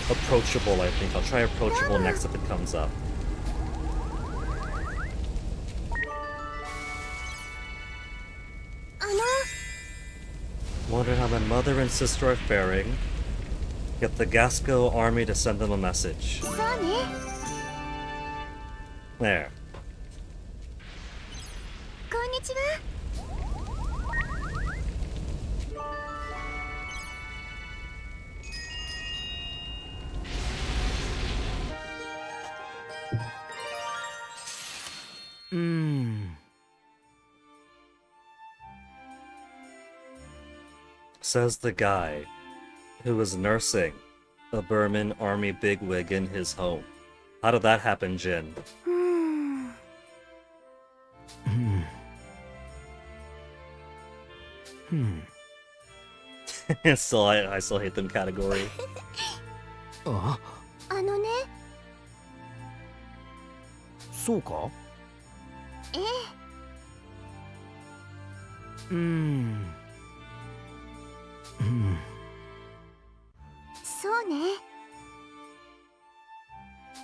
Approachable, I think. I'll try approachable next if it comes up. Wonder how my mother and sister are faring. Get the Gasco army to send them a message.
そうね。
There.
こんにちは。
Says the guy who was nursing a Burman army bigwig in his home. How did that happen, Jin?
うーん。
Still, I still hate them category.
あ、
あのね。
そうか。
ええ。そうね。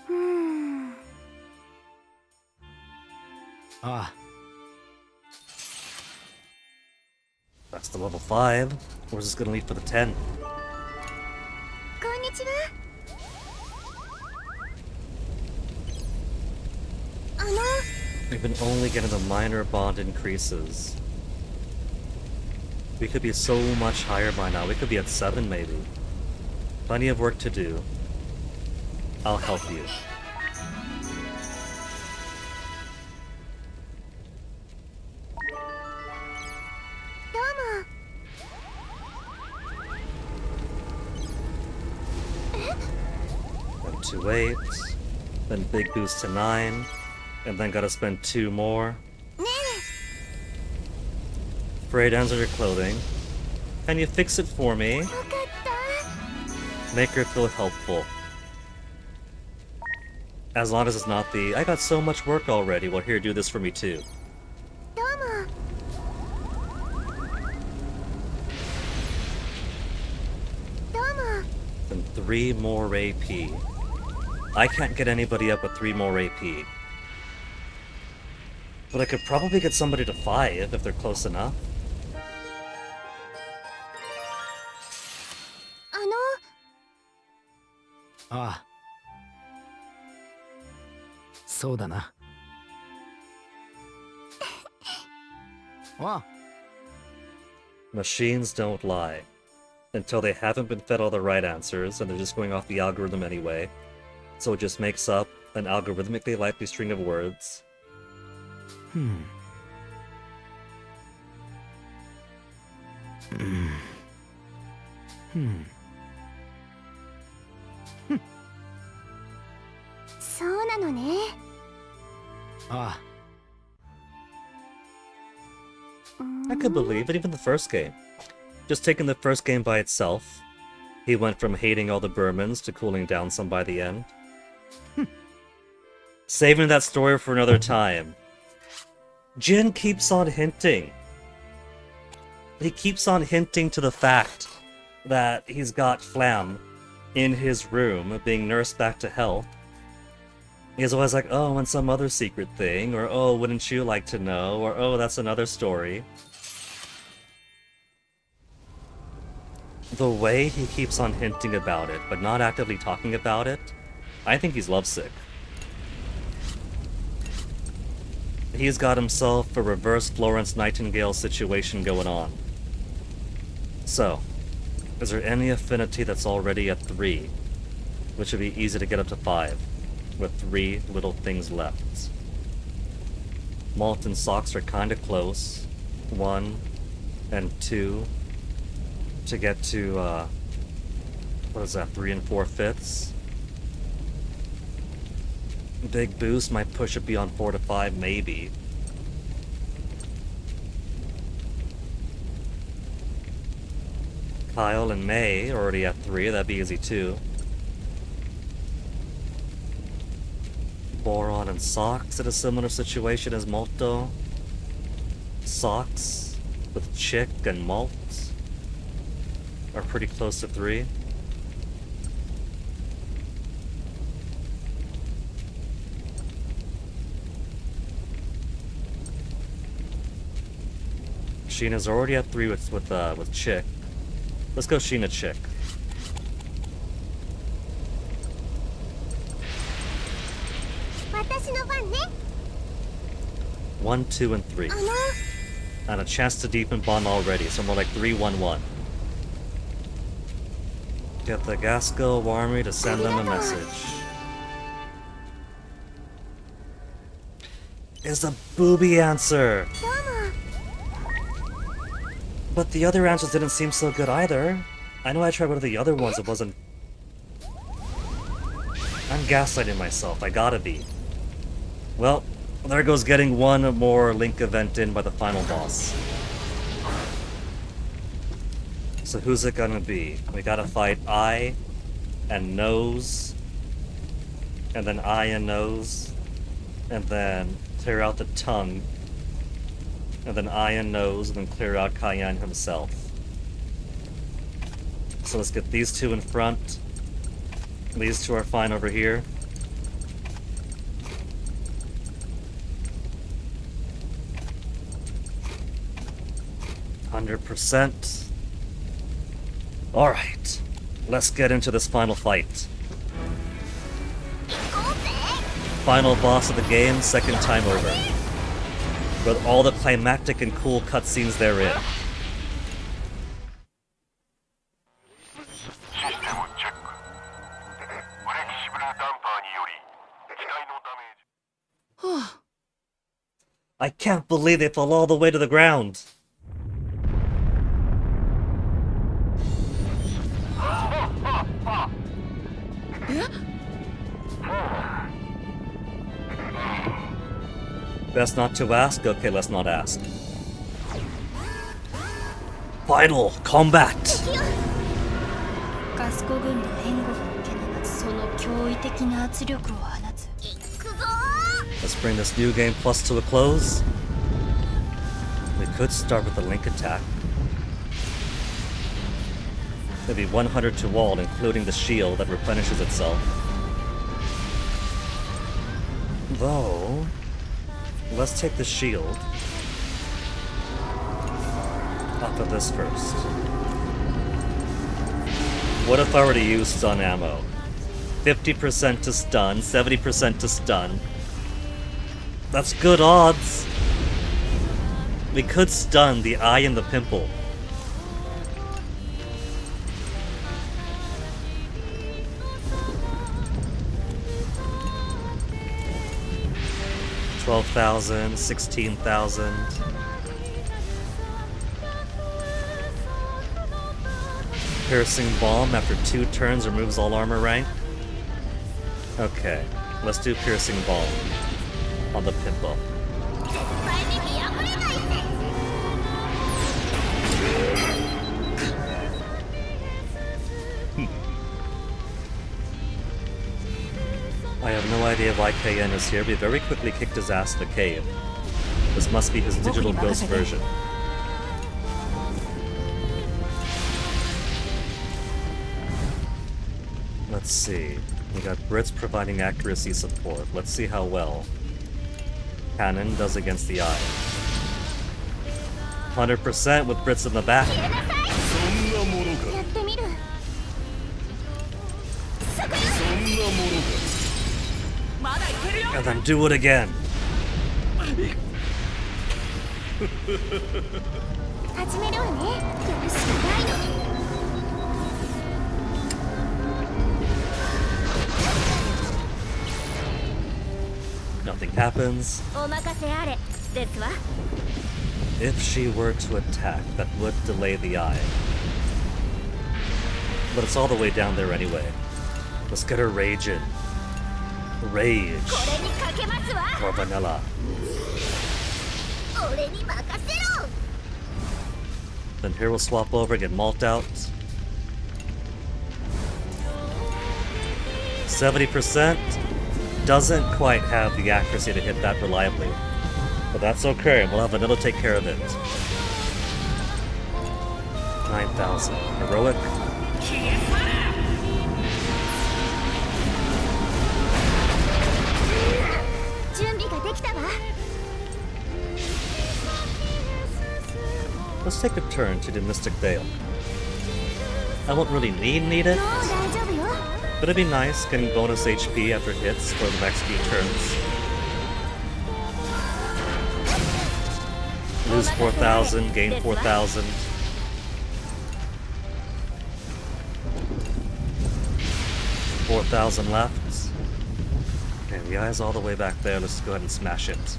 うーん。
ああ。
That's the level 5. Where's this gonna lead for the 10?
こんにちは。
We've been only getting the minor bond increases. We could be so much higher by now. We could be at 7 maybe. Plenty of work to do. I'll help you. Then 2-8, then big boost to 9, and then gotta spend 2 more.
ね
Frayed ends of your clothing. Can you fix it for me?
え。よかった。
Make her feel helpful. As long as it's not the, I got so much work already, well here, do this for me too.
どうも。どうも。
Then 3 more AP. I can't get anybody up with 3 more AP. But I could probably get somebody to 5 if they're close enough.
ああ。そうだな。あ、
Machines don't lie. Until they haven't been fed all the right answers, and they're just going off the algorithm anyway. So it just makes up an algorithmically likely string of words.
Hmm.
そうなのね。
あ
I could believe it, even the first game. Just taking the first game by itself, he went from hating all the Burmans to cooling down some by the end. Saving that story for another time. Jin keeps on hinting. He keeps on hinting to the fact that he's got Flam in his room being nursed back to health. He's always like, oh, and some other secret thing, or oh, wouldn't you like to know, or oh, that's another story. The way he keeps on hinting about it, but not actively talking about it, I think he's lovesick. He's got himself a reverse Florence Nightingale situation going on. So, is there any affinity that's already at 3, which would be easy to get up to 5, with 3 little things left? Malt and socks are kinda close. 1 and 2 to get to, what is that, 3 and 4/5? Big boost might push it beyond 4 to 5, maybe. Kyle and May are already at 3, that'd be easy too. Boron and Socks in a similar situation as Molto. Socks with Chick and Malt are pretty close to 3. Sheena's already at 3 with Chick. Let's go Sheena Chick. One, 2, and 3. And a chance to deepen bond already, so more like 3-1-1. Get the Gasco Army to send them a message. Is a booby answer! But the other answers didn't seem so good either. I know I tried one of the other ones, it wasn't... I'm gaslighting myself, I gotta be. Well, there goes getting one more Link event in by the final boss. So who's it gonna be? We gotta fight Eye and Nose, and then Eye and Nose, and then clear out the tongue, and then Eye and Nose, and then clear out Cayenne himself. So let's get these two in front. These two are fine over here. %. Alright, let's get into this final fight. Final boss of the game, second time over. With all the climactic and cool cutscenes therein. I can't believe they fell all the way to the ground. Best not to ask? Okay, let's not ask. Final combat!
ガスコ軍の援護を受けながらその驚異的な圧力を放つ。行くぞー!
Let's bring this new game plus to a close. We could start with the Link attack. Maybe 100 to all, including the shield that replenishes itself. Though, let's take the shield off of this first. What if I were to use stun ammo? 50% to stun, 70% to stun. That's good odds. We could stun the eye and the pimple. $12,000, $16,000. Piercing Balm after 2 turns removes all armor rank. Okay, let's do Piercing Balm on the pimple. I have no idea why KN is here, but he very quickly kicked his ass in the cave. This must be his digital ghost version. Let's see. We got Brits providing accuracy support. Let's see how well Cannon does against the eye. 100% with Brits in the back. And then do it again. Nothing happens. If she were to attack, that would delay the eye. But it's all the way down there anyway. Let's get her rage in. Rage. Or vanilla. Then here we'll swap over, get Malt out. 70%. Doesn't quite have the accuracy to hit that reliably. But that's okay, we'll have Vanilla take care of it. 9,000. Heroic. Let's take a turn to do Mystic Veil. I won't really need it, but it'd be nice getting bonus HP after hits for the next few turns. Lose 4,000, gain 4,000. $4,000 left. Okay, the eye's all the way back there. Let's go ahead and smash it.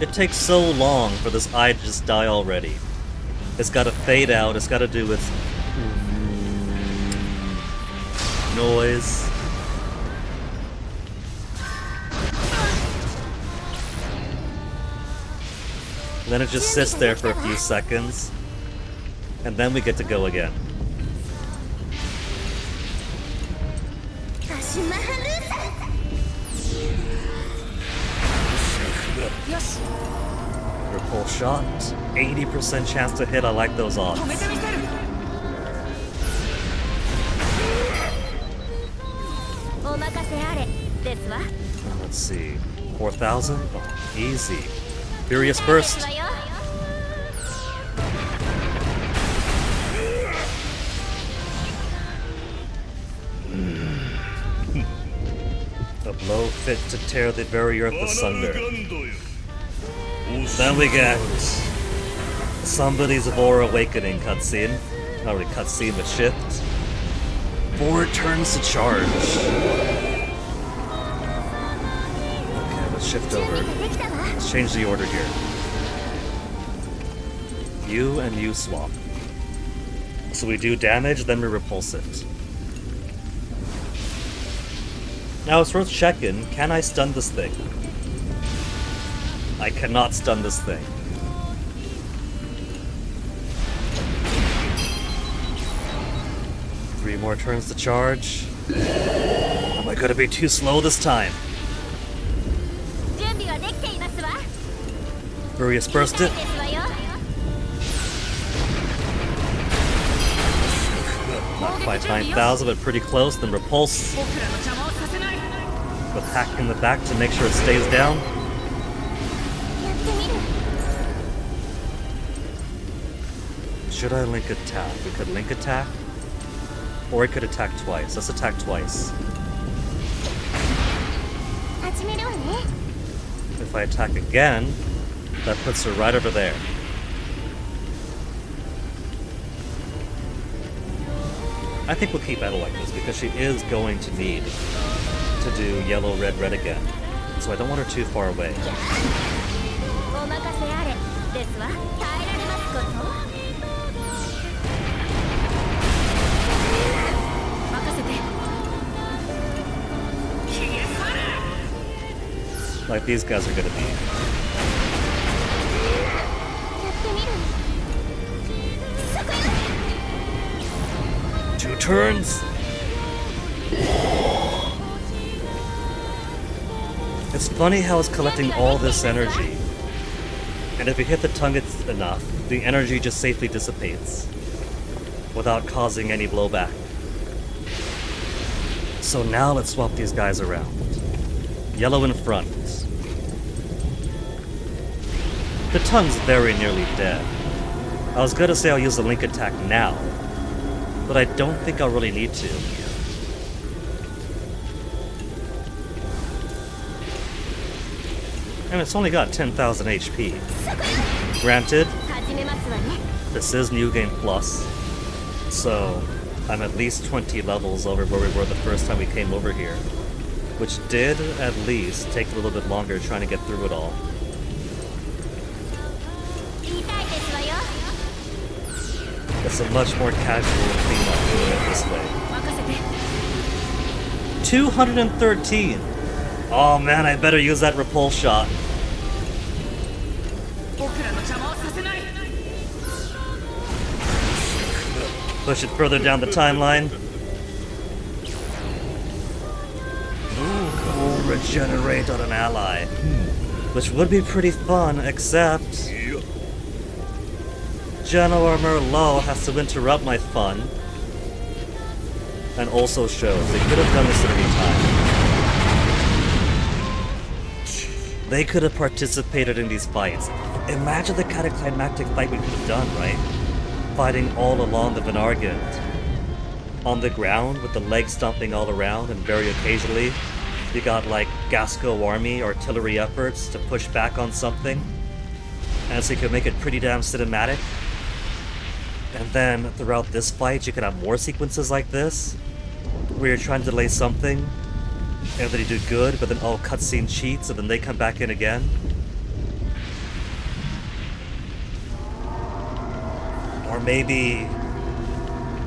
It takes so long for this eye to just die already. It's gotta fade out, it's gotta do its noise. And then it just sits there for a few seconds, and then we get to go again. Ripple shot, 80% chance to hit, I like those odds. Let's see, 4,000? Oh, easy. Furious Burst. A blow fit to tear the very earth asunder. Then we get Somebody's Aurora Awakening cutscene. Not really cutscene, but shift. 4 turns to charge. Okay, let's shift over. Let's change the order here. You and you swap. So we do damage, then we repulse it. Now it's worth checking, can I stun this thing? I cannot stun this thing. Three more turns to charge. Am I gonna be too slow this time? Furious Burst it. Not quite 9,000, but pretty close. Then repulse. with hacking the back to make sure it stays down.
やってみる
Should I link attack? We could link attack, or we could attack twice. Let's attack twice.
始めるわね
If I attack again, that puts her right over there. I think we'll keep Etta like this because she is going to need to do yellow, red, red again. So I don't want her too far away.
お任せあれですわ耐えられますこと任せて
Like these guys are gonna be.
やってみるそこよ
2 turns! It's funny how it's collecting all this energy. And if you hit the tongue enough, the energy just safely dissipates without causing any blowback. So now let's swap these guys around. Yellow in front. The tongue's very nearly dead. I was gonna say I'll use the link attack now, but I don't think I'll really need to. And it's only got 10,000 HP. Granted,
始めますわね
this is New Game Plus, so I'm at least 20 levels over where we were the first time we came over here, which did at least take a little bit longer trying to get through it all.
言いたいですわよ
It's a much more casual cleanup doing it this way.
任せて
213! Oh man, I better use that repulse shot.
僕らの邪魔をさせない
Push it further down the timeline. Ooh, regenerate on an ally. Which would be pretty fun, except... General Armor Low has to interrupt my fun. And also shows they could have done this at any time. They could have participated in these fights. Imagine the kind of climactic fight we could have done, right? Fighting all along the Venargent. On the ground with the legs stomping all around, and very occasionally you got like Gasco army artillery efforts to push back on something. And so you could make it pretty damn cinematic. And then throughout this fight you could have more sequences like this, where you're trying to delay something, and then you do good, but then all cutscene cheats, and then they come back in again. Or maybe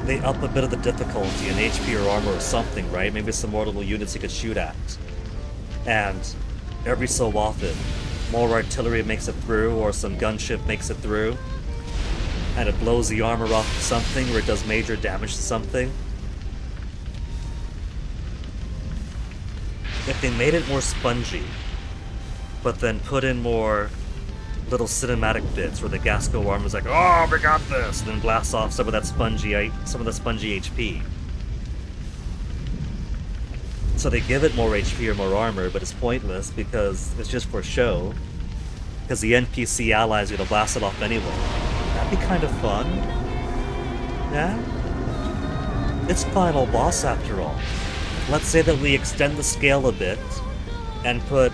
they up a bit of the difficulty in HP or armor or something, right? Maybe some more little units you could shoot at. And every so often, more artillery makes it through, or some gunship makes it through, and it blows the armor off of something, or it does major damage to something. If they made it more spongy, but then put in more little cinematic bits where the Gasco arm was like, "Oh, we got this," and then blasts off some of the spongy HP. So they give it more HP or more armor, but it's pointless because it's just for show. Because the NPC allies are gonna blast it off anyway. That'd be kind of fun. Yeah? It's final boss after all. Let's say that we extend the scale a bit and put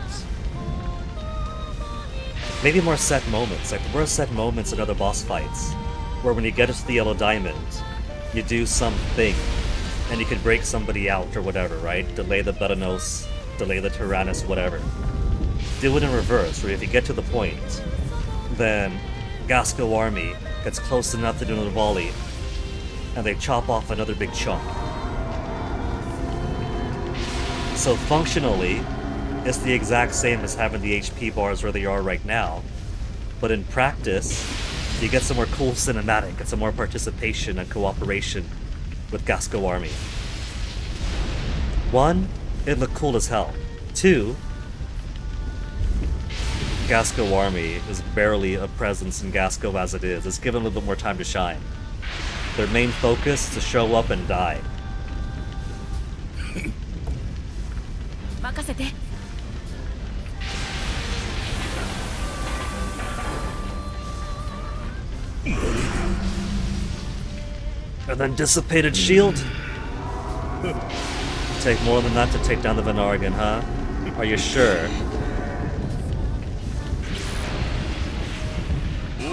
maybe more set moments. Like there were set moments in other boss fights where when you get to the yellow diamond, you do something and you can break somebody out or whatever, right? Delay the Betanos, delay the Tyrannus, whatever. Do it in reverse, where if you get to the point, then Gasco army gets close enough to do another volley and they chop off another big chunk. So functionally, it's the exact same as having the HP bars where they are right now, but in practice, you get some more cool cinematic and some more participation and cooperation with Gasco army. 1, it looked cool as hell. 2, Gasco army is barely a presence in Gasco as it is. It's given a little bit more time to shine. Their main focus is to show up and die.
任せて。
And then dissipated shield? Take more than that to take down the Venargan, huh? Are you sure?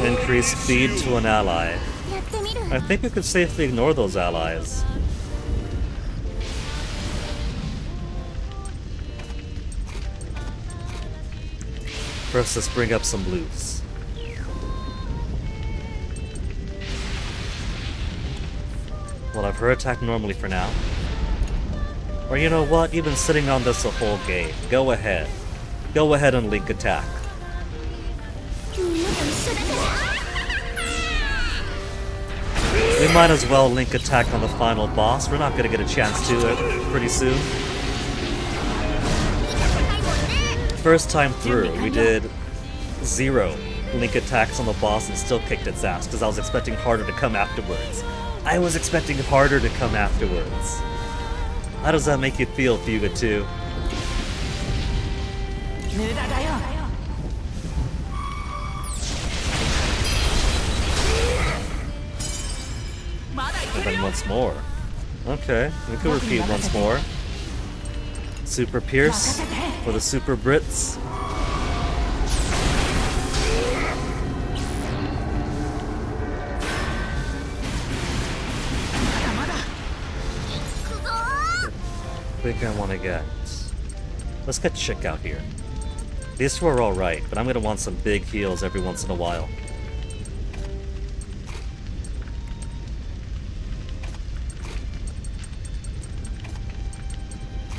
Increase speed to an ally.
やってみる。
I think we could safely ignore those allies. First, let's bring up some blues. Well, I've her attack normally for now. Or you know what? You've been sitting on this a whole game. Go ahead. Go ahead and link attack.
みんなと一緒だから。
We might as well link attack on the final boss. We're not gonna get a chance to pretty soon. First time through, we did 0 link attacks on the boss and still kicked its ass because I was expecting harder to come afterwards. I was expecting harder to come afterwards. How does that make you feel, Fuga 2?
無駄だよ。 まだい
And
ける
then
よ。
once more. Okay, we could repeat once more. Super Pierce for the Super Brits. Think I want to get. Let's get Chick out here. These two are alright, but I'm gonna want some big heals every once in a while.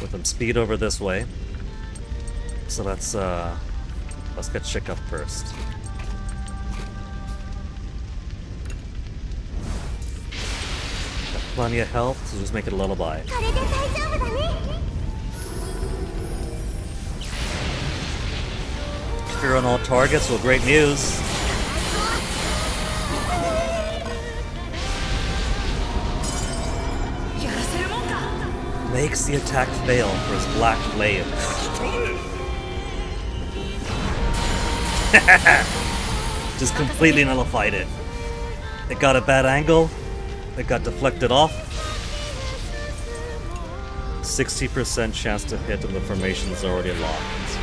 With them speed over this way. So let's get Chick up first. Got plenty of health, so just make it a lullaby.
これで大丈夫だね。
Cure on all targets, well, great news. Makes the attack fail for his black flames. Just completely nullified it. It got a bad angle. It got deflected off. 60% chance to hit and the formation's already locked.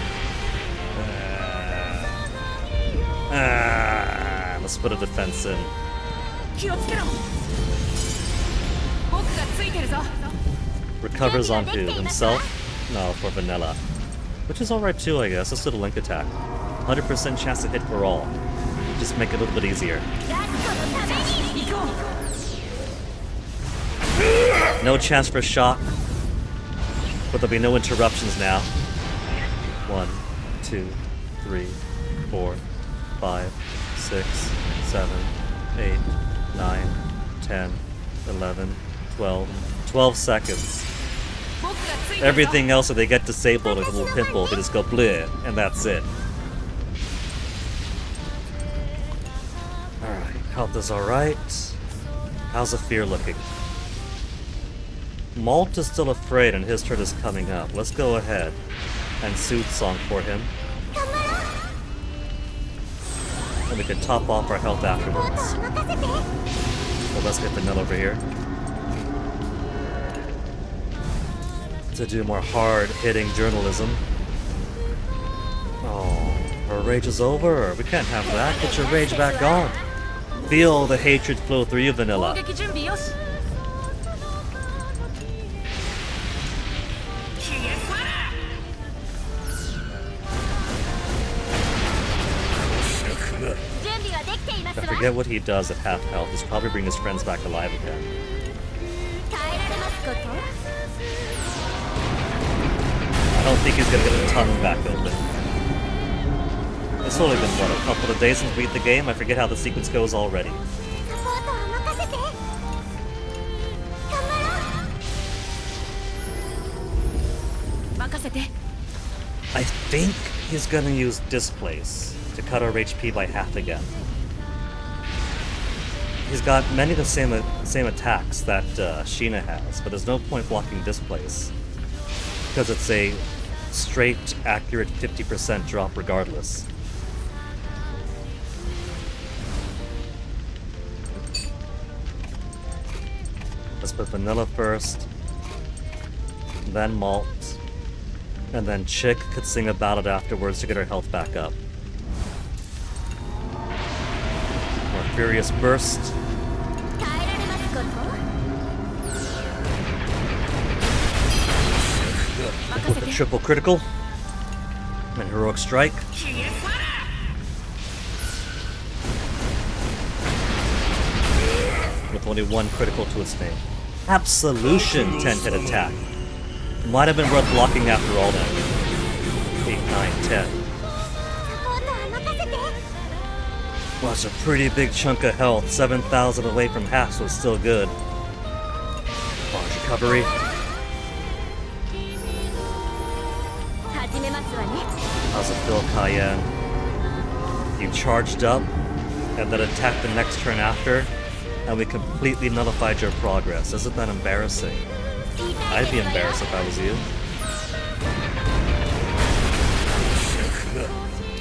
Let's put a defense in.
気をつけろ。僕がついてるぞ。
Recovers on who? Himself? No, for Vanilla. Which is alright too, I guess. Let's do the link attack. 100% chance to hit for all. Just make it a little bit easier.
ラストのために。
行こ
No chance for shock. But there'll be no interruptions now. 1, 2, 3, 4, 5, 6, 7, 8, 9, 10, 11, 12. 12 seconds.
う。僕がついてるぞ。
Everything else, if they get disabled, like a little pimple, they just go bleh, and that's it. Alright, health is alright. How's the fear looking? Malt is still afraid and his turn is coming up. Let's go ahead and soothe song for him. And we can top off our health
ポート
afterwards.
は任せて。
Well, let's get Vanilla over here. To do more hard-hitting journalism. Oh, our rage is over. We can't have that. Get your rage back on. Feel the hatred flow through you,
攻
Vanilla.
撃準備よし。消え去れ。
準備はできています
I
わ。
forget what he does at half health. He's probably bring his friends back alive again.
耐えられますこと。
I don't think he's gonna get the tongue back open. It's only been, what, a couple of days since we beat the game? I forget how the sequence goes already.
サポートは任せて。頑張ろう。
任せて。
I think he's gonna use Displace to cut our HP by half again. He's got many of the same attacks that Sheena has, but there's no point blocking Displace. Because it's a straight, accurate 50% drop regardless. Let's put vanilla first, then malt, and then Chick could sing a ballad afterwards to get her health back up. More Furious Burst. With the triple critical. And Heroic Strike. With only one critical to its name. Absolution 10-hit attack. Might have been worth blocking after all then. 8, 9, 10. Well, that's a pretty big chunk of health. 7,000 away from half, so it's still good. Large recovery. How's it feel, Cayenne? You charged up, and then attacked the next turn after, and we completely nullified your progress. Isn't that embarrassing? I'd be embarrassed if I was you.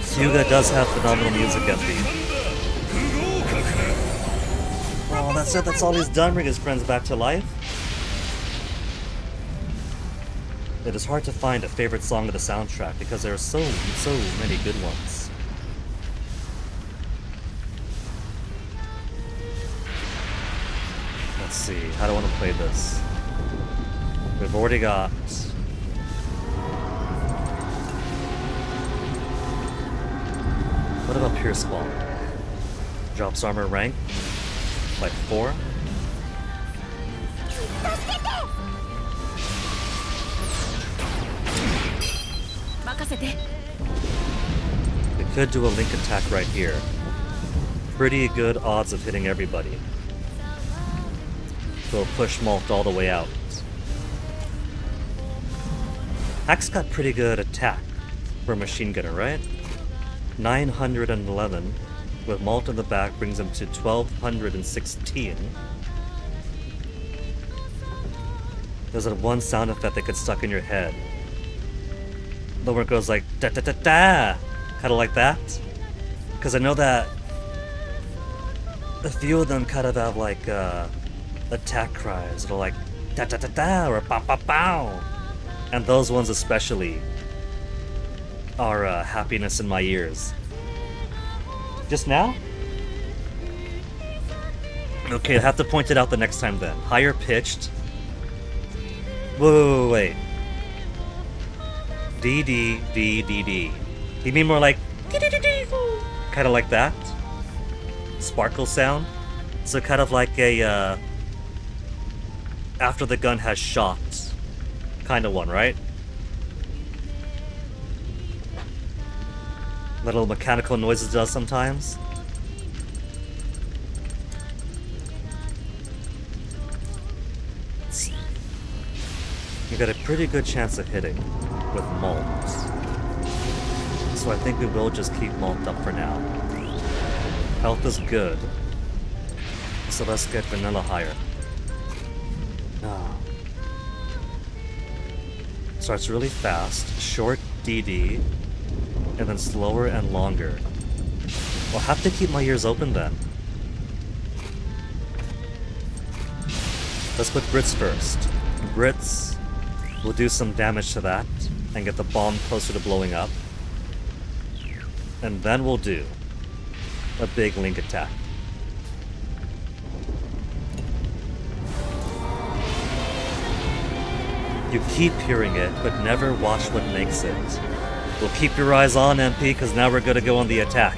Fuga does have phenomenal music at the... Oh, that's it. That's all he's done. Bring his friends back to life. It is hard to find a favorite song of the soundtrack because there are so many good ones. Let's see. How do I want to play this? We've already got... What about Pierce Ball? Drops armor rank by 4. We could do a link attack right here. Pretty good odds of hitting everybody. We'll push Malt all the way out. Hack's got pretty good attack for a machine gunner, right? 911 with Malt in the back brings him to 1216. There's that one sound effect that gets stuck in your head. The one goes like da da da da, kind of like that. Because I know that a few of them kind of have like attack cries that are like da da da da or pow pow pow, and those ones especially are happiness in my ears. Just now? Okay, I have to point it out the next time then. Higher pitched. Wait. D D D D D. You mean more like kind of like that? Sparkle sound? So kind of like a after the gun has shot kind of one, right? Little mechanical noises it does sometimes. You got a pretty good chance of hitting with Malt. So I think we will just keep Malt up for now. Health is good. So let's get Vanilla higher. Starts really fast, short DD, and then slower and longer. I'll have to keep my ears open then. Let's put Brits first. Brits will do some damage to that and get the bomb closer to blowing up. And then we'll do a big link attack. You keep hearing it, but never watch what makes it. We'll keep your eyes on, MP, because now we're going to go on the attack.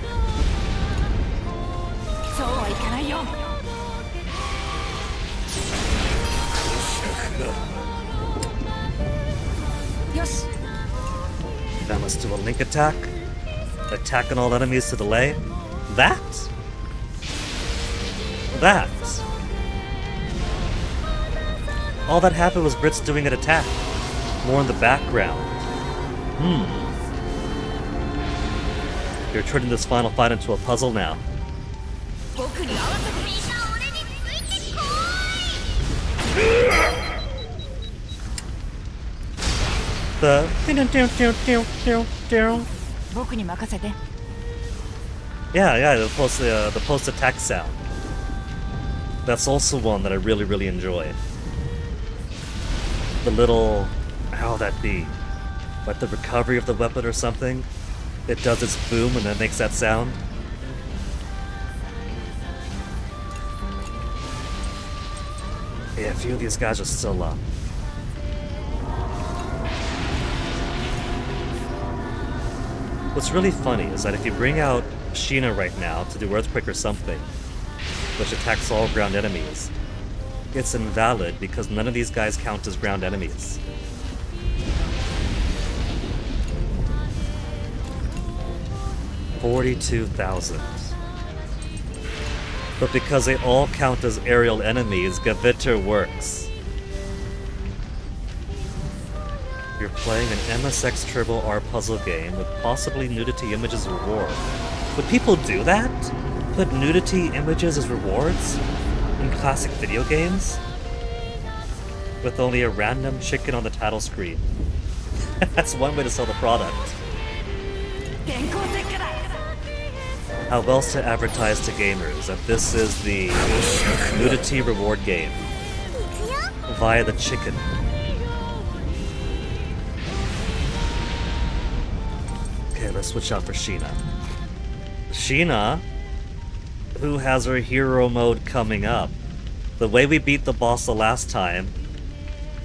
Now let's do a link attack. Attack on all enemies to delay. That? All that happened was Brits doing an attack. More in the background. You're turning this final fight into a puzzle now. the
僕に任せて。
yeah, the post attack sound. That's also one that I really enjoy. The little, how would that be? Like the recovery of the weapon or something? It does its boom and then makes that sound. Yeah, a few of these guys are still up. What's really funny is that if you bring out Sheena right now to do Earthquake or something, which attacks all ground enemies, it's invalid because none of these guys count as ground enemies. $42,000. But because they all count as aerial enemies, Gavitter works. You're playing an MSX Turbo R puzzle game with possibly nudity images reward. Would people do that? Put nudity images as rewards? In classic video games? With only a random chicken on the title screen. That's one way to sell the product.
電光石火だ。
How else to advertise to gamers that this is the nudity reward game via the chicken? Okay, let's switch out for Sheena. Sheena, who has her hero mode coming up. The way we beat the boss the last time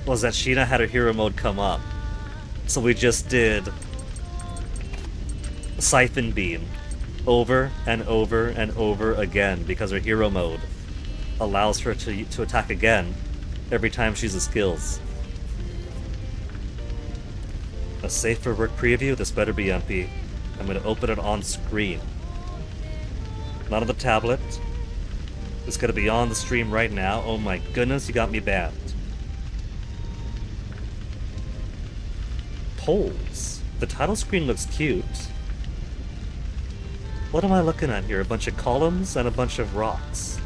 was that Sheena had her hero mode come up. So we just did Siphon Beam over and over and over again because her hero mode allows her to attack again every time she uses skills. A safe for work preview? This better be empty. I'm going to open it on screen. Not on the tablet. It's going to be on the stream right now. Oh my goodness, you got me banned. Polls. The title screen looks cute. What am I looking at here? A bunch of columns and a bunch of rocks.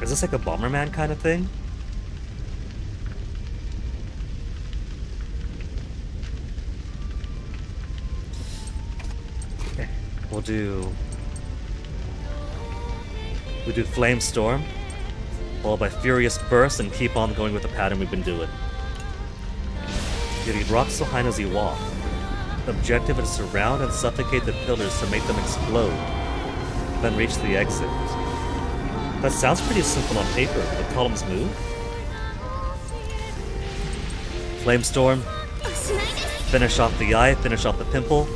Is this like a Bomberman kind of thing? Okay, we'll do Flame Storm, followed by Furious Burst, and keep on going with the pattern we've been doing. You need rocks behind as you walk. Objective is to surround and suffocate the pillars to make them explode, then reach the exit. That sounds pretty simple on paper, but columns move? Flamestorm. Finish off the eye, finish off the pimple.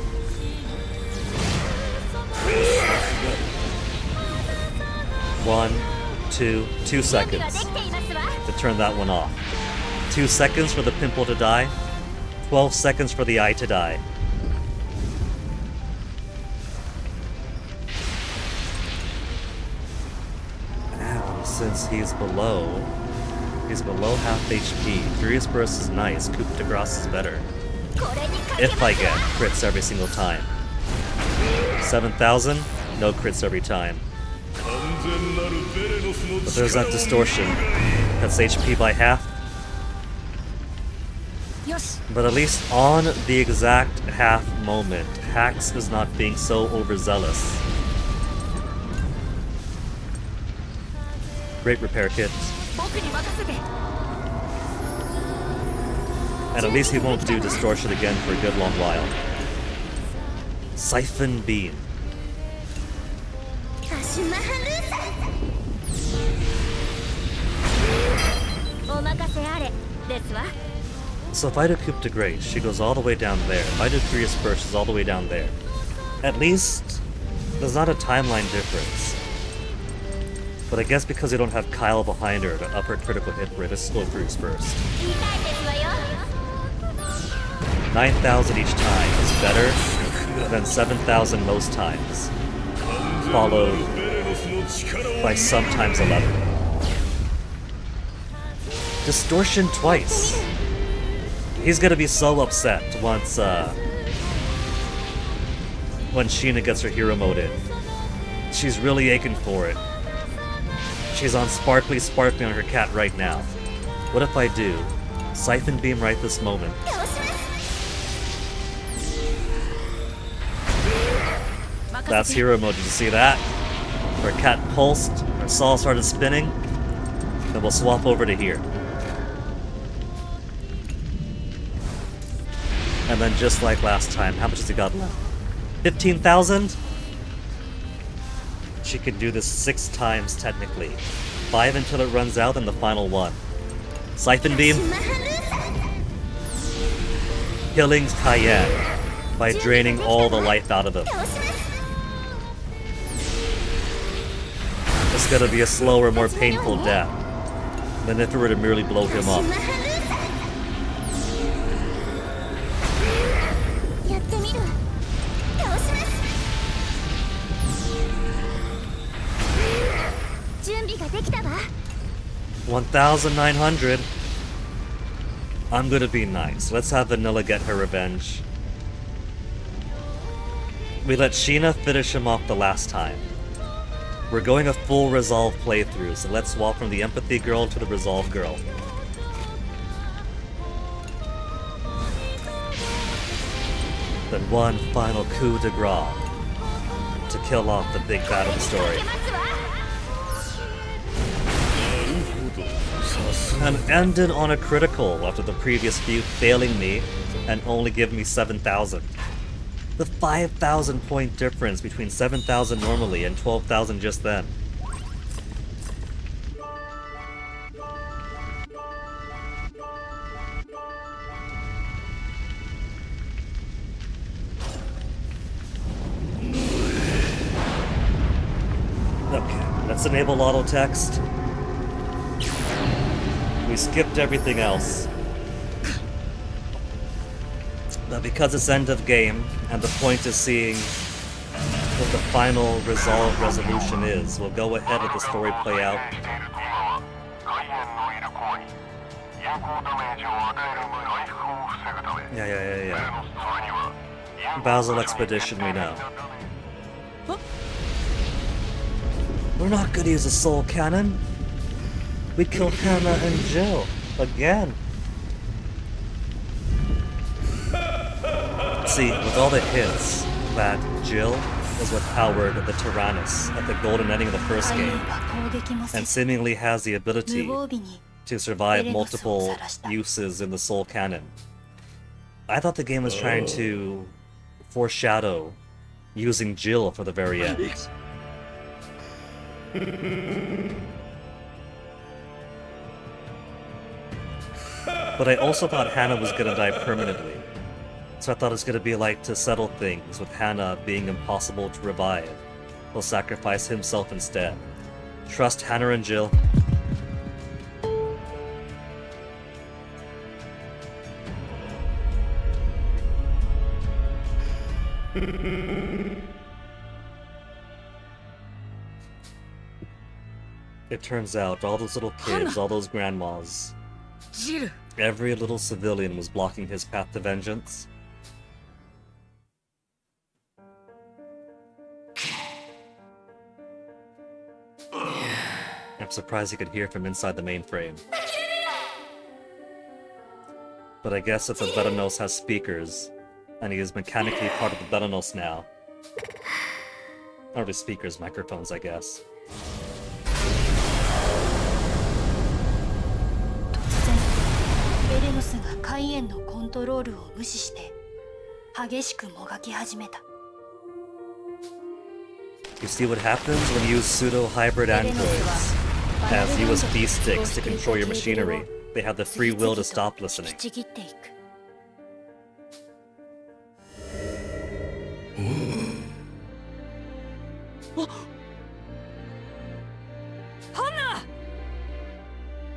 One, 2 seconds to turn that one off. 2 seconds for the pimple to die. 12 seconds for the eye to die. And since he's below half HP. Furious Burst is nice, Coup de Grace is better. If I get crits every single time. 7,000, no crits every time. But there's that distortion. That's HP by half. But at least on the exact half moment, Hax is not being so overzealous. Great repair kit. And at least he won't do distortion again for a good long while. Siphon Beam. So if I do Coup de Grace, she goes all the way down there. If I do Furious Burst, she's all the way down there. At least, there's not a timeline difference. But I guess because they don't have Kyle behind her to up her critical hit rate, it's still Furious Burst. 9,000 each time is better than 7,000 most times. Followed by sometimes 11. Distortion twice. He's gonna be so upset once, when Sheena gets her hero mode in. She's really aching for it. She's on sparkly on her cat right now. What if I do Siphon Beam right this moment? That's hero mode, did you see that? Our cat pulsed, our saw started spinning, then we'll swap over to here. And then just like last time, how much has he got left? 15,000? She can do this 6 times technically. 5 until it runs out, and the final one. Siphon Beam. Killing Cayenne by draining all the life out of him. It's gonna be a slower, more painful death than if it were to merely blow him up. $1,900. I'm gonna be nice. Let's have Vanilla get her revenge. We let Sheena finish him off the last time. We're going a full Resolve playthrough, so let's swap from the Empathy Girl to the Resolve Girl. Then one final coup de grace to kill off the big bad of the story. And ended on a critical after the previous few failing me and only giving me 7,000. The 5,000 point difference between 7,000 normally and 12,000 just then. Okay, let's enable auto text. We skipped everything else. But because it's end of game, and the point is seeing what the final resolution is, we'll go ahead with the story play out. Yeah. Basel Expedition, we know. We're not gonna use a soul cannon. We killed Hannah and Jill again. See, with all the hints that Jill is what powered the Tyrannus at the golden ending of the first game, and seemingly has the ability to survive multiple uses in the soul cannon, I thought the game was trying to foreshadow using Jill for the very end. But I also thought Hannah was gonna die permanently. So I thought it was gonna be like, to settle things with Hannah being impossible to revive, he'll sacrifice himself instead. Trust Hannah and Jill. It turns out all those little kids, all those grandmas, every little civilian was blocking his path to vengeance. I'm surprised he could hear from inside the mainframe. But I guess that the Betanos has speakers, and he is mechanically part of the Betanos now. Not really speakers, microphones, I guess. You see what happens when you use pseudo-hybrid androids as USB sticks to control your machinery. They have the free will to stop listening.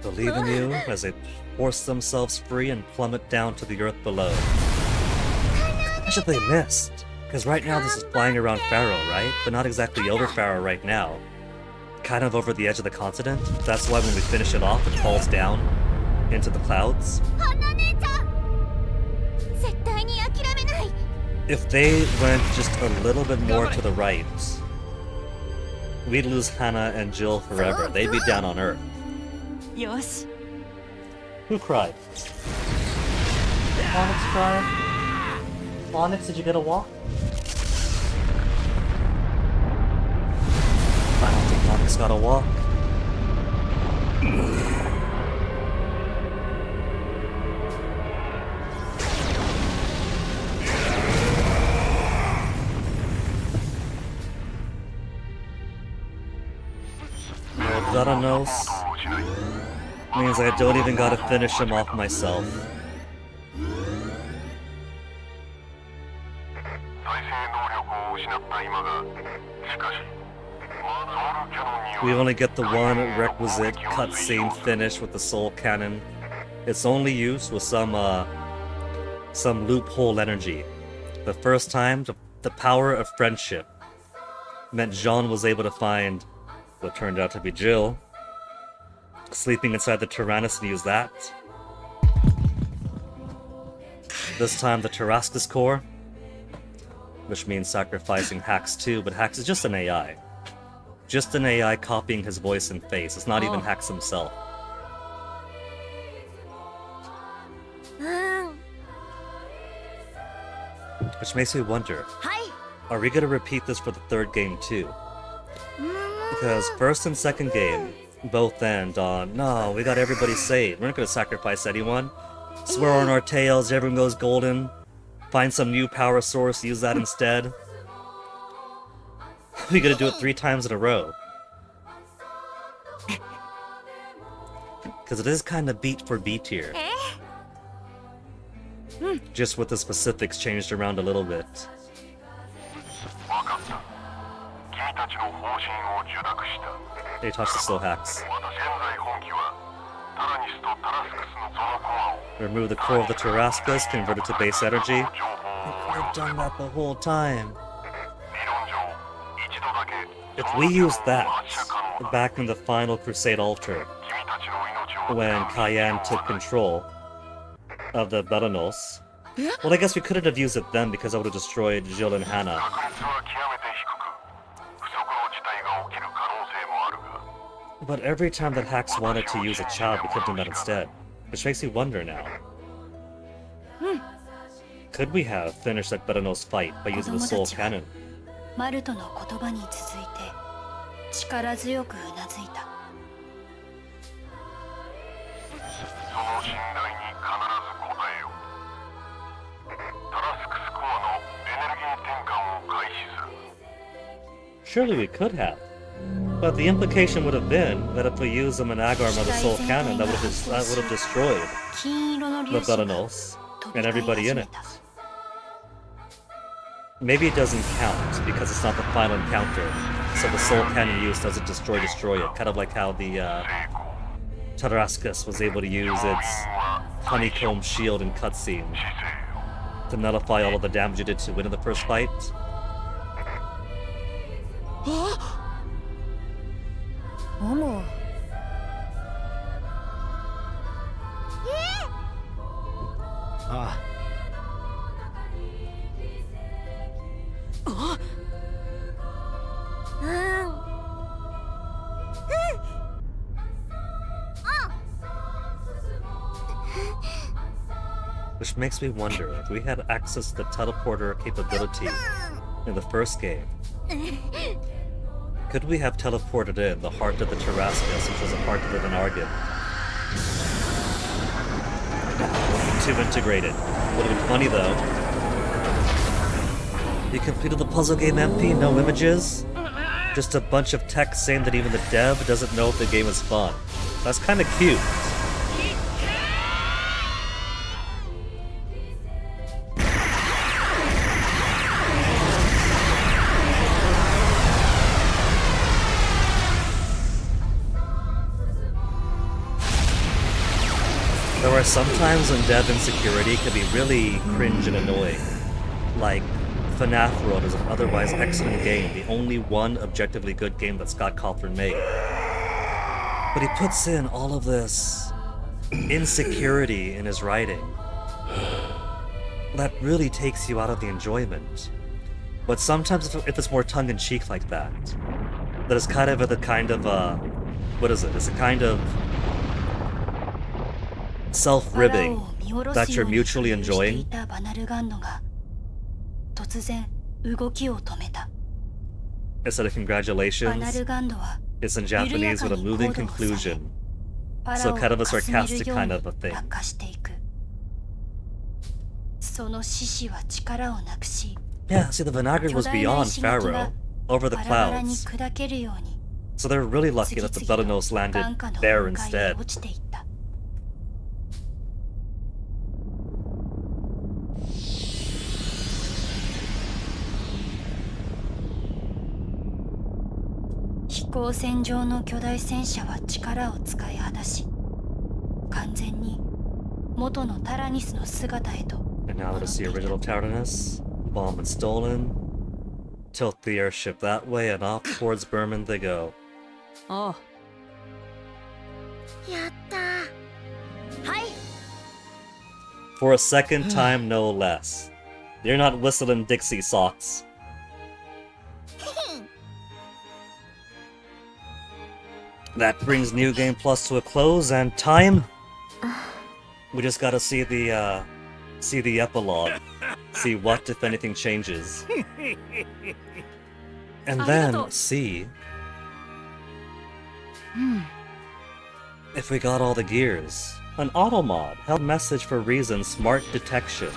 Believe in you as they force themselves free and plummet down to the earth below. How should they missed? Because right now this is flying around Pharaoh, right? But not exactly over Pharaoh right now. Kind of over the edge of the continent. That's why when we finish it off, it falls down into the clouds. If they went just a little bit more to the right, we'd lose Hannah and Jill forever. They'd be down on Earth. Who cried? Onyx cried? Onyx, did you get a walk? I don't think Monic's gotta walk. No Theranos means I don't even gotta finish him off myself. We only get the one requisite cutscene finish with the soul cannon. It's only used with some loophole energy. The first time, the power of friendship meant Jean was able to find what turned out to be Jill, sleeping inside the Tyrannus, and use that. This time the Tarascus core, which means sacrificing Hax too, but Hax is just an AI. Just an AI copying his voice and face. It's not even Hax himself. Which makes me wonder, are we gonna repeat this for the third game too? Because first and second game both end on, no, we got everybody saved. We're not gonna sacrifice anyone. Swear on our tails, everyone goes golden. Find some new power source, use that instead. We gotta do it 3 times in a row. Because it is kind of beat for beat here. Just with the specifics changed around a little bit. They touched the slow hacks. Remove the core of the Tarascus, convert it to base energy. I could have done that the whole time. If we used that back in the final Crusade altar, when Cayenne took control of the Belanos, well, I guess we couldn't have used it then because I would have destroyed Jill and Hannah. But every time that Hax wanted to use a child, we could have done that instead. Which makes me wonder now. Could we have finished that Belanos fight by using the Soul Cannon?
マルトの言葉に続いて力強くうなずいた。その信頼に必ず応えよう。タラスクスコアのエネルギー転換を開始する。
Surely we could have. But the implication would have been that if we use the Managarm or the Soul Cannon, that would have destroyed the Belanos and everybody in it. Maybe it doesn't count because it's not the final encounter, so the Soul Cannon use doesn't destroy it, kind of like how the Tarascus was able to use its honeycomb shield in cutscene to nullify all of the damage it did to win in the first fight.
Ah.
Which makes me wonder, if we had access to the teleporter capability in the first game, could we have teleported in the heart of the Tarascus, which was a heart of the Venargan? Too integrated. Would have been funny though. You completed the puzzle game MP, no images? Just a bunch of text saying that even the dev doesn't know if the game is fun. That's kinda cute. There are some times when dev insecurity can be really cringe and annoying. Like, FNAF World is an otherwise excellent game, the only one objectively good game that Scott Cawthon made. But he puts in all of this insecurity in his writing that really takes you out of the enjoyment. But sometimes if it's more tongue-in-cheek like that it's kind of what is it? It's a kind of self-ribbing that you're mutually enjoying.
突然動きを止めた。
instead of
バナ
congratulations,
ルガンドは
it's in
緩や
Japanese
か
with a
に
moving
高度を下げ
conclusion.
パ
So
ラオ
kind of a
をかすめる
sarcastic
よう
kind
に
of a thing.
落下していく。その獅子は力をなくし、
Yeah, see, the Vinaigrette
巨
was
大な
beyond
石垣が
Pharaoh, over the
バラバラに
clouds.
砕けるように
So they're really lucky
次
that the
々と
Belenos landed
眼下の
there
雲海へ
instead.
落ちていった。飛行船上の巨大戦車は力を使い果たし、完全に元のタラニスの姿へと
And now
戻
let
っ
us
て
see
いた。
original Taranis. Bomb and stolen. Tilt the airship that way and off towards Berman they go.
おう。
やったー。はい。
For a second time, no less. You're not whistling Dixie socks. That brings New Game Plus to a close, and time? We just gotta see the epilogue. See what, if anything, changes. And then see if we got all the gears. An auto mod held message for reason smart detection.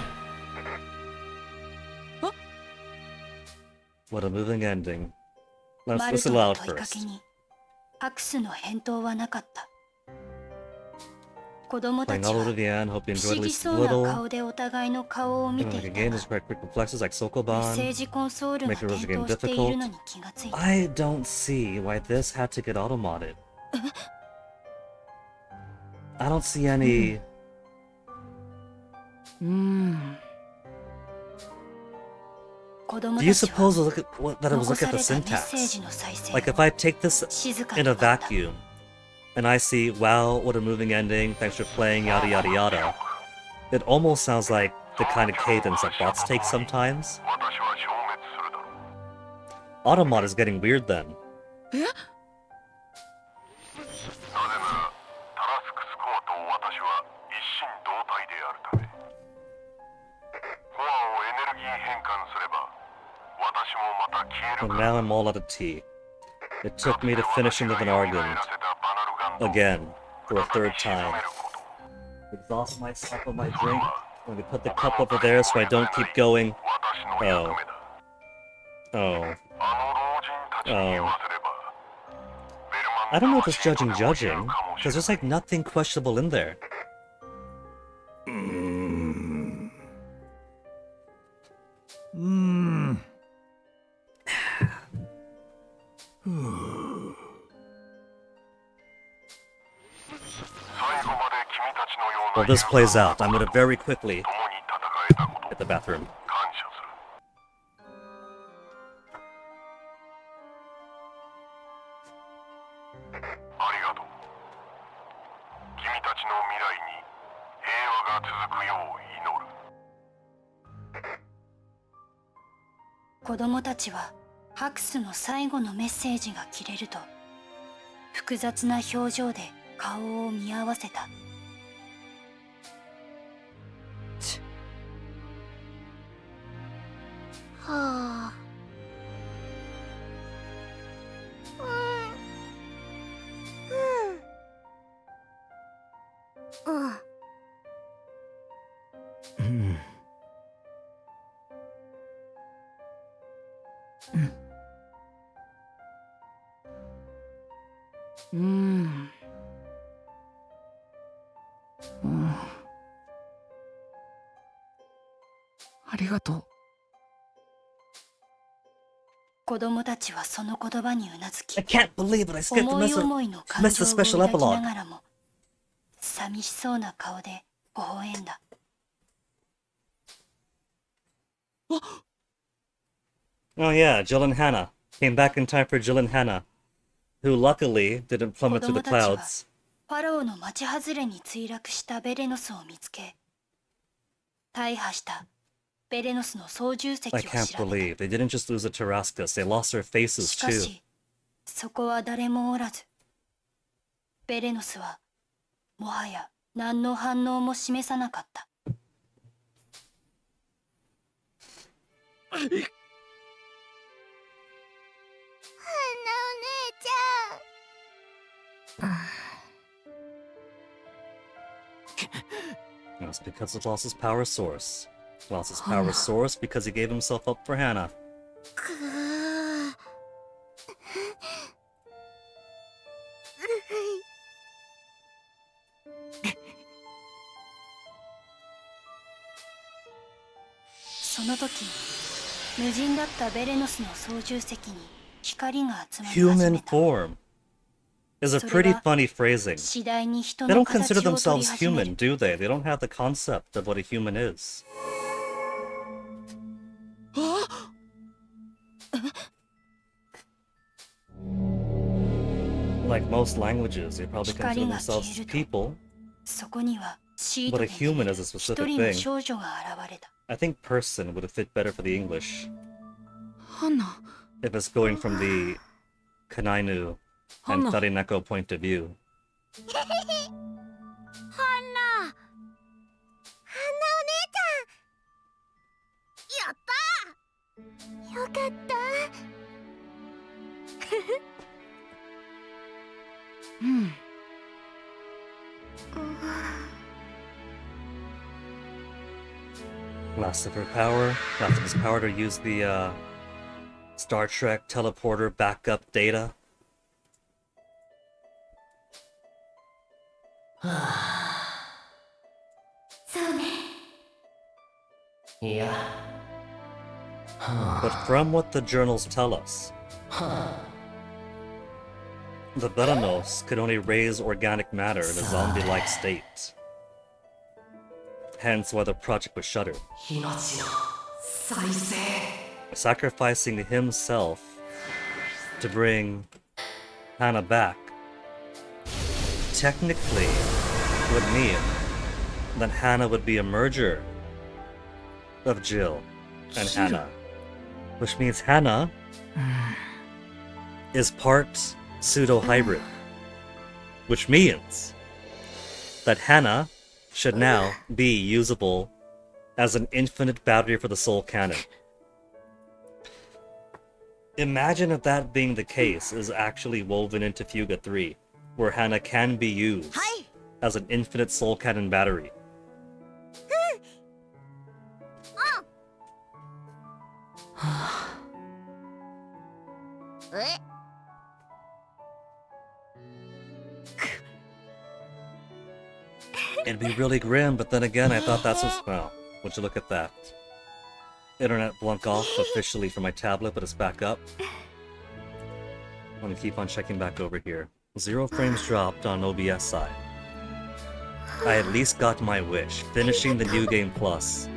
What a moving ending.
マ
Let's
ル
listen
トの
loud
問いかけ
first.
にアクスの返答はなかった。子供た
Playing
ち
all
は
over the end, hope you
不
enjoyed
思
at
議
least
そ
a
うな
little.
顔でお互いの顔を見
Feeling
て
like a
いた
game
が、
is quite quick reflexes like
メッ
Sokoban.
セージコンソールが
Making Rose
点
game
灯しているの
difficult.
に気がついた。
I don't see why this had to get auto-modded. I don't see any...
子供
Do you
たちは
suppose that it was
残
look
さ
at
れ
the
たメッセー
syntax?
ジの再生
Like
を
if I take this
静か
in
に
a
待った。
vacuum, and I see, wow, what a moving ending, thanks for playing, yada yada yada. It almost sounds like the kind of cadence that bots take sometimes.
私は消滅するだろう。
Automod is getting weird then.
なぜならタラスクスコアと私は一心同体であるため、コアをエネルギー変換すれば私もまた消える
And
から。
now I'm all out of tea. It took me to finishing the Vinargent again for a third time. Exhaust myself on my drink. I'm gonna put the cup over there so I don't keep going. Oh. Oh. Oh. I don't know if it's judging, because there's like nothing questionable in there. While this plays out, I'm gonna very quickly
共に戦えたこと
hit the bathroom.
感謝する。ありがとう。君たちの未来に平和が続くよう祈る。
子供たちはハクスの最後のメッセージが切れると複雑な表情で顔を見合わせた。
はあ。うん。
ありがとう。
子供たちはその言葉にうなずき、
I can't believe it, I skipped
思い
the
思いの感
missed
情
the
を
special
抱き
epilogue.
ながらも寂しそうな顔で微笑んだ。
Oh yeah, Jill and Hannah. Came back in time for Jill and Hannah, who luckily didn't
子
plummet through
供
the
たちは
clouds.
ファローの町外れに墜落したベレノスを見つけ、大破したベレノスの操縦席を
I
調
can't
べ
believe they didn't just lose the Tarascus, they lost their
た。
faces
しか
too.
し、そこは誰もおらず、ベレノスはもはや何の反応も示さなかった。
That's because it lost his power source. Lost his power source because he gave himself up for Hannah.
くー。
その時無人だったベレノスの操縦席に光が集まり始
Human
めた。
form is a pretty funny phrasing.
次第に人
They
の
don't consider
形を取り
themselves
始め
human,
る。
do they? They don't have the concept of what a human is. Like most languages, they probably consider themselves people,
そこにはシート
but
で
a human
逃
is a
げる一
specific
人の
thing.
少女が現れた。
I think person would have fit better for the English
花
if it's going from the Kanainu and Tarineko point of view.
花。花お姉ちゃん。やったー。よかった。
うん
Last of her power, last of his power to use the Star Trek teleporter backup data.
そうね。
いや。
But from what the journals tell us, the Veranos could only raise organic matter in a zombie-like state. Hence why the project was shuttered.
命の再生。
Sacrificing himself to bring Hannah back technically would mean that Hannah would be a merger of Jill and Hannah. Which means Hannah is part pseudo-hybrid. Which means that Hannah should now be usable as an infinite battery for the Soul Cannon. Imagine if that being the case is actually woven into Fuga 3, where Hannah can be used as an infinite Soul Cannon battery. It'd be really grim, but then again, I thought that's just... Well, would you look at that? Internet blunk off officially for my tablet, but it's back up. I'm gonna keep on checking back over here. 0 frames dropped on OBS side. I at least got my wish. Finishing the New Game Plus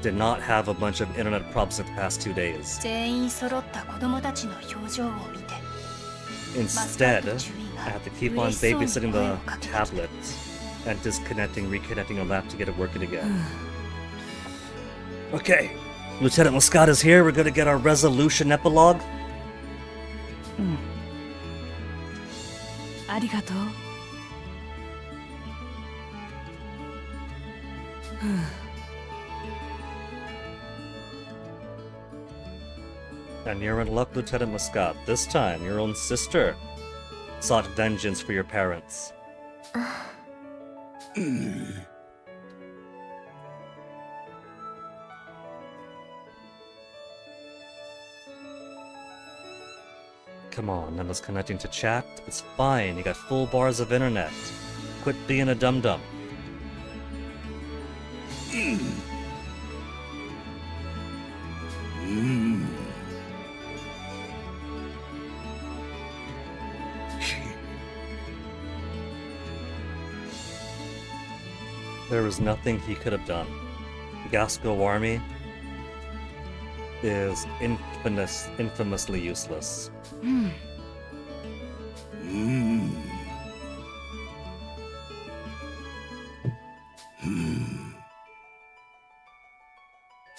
did not have a bunch of internet problems in the past 2 days.
全員揃った子供たちの表情を見て
Instead, I have to keep on babysitting the tablet and disconnecting, reconnecting on that to get it working again. Okay, Lieutenant Muscat is here. We're gonna get our resolution epilogue.
ありがとう
And you're in luck, Lieutenant Muscat. This time, your own sister sought vengeance for your parents. Come on, Emma's connecting to chat. It's fine, you got full bars of internet. Quit being a dum-dum. There was nothing he could have done. Gasco Army is infamously useless.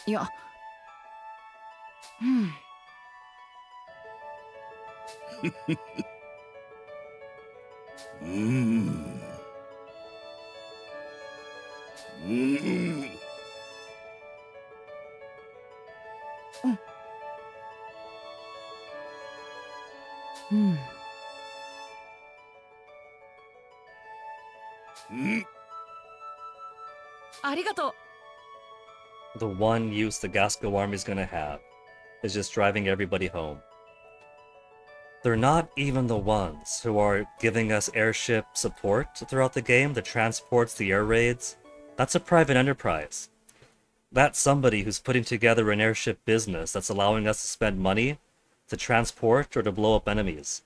いやうんうんありがとう。
The one use the Gasco army's gonna have is just driving everybody home. They're not even the ones who are giving us airship support throughout the game, the transports, the air raids. That's a private enterprise. That's somebody who's putting together an airship business that's allowing us to spend money to transport or to blow up enemies.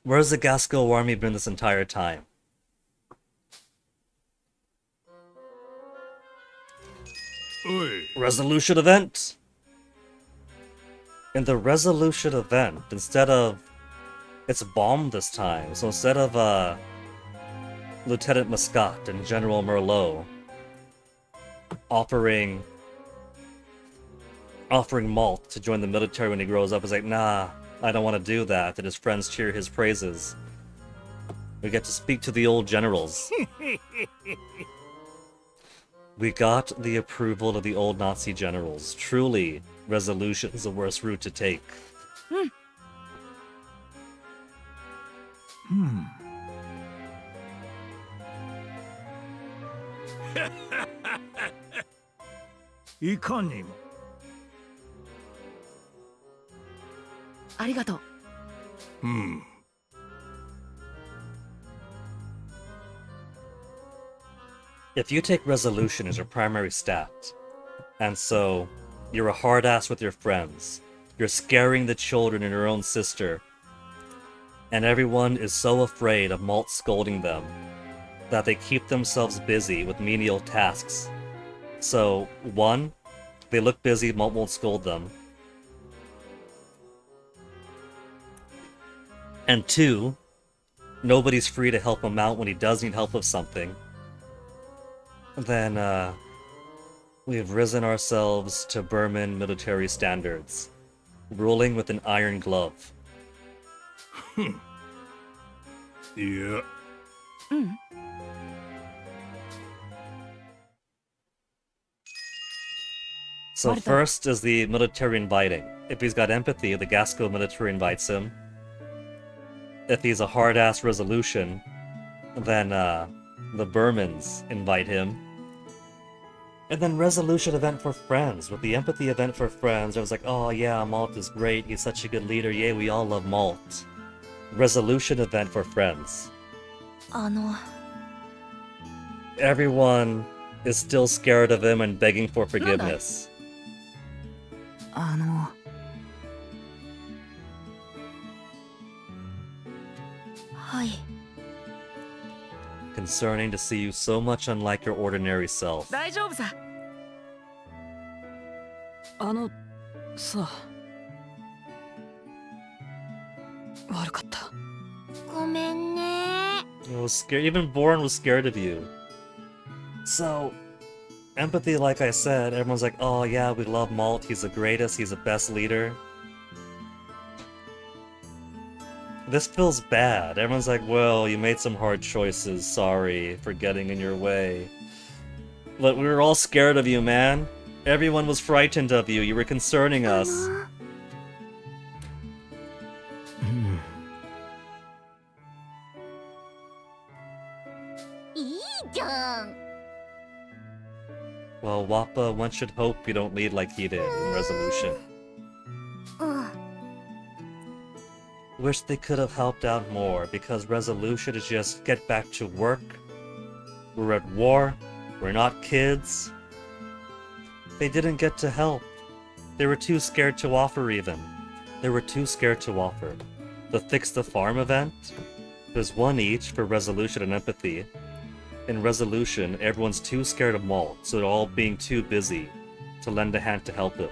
Where's the Gasco army been this entire time? Resolution event! In the resolution event, instead of... It's bomb this time, so instead of Lieutenant Muscat and General Merlot offering Malt to join the military when he grows up, is like, nah, I don't want to do that, and his friends cheer his praises. We get to speak to the old generals. We got the approval of the old Nazi generals. Truly, resolution is the worst route to take.
Hmm. いかにも。
ありがとう。
If you take resolution as your primary stat, and so you're a hard ass with your friends, you're scaring the children and your own sister, and everyone is so afraid of Malt scolding them that they keep themselves busy with menial tasks. So, 1, they look busy, Malt won't scold them. And 2, nobody's free to help him out when he does need help with something. Then, we've risen ourselves to Burman military standards, ruling with an iron glove.
いや、
So first is the military inviting. If he's got empathy, the Gasco military invites him. If he's a hard-ass resolution, then the Burmans invite him. And then resolution event for friends. With the empathy event for friends, I was like, oh yeah, Malt is great, he's such a good leader, yay, we all love Malt. Resolution event for friends.
あの
Everyone is still scared of him and begging for forgiveness.
あの
はい
Concerning to see you so much unlike your ordinary self.
大丈夫さ。あのさ、悪かった。
ごめんね。
I was scared. Even Bourne was scared of you. So, empathy, like I said, everyone's like, oh yeah, we love Malt, he's the greatest, he's the best leader. This feels bad. Everyone's like, well, you made some hard choices, sorry for getting in your way. But we were all scared of you, man. Everyone was frightened of you, you were concerning us.
いいじゃん。
Well, Wappa, one should hope you don't lead like he did in Resolution.
うん。
Wish they could have helped out more, because resolution is just get back to work. We're at war. We're not kids. They didn't get to help. They were too scared to offer even. They were too scared to offer. The Fix the Farm event? There's one each for resolution and empathy. In resolution, everyone's too scared of Malt, so they're all being too busy to lend a hand to help him.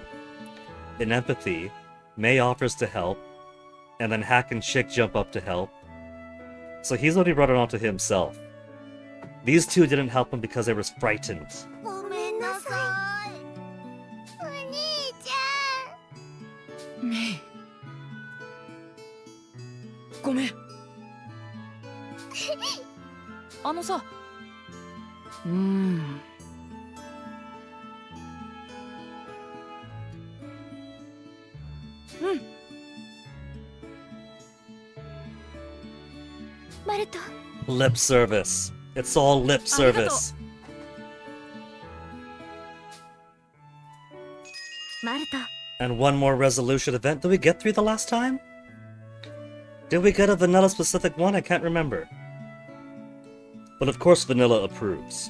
In empathy, May offers to help, and then Hack and Chick jump up to help. So he's only brought it on to himself. These two didn't help him because they were frightened.
ごめんなさい。お兄ちゃん。
メイ。ごめん。あのさ。
マルト。
Lip service. It's all lip service.
マルト。
And one more resolution event. Did we get 3 the last time? Did we get a vanilla specific one? I can't remember. But of course Vanilla approves.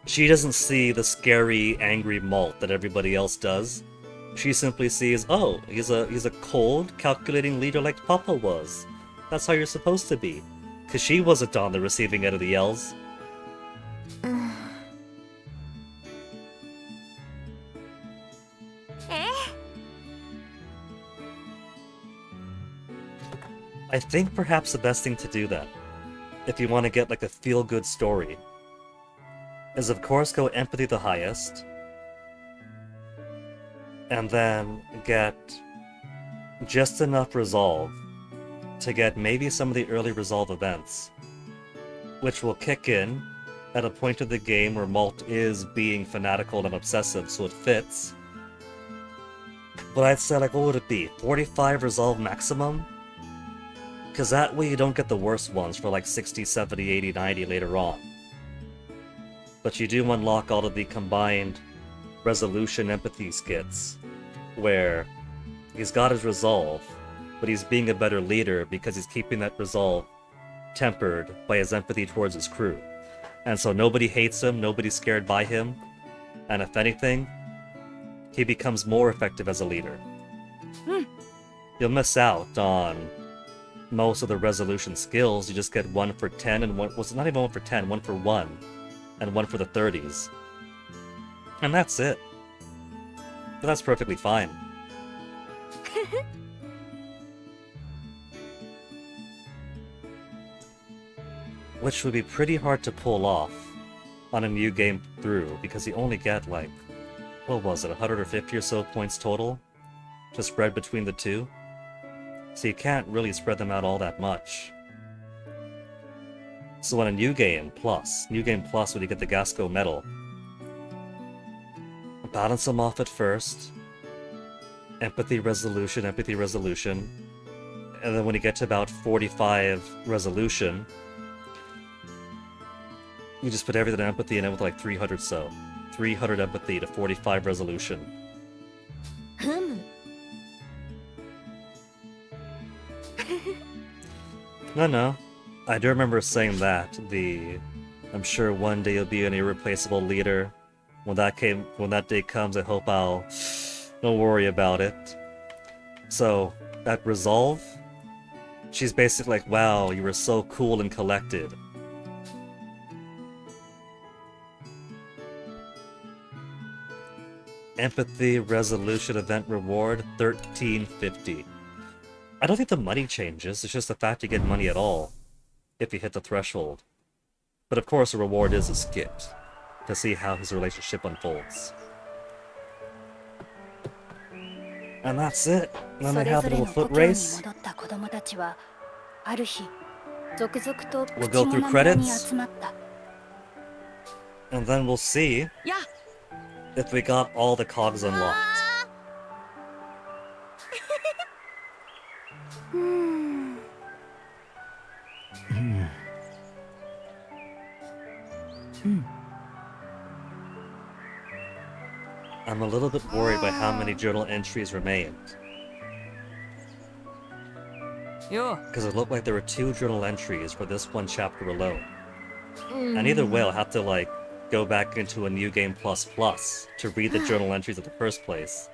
She doesn't see the scary, angry Malt that everybody else does. She simply sees, oh, he's a cold, calculating leader like Papa was. That's how you're supposed to be. Cause she wasn't on the receiving end of the yells. I think perhaps the best thing to do then, if you want to get like a feel-good story, is of course go empathy the highest, and then get just enough resolve to get maybe some of the early resolve events, which will kick in at a point of the game where Malt is being fanatical and obsessive, so it fits. But I'd say, like, what would it be? 45 resolve maximum? Because that way you don't get the worst ones for like 60, 70, 80, 90 later on. But you do unlock all of the combined resolution empathy skits, where he's got his resolve, but he's being a better leader because he's keeping that resolve tempered by his empathy towards his crew. And so nobody hates him, nobody's scared by him, and if anything, he becomes more effective as a leader. You'll miss out on most of the resolution skills. You just get 1 for 10 and 1, well, it's not even 1 for 10, 1 for 1, and 1 for the 30s. And that's it. But that's perfectly fine. Which would be pretty hard to pull off on a new game through, because you only get like, what was it, 150 or so points total to spread between the two? So you can't really spread them out all that much. So on a New Game Plus when you get the Gasco medal, balance them off at first, empathy resolution, and then when you get to about 45 resolution, you just put everything in empathy and then with like 300 so. 300 empathy to 45 resolution. No. I do remember saying that. I'm sure one day you'll be an irreplaceable leader. When that day comes, I hope don't worry about it. So, that resolve, she's basically like, wow, you were so cool and collected. Empathy resolution event reward 1350. I don't think the money changes, it's just the fact you get money at all if you hit the threshold. But of course the reward is a skit to see how his relationship unfolds. And that's it. And then they have a little foot race. We'll go through credits. And then we'll see if we got all the cogs unlocked. I'm a little bit worried by how many journal entries remained. Because it looked like there were 2 journal entries for this one chapter alone. And either way, I'll have to, like, go back into a New Game Plus Plus to read the journal entries in the first place.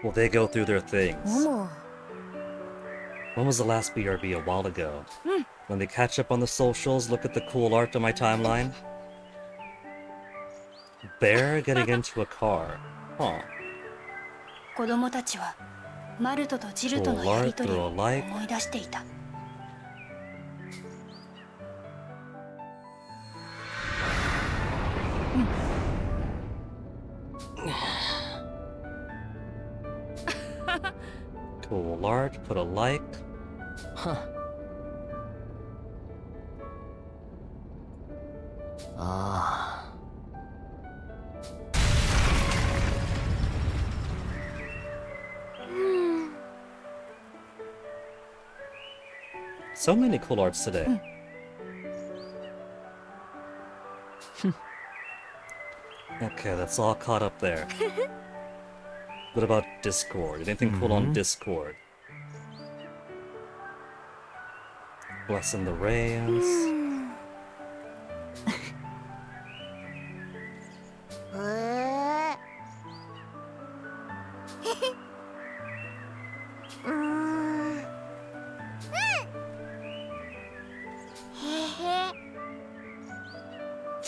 Well, they go through their things. When was the last BRB? A while ago. When they catch up on the socials, look at the cool art on my timeline. Bear getting into a car. Huh.
子供たちはマルトとジルとのやりとりを思い出していた。
Cool art, put a like.
Huh. Ah.
So many cool arts today. Okay, that's all caught up there. What about Discord? Anything cool on Discord? Blessing the rains.
へえうーん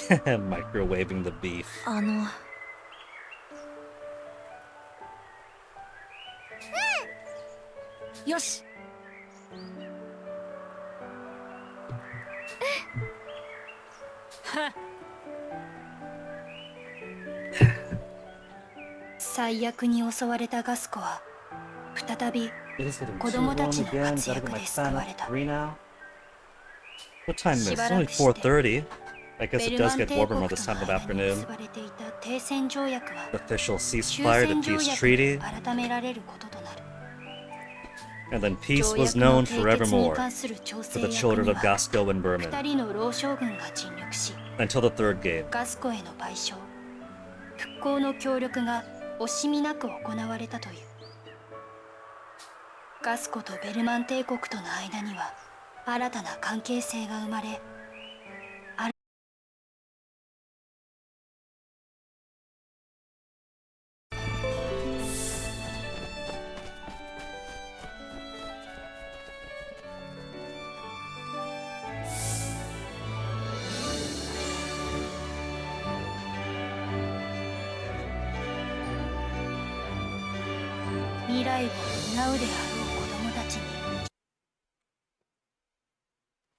へへ
Microwaving the beef.
よし。
最悪に襲われたガスコは再び
It is getting
子
too
供た
warm
ちの
again.
活
Gotta
躍
get my
で救
fan
わ
up
れた。
3 now. What time is it? It's
しばら
only
くして
4:30. I guess
ベ
it
ルマ
does
ン
get
帝
warmer
国
around
と
this
の
time of
間に
afternoon.
結ばれていた停戦条約は
Official
終
ceasefire
戦
to
条
peace
約
treaty.
に改められることとなる。
And then peace
条
was
約の
known
締結に
forevermore
関する調
for
整
the
役
children
に
of
は
Gasco and
2
Berman
人の老将軍が尽力し、
until the third game.
ガスコへの賠償、復興の協力が惜しみなく行われたという。ガスコとベルマン帝国との間には新たな関係性が生まれ、未来を担うであろう子供たちに。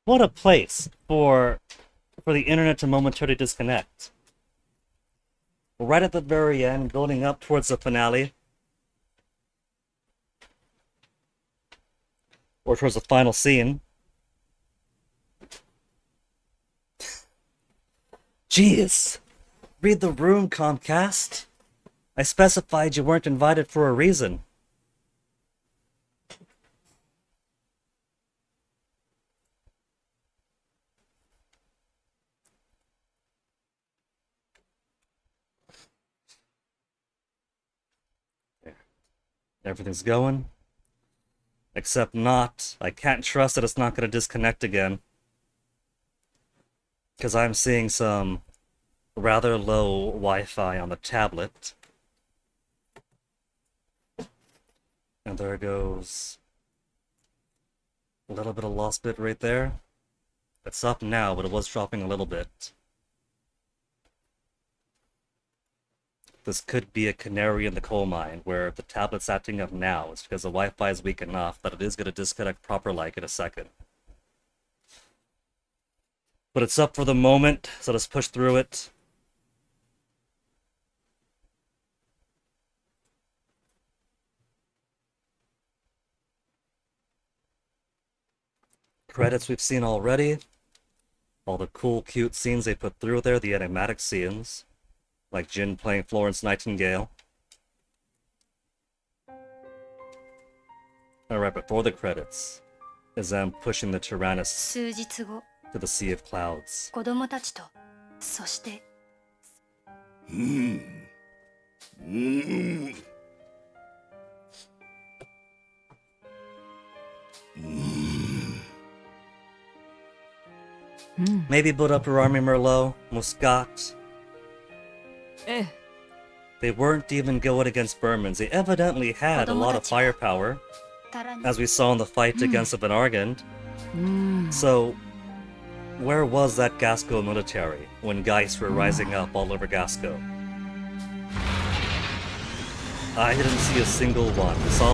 What a place for the internet to momentarily disconnect. Right at the very end, building up towards the finale. Or towards the final scene. Jeez. Read the room, Comcast. I specified you weren't invited for a reason. Everything's going. Except not. I can't trust that it's not going to disconnect again. Because I'm seeing some rather low Wi-Fi on the tablet. And there goes a little bit of lost bit right there. It's up now, but it was dropping a little bit. This could be a canary in the coal mine, where if the tablet's acting up now, it's because the Wi-Fi is weak enough that it is going to disconnect proper like in a second. But it's up for the moment, so let's push through it. Credits we've seen already. All the cool, cute scenes they put through there, the enigmatic scenes. Like Jin playing Florence Nightingale. Alright, before the credits, is them pushing the Tyrannus
数日後、
to the Sea of Clouds.
子供たちと、そして
Maybe build up your army, Merlot, Muscat.
ええ。
They weren't even going against Burmans. They evidently had a lot of firepower,
タラに
as we saw in the fight against the Benargand. So, where was that Gasco military when Geists were rising up all over Gasco? I didn't see a single one. We saw